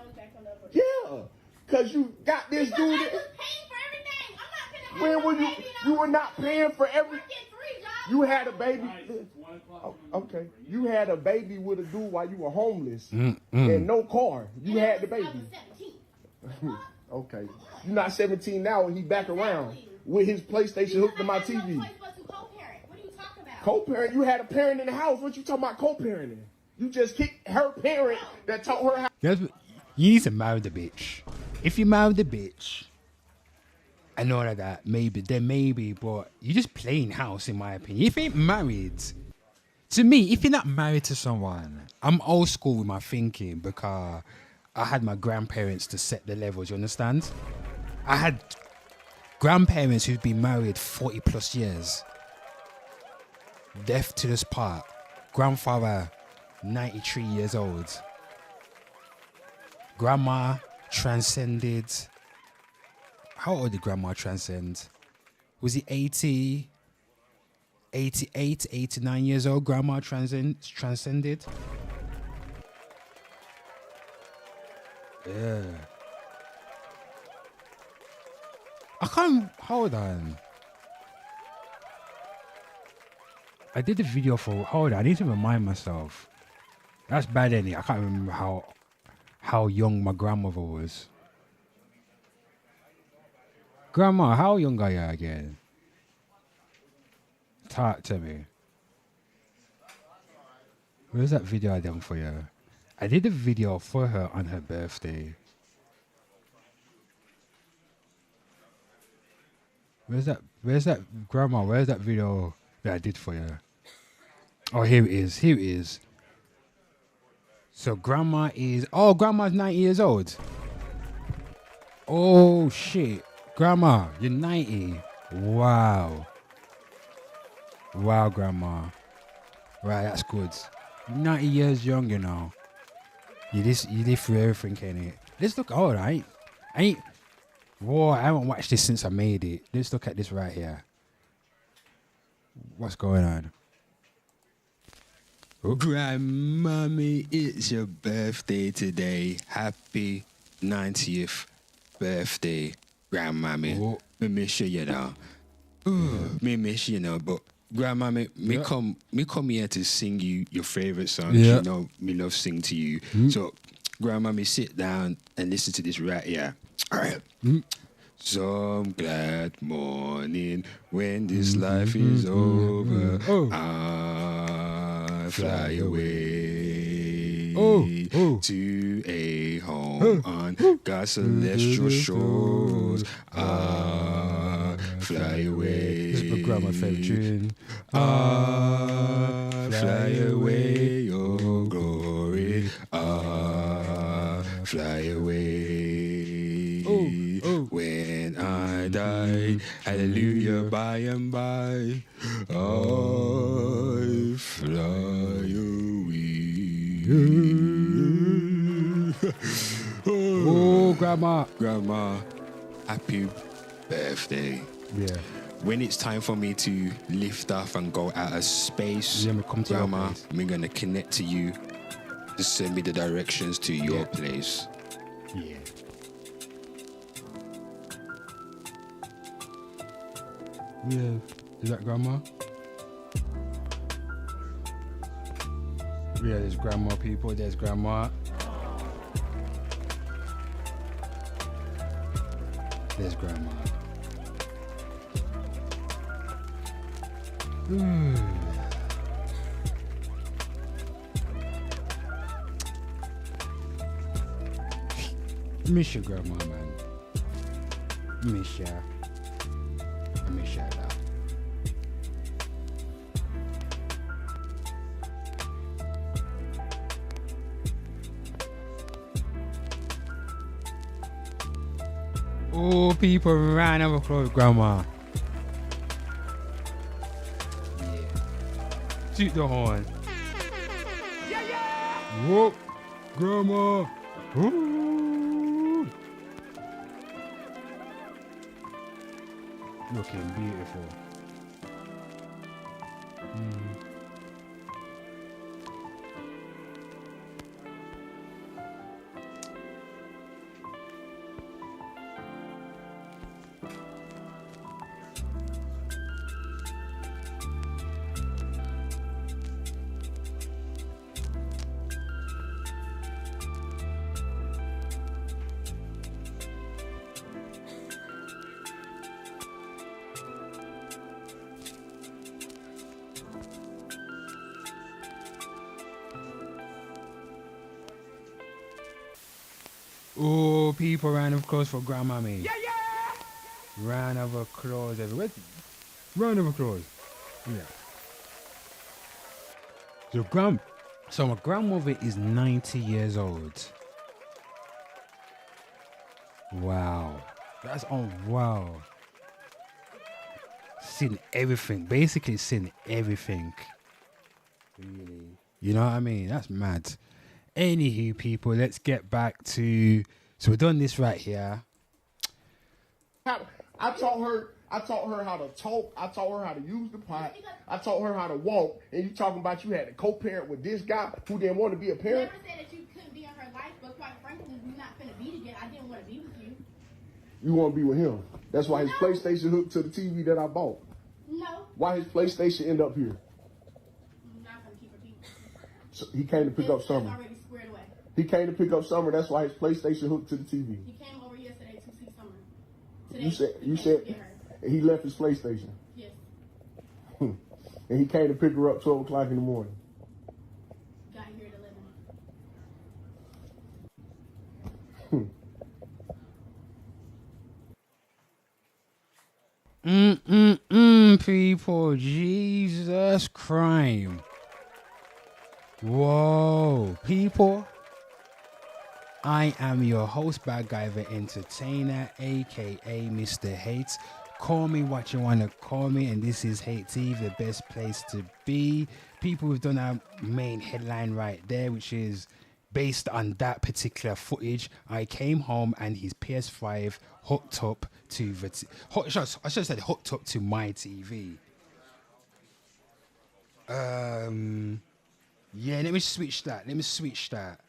Yeah, cause you got this dude. I was paying for everything. I'm not When were baby you were not paying for every. You had a baby. Okay, you had a baby with a dude while you were homeless and no car. You had the baby. Okay, you're not 17 now, and he back around with his PlayStation hooked to my TV. What are you talking about? Co-parent, you had a parent in the house. What you talking about co-parenting? You just kicked her parent that taught her how. You need to marry the bitch. If you marry the bitch and all of that, maybe, but you're just playing house, in my opinion. If you ain't married, to me, if you're not married to someone, I'm old school with my thinking because I had my grandparents to set the levels, you understand? I had grandparents who'd been married 40 plus years. Death to this part. Grandfather, 93 years old. Grandma transcended. How old did grandma transcend? Was he 80, 88, 89 years old? Grandma transcended. Yeah. I can't. Hold on. I did the video for. Hold on. I need to remind myself. That's bad, ain't it? I can't remember how young my grandmother was. Grandma, how young are you again? Talk to me. Where's that video I done for you? I did a video for her on her birthday. Where's that grandma? Where's that video that I did for you? Oh, here it is. So grandma's 90 years old. Oh shit. Grandma, you're 90. Wow. Wow, grandma. Right, that's good. 90 years young, you know. You live through everything, ain't it? Let's look. Hold on. Whoa, I haven't watched this since I made it. Let's look at this right here. What's going on? Oh. Grandmommy, it's your birthday today. Happy 90th birthday, Grandmommy. Oh. Me miss you, know. Ooh, me miss you, know. But Grandmommy, me come here to sing you your favorite songs. Yeah. You know, me love sing to you. So, Grandmommy, sit down and listen to this right here. All right. Some glad morning when this life is over, I fly away to a home on God's celestial shores. I fly away. This is my grandma's favorite tune. I fly away, oh glory. I fly away. When I die, hallelujah, by and by, I fly away. Oh, grandma. Grandma, happy birthday. Yeah. When it's time for me to lift off and go out of space, Yeah, me come to your Grandma, place. I'm going to connect to you to send me the directions to your place. Yeah. Yeah. Is that grandma? Yeah, there's grandma people. There's grandma. There's grandma. Miss your grandma, man. Miss ya. Miss ya, love. Oh, people ran over close, grandma. Yeah. Toot the horn. Whoop, grandma. Ooh. Looking beautiful. Oh, people ran of clothes for grandmammy. Yeah. Ran over clothes everywhere. Round of applause. Yeah. So my grandmother is 90 years old. Wow. That's wow. Seen everything. Basically seen everything. Really. You know what I mean? That's mad. Anywho, people, let's get back to. So we're doing this right here. I taught her how to talk. I taught her how to use the pot. I taught her how to walk. And you talking about you had to co-parent with this guy who didn't want to be a parent? Never said that you couldn't be in her life, but quite frankly, we're not finna be together. I didn't want to be with you. You want to be with him. That's why his PlayStation hooked to the TV that I bought. No. Why his PlayStation end up here? I'm not gonna keep repeating. So he came to pick up Summer. Already squared away. He came to pick up Summer. That's why his PlayStation hooked to the TV. He came over yesterday to see Summer. You said he left his PlayStation. Yes. And he came to pick her up 12 o'clock in the morning. Got here at 11. People, Jesus crime. Whoa, people. I am your host, Bad Guy the Entertainer, aka Mr. Hates. Call me what you want to call me, and this is Hate TV, the best place to be. People, we've done our main headline right there, which is based on that particular footage. I came home and his PS5 hooked up to the I should have said hooked up to my TV. Yeah, let me switch that.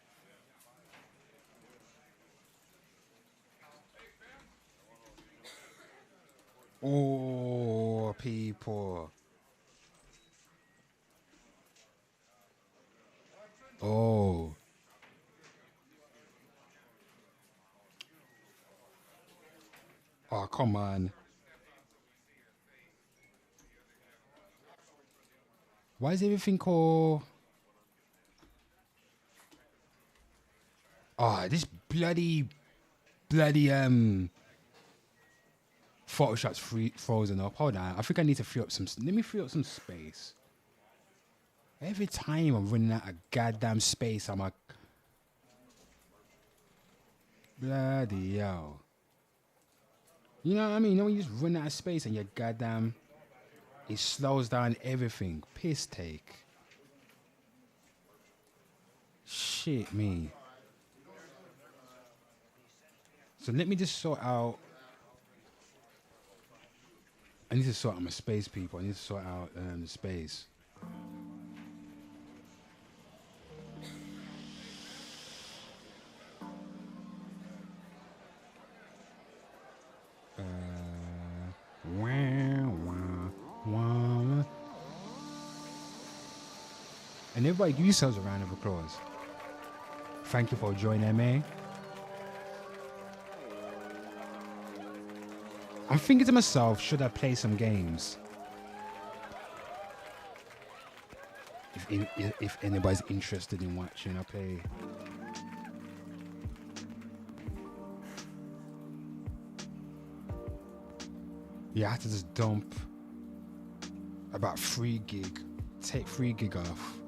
Oh, people. Oh. Oh, come on. Why is everything called... Oh, this bloody Photoshop's frozen up. Hold on. I think I need to free up some... Let me free up some space. Every time I'm running out of goddamn space, I'm like... Bloody hell. You know what I mean? You know when you just run out of space and you're goddamn... It slows down everything. Piss take. Shit me. So let me just sort out... I need to sort out my space, people. I need to sort out the space. And everybody, give yourselves a round of applause. Thank you for joining me. I'm thinking to myself, should I play some games? If anybody's interested in watching, I play. Yeah, I had to just dump about 3 gig. Take 3 gig off.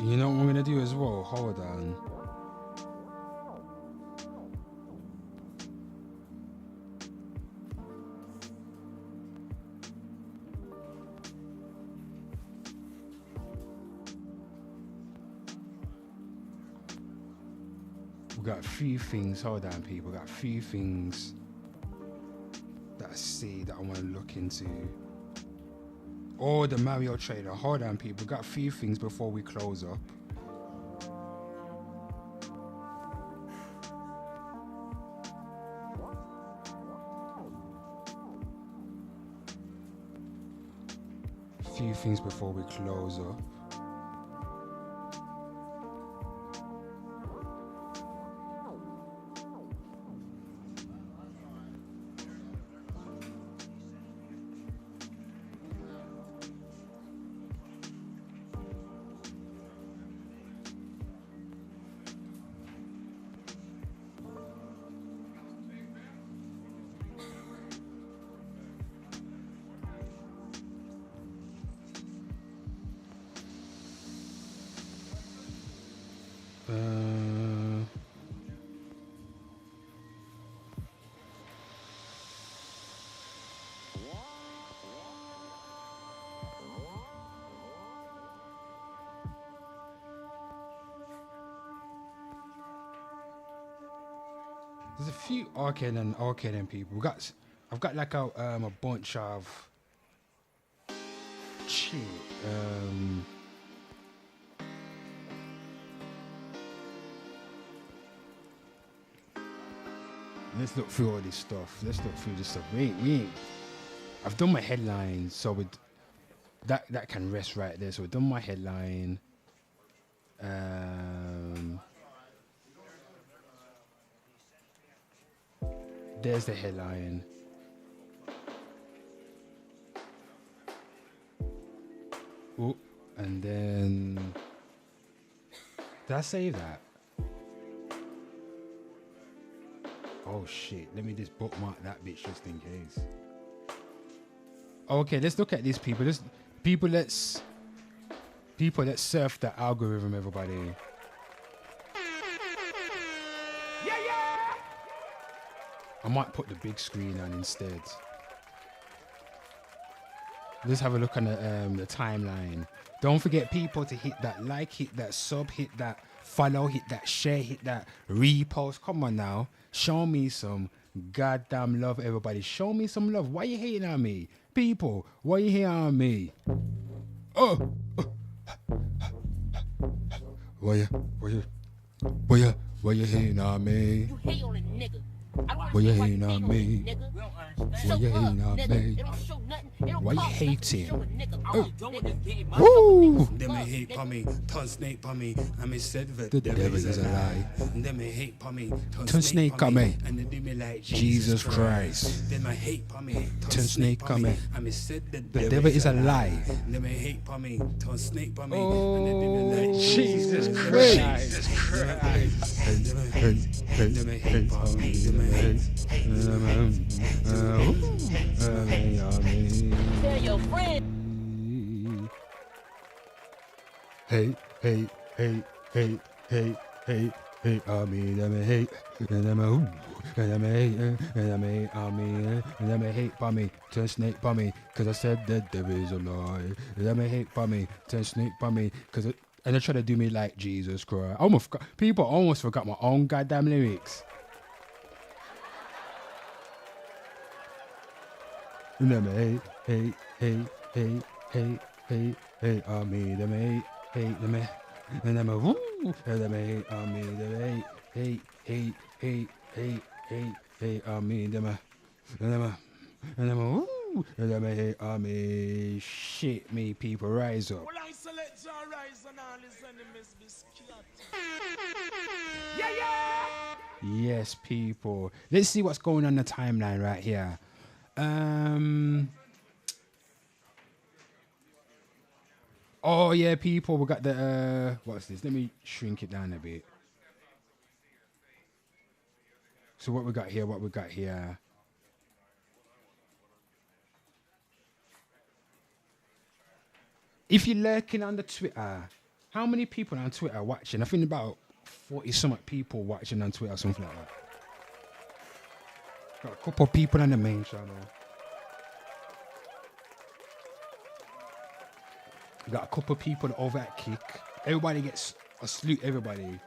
You know what I'm gonna do as well? Hold on. We got a few things. Hold on, people. We got a few things that I see that I want to look into. Oh, the Mario trailer. Hold on, people. We got a few things before we close up. Few things before we close up. There's a few arcade and people. I've got like a bunch of shit. Let's look through all this stuff. We ain't. I've done my headline, so with that can rest right there. So we've done my headline. There's the headline. Oh, and then did I save that? Oh shit! Let me just bookmark that bitch just in case. Okay, let's look at these people. People that surf the algorithm. Everybody. I might put the big screen on instead. Let's have a look on the timeline. Don't forget, people, to hit that like, hit that sub, hit that follow, hit that share, hit that repost. Come on now. Show me some goddamn love, everybody. Show me some love. Why you hating on me? People, why you hating on me? Oh! Why you hating on me? You hate on a nigga. Why you hating on me? Why you hating on me? Why you hating? Oh. Woo! Them may hate for me, turn snake for me. I may said that The devil is a lie. Them may hate for me, Turn snake for me. And they do me like Jesus Christ. Them may hate for me, Turn snake for me. I may said that The devil is a lie. Them may hate for me, turn snake for me. Oh, And they do me like Jesus Christ. Them may hate for me, them may hate. Tell your friend. Hey, I mean, let me hate, and let me ooh, and let me hate, and let me, I mean, and let me hate for me, turn snake for me, cause I said that there is a lie. Let me hate for me, turn snake for me, cause it, and they try to do me like Jesus Christ. People almost forgot my own goddamn lyrics. And let me hate, I mean, let me hate, let me. And then woo, and then hate on me, then hate, on me, then woo, and then hate on me. Shit, me people, rise up. Yes, people. Let's see what's going on the timeline right here. Oh yeah, people, we got the what's this? Let me shrink it down a bit. So what we got here? If you're lurking on the Twitter, How many people on Twitter are watching? I think about 40 something people watching on Twitter, something like that. Got a couple of people on the main channel. Got a couple of people over at Kick. Everybody gets a salute, everybody.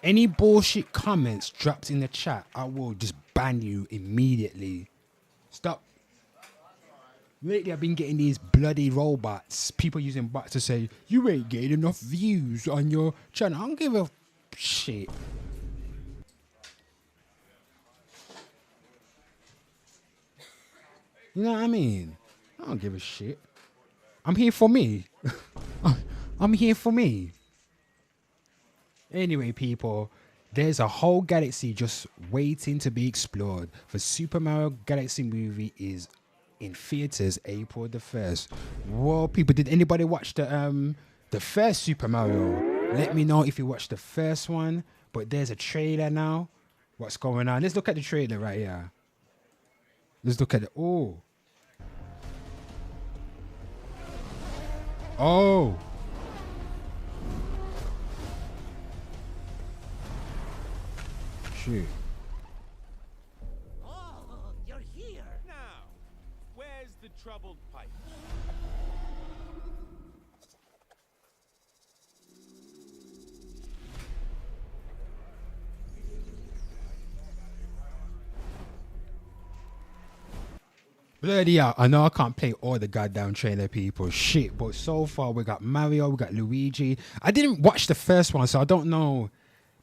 Any bullshit comments dropped in the chat, I will just ban you immediately. Stop. Lately, I've been getting these bloody robots. People using bots to say, you ain't getting enough views on your channel. I don't give a shit. You know what I mean? I don't give a shit. I'm here for me. I'm here for me. Anyway, people, there's a whole galaxy just waiting to be explored. The Super Mario Galaxy movie is in theaters April the 1st. Whoa, people, did anybody watch the first Super Mario? Let me know if you watched the first one. But there's a trailer now. What's going on? Let's look at the trailer right here. Let's look at it. Oh. Oh. Shit. Oh, you're here. Now, where's the troubled pipe? Bloody hell, I know I can't play all the goddamn trailer, people. Shit, but so far we got Mario, we got Luigi. I didn't watch the first one, so I don't know.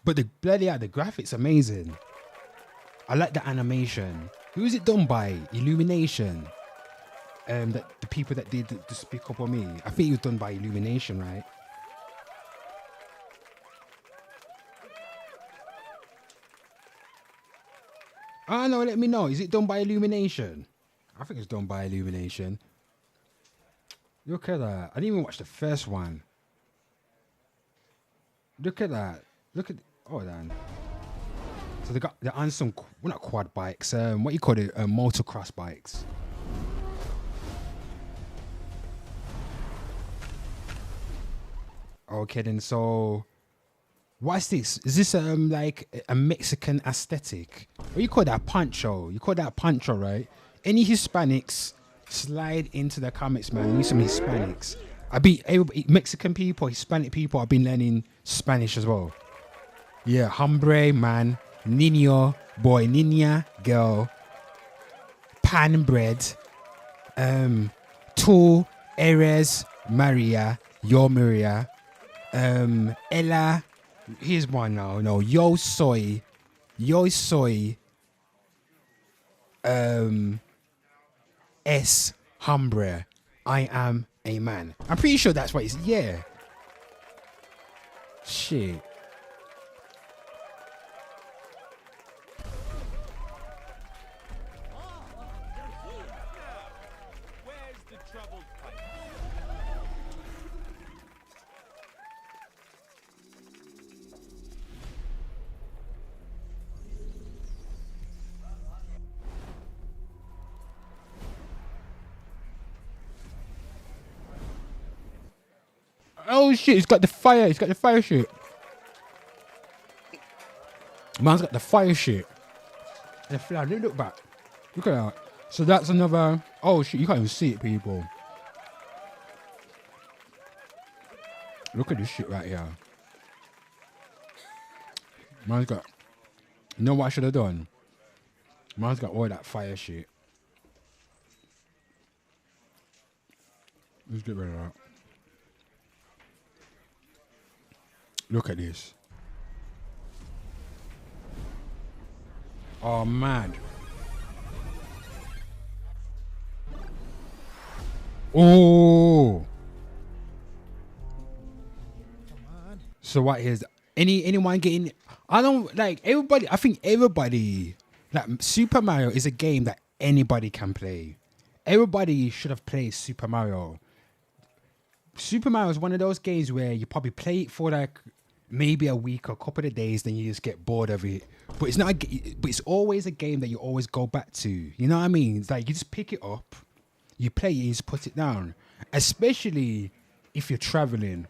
But the bloody hell, the graphics amazing. I like the animation. Who is it done by? Illumination. The people that did the Speak Up On Me. I think it was done by Illumination, right? Oh no, let me know. Is it done by Illumination? I think it's done by Illumination. Look at that. I didn't even watch the first one. Look at that. Look at... Oh, then. So they're on some... Well, not quad bikes. What you call it? Motocross bikes. Okay, then. So... What's this? Is this like a Mexican aesthetic? What you call that? Poncho. You call that poncho, right? Any Hispanics, slide into the comments, man. We need some Hispanics. Mexican people, Hispanic people, I've been learning Spanish as well. Yeah, hombre, man. Niño, boy. Niña, girl. Pan bread. Tú eres Maria. Yo Maria. Ella. Here's one now. No, yo soy. Es hombre. I am a man. I'm pretty sure that's what it's. Yeah. Shit. Where's the troubled pipe? Oh shit, he's got the fire. He's got the fire shit. Man's got the fire shit. And the flower. Look back. Look at that. So that's another. Oh shit, you can't even see it, people. Look at this shit right here. Man's got. You know what I should have done? Man's got all that fire shit. Let's get rid of that. Look at this. Oh, man. Oh. So what is anyone getting? I don't like everybody. I think everybody like Super Mario is a game that anybody can play. Everybody should have played Super Mario. Super Mario is one of those games where you probably play it for like maybe a week or a couple of days, then you just get bored of it. But it's not. But it's always a game that you always go back to. You know what I mean? It's like you just pick it up, you play it, you just put it down. Especially if you're traveling,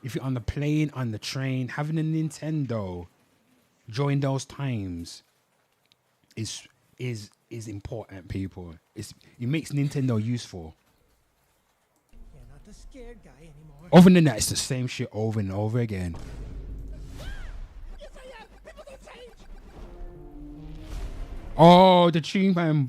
if you're on the plane, on the train, having a Nintendo during those times is important, people. It makes Nintendo useful. You're not the scared guy anymore. Other than that, it's the same shit over and over again. Oh, the tune, man.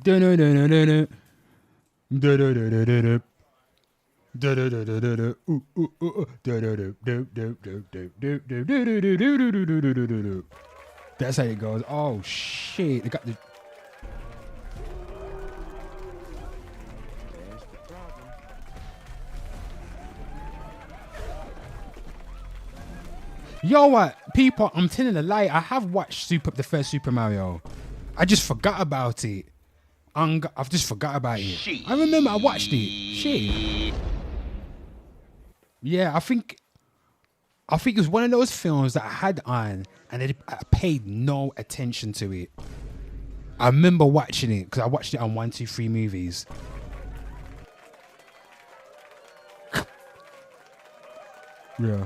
That's how it goes. Oh shit! They got the. Yo, what people? I'm telling a lie. I have watched the first Super Mario. I just forgot about it. I've just forgot about it. I remember I watched it. Shit. Yeah, I think it was one of those films that I had on and I paid no attention to it. I remember watching it because I watched it on 123 Movies. Yeah.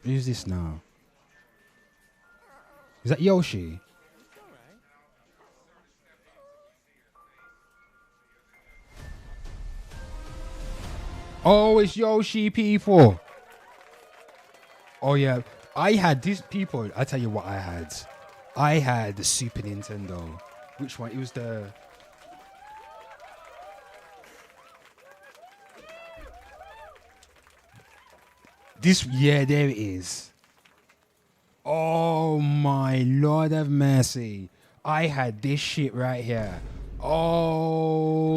Who's this now? Is that Yoshi? Oh, it's Yoshi, people. Oh, yeah. I had these people. I'll tell you what I had. I had the Super Nintendo. Which one? It was the... Yeah, there it is. Oh my Lord have mercy. I had this shit right here. Oh.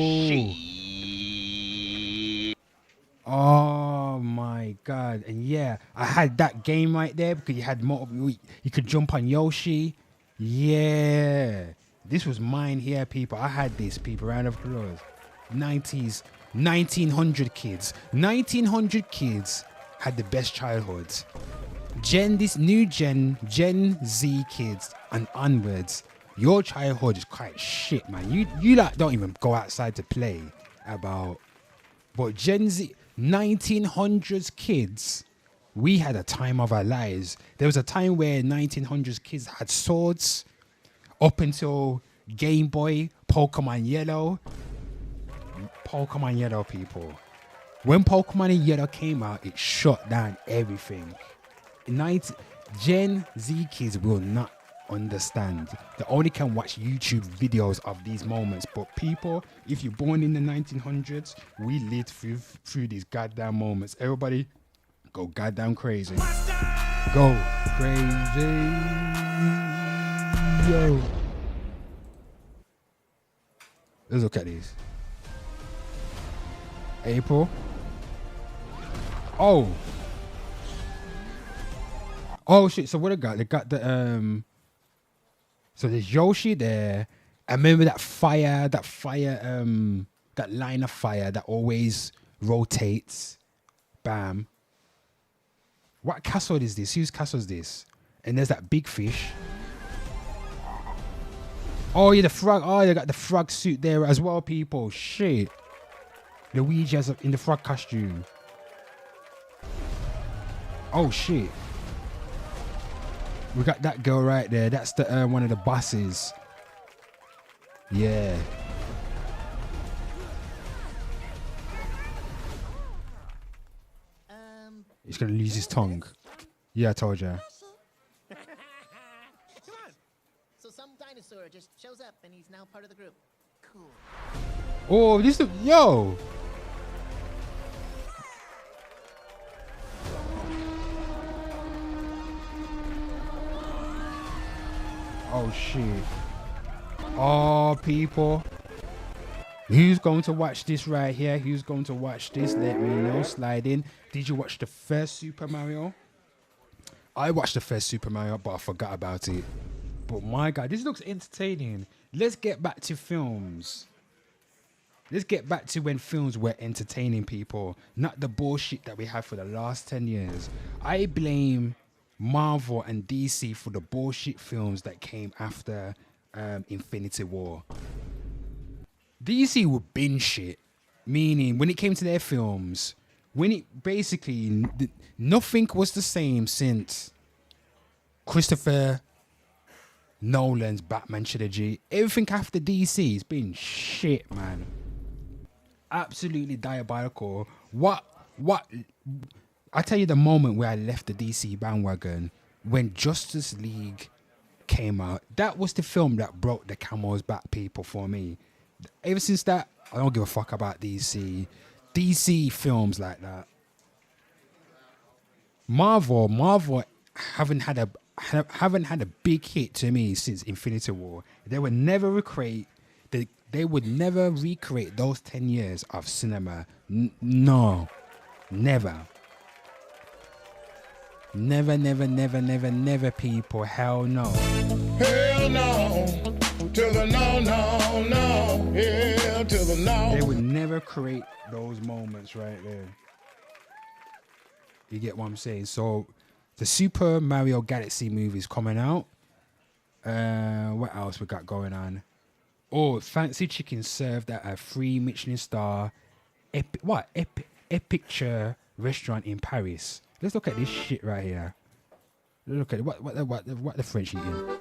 Oh my God. And yeah, I had that game right there because you had you could jump on Yoshi. Yeah. This was mine here, people. I had this, people. Round of applause. 90s, 1900 kids. 1900 kids had the best childhoods. This new Gen Z kids and onwards, your childhood is quite shit, man. You like don't even go outside to play about. But Gen Z, 1900s kids, we had a time of our lives. There was a time where 1900s kids had swords up until Game Boy, Pokemon Yellow, people. When Pokemon Yellow came out, it shut down everything. Gen Z kids will not understand. They only can watch YouTube videos of these moments. But people, if you're born in the 1900s, we lived through these goddamn moments. Everybody, go goddamn crazy. Go crazy. Yo. Let's look at these. April. Oh shit, so what they got? They got the so there's Yoshi there. I remember that line of fire that always rotates. Bam. What castle is this? Whose castle is this? And there's that big fish. Oh yeah, the frog. Oh, they got the frog suit there as well, people. Shit. Luigi in the frog costume. Oh shit. We got that girl right there. That's the one of the bosses. Yeah. He's gonna lose his tongue. Yeah, I told you. So some dinosaur just shows up and he's now part of the group. Cool. Oh, yo. Oh shit. Oh people. Who's going to watch this right here? Who's going to watch this? Let me know. Slide in. Did you watch the first Super Mario? I watched the first Super Mario, but I forgot about it. But my God, this looks entertaining. Let's get back to films. Let's get back to when films were entertaining, people. Not the bullshit that we had for the last 10 years. I blame Marvel and DC for the bullshit films that came after Infinity War. DC would bin shit, meaning when it came to their films, when it basically nothing was the same since Christopher Nolan's Batman trilogy. Everything after DC has been shit, man. Absolutely diabolical. What? I tell you the moment where I left the DC bandwagon, when Justice League came out. That was the film that broke the camel's back, people, for me. Ever since that, I don't give a fuck about DC. DC films like that. Marvel haven't had a big hit to me since Infinity War. They would never recreate those 10 years of cinema. No. Never. Never, people. Hell no. Hell no. To the no. Hell to the no. They would never create those moments right there. You get what I'm saying? So, the Super Mario Galaxy movie is coming out. What else we got going on? Oh, fancy chicken served at a free Michelin star Epicture restaurant in Paris. Let's look at this shit right here. Look at it. What the French eating.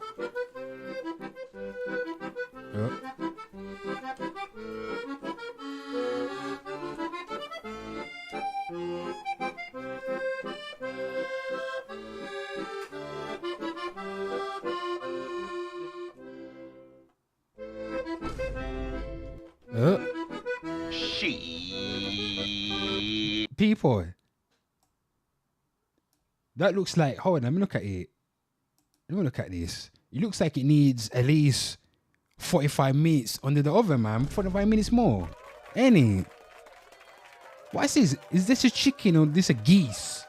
People. That looks like, hold on, let me look at it. Let me look at this. It looks like it needs at least 45 minutes under the oven, man. 45 minutes more. Any. What is this? Is this a chicken or this a geese?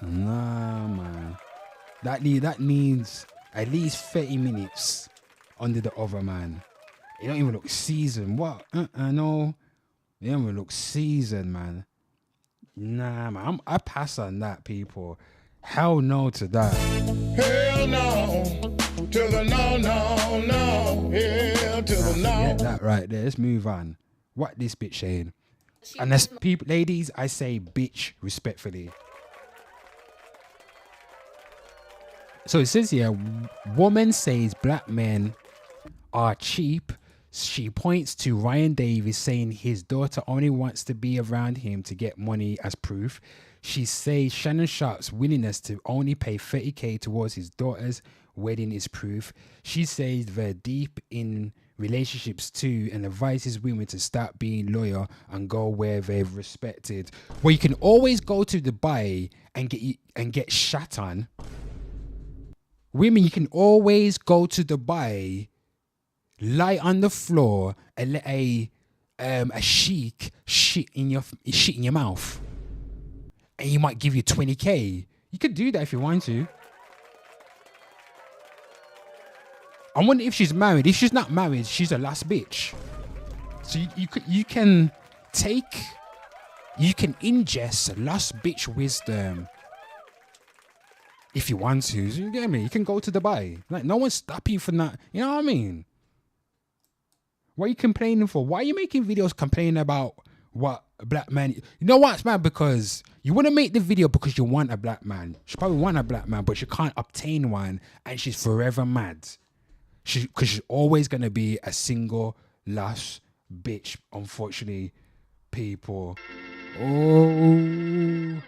Nah, man. That needs at least 30 minutes under the oven, man. It don't even look seasoned. What? No. It don't even look seasoned, man. Nah, man. I pass on that, people. Hell no to that. Hell no. To the no. Hell to the no. Get that right there. Let's move on. What this bitch saying? And that's people, ladies, I say bitch respectfully. So it says here, woman says black men are cheap. She points to Ryan Davis saying his daughter only wants to be around him to get money as proof. She says Shannon Sharp's willingness to only pay $30,000 towards his daughter's wedding is proof. She says they're deep in relationships too and advises women to start being loyal and go where they're respected. Well, you can always go to Dubai and get shat on. Women, you can always go to Dubai, lie on the floor and let a sheik shit in your mouth, and he might give you $20,000. You could do that if you want to. I wonder if she's married. If she's not married, she's a last bitch. So you can ingest last bitch wisdom if you want to. You get me? You can go to Dubai. Like, no one's stopping you from that. You know what I mean? What are you complaining for? Why are you making videos complaining about what a black man? You know what, man? Because you want to make the video because you want a black man. She probably want a black man, but she can't obtain one, and she's forever mad. Because she's always going to be a single last bitch, unfortunately, people. Oh.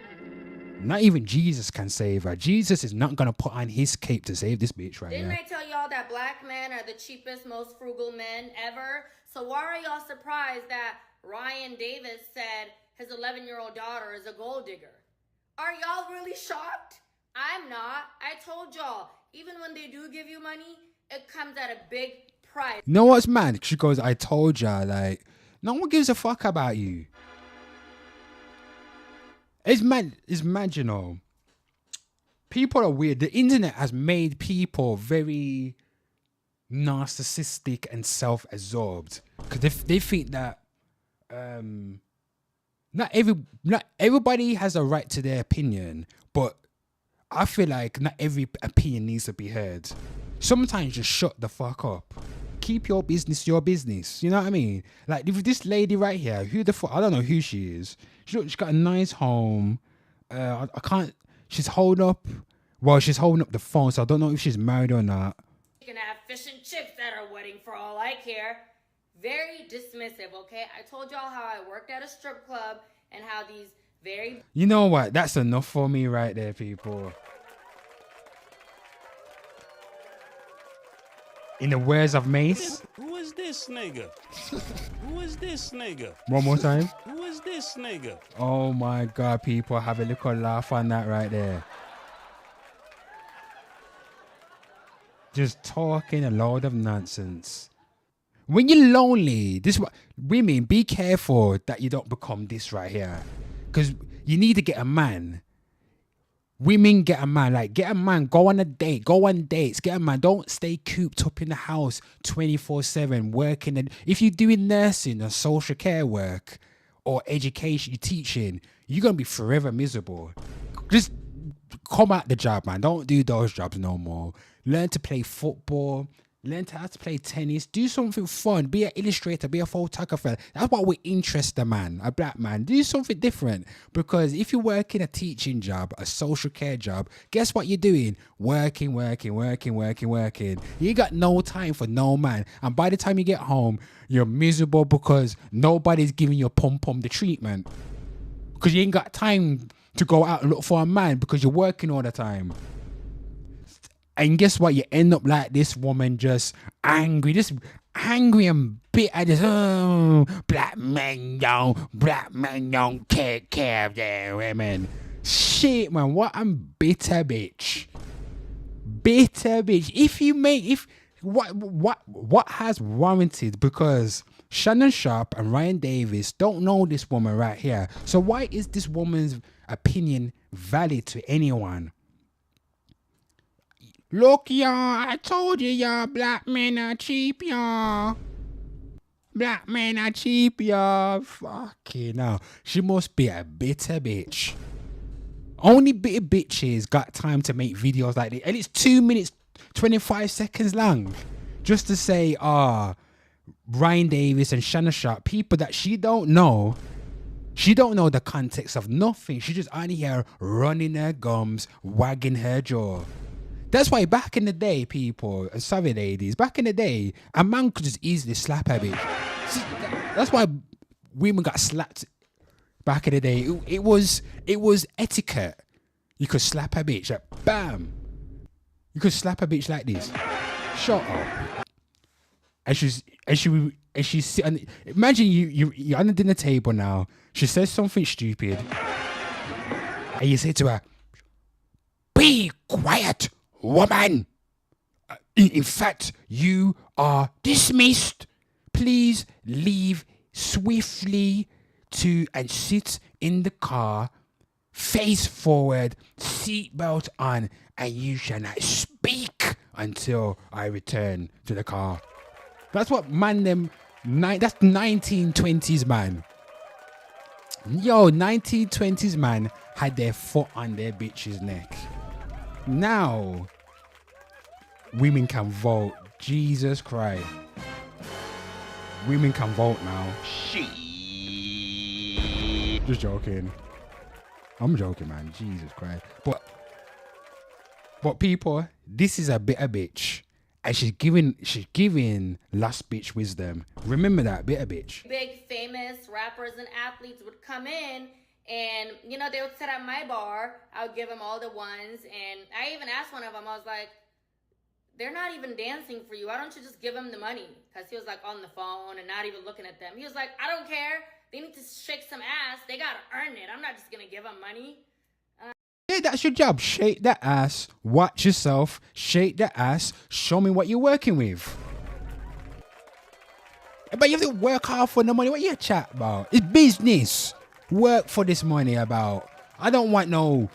Not even Jesus can save her. Jesus is not going to put on his cape to save this bitch right Didn't here. I tell y'all that black men are the cheapest, most frugal men ever? So why are y'all surprised that Ryan Davis said his 11-year-old daughter is a gold digger? Are y'all really shocked? I'm not. I told y'all, even when they do give you money, it comes at a big price. You know what's mad? She goes, I told ya, like, no one gives a fuck about you. It's mad, you know. People are weird. The internet has made people very narcissistic and self-absorbed. Because they think that not everybody has a right to their opinion, but I feel like not every opinion needs to be heard. Sometimes just shut the fuck up. Keep your business your business. You know what I mean? Like with this lady right here, who the fuck? I don't know who she is. She's got a nice home. I can't. She's holding up. Well, she's holding up the phone, so I don't know if she's married or not. You can have fish and chips at our wedding for all I care. Very dismissive, okay? I told y'all how I worked at a strip club and how these very... You know what? That's enough for me right there, people. In the words of Mace. Who is this nigga? Who is this nigga? One more time. Who is this nigga? Oh my God, people. Have a little laugh on that right there. Just talking a load of nonsense. When you're lonely, women, be careful that you don't become this right here. Because you need to get a man. Women, get a man. Like, get a man. Go on a date. Go on dates. Get a man. Don't stay cooped up in the house 24/7 working. And if you're doing nursing or social care work or education, you're teaching, you're going to be forever miserable. Just come out the job, man. Don't do those jobs no more. Learn to play football. Learn how to play tennis. Do something fun. Be an illustrator. Be a photographer. That's what we interest a man, a black man. Do something different. Because if you work in a teaching job, a social care job, guess what you're doing? Working. You got no time for no man. And by the time you get home, you're miserable because nobody's giving your pom-pom the treatment. Because you ain't got time to go out and look for a man because you're working all the time. And guess what? You end up like this woman, just angry and bitter. Just, black men don't take care of their women. Shit, man, what a bitter bitch. What has warranted? Because Shannon Sharp and Ryan Davis don't know this woman right here. So why is this woman's opinion valid to anyone? Look, y'all, I told you, y'all, black men are cheap, y'all. Black men are cheap, y'all. Fucking hell. She must be a bitter bitch. Only bitter bitches got time to make videos like this. And it's 2 minutes, 25 seconds long. Just to say, Ryan Davis and Shannon Sharp, people that she don't know. She don't know the context of nothing. She just only here running her gums, wagging her jaw. That's why back in the day, people, sorry ladies, back in the day, a man could just easily slap a bitch. That's why women got slapped back in the day. It was etiquette. You could slap a bitch, like bam. You could slap a bitch like this. Shut up. And she's sitting. Imagine you're on the dinner table now. She says something stupid, and you say to her, "Be quiet, woman. In fact, you are dismissed. Please leave swiftly and sit in the car, face forward, seatbelt on, and you shall not speak until I return to the car." That's what that's 1920s man. Yo, 1920s man had their foot on their bitch's neck. Now, women can vote. Jesus Christ. Women can vote now. Just joking. I'm joking, man. Jesus Christ. But people, this is a bitter bitch. And she's giving last bitch wisdom. Remember that, bitter bitch. Big famous rappers and athletes would come in and, they would sit at my bar. I would give them all the ones. And I even asked one of them, I was like, they're not even dancing for you. Why don't you just give them the money? Because he was like on the phone and not even looking at them. He was like, I don't care. They need to shake some ass. They got to earn it. I'm not just going to give them money. Yeah, that's your job. Shake that ass. Watch yourself. Shake that ass. Show me what you're working with. But you have to work hard for the money. What you chat about? It's business. Work for this money about. I don't want no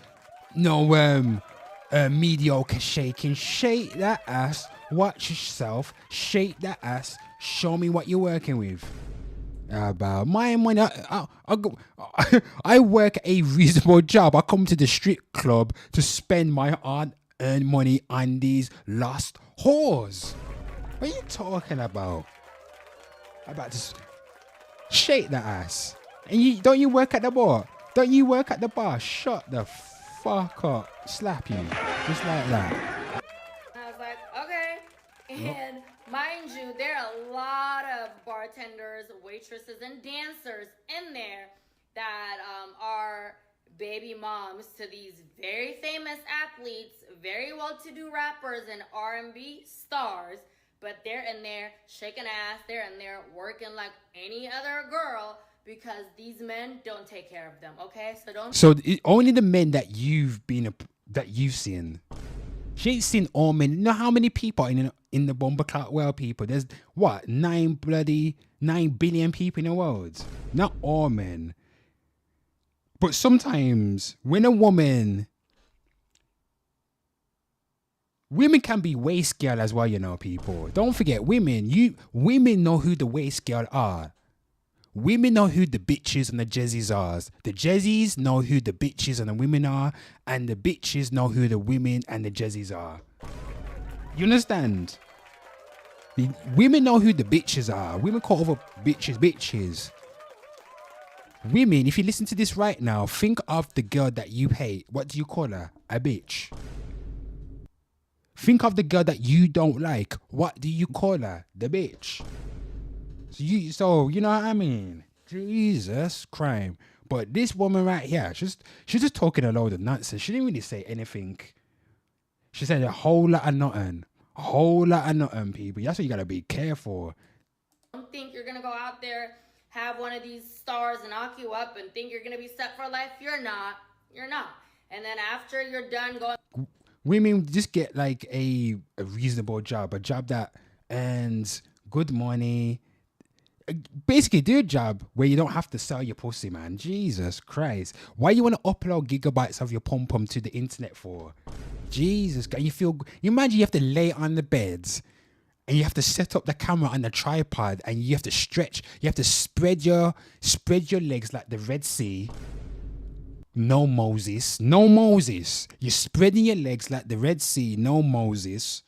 mediocre shaking. Shake that ass. Watch yourself. Shake that ass. Show me what you're working with. About my money. I work a reasonable job. I come to the strip club to spend my hard-earned money on these lost whores. What are you talking about? About to shake that ass. And don't you work at the bar? Don't you work at the bar? Shut the fuck up. Slap you. Just like that. I was like, okay. And mind you, there are a lot of bartenders, waitresses, and dancers in there that are baby moms to these very famous athletes, very well-to-do rappers and R&B stars. But they're in there shaking ass. They're in there working like any other girl because these men don't take care of them. Okay, so don't. So only the men that you've seen. She ain't seen all men. You know how many people in the bomber clock world? People. There's what 9 billion people in the world. Not all men. But sometimes when a women can be waist girl as well, you know, people. Don't forget women know who the waist girl are. Women know who the bitches and the jezzies are. The jezzies know who the bitches and the women are, and the bitches know who the women and the jezzies are. You understand? The women know who the bitches are. Women call over bitches. Women, if you listen to this right now, think of the girl that you hate. What do you call her? A bitch. Think of the girl that you don't like. What do you call her? The bitch. So you know what I mean? Jesus Christ. But this woman right here, she's just talking a load of nonsense. She didn't really say anything. She said a whole lot of nothing. A whole lot of nothing, people. That's what you gotta be careful. Don't think you're gonna go out there, have one of these stars knock you up and think you're gonna be set for life. You're not. You're not. And then after you're done going, women just get like a reasonable job, a job that earns good money. Basically, do a job where you don't have to sell your pussy, man. Jesus Christ. Why you want to upload gigabytes of your pom-pom to the internet for? Jesus God. You imagine you have to lay on the beds and you have to set up the camera on the tripod and you have to stretch. You have to spread your legs like the Red Sea. No Moses. You're spreading your legs like the Red Sea. No Moses.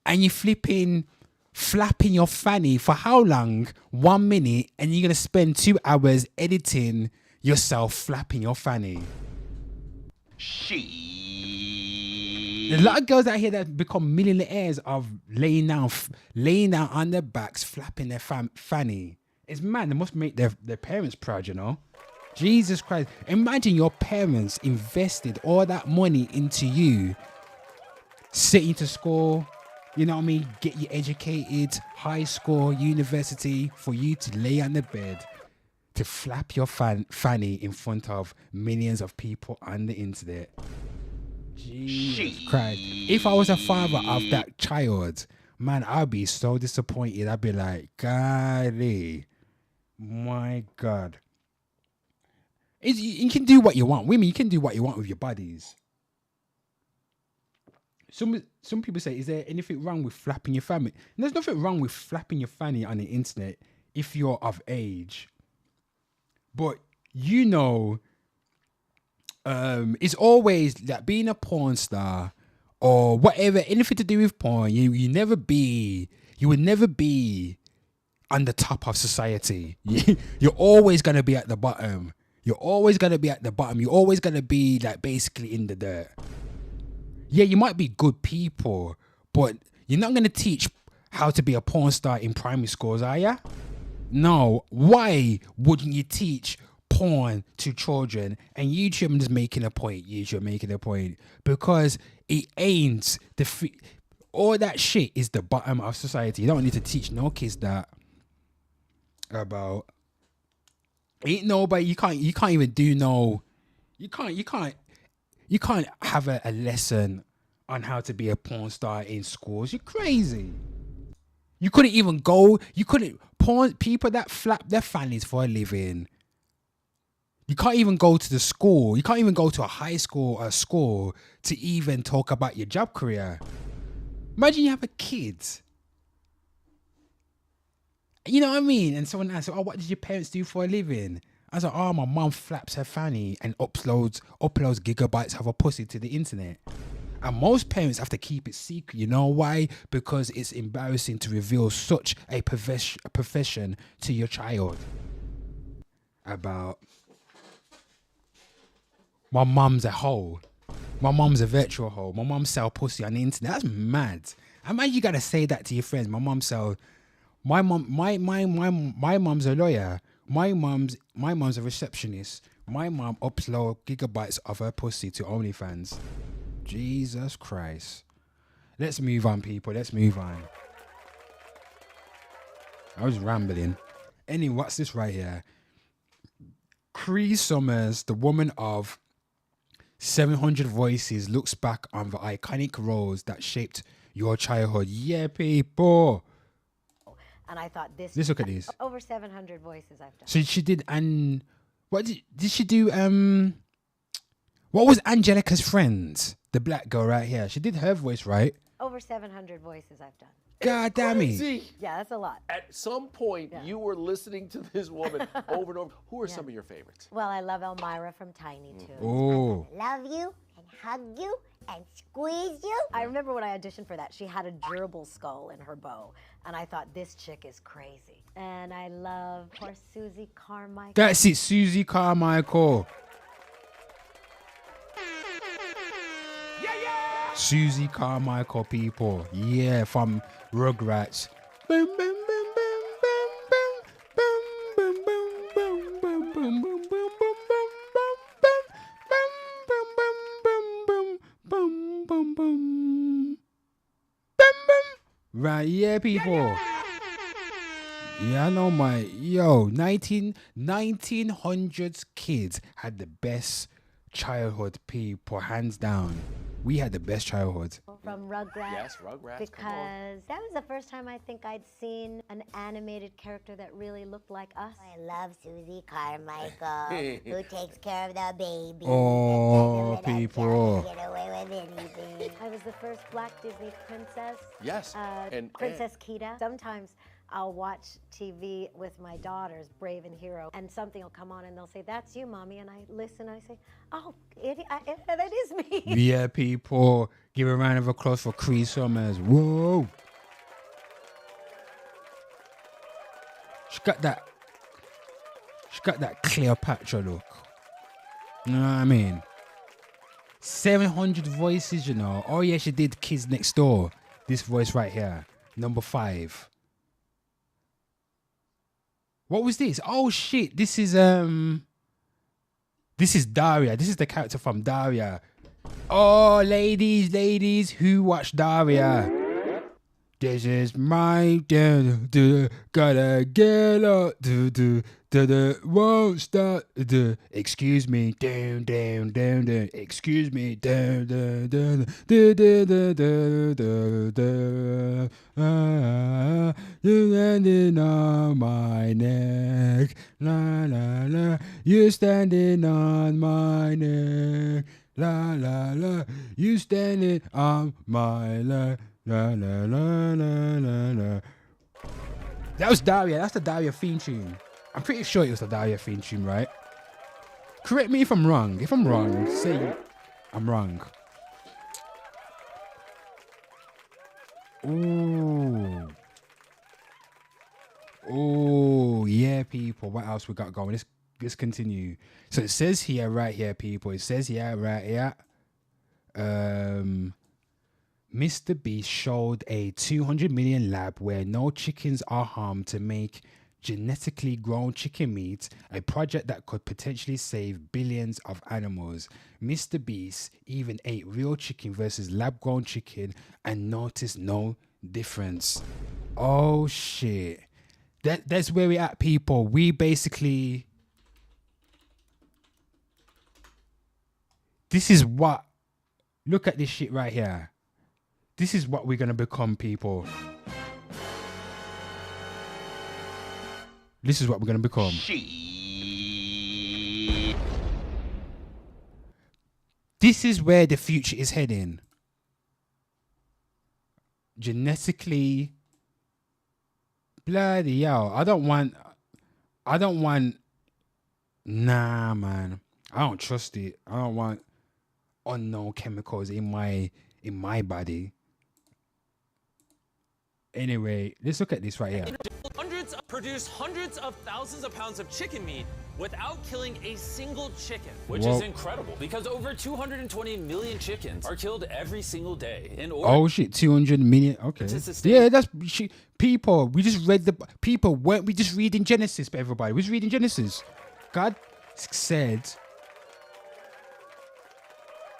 And you're flapping your fanny for how long? 1 minute, and you're gonna spend 2 hours editing yourself flapping your fanny. There's a lot of girls out here that become millionaires of laying down on their backs, flapping their fanny. It's mad. They must make their parents proud, you know. Jesus Christ! Imagine your parents invested all that money into you, sitting to school. You know what I mean? Get you educated, high school, university, for you to lay on the bed, to flap your fanny in front of millions of people on the internet. Jesus Christ. If I was a father of that child, man, I'd be so disappointed. I'd be like, golly, my God. You can do what you want. Women, you can do what you want with your bodies. Some people say, is there anything wrong with flapping your fanny? And there's nothing wrong with flapping your fanny on the internet if you're of age. But you know, it's always that being a porn star or whatever, anything to do with porn, you would never be on the top of society. You're always gonna be at the bottom. You're always gonna be like basically in the dirt. Yeah, you might be good people, but you're not going to teach how to be a porn star in primary schools, are you? No. Why wouldn't you teach porn to children? And YouTube is making a point. Because it ain't all that shit is the bottom of society. You don't need to teach no kids that about. Ain't nobody. You can't even do no. You can't have a lesson on how to be a porn star in schools. You're crazy. You couldn't even go. Porn people that flap their fannies for a living. You can't even go to the school. You can't even go to a high school or a school to even talk about your job career. Imagine you have a kid You know what I mean? And someone asked, "Oh, what did your parents do for a living?" I was like, "Oh, my mum flaps her fanny and uploads gigabytes of her pussy to the internet." And most parents have to keep it secret. You know why? Because it's embarrassing to reveal such a profession to your child. About my mum's a hoe. My mum's a virtual hoe. My mum sell pussy on the internet. That's mad. I mean, you gotta say that to your friends. My mum sell. My mum's a lawyer. My mum's a receptionist. My mum upload gigabytes of her pussy to OnlyFans. Jesus Christ. Let's move on, people. Let's move on. I was rambling. Anyway, what's this right here? Cree Summers, the woman of 700 voices, looks back on the iconic roles that shaped your childhood. Yeah, people. And I thought this. Let's look at these. Over 700 voices I've done. So she did, and what did she do? What was Angelica's friend? The black girl right here. She did her voice, right? Over 700 voices I've done. God damn it. See, Yeah, that's a lot. at some point, you were listening to this woman over and over. Who are some of your favorites? Well, I love Elmira from Tiny Toons. Oh. Love you and hug you and squeeze you. I remember when I auditioned for that, she had a gerbil skull in her bow. And I thought, this chick is crazy. And I love poor Susie Carmichael. That's it, Susie Carmichael. Susie Carmichael, people. Yeah, from Rugrats. Boom, boom, boom, boom, boom, boom, boom, boom, boom, boom, boom, boom, boom, boom, boom, boom, boom. Right, yeah, people. Yeah, I know my 1900s kids had the best childhood, people, hands down. We had the best childhood. From Rugrats. Yes, Rugrats. Because that was the first time I think I'd seen an animated character that really looked like us. I love Susie Carmichael, who takes care of the baby. Oh, people. Get away with anything. I was the first Black Disney princess. Yes, and Princess Kita. Sometimes I'll watch TV with my daughters, Brave and Hero, and something will come on and they'll say, "That's you, Mommy," and I listen and I say, "Oh, that is me." Yeah, people. Give a round of applause for Cree Summers. Whoa. She got that Cleopatra look. You know what I mean? 700 voices, you know. Oh yeah, she did Kids Next Door. This voice right here, number 5. What was this? Oh shit, this is Daria. This is the character from Daria. Oh, ladies, who watched Daria? This is my gotta get up, won't stop. Excuse me, down. Excuse me, down. You landing on my neck, la la la. You standing on my neck, la la la. You standing on my leg. La la la la la la. That was Daria. That's the Daria theme tune. I'm pretty sure it was the Daria theme tune, right? Correct me if I'm wrong. If I'm wrong, say I'm wrong. Oh, yeah, people. What else we got going? Let's continue. So it says here, right here, people. It says here, right here. Mr. Beast showed a 200 million lab where no chickens are harmed to make genetically grown chicken meat, a project that could potentially save billions of animals. Mr. Beast even ate real chicken versus lab-grown chicken and noticed no difference. Oh shit. That's where we at, people. We basically... This is what... Look at this shit right here. This is what we're going to become, people. This is what we're going to become. This is where the future is heading. Genetically Bloody hell. I don't want, nah, man. I don't trust it. I don't want unknown chemicals in my body. Anyway, let's look at this right here. Produce hundreds of thousands of pounds of chicken meat without killing a single chicken, which Whoa. is incredible because over 220 million chickens are killed every single day in order. Oh shit, 200 million. Okay. Yeah, that's people. We just read the people. Weren't we just reading Genesis? But everybody was reading Genesis. God said,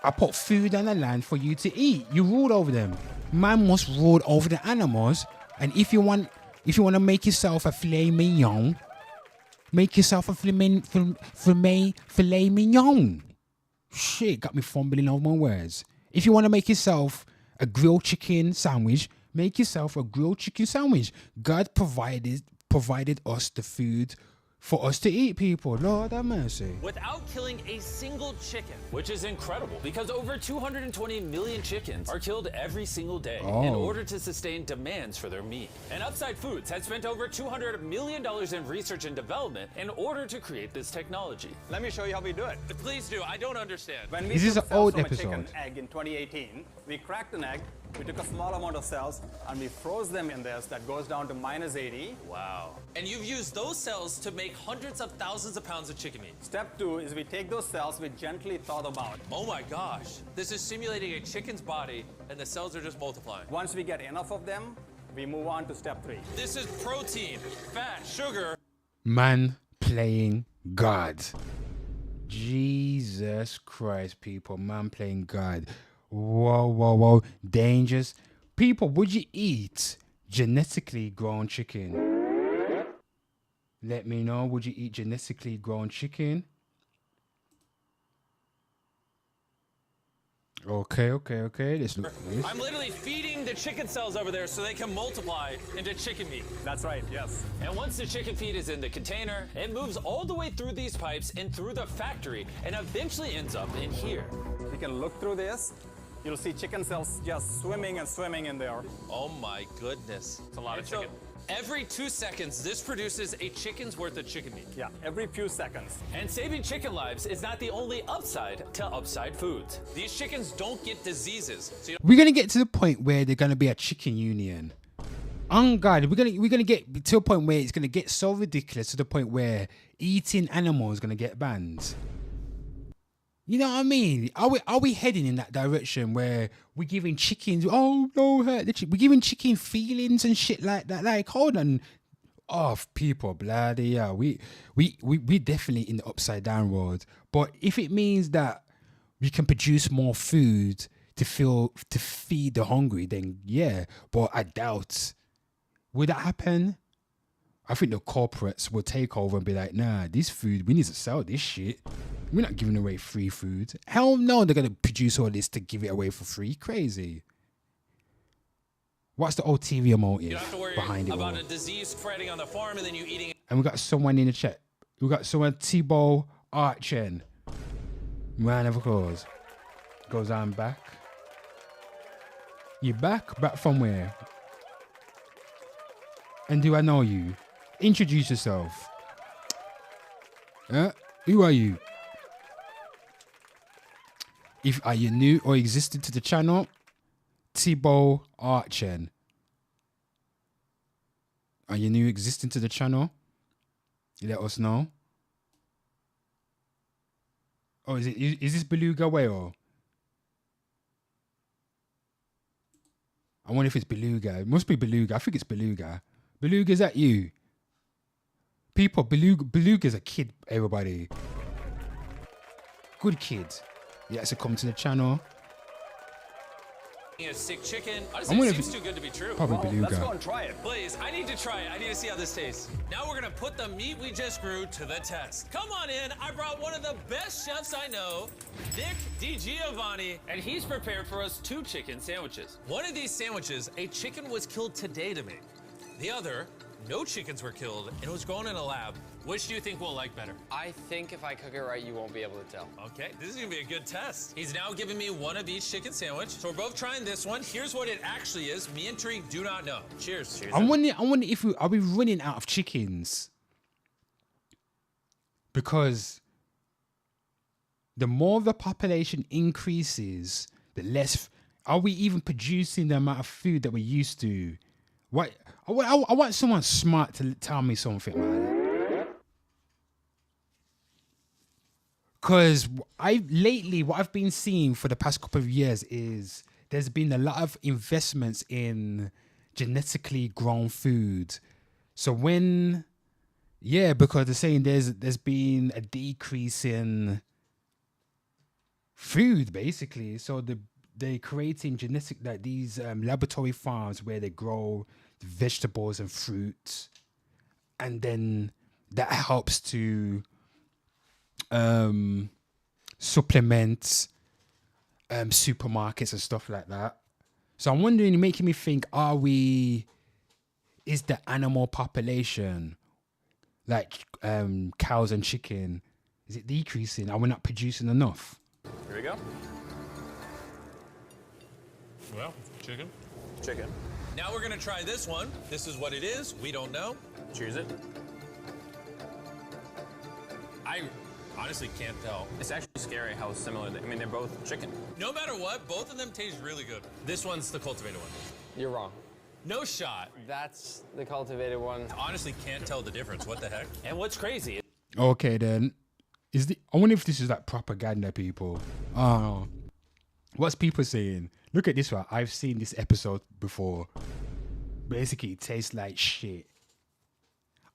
"I put food on the land for you to eat. You ruled over them. Man must rule over the animals. And if you want to make yourself a filet mignon, make yourself a filet mignon. Shit, got me fumbling over my words. If you want to make yourself a grilled chicken sandwich, make yourself a grilled chicken sandwich. God provided us the food for us to eat, people. Lord have mercy. Without killing a single chicken, which is incredible because over 220 million chickens are killed every single day in order to sustain demands for their meat. And Upside Foods has spent over $200 million in research and development in order to create this technology. Let me show you how we do it. Please do. I don't understand. When we This is took an cells old from episode. a chicken egg in 2018, we cracked an egg, we took a small amount of cells, and we froze them in this. That goes down to -80. Wow. And you've used those cells to make hundreds of thousands of pounds of chicken meat. Step 2 is we take those cells, we gently thaw them out. Oh my gosh. This is simulating a chicken's body and the cells are just multiplying. Once we get enough of them, we move on to step 3. This is protein, fat, sugar. Man playing God. Jesus Christ, people. Man playing God. Whoa. Dangerous. People, would you eat genetically grown chicken? Let me know. Would you eat genetically grown chicken? Okay. Let's look at this. I'm literally feeding the chicken cells over there so they can multiply into chicken meat. That's right, yes. And once the chicken feed is in the container, it moves all the way through these pipes and through the factory and eventually ends up in here. You can look through this. You'll see chicken cells just swimming and swimming in there. Oh my goodness. It's a lot of chicken. Every 2 seconds, this produces a chicken's worth of chicken meat. Yeah, every few seconds. And saving chicken lives is not the only upside to Upside Foods. These chickens don't get diseases. So We're gonna get to the point where they're gonna be a chicken union. On God, we're gonna get to a point where it's gonna get so ridiculous to the point where eating animals is gonna get banned. You know what I mean? Are we heading in that direction where we're giving chickens? Oh no, hurt the chicken. We're giving chicken feelings and shit like that. Like, hold on, people, bloody hell. We definitely in the upside down road. But if it means that we can produce more food to feed the hungry, then yeah. But I doubt. Would that happen? I think the corporates will take over and be like, nah, this food, we need to sell this shit. We're not giving away free food. Hell no, they're going to produce all this to give it away for free. Crazy. What's the ulterior motive you don't have to worry behind it all? about a disease spreading on the farm and then you eating it. And we got someone in the chat. We got someone, Thibaut Archen. Round of applause. Goes on back. You back? Back from where? And do I know you? Introduce yourself. Who are you? Are you new or existed to the channel? Thibaut Archen. Are you new existing to the channel? Let us know. Oh, is this Beluga Whale? I wonder if it's Beluga. It must be Beluga. I think it's Beluga. Beluga, is that you? People, Beluga's a kid, everybody. Good kid. He has to come to the channel. A sick chicken. I Honestly, wonder it if seems too good to be true. probably Beluga. Let's go and try it. Please, I need to try it. I need to see how this tastes. Now we're gonna put the meat we just grew to the test. Come on in. I brought one of the best chefs I know, Nick DiGiovanni, and he's prepared for us 2 chicken sandwiches. One of these sandwiches, a chicken was killed today to make. The other, no chickens were killed, and it was grown in a lab. Which do you think we'll like better? I think if I cook it right, you won't be able to tell. Okay, this is gonna be a good test. He's now giving me one of each chicken sandwich. So we're both trying this one. Here's what it actually is. Me and Tariq do not know. Cheers. Cheers. I wonder if are we running out of chickens? Because the more the population increases, the less are we even producing the amount of food that we used to. What I want someone smart to tell me something, man. Because what I've been seeing for the past couple of years is there's been a lot of investments in genetically grown food. So because they're saying there's been a decrease in food basically. So they're creating these laboratory farms where they grow vegetables and fruits, and then that helps to supplement supermarkets and stuff like that. So I'm wondering, making me think, is the animal population, like cows and chicken, is it decreasing? Are we not producing enough? Here we go. Well, chicken. Chicken. Now we're gonna try this one. This is what it is. We don't know. Cheers it. I honestly can't tell. It's actually scary how similar they, I mean, they're both chicken. No matter what, both of them taste really good. This one's the cultivated one. You're wrong. No shot. That's the cultivated one. Honestly, can't tell the difference. What the heck? And what's crazy? Okay, then. I wonder if this is like propaganda, people. What's people saying? Look at this one. I've seen this episode before. Basically, it tastes like shit.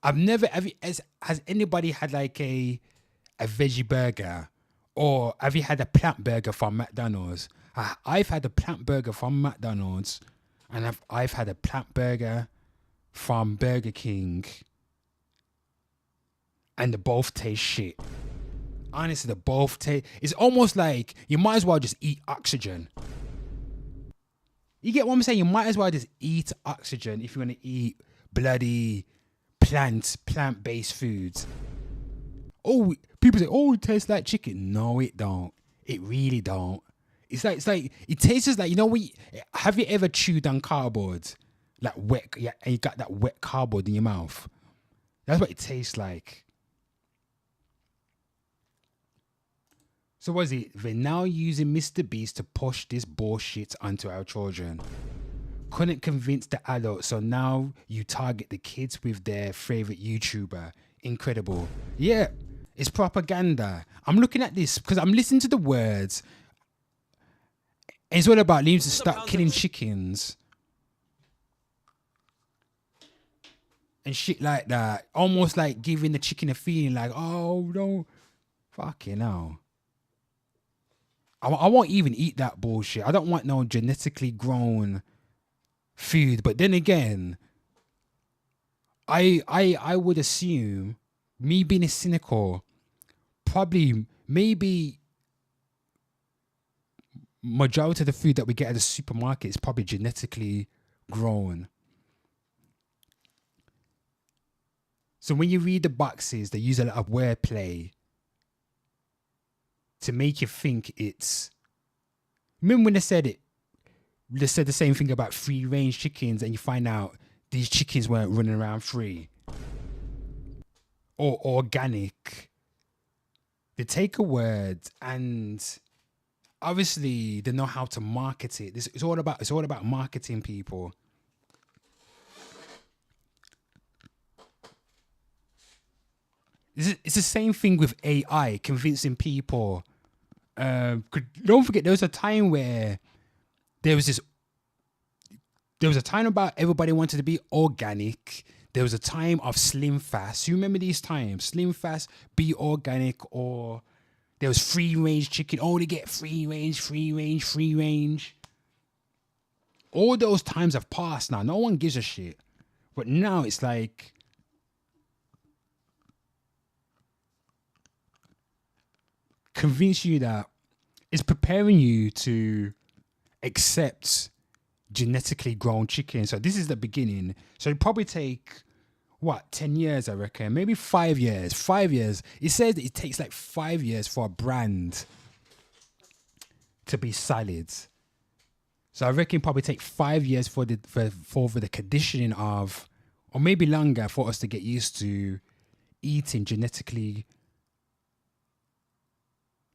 Has anybody had like a veggie burger? Or have you had a plant burger from McDonald's? I've had a plant burger from McDonald's. And I've had a plant burger from Burger King. And they both taste shit. Honestly, they both taste... It's almost like you might as well just eat oxygen. You get what I'm saying? You might as well just eat oxygen if you want to eat bloody plant-based foods. Oh, people say, oh, it tastes like chicken. No, it don't. It really don't. It's like it tastes like, you know, have you ever chewed on cardboard? Like wet, yeah, and you got that wet cardboard in your mouth. That's what it tastes like. So what is it? They're now using Mr. Beast to push this bullshit onto our children. Couldn't convince the adults, so now you target the kids with their favorite YouTuber. Incredible. Yeah, it's propaganda. I'm looking at this because I'm listening to the words. And it's all about leaves to start killing chickens. And shit like that. Almost like giving the chicken a feeling like, oh, don't. Fucking hell. I won't even eat that bullshit. I don't want no genetically grown food. But then again, I would assume, me being a cynical, probably maybe majority of the food that we get at the supermarket is probably genetically grown. So when you read the boxes, they use a lot of wordplay to make you think it's... Remember when they said the same thing about free-range chickens, and you find out these chickens weren't running around free. Or organic. They take a word and obviously they know how to market it. It's all about marketing, people. It's the same thing with AI, convincing people. Don't forget, there was a time where there was a time about everybody wanted to be organic. There was a time of slim fast. You remember these times? Slim fast, be organic, or there was free range chicken. Oh, they get free range. All those times have passed now. No one gives a shit. But now it's like, convince you that it's preparing you to accept genetically grown chicken. So this is the beginning. So it'd probably take what, 10 years, I reckon. Maybe 5 years. 5 years. It says that it takes like 5 years for a brand to be solid. So I reckon probably take 5 years for the conditioning of, or maybe longer, for us to get used to eating genetically.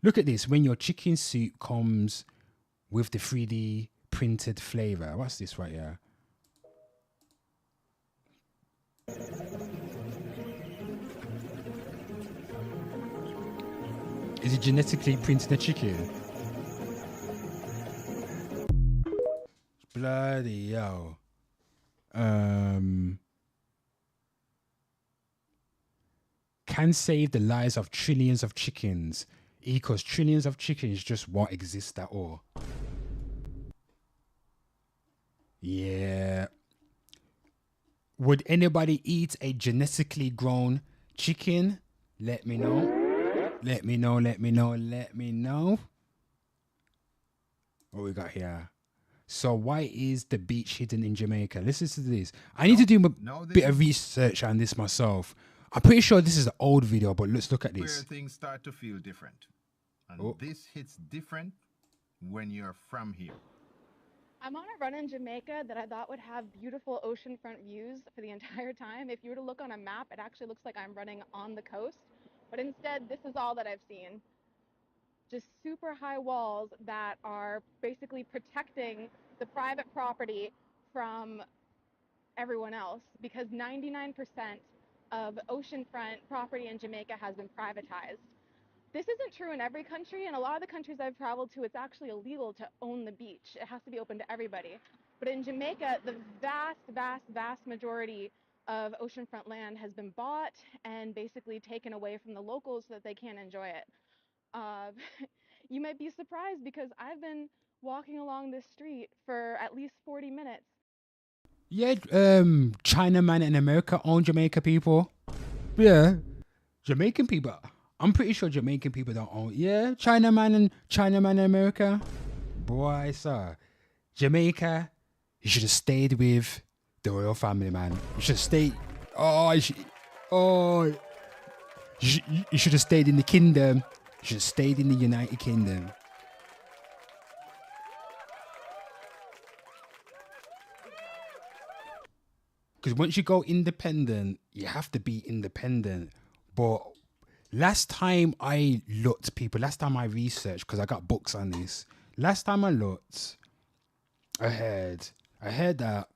Look at this. When your chicken soup comes with the 3D printed flavor. What's this right here? Is it genetically printed a chicken? Bloody hell. Can save the lives of trillions of chickens. Equals trillions of chickens just won't exist at all. Yeah. Would anybody eat a genetically grown chicken? Let me know. Let me know, let me know, let me know. What we got here? So why is the beach hidden in Jamaica? Listen to this. I need to do a bit of research on this myself. I'm pretty sure this is an old video, but let's look at this. Where things start to feel different. And this hits different when you're from here. I'm on a run in Jamaica that I thought would have beautiful oceanfront views for the entire time. If you were to look on a map, it actually looks like I'm running on the coast. But instead, this is all that I've seen. Just super high walls that are basically protecting the private property from everyone else, because 99% of oceanfront property in Jamaica has been privatized. This isn't true in every country. In a lot of the countries I've traveled to, it's actually illegal to own the beach. It has to be open to everybody. But in Jamaica, the vast majority of oceanfront land has been bought and basically taken away from the locals so that they can't enjoy it. You might be surprised because I've been walking along this street for at least 40 minutes. Yeah, Chinaman in America own Jamaica people. Yeah, Jamaican people. I'm pretty sure Jamaican people don't own. Yeah, Chinaman in America. Boy, sir, Jamaica. You should have stayed with the royal family, man. You should have stayed. You should have stayed in the kingdom. You should have stayed in the United Kingdom. Because once you go independent, you have to be independent. But last time I researched, because I got books on this. Last time I looked, I heard that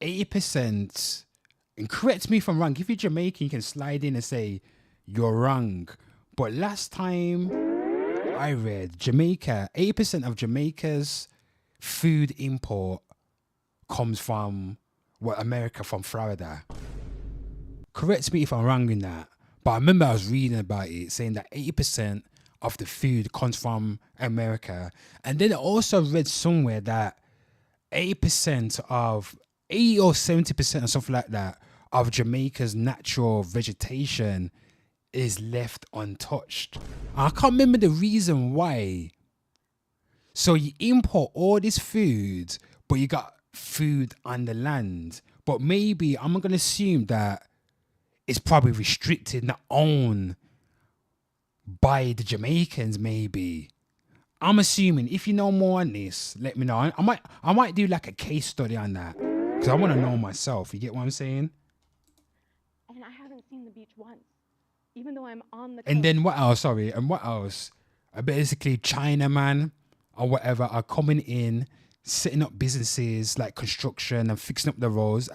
80%, and correct me if I'm wrong, if you're Jamaican, you can slide in and say you're wrong. But last time I read, Jamaica, 80% of Jamaica's food import comes from America, from Florida. Correct me if I'm wrong in that. But I remember I was reading about it, saying that 80% of the food comes from America. And then I also read somewhere that 80% or 70% or something like that of Jamaica's natural vegetation is left untouched. I can't remember the reason why. So you import all this food, but you got food on the land. But maybe I'm going to assume that it's probably restricted, not owned by the Jamaicans, maybe. I'm assuming. If you know more on this, let me know. I might do like a case study on that, because I want to know myself. You get what I'm saying? And I haven't seen the beach once, even though I'm on the coast. And then what else? Sorry. And what else? Basically, Chinaman or whatever are coming in, setting up businesses like construction and fixing up the roads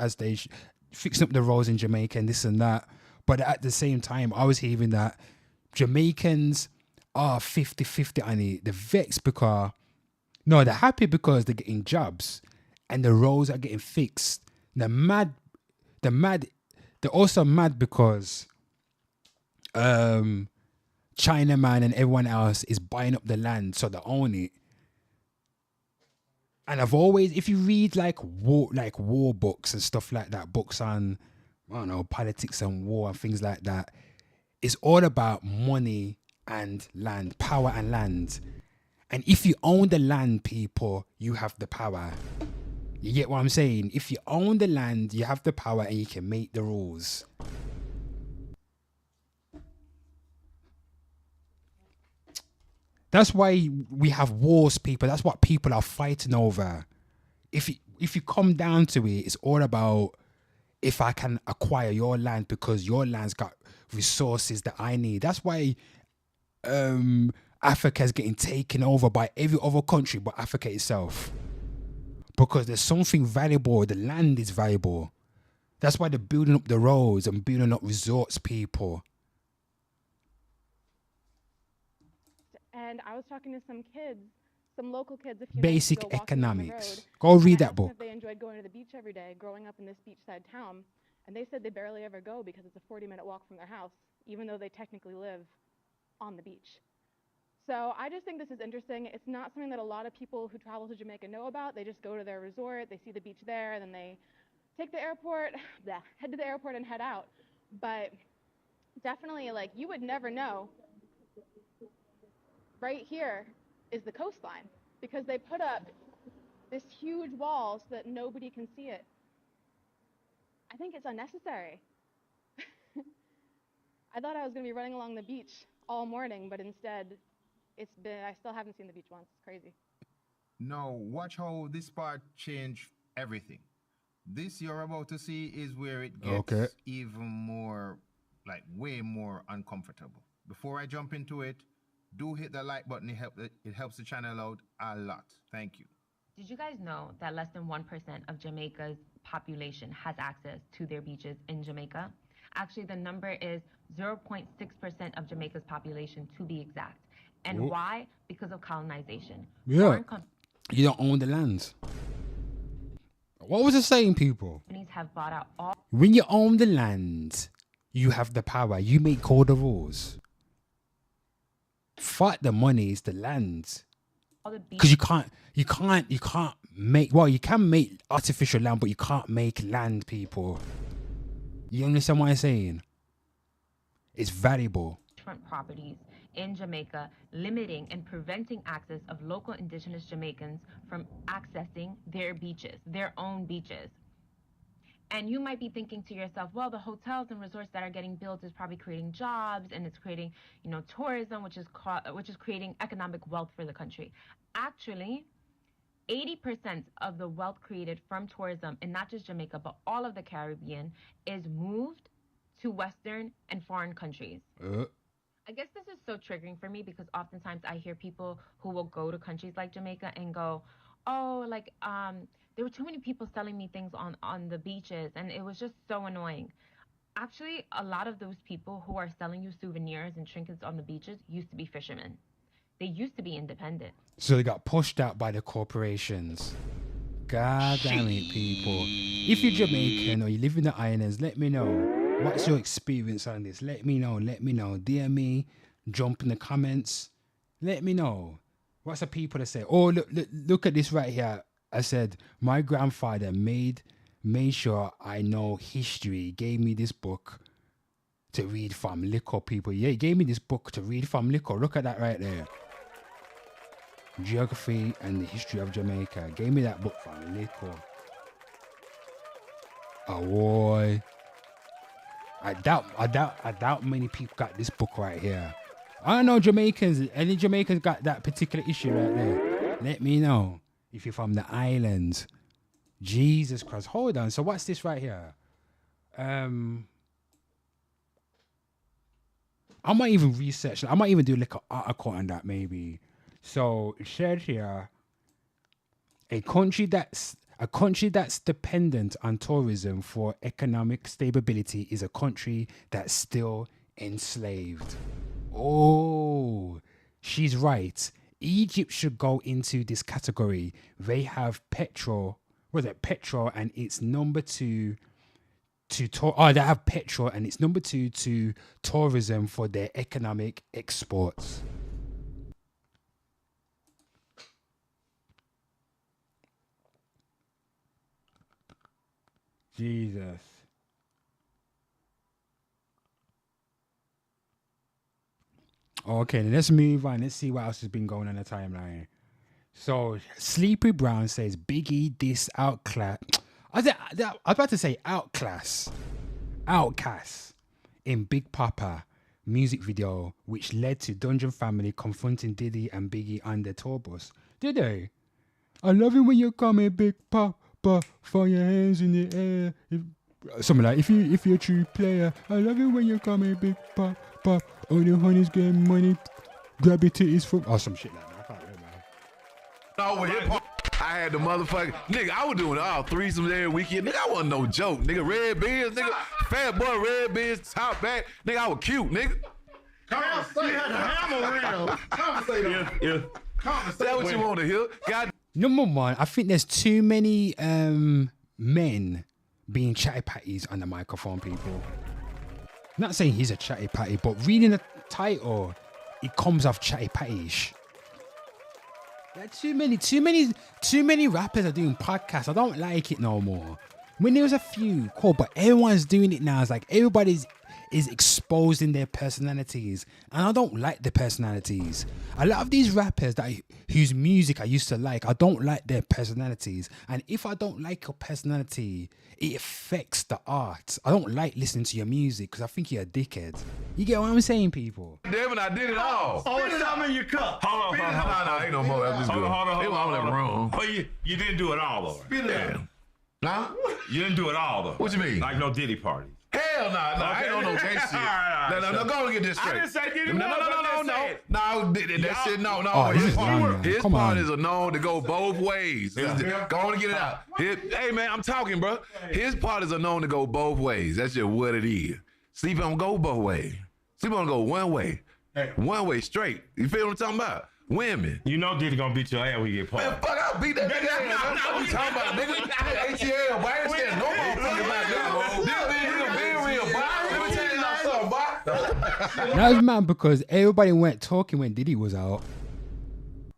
fixing up the roads in Jamaica and this and that. But at the same time, I was hearing that Jamaicans are 50-50 on it. They're vexed because, no, they're happy because they're getting jobs and the roads are getting fixed. They're also mad because Chinaman and everyone else is buying up the land, so they own it. And I've always, if you read like war books and stuff like that, books on, I don't know, politics and war and things like that, it's all about money and land, power and land. And if you own the land, people, you have the power. You get what I'm saying? If you own the land, you have the power and you can make the rules. That's why we have wars, people. That's what people are fighting over. If you come down to it, it's all about if I can acquire your land because your land's got resources that I need. That's why Africa's getting taken over by every other country but Africa itself. Because there's something valuable. The land is valuable. That's why they're building up the roads and building up resorts, people. And I was talking to some kids, some local kids a few Basic nights ago walking down the economics. road, Go read and I that asked them book. if they enjoyed going to the beach every day, growing up in this beachside town, and they said they barely ever go because it's a 40-minute walk from their house, even though they technically live on the beach. So I just think this is interesting. It's not something that a lot of people who travel to Jamaica know about. They just go to their resort, they see the beach there, and then they take the airport, head to the airport and head out. But definitely, like, you would never know. Right here is the coastline because they put up this huge wall so that nobody can see it. I think it's unnecessary. I thought I was going to be running along the beach all morning, but instead, I still haven't seen the beach once. It's crazy. Now, watch how this part change everything. This you're about to see is where it gets even more, like way more uncomfortable. Before I jump into it, do hit the like button. It helps the channel out a lot. Thank you. Did you guys know that less than 1% of Jamaica's population has access to their beaches in Jamaica? Actually, the number is 0.6% of Jamaica's population, to be exact. And Whoa. why? Because of colonization. Yeah. You don't own the land. What was it saying, people? Companies have bought out all. When you own the land, you have the power. You make all the rules. Fight the money, it's the land. Because you can't make, well, you can make artificial land, but you can't make land, people. You understand what I'm saying? It's valuable. Different properties in Jamaica, limiting and preventing access of local indigenous Jamaicans from accessing their beaches, their own beaches. And you might be thinking to yourself, well, the hotels and resorts that are getting built is probably creating jobs and it's creating, tourism, which is creating economic wealth for the country. Actually, 80% of the wealth created from tourism, and not just Jamaica, but all of the Caribbean, is moved to Western and foreign countries. I guess this is so triggering for me because oftentimes I hear people who will go to countries like Jamaica and go, oh, like, there were too many people selling me things on the beaches, and it was just so annoying. Actually, a lot of those people who are selling you souvenirs and trinkets on the beaches used to be fishermen. They used to be independent. So they got pushed out by the corporations. God damn it, people. If you're Jamaican or you live in the islands, let me know. What's your experience on this? Let me know. DM me. Jump in the comments. Let me know. What's the people that say, oh, look at this right here. I said, my grandfather made sure I know history. He gave me this book to read from liquor, people. Yeah, he gave me this book to read from liquor. Look at that right there. Geography and the History of Jamaica. Gave me that book from liquor. Oh boy. I doubt many people got this book right here. I don't know Jamaicans. Any Jamaicans got that particular issue right there? Let me know. If you're from the islands. Jesus Christ. Hold on. So what's this right here? I might even research. I might even do like an article on that maybe. So it said here, a country that's dependent on tourism for economic stability is a country that's still enslaved. Oh, she's right. Egypt should go into this category. They have petrol, and it's number 2 to they have petrol and it's number 2 to tourism for their economic exports. Jesus. Okay, let's move on. Let's see what else has been going on the timeline. So Sleepy Brown says Biggie diss outclass. I was about to say outcast in Big Papa music video, which led to Dungeon Family confronting Diddy and Biggie on their tour bus. Did they? I love it when you call me Big Papa, throw your hands in the air. Something like, if you're a true player, I love it when you call me Big Papa. All the honeys get money, grab your titties from. Oh, some shit like that. I can't remember. No, with hip hop, I had the motherfucker. Nigga, I was doing all threesomes every weekend. Nigga, I wasn't no joke. Nigga, red beans, nigga, fat boy, red beans, top back. Nigga, I was cute, nigga. You had a hammer real. Conversate. Yeah. Is that what you want to hear? God. Number one, I think there's too many men being chatty patties on the microphone, people. Not saying he's a chatty patty, but reading the title, it comes off chatty patty-ish. There are too many rappers are doing podcasts. I don't like it no more. When there was a few, cool, but everyone's doing it now. It's like everybody's is exposing their personalities, and I don't like their personalities. A lot of these rappers whose music I used to like, I don't like their personalities, and if I don't like your personality, it affects the art. I don't like listening to your music because I think you're a dickhead. You get what I'm saying, people? Devin, I did it all. Oh, it's something in your cup. Hold on. No, ain't no more. That's just good. Hold on. It was in the room. Oh, you didn't do it all, though. Spit it out. Nah? You didn't do it all, though. What you mean? Like no Diddy party. Hell no, I ain't on no gay shit. No, go and get this straight. I didn't say Diddy. No, that shit, no. Oh, His parties are known to go both ways. Go on and get it out. Hey, man, I'm talking, bro. His parties are known to go both ways. That's just what it is. Sleep on go both ways. Sleep on go one way. One way straight. You feel what I'm talking about? Women. You know Diddy gonna beat your ass when you get party. Man, fuck, I'll beat that nigga ass. What you talking about, nigga? ATL, boy. I ain't saying no motherfucking about this. This nigga being real, boy. Let me tell you something, boy. That was mad because everybody went talking when Diddy was out.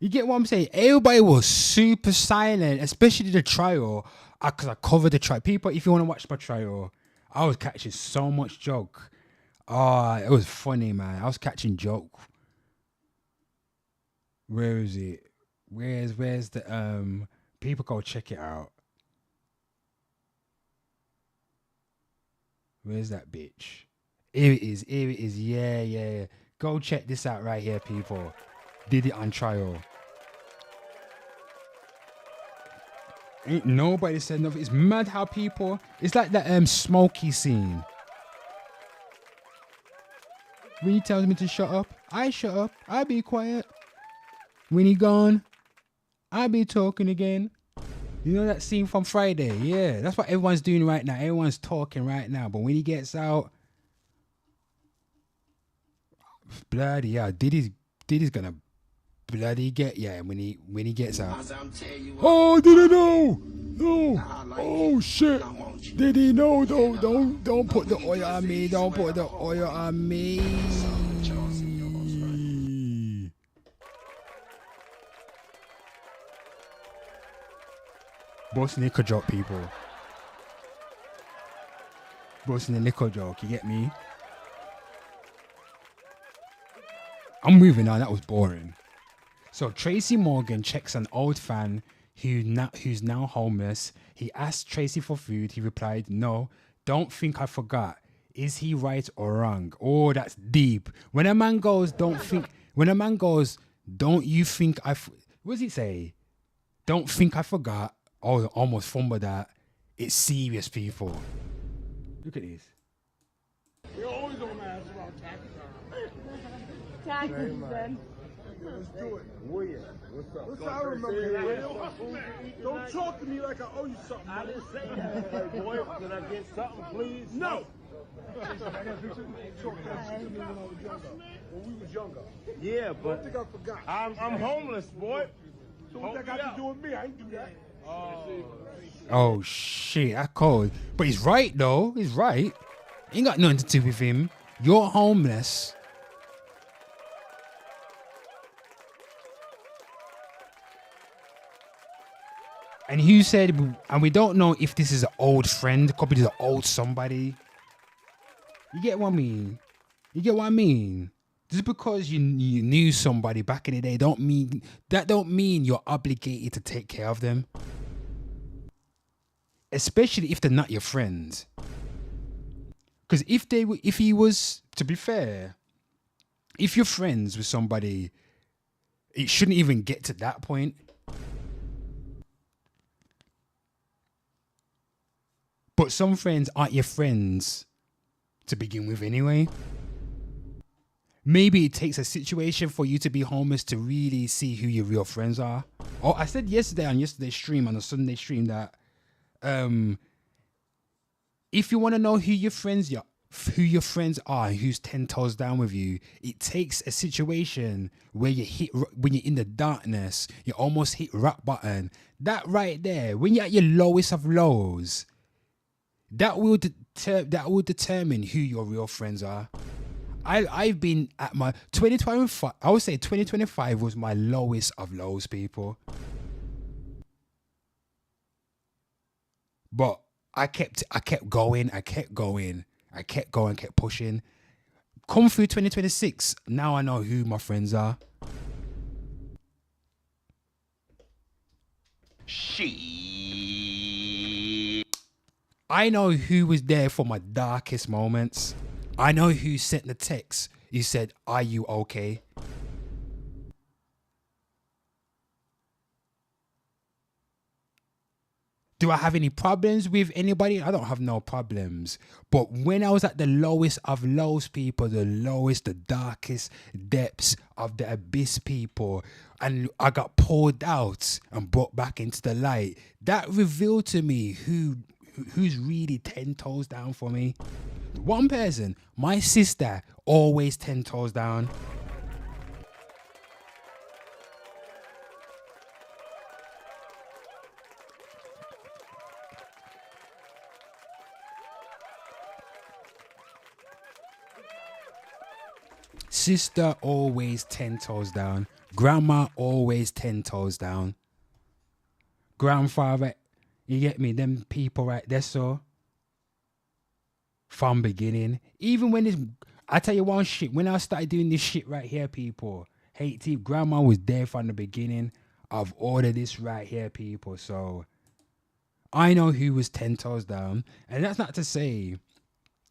You get what I'm saying? Everybody was super silent, especially the trial, because I covered the trial. People, if you want to watch my trial, I was catching so much joke. Oh, it was funny, man. I was catching joke. Where is it? Where's the people go check it out. Where's that bitch? Here it is. Yeah. Go check this out right here, people. Did it on trial. Ain't nobody said nothing. It's mad how people, it's like that Smokey scene. When he tells me to shut up, I shut up. I be quiet. When he gone, I be talking again. You know that scene from Friday? Yeah, that's what everyone's doing right now. Everyone's talking right now. But when he gets out, bloody yeah, Diddy's gonna bloody get when he gets out. Oh, did he know? No. Oh shit. Did he know though? Don't put the oil on me. Don't put the oil on me. Bossing the liquor joke, people. Bossing the liquor joke, you get me? I'm moving on, that was boring. So Tracy Morgan checks an old fan who's now homeless. He asked Tracy for food. He replied, "No, don't think I forgot. Is he right or wrong?" Oh, that's deep. When a man goes, don't you think what does he say? Don't think I forgot. Oh, almost fumbled that. It's serious, people. Look at this. We always don't ask about taxes. Taxes, then. Let's do it. William, what's up? Listen, I remember you. Don't talk to me like I owe you something. I didn't say that. Hey, boy, can I get something, please? No. When we was younger. Yeah, but I think I forgot. I'm homeless, boy. So what that got to do with me? I ain't do that. Oh shit, that cold. But he's right though. He's right. Ain't got nothing to do with him. You're homeless. And you said, and we don't know if this is an old friend, could be an old somebody. You get what I mean? Just because you knew somebody back in the day don't mean you're obligated to take care of them. Especially if they're not your friends. Because if he was, to be fair, if you're friends with somebody, it shouldn't even get to that point. But some friends aren't your friends to begin with anyway. Maybe it takes a situation for you to be homeless to really see who your real friends are. Oh, I said yesterday on yesterday's stream, on a Sunday stream, that if you want to know who your friends are, who's 10 toes down with you, it takes a situation where when you're in the darkness, you almost hit rock bottom. That right there, when you're at your lowest of lows, that will determine who your real friends are. I've been at my 2025. I would say 2025 was my lowest of lows, people. But I kept going, kept pushing. Come through 2026, now I know who my friends are. I know who was there for my darkest moments. I know who sent the text. He said, "Are you okay?" Do I have any problems with anybody? I don't have no problems. But when I was at the lowest of lows, people, the darkest depths of the abyss, people, and I got pulled out and brought back into the light, that revealed to me who's really 10 toes down for me. One person, my sister, always 10 toes down. Sister always 10 toes down. Grandma always 10 toes down. Grandfather, you get me? Them people right there, so. From beginning. Even when it's, I tell you one shit, when I started doing this shit right here, people, hate team, grandma was there from the beginning of all of this right here, people. So I know who was 10 toes down. And that's not to say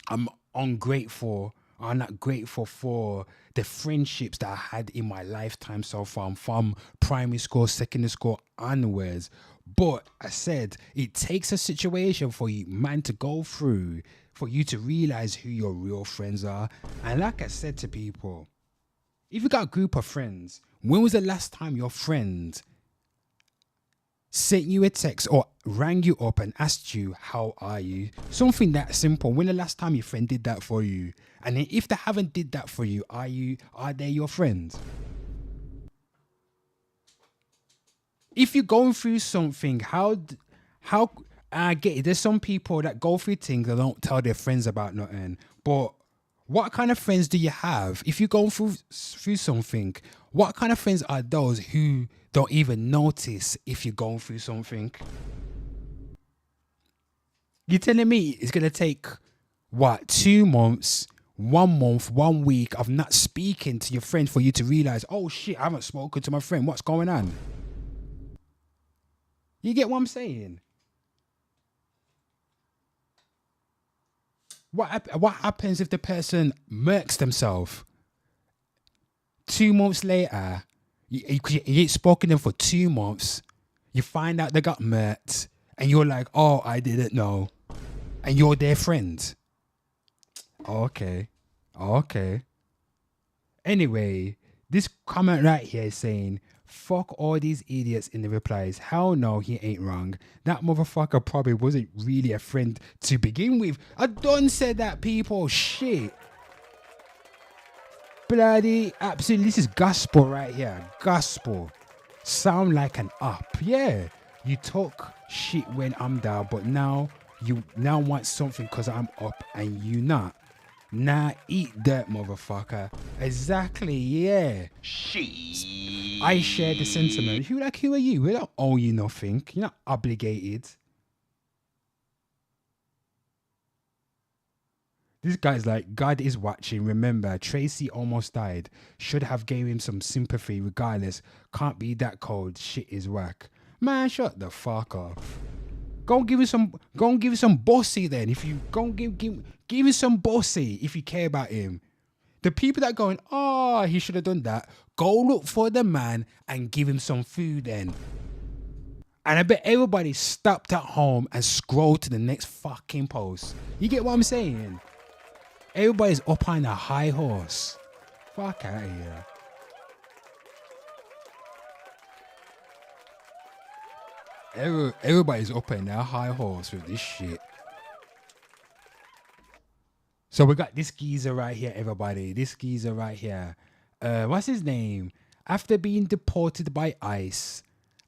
I'm ungrateful. I'm not grateful for the friendships that I had in my lifetime so far, from primary school, secondary school onwards. But I said it takes a situation for you, man, to go through for you to realize who your real friends are. And like I said to people, if you got a group of friends, when was the last time your friend sent you a text or rang you up and asked you, "How are you?" Something that simple. When the last time your friend did that for you? And then if they haven't did that for you, are they your friends? If you're going through something, how I get it. There's some people that go through things that don't tell their friends about nothing. But what kind of friends do you have? If you're going through something, what kind of friends are those who don't even notice if you're going through something? You're telling me it's going to take, 2 months, 1 month, 1 week of not speaking to your friend for you to realize, oh shit, I haven't spoken to my friend. What's going on? You get what I'm saying? What happens if the person murks themselves? 2 months later, you ain't spoken to them for 2 months. You find out they got murked, and you're like, "Oh, I didn't know," and you're their friend. Okay. Anyway, this comment right here is saying, "Fuck all these idiots in the replies. Hell no, he ain't wrong. That motherfucker probably wasn't really a friend to begin with." I done said that, people. Shit. Bloody absolutely. This is gospel right here. Gospel. Sound like an up. Yeah. You talk shit when I'm down, but now you want something because I'm up and you not. Nah, eat dirt, motherfucker. Exactly, yeah. I share the sentiment. Who are you? We don't owe you nothing. You're not obligated. This guy's like, God is watching. Remember, Tracy almost died. Should have gave him some sympathy regardless. Can't be that cold. Shit is whack. Man, shut the fuck off. Go and give him some bossy then. If you go and give him some bossy if you care about him. The people that are going, oh, he should have done that. Go look for the man and give him some food then. And I bet everybody stopped at home and scrolled to the next fucking post. You get what I'm saying? Everybody's up on a high horse. Fuck out of here. Everybody's up on their high horse with this shit. So we got this geezer right here, everybody. This geezer right here. What's his name? After being deported by ICE,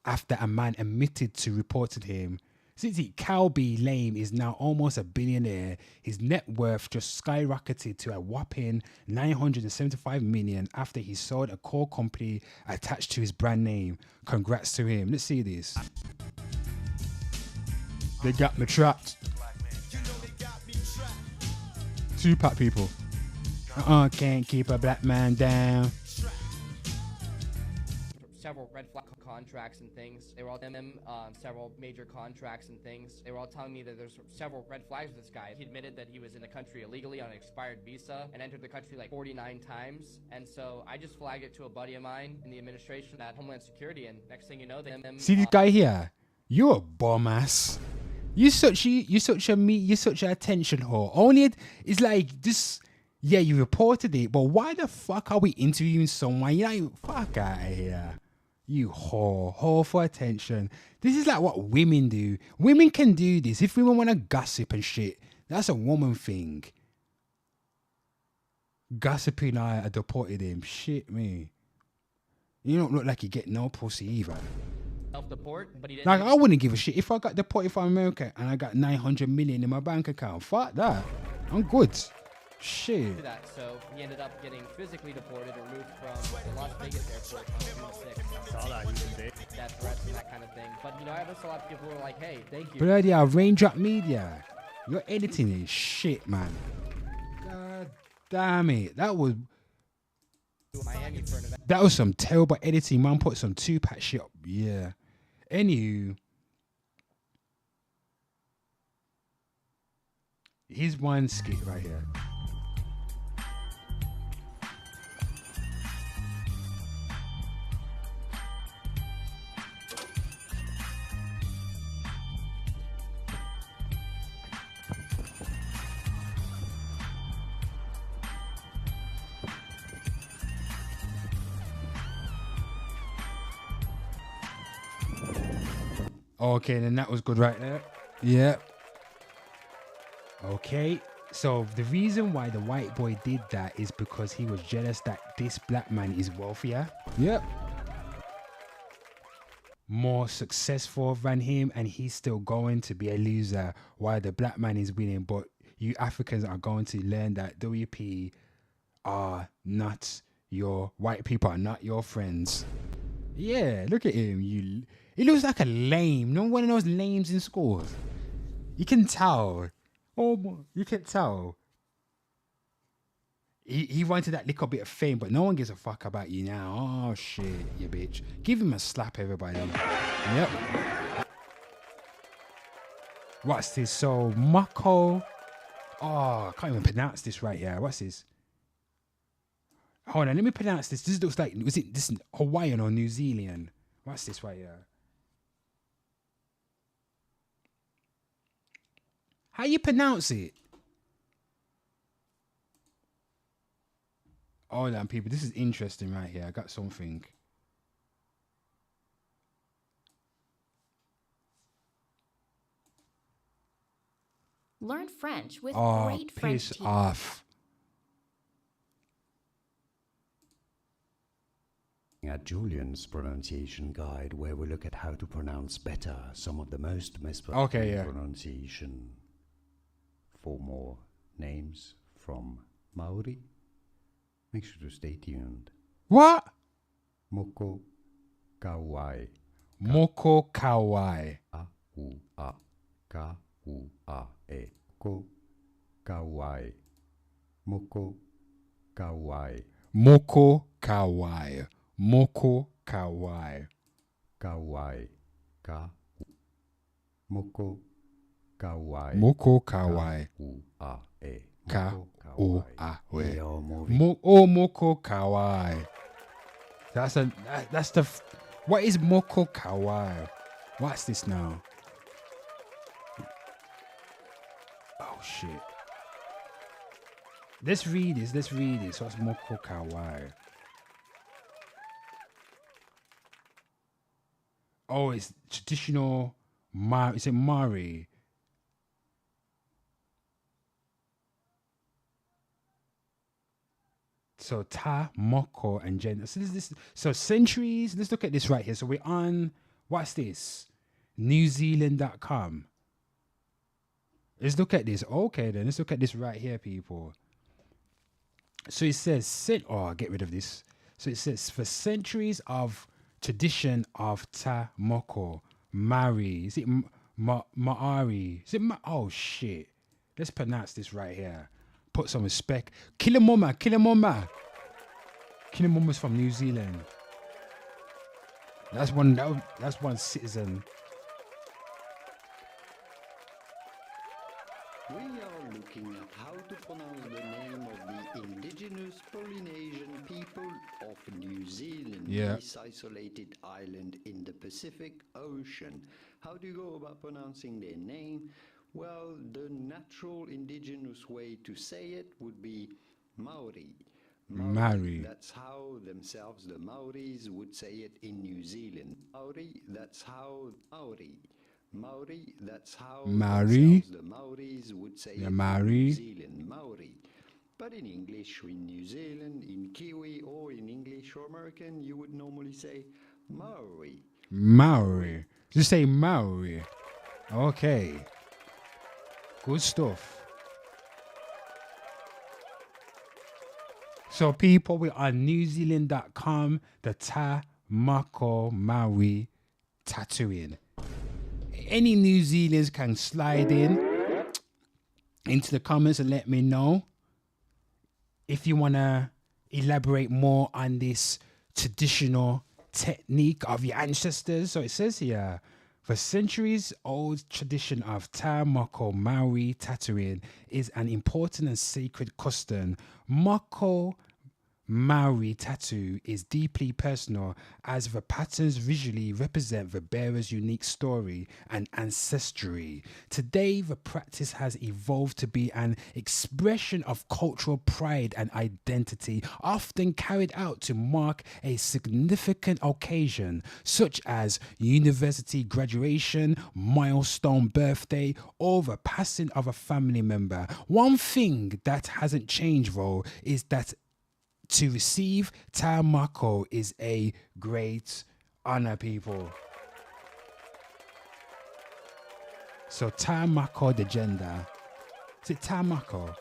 after a man admitted to reporting him, Since Calby Lame is now almost a billionaire, his net worth just skyrocketed to a whopping 975 million after he sold a core company attached to his brand name. Congrats to him. Let's see this. They got me trapped. Tupac people. Can't keep a black man down. Several red flag contracts and things. They were all several major contracts and things. They were all telling me that there's several red flags with this guy. He admitted that he was in the country illegally on an expired visa and entered the country like 49 times. And so I just flagged it to a buddy of mine in the administration at Homeland Security. And next thing you know, see this guy here. You're a bum ass. You're such an attention whore. Only it's like this. Yeah, you reported it, but why the fuck are we interviewing someone? You're like, fuck out of here. You whore for attention. This is like what women do. Women can do this. If women want to gossip and shit, that's a woman thing. Gossiping, I deported him. Shit, me. You don't look like you get no pussy either. Self-deport, but he didn't. Like, I wouldn't give a shit if I got deported from America and I got 900 million in my bank account. Fuck that. I'm good. Shit. That, so he ended up getting physically deported or moved from the Las Vegas airport on June 6th. I saw that. Death threats and that kind of thing. But you know, I have a lot of people who are like, "Hey, thank you." Bloody hell, Raindrop Media. Your editing is shit, man. God damn it. That was Miami for an event. That was some terrible editing, man. Put some Tupac shit up. Yeah. Anywho. Here's one skit right here. Okay, then that was good right there. Yeah. Okay, so the reason why the white boy did that is because he was jealous that this black man is wealthier. Yep. More successful than him, and he's still going to be a loser while the black man is winning. But you Africans are going to learn that WP are not your white people, are not your friends. Yeah, look at him. He looks like a lame. No one of those lames in schools. You can tell. Oh, you can tell. He wanted that little bit of fame, but no one gives a fuck about you now. Oh, shit, you bitch. Give him a slap, everybody. Yep. What's this? So, Mako. Oh, I can't even pronounce this right here. What's this? Hold on, let me pronounce this. This looks like, was it this Hawaiian or New Zealand? What's this right here? How you pronounce it? Hold on, people. This is interesting right here. I got something. Learn French with Oh, great French piss teachers. off. At Julian's pronunciation guide, where we look at how to pronounce better some of the most mispronunciation. Pronunciation. For more names from Maori, make sure to stay tuned. What? Moko Kauai. Moko Kauai. A-U-A. Ka-U-A-E. Ko Kauai. Moko Kawai. Moko Kawai. Moko Kawai. Kawai. Moko Kawai. Moko Kawai. K-U-A-E. K-O-A-E. Moko Kawai. That's the. What is Moko Kawai? What's this now? Oh shit. Let's read this. What's Moko Kawai? Oh, it's traditional Is it Mari? So Ta, Moko, and Jen. So centuries. Let's look at this right here. So we're on, what's this? NewZealand.com. Let's look at this. Okay, then let's look at this right here, people. So it says, get rid of this. So it says, for centuries of tradition of Ta Moko, Mari. Is it Maari? Is it oh shit. Let's pronounce this right here. Put some respect. Kilimoma. Kilimoma's from New Zealand. That's one citizen. We are looking at how to pronounce the name of the indigenous Polynesian people of New Zealand, this isolated island in the Pacific Ocean. How do you go about pronouncing their name? Well, the natural indigenous way to say it would be Maori. Maori. That's how themselves, the Maoris, would say it in New Zealand. Maori, that's how Maori. Maori, that's how Maori. the Maoris would say Yeah, it Maori. in New Zealand. Maori. But in English, in New Zealand, in Kiwi, or in English or American, you would normally say Maori. Maori. Just say Maori. Okay. Good stuff. So people, we're on NewZealand.com, the Ta Mako Maori tattooing. Any New Zealanders can slide into the comments and let me know if you want to elaborate more on this traditional technique of your ancestors. So it says here, for centuries old tradition of Ta Mako Maori tattooing is an important and sacred custom. Mako Maori tattoo is deeply personal as the patterns visually represent the bearer's unique story and ancestry. Today, the practice has evolved to be an expression of cultural pride and identity, often carried out to mark a significant occasion, such as university graduation, milestone birthday, or the passing of a family member. One thing that hasn't changed, though, is that to receive Ta Mako is a great honor, people. So Ta Mako, the gender. Is it Ta Mako?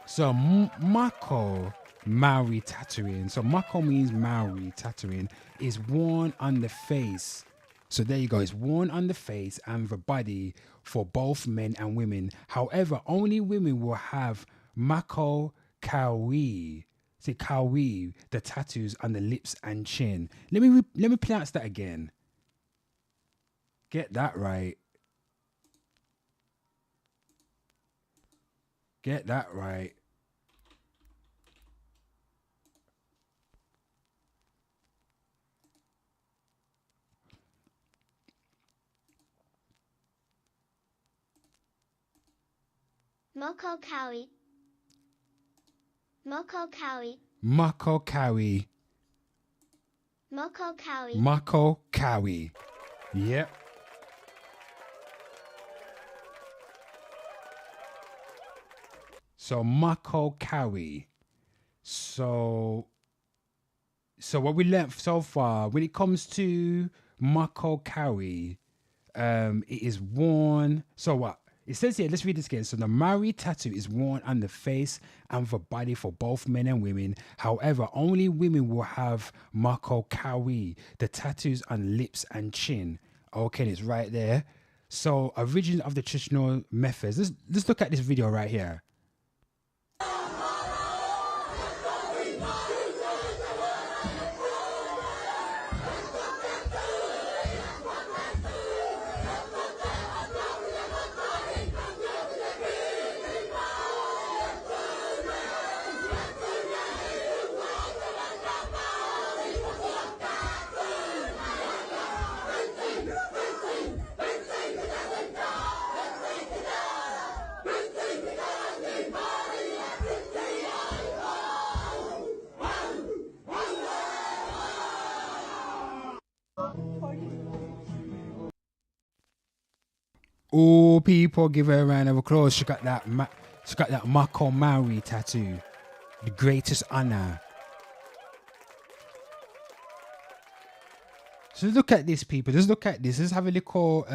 So Mako, Maori tattooing. So Mako means Maori tattooing is worn on the face. So there you go. It's worn on the face and the body for both men and women. However, only women will have Mako Kawi. See Kawi, the tattoos on the lips and chin. Let me pronounce that again. Get that right. Get that right. Moko Kawi. Moko Kawi. Mako Kawi. Moko Kawi. Mako Kawi. Yep. So Mako Kawi. So what we learned so far, when it comes to Mako Kawi, it is worn. So what? It says here, let's read this again. So the Maori tattoo is worn on the face and the body for both men and women. However, only women will have Mako Kawi, the tattoos on lips and chin. Okay, it's right there. So origin of the traditional methods. Let's look at this video right here. Oh, people, give her a round of applause. She got that Mako Maori tattoo. The greatest honor. So look at this, people. Just look at this. Let's have a little.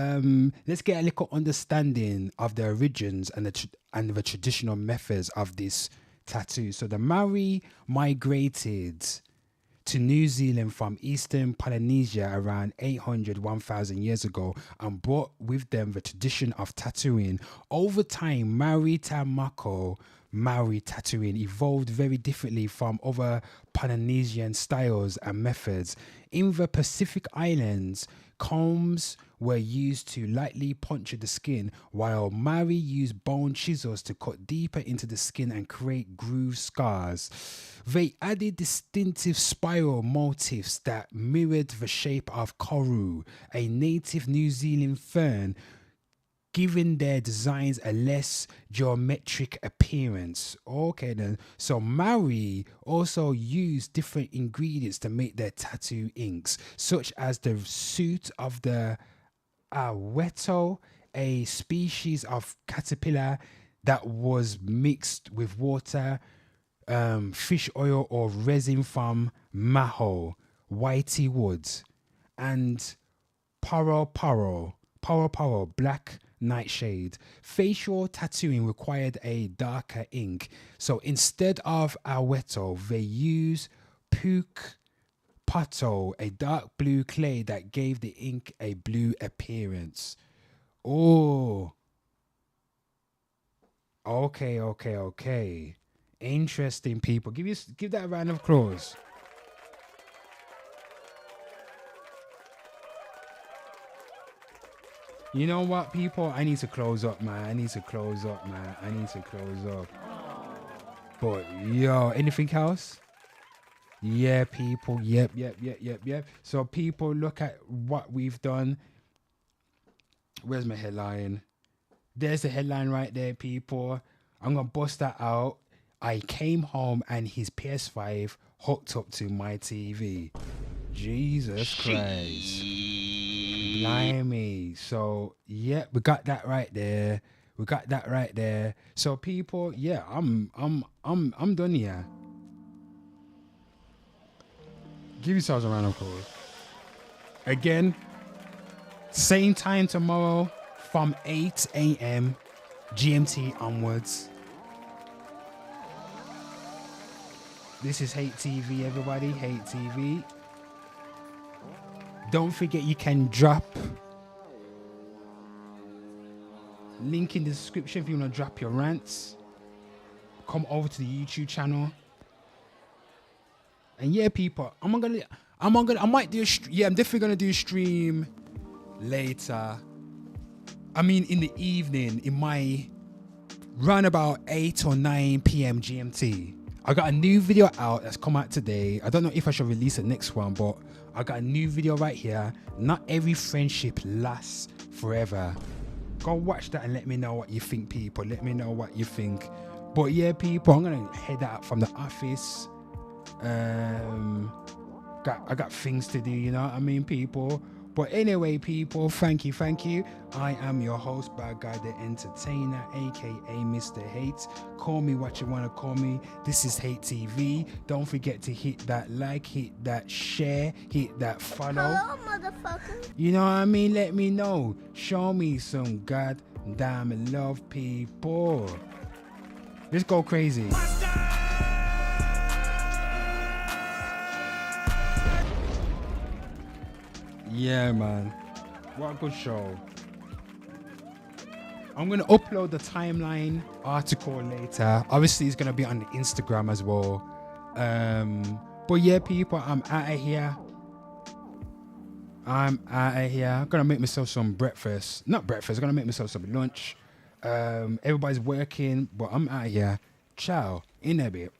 Let's get a little understanding of the origins and the traditional methods of this tattoo. So the Maori migrated to New Zealand from eastern Polynesia around 1,000 years ago and brought with them the tradition of tattooing. Over time, Maori Tamako Maori tattooing evolved very differently from other Polynesian styles and methods. In the Pacific Islands, combs were used to lightly puncture the skin, while Maori used bone chisels to cut deeper into the skin and create groove scars. They added distinctive spiral motifs that mirrored the shape of koru, a native New Zealand fern, giving their designs a less geometric appearance. Okay then, so Maori also used different ingredients to make their tattoo inks, such as the soot of the aweto, a species of caterpillar that was mixed with water, fish oil or resin from maho, whitey woods, and paro, black nightshade. Facial tattooing required a darker ink, so instead of aweto, they use puk pato, a dark blue clay that gave the ink a blue appearance. Oh, okay. Interesting, people. Give that a round of applause. You know what, people? I need to close up, man. I need to close up. But yo, anything else? Yeah, people. Yep. So people, look at what we've done. Where's my headline? There's the headline right there, people. I'm gonna bust that out. I came home and his PS5 hooked up to my TV. Jesus Christ. Blimey. So yeah, we got that right there. So people, yeah, I'm done here. Give yourselves a round of applause. Again, same time tomorrow from 8 a.m. GMT onwards. This is Hate TV, everybody. Hate TV. Don't forget you can drop link in the description if you want to drop your rants. Come over to the YouTube channel. And yeah, people, I might do I'm definitely gonna do a stream later. I mean, in the evening, in my round about 8 or 9 p.m. GMT. I got a new video out that's come out today. I don't know if I should release the next one, but I got a new video right here. Not every friendship lasts forever. Go watch that and let me know what you think, people. Let me know what you think. But yeah, people, I'm gonna head out from the office. I got things to do, you know what I mean, people. But anyway, people, thank you. I am your host, Bad Guy the Entertainer, aka Mr. Hate. Call me what you want to call me. This is Hate TV. Don't forget to hit that like, hit that share, hit that follow. Hello, motherfucker. You know what I mean? Let me know. Show me some goddamn love, people. Let's go crazy. Yeah, man. What a good show. I'm going to upload the timeline article later. Obviously, it's going to be on the Instagram as well. But yeah, people, I'm out of here. I'm going to make myself some breakfast. Not breakfast. I'm going to make myself some lunch. Everybody's working, but I'm out of here. Ciao. In a bit.